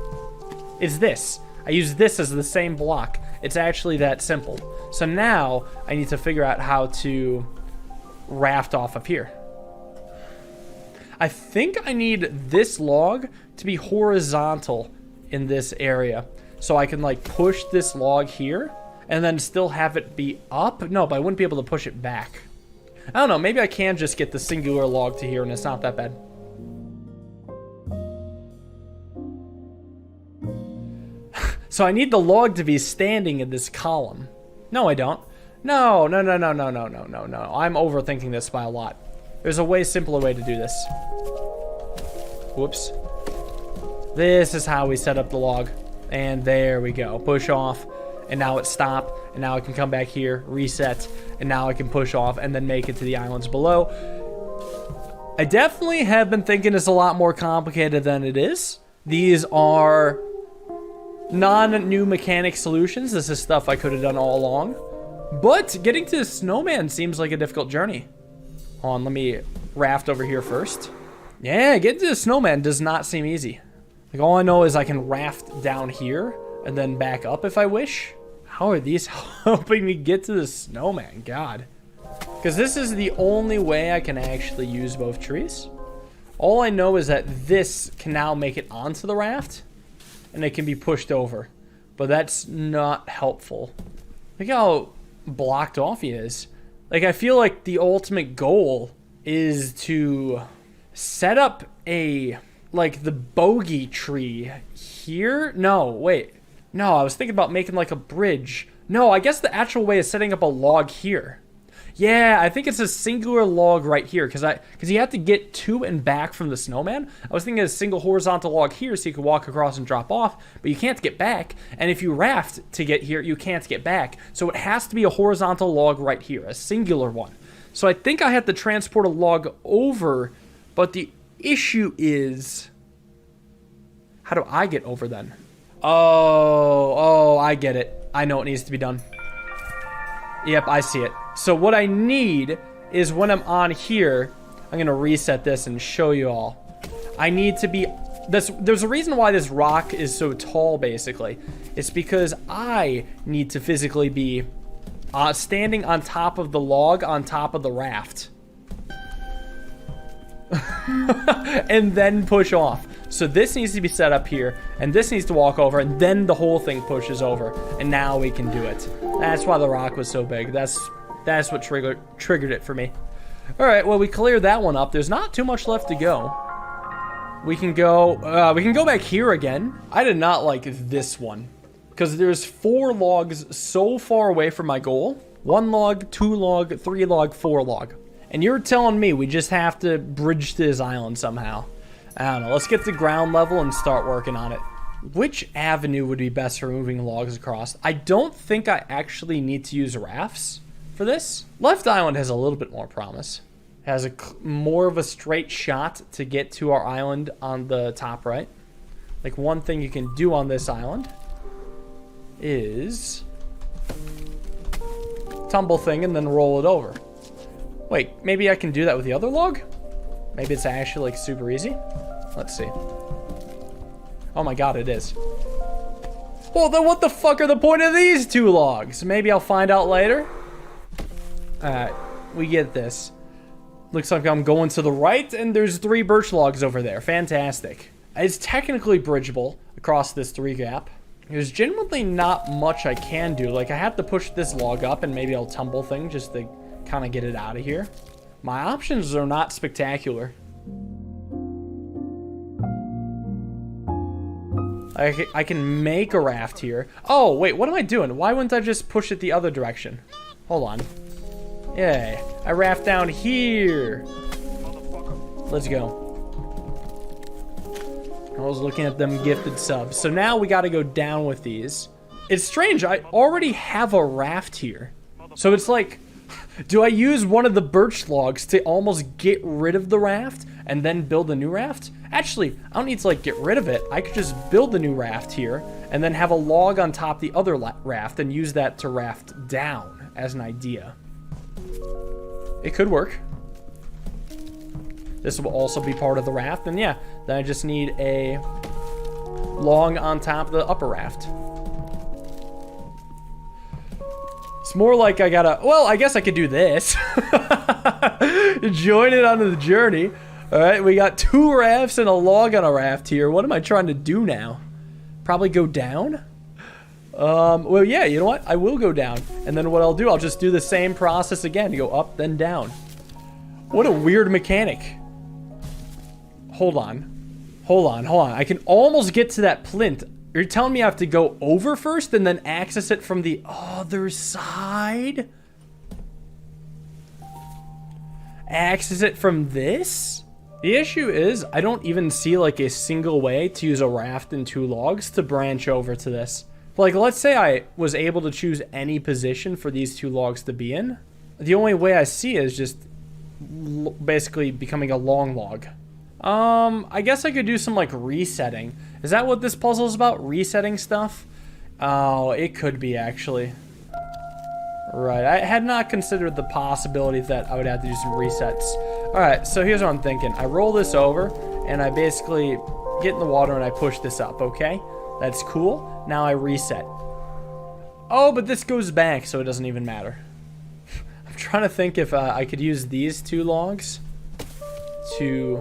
It's this. I use this as the same block. It's actually that simple. So now I need to figure out how to raft off of here. I think I need this log to be horizontal in this area. So I can like push this log here and then still have it be up. No, but I wouldn't be able to push it back. I don't know, maybe I can just get the singular log to here and it's not that bad. So I need the log to be standing in this column. No, I don't. No. I'm overthinking this by a lot. There's a way simpler way to do this. Whoops. This is how we set up the log. And there we go. Push off. And now it's stopped. And now I can come back here, reset. And now I can push off and then make it to the islands below. I definitely have been thinking it's a lot more complicated than it is. These are non-new mechanic solutions. This is stuff I could have done all along. But getting to the snowman seems like a difficult journey. Hold on, let me raft over here first. Yeah, getting to the snowman does not seem easy. Like, all I know is I can raft down here and then back up if I wish. How are these helping me get to the snowman? God. Because this is the only way I can actually use both trees. All I know is that this can now make it onto the raft and it can be pushed over. But that's not helpful. Look how blocked off he is. Like, I feel like the ultimate goal is to set up a, like, the bogey tree here. No, wait. No, I was thinking about making, like, a bridge. No, I guess the actual way is setting up a log here. Yeah, I think it's a singular log right here, because you have to get to and back from the snowman. I was thinking a single horizontal log here so you could walk across and drop off, but you can't get back. And if you raft to get here, you can't get back. So it has to be a horizontal log right here, a singular one. So I think I have to transport a log over, but the issue is, how do I get over then? Oh, I get it. I know what needs to be done. Yep, I see it. So what I need is when I'm on here, I'm going to reset this and show you all. I need to be... There's a reason why this rock is so tall, basically. It's because I need to physically be standing on top of the log on top of the raft. And then push off. So this needs to be set up here, and this needs to walk over, and then the whole thing pushes over, and now we can do it. That's why the rock was so big. That's what triggered it for me. All right, well, we cleared that one up. There's not too much left to go. We can go back here again. I did not like this one because there's 4 logs so far away from my goal. 1 log, 2 log, 3 log, 4 log. And you're telling me we just have to bridge this island somehow. I don't know. Let's get to ground level and start working on it. Which avenue would be best for moving logs across? I don't think I actually need to use rafts for this. Left island has a little bit more promise. It has more of a straight shot to get to our island on the top right. Like, one thing you can do on this island is tumble thing and then roll it over. Wait, maybe I can do that with the other log? Maybe it's actually like super easy. Let's see. Oh my god, it is. Well, then what the fuck are the point of these 2 logs? Maybe I'll find out later. Alright, we get this. Looks like I'm going to the right, and there's 3 birch logs over there. Fantastic. It's technically bridgeable across this 3 gap. There's genuinely not much I can do. Like, I have to push this log up, and maybe I'll tumble thing just to kind of get it out of here. My options are not spectacular. I can make a raft here. Oh, wait, what am I doing? Why wouldn't I just push it the other direction? Hold on. Yay. I raft down here. Let's go. I was looking at them gifted subs. So now we got to go down with these. It's strange. I already have a raft here. So it's like, do I use one of the birch logs to almost get rid of the raft and then build a new raft? Actually, I don't need to like get rid of it. I could just build the new raft here and then have a log on top the other raft and use that to raft down as an idea. It could work. This will also be part of the raft, and yeah, then I just need a log on top of the upper raft. It's more like I gotta, well, I guess I could do this. Join it onto the journey. All right, we got 2 rafts and a log on a raft here. What am I trying to do now? Probably go down? Well, yeah, you know what? I will go down. And then what I'll do, I'll just do the same process again. Go up, then down. What a weird mechanic. Hold on. Hold on, hold on. I can almost get to that plinth. You're telling me I have to go over first and then access it from the other side? Access it from this? The issue is, I don't even see like a single way to use a raft and 2 logs to branch over to this. Like, let's say I was able to choose any position for these 2 logs to be in. The only way I see is just basically becoming a long log. I guess I could do some like resetting. Is that what this puzzle is about? Resetting stuff? Oh, it could be actually. Right, I had not considered the possibility that I would have to do some resets. Alright, so here's what I'm thinking. I roll this over, and I basically get in the water and I push this up, okay? That's cool. Now I reset. Oh, but this goes back, so it doesn't even matter. I'm trying to think if I could use these 2 logs to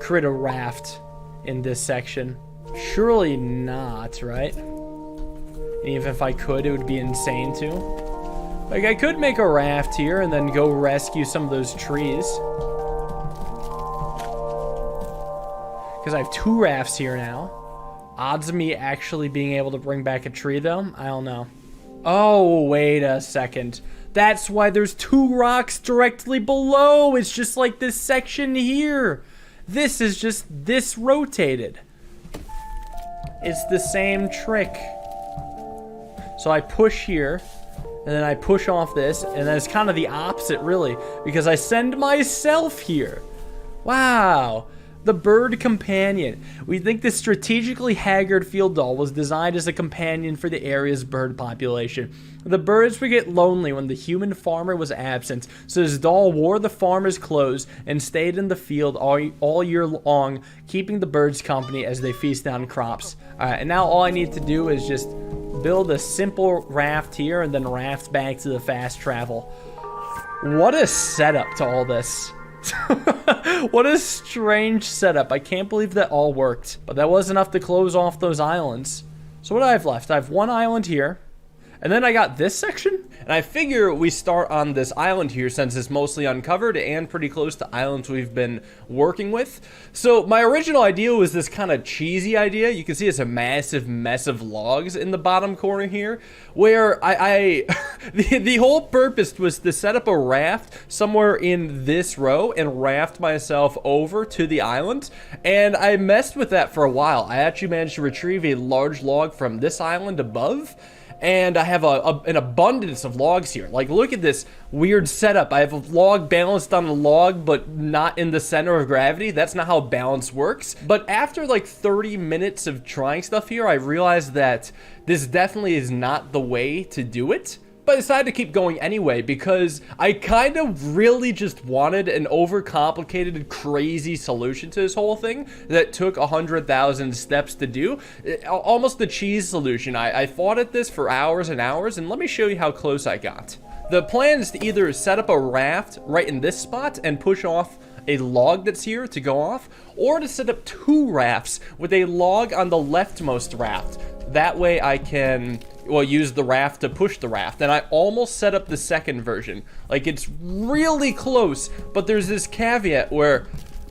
create a raft in this section. Surely not, right? And even if I could, it would be insane to. Like, I could make a raft here and then go rescue some of those trees. Because I have 2 rafts here now. Odds of me actually being able to bring back a tree, though? I don't know. Oh, wait a second. That's why there's 2 rocks directly below. It's just like this section here. This is just this rotated. It's the same trick. So I push here, and then I push off this, and then it's kind of the opposite, really, because I send myself here. Wow. The bird companion. We think this strategically haggard field doll was designed as a companion for the area's bird population. The birds would get lonely when the human farmer was absent, so this doll wore the farmer's clothes and stayed in the field all year long, keeping the birds company as they feast on crops. Alright, and now all I need to do is just build a simple raft here and then raft back to the fast travel. What a setup to all this. What a strange setup. I can't believe that all worked. But that was enough to close off those islands. So what do I have left? I have 1 island here. And then I got this section. And I figure we start on this island here since it's mostly uncovered and pretty close to islands we've been working with. So my original idea was this kind of cheesy idea. You can see it's a massive mess of logs in the bottom corner here, where the whole purpose was to set up a raft somewhere in this row and raft myself over to the island. And I messed with that for a while. I actually managed to retrieve a large log from this island above. And I have an abundance of logs here. Like, look at this weird setup. I have a log balanced on a log, but not in the center of gravity. That's not how balance works. But after like 30 minutes of trying stuff here, I realized that this definitely is not the way to do it. But I decided to keep going anyway because I kind of really just wanted an overcomplicated, crazy solution to this whole thing that took 100,000 steps to do. Almost the cheese solution. I fought at this for hours and hours, and let me show you how close I got. The plan is to either set up a raft right in this spot and push off a log that's here to go off, or to set up 2 rafts with a log on the leftmost raft. That way I can, well, use the raft to push the raft. And I almost set up the second version. Like, it's really close, but there's this caveat where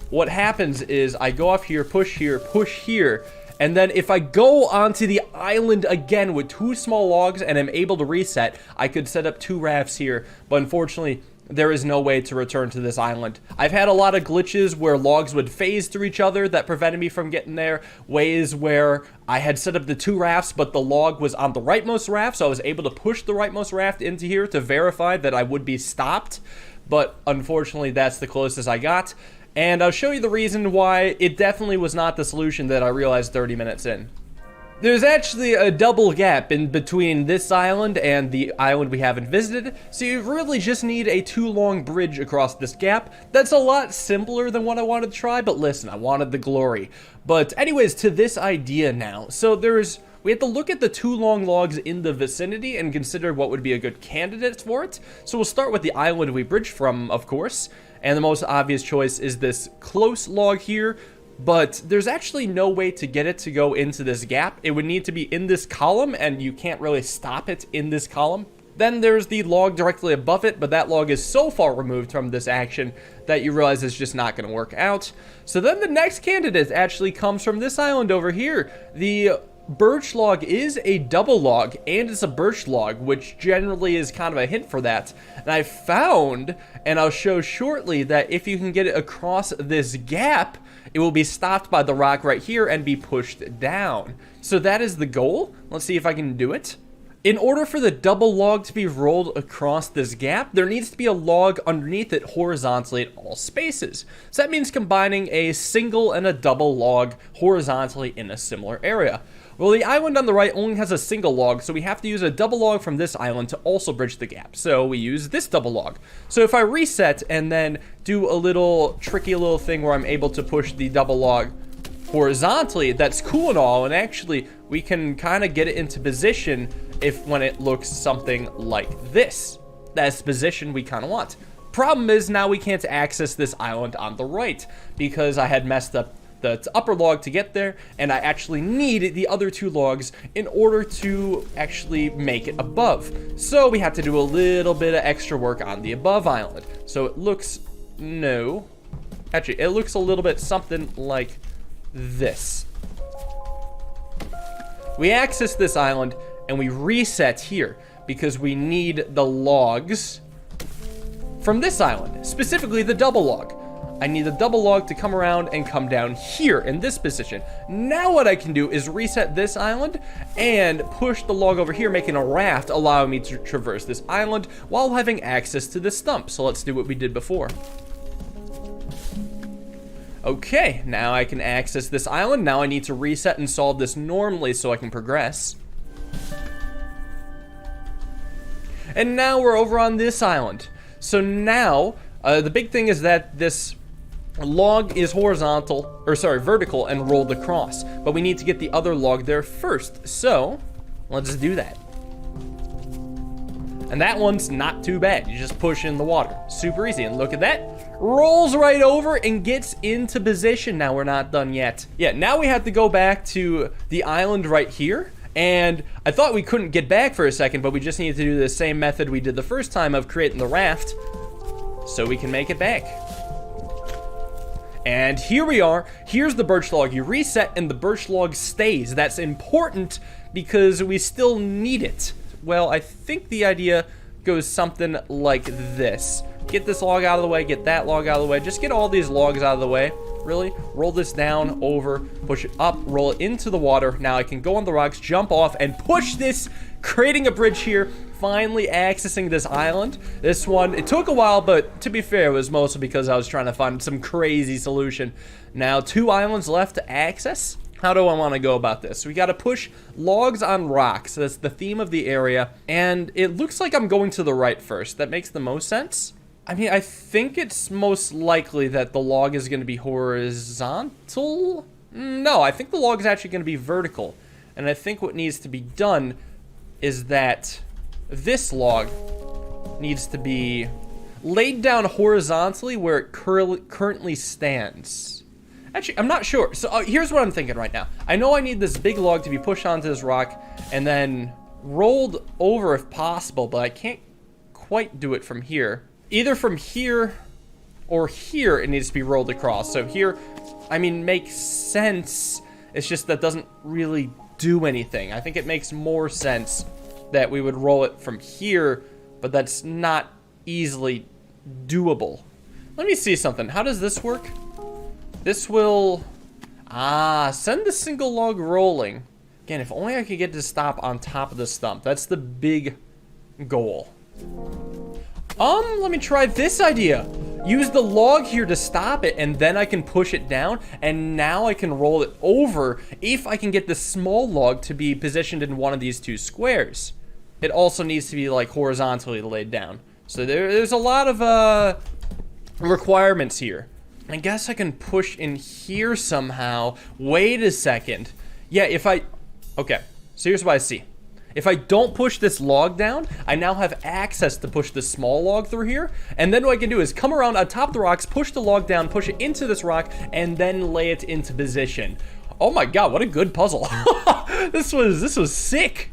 what happens is I go off here, push here, and then if I go onto the island again with 2 small logs and am able to reset, I could set up 2 rafts here, but unfortunately, there is no way to return to this island. I've had a lot of glitches where logs would phase through each other that prevented me from getting there. Ways where I had set up the 2 rafts, but the log was on the rightmost raft, so I was able to push the rightmost raft into here to verify that I would be stopped. But unfortunately, that's the closest I got. And I'll show you the reason why it definitely was not the solution that I realized 30 minutes in. There's actually a double gap in between this island and the island we haven't visited, so you really just need a 2-long bridge across this gap. That's a lot simpler than what I wanted to try, but listen, I wanted the glory. But anyways, to this idea now. So we have to look at the 2 long logs in the vicinity and consider what would be a good candidate for it. So we'll start with the island we bridged from, of course, and the most obvious choice is this close log here. But there's actually no way to get it to go into this gap. It would need to be in this column, and you can't really stop it in this column. Then there's the log directly above it, but that log is so far removed from this action that you realize it's just not going to work out. So then the next candidate actually comes from this island over here. The birch log is a double log, and it's a birch log, which generally is kind of a hint for that. And I found, and I'll show shortly, that if you can get it across this gap, it will be stopped by the rock right here and be pushed down. So that is the goal. Let's see if I can do it. In order for the double log to be rolled across this gap, there needs to be a log underneath it horizontally at all spaces. So that means combining a single and a double log horizontally in a similar area. Well, the island on the right only has a single log, so we have to use a double log from this island to also bridge the gap. So we use this double log. So if I reset and then do a little tricky little thing where I'm able to push the double log horizontally, that's cool and all, and actually we can kind of get it into position when it looks something like this. That's the position we kind of want. Problem is now we can't access this island on the right because I had messed up the upper log to get there, and I actually need the other 2 logs in order to actually make it above. So we have to do a little bit of extra work on the above island. So it looks, no, actually it looks a little bit something like this. We access this island and we reset here because we need the logs from this island, specifically the double log. I need the double log to come around and come down here in this position. Now what I can do is reset this island and push the log over here, making a raft, allowing me to traverse this island while having access to this stump. So let's do what we did before. Okay, now I can access this island. Now I need to reset and solve this normally so I can progress. And now we're over on this island. So now, the big thing is that this log is vertical and rolled across. But we need to get the other log there first. So, let's do that. And that one's not too bad. You just push in the water. Super easy. And look at that. Rolls right over and gets into position. Now we're not done yet. Yeah, now we have to go back to the island right here. And I thought we couldn't get back for a second, but we just need to do the same method we did the first time of creating the raft so we can make it back. And here we are. Here's the birch log. You reset and the birch log stays. That's important because we still need it. Well, I think the idea goes something like this. Get this log out of the way, get that log out of the way. Just get all these logs out of the way. Really, roll this down, over, push it up, roll it into the water. Now I can go on the rocks, jump off, and push this, creating a bridge here, finally accessing this island. This one, it took a while, but to be fair, it was mostly because I was trying to find some crazy solution. Now, 2 islands left to access. How do I want to go about this? We got to push logs on rocks. That's the theme of the area, and it looks like I'm going to the right first. That makes the most sense. I mean, I think it's most likely that the log is going to be horizontal. No, I think the log is actually going to be vertical. And I think what needs to be done is that this log needs to be laid down horizontally where it currently stands. Actually, I'm not sure. So here's what I'm thinking right now. I know I need this big log to be pushed onto this rock and then rolled over if possible, but I can't quite do it from here. Either from here or here it needs to be rolled across. So here, I mean, makes sense. It's just that doesn't really do anything. I think it makes more sense that we would roll it from here, but that's not easily doable. Let me see something. How does this work? This will, send the single log rolling. Again, if only I could get to stop on top of the stump. That's the big goal. Let me try this idea. Use the log here to stop it, and then I can push it down, and now I can roll it over if I can get the small log to be positioned in one of these 2 squares. It also needs to be, like, horizontally laid down. So there's a lot of, requirements here. I guess I can push in here somehow. Wait a second. Yeah, okay, so here's what I see. If I don't push this log down, I now have access to push this small log through here. And then what I can do is come around on top of the rocks, push the log down, push it into this rock, and then lay it into position. Oh my god, what a good puzzle. This was sick.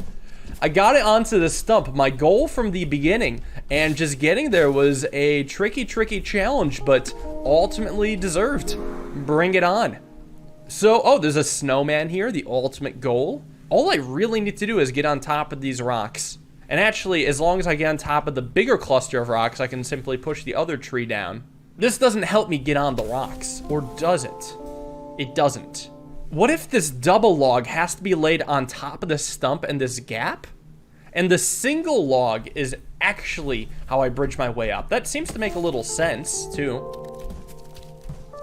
I got it onto the stump. My goal from the beginning and just getting there was a tricky challenge, but ultimately deserved. Bring it on. So, there's a snowman here, the ultimate goal. All I really need to do is get on top of these rocks. And actually, as long as I get on top of the bigger cluster of rocks, I can simply push the other tree down. This doesn't help me get on the rocks, or does it? It doesn't. What if this double log has to be laid on top of this stump and this gap? And the single log is actually how I bridge my way up. That seems to make a little sense, too.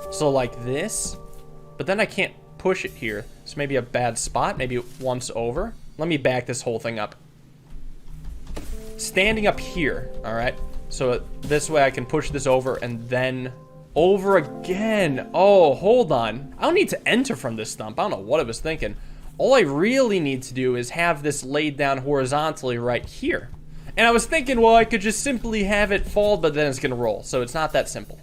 So like this, but then I can't push it here. So maybe a bad spot, maybe once over. Let me back this whole thing up. Standing up here, all right? So this way I can push this over and then over again. Oh, hold on. I don't need to enter from this stump. I don't know what I was thinking. All I really need to do is have this laid down horizontally right here. And I was thinking, well, I could just simply have it fall, but then it's gonna roll. So it's not that simple.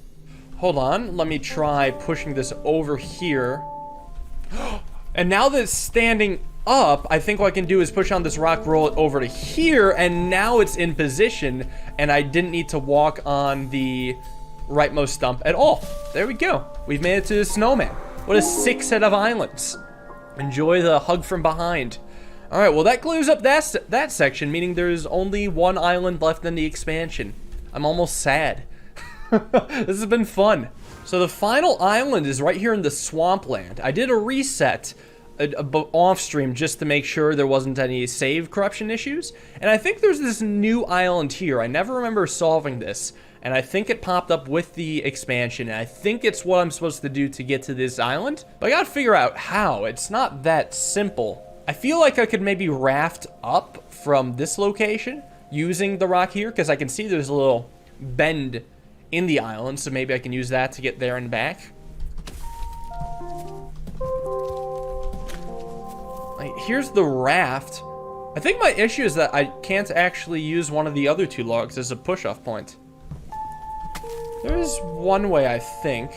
Hold on, let me try pushing this over here And now that it's standing up, I think what I can do is push on this rock, roll it over to here, and now it's in position, and I didn't need to walk on the rightmost stump at all. There we go. We've made it to the snowman. What a sick set of islands. Enjoy the hug from behind. All right, well, that clears up that section, meaning there's only one island left in the expansion. I'm almost sad. This has been fun. So the final island is right here in the swampland. I did a reset off stream just to make sure there wasn't any save corruption issues. And I think there's this new island here. I never remember solving this. And I think it popped up with the expansion. And I think it's what I'm supposed to do to get to this island. But I gotta figure out how. It's not that simple. I feel like I could maybe raft up from this location using the rock here, because I can see there's a little bend in the island. So maybe I can use that to get there and back. Here's the raft. I think my issue is that I can't actually use one of the other two logs as a push-off point. There's one way, I think.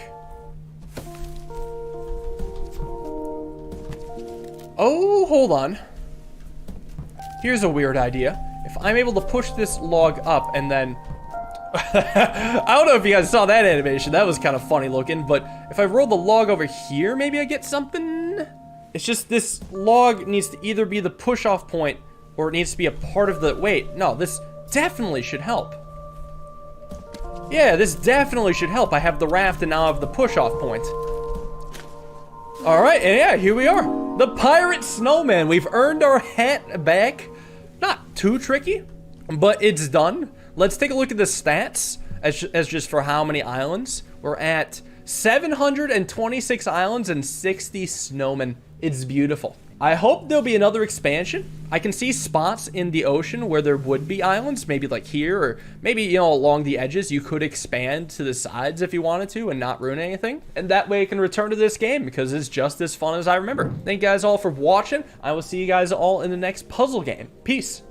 Oh, hold on. Here's a weird idea. If I'm able to push this log up and then... I don't know if you guys saw that animation. That was kind of funny looking. But if I roll the log over here, maybe I get something? It's just this log needs to either be the push-off point or it needs to be a part of the... Wait, no, this definitely should help. Yeah, this definitely should help. I have the raft and now I have the push-off point. Alright, and yeah, here we are. The Pirate Snowman. We've earned our hat back. Not too tricky, but it's done. Let's take a look at the stats as just for how many islands. We're at 726 islands and 60 snowmen. It's beautiful. I hope there'll be another expansion. I can see spots in the ocean where there would be islands, maybe like here, or maybe, you know, along the edges. You could expand to the sides if you wanted to and not ruin anything. And that way I can return to this game because it's just as fun as I remember. Thank you guys all for watching. I will see you guys all in the next puzzle game. Peace.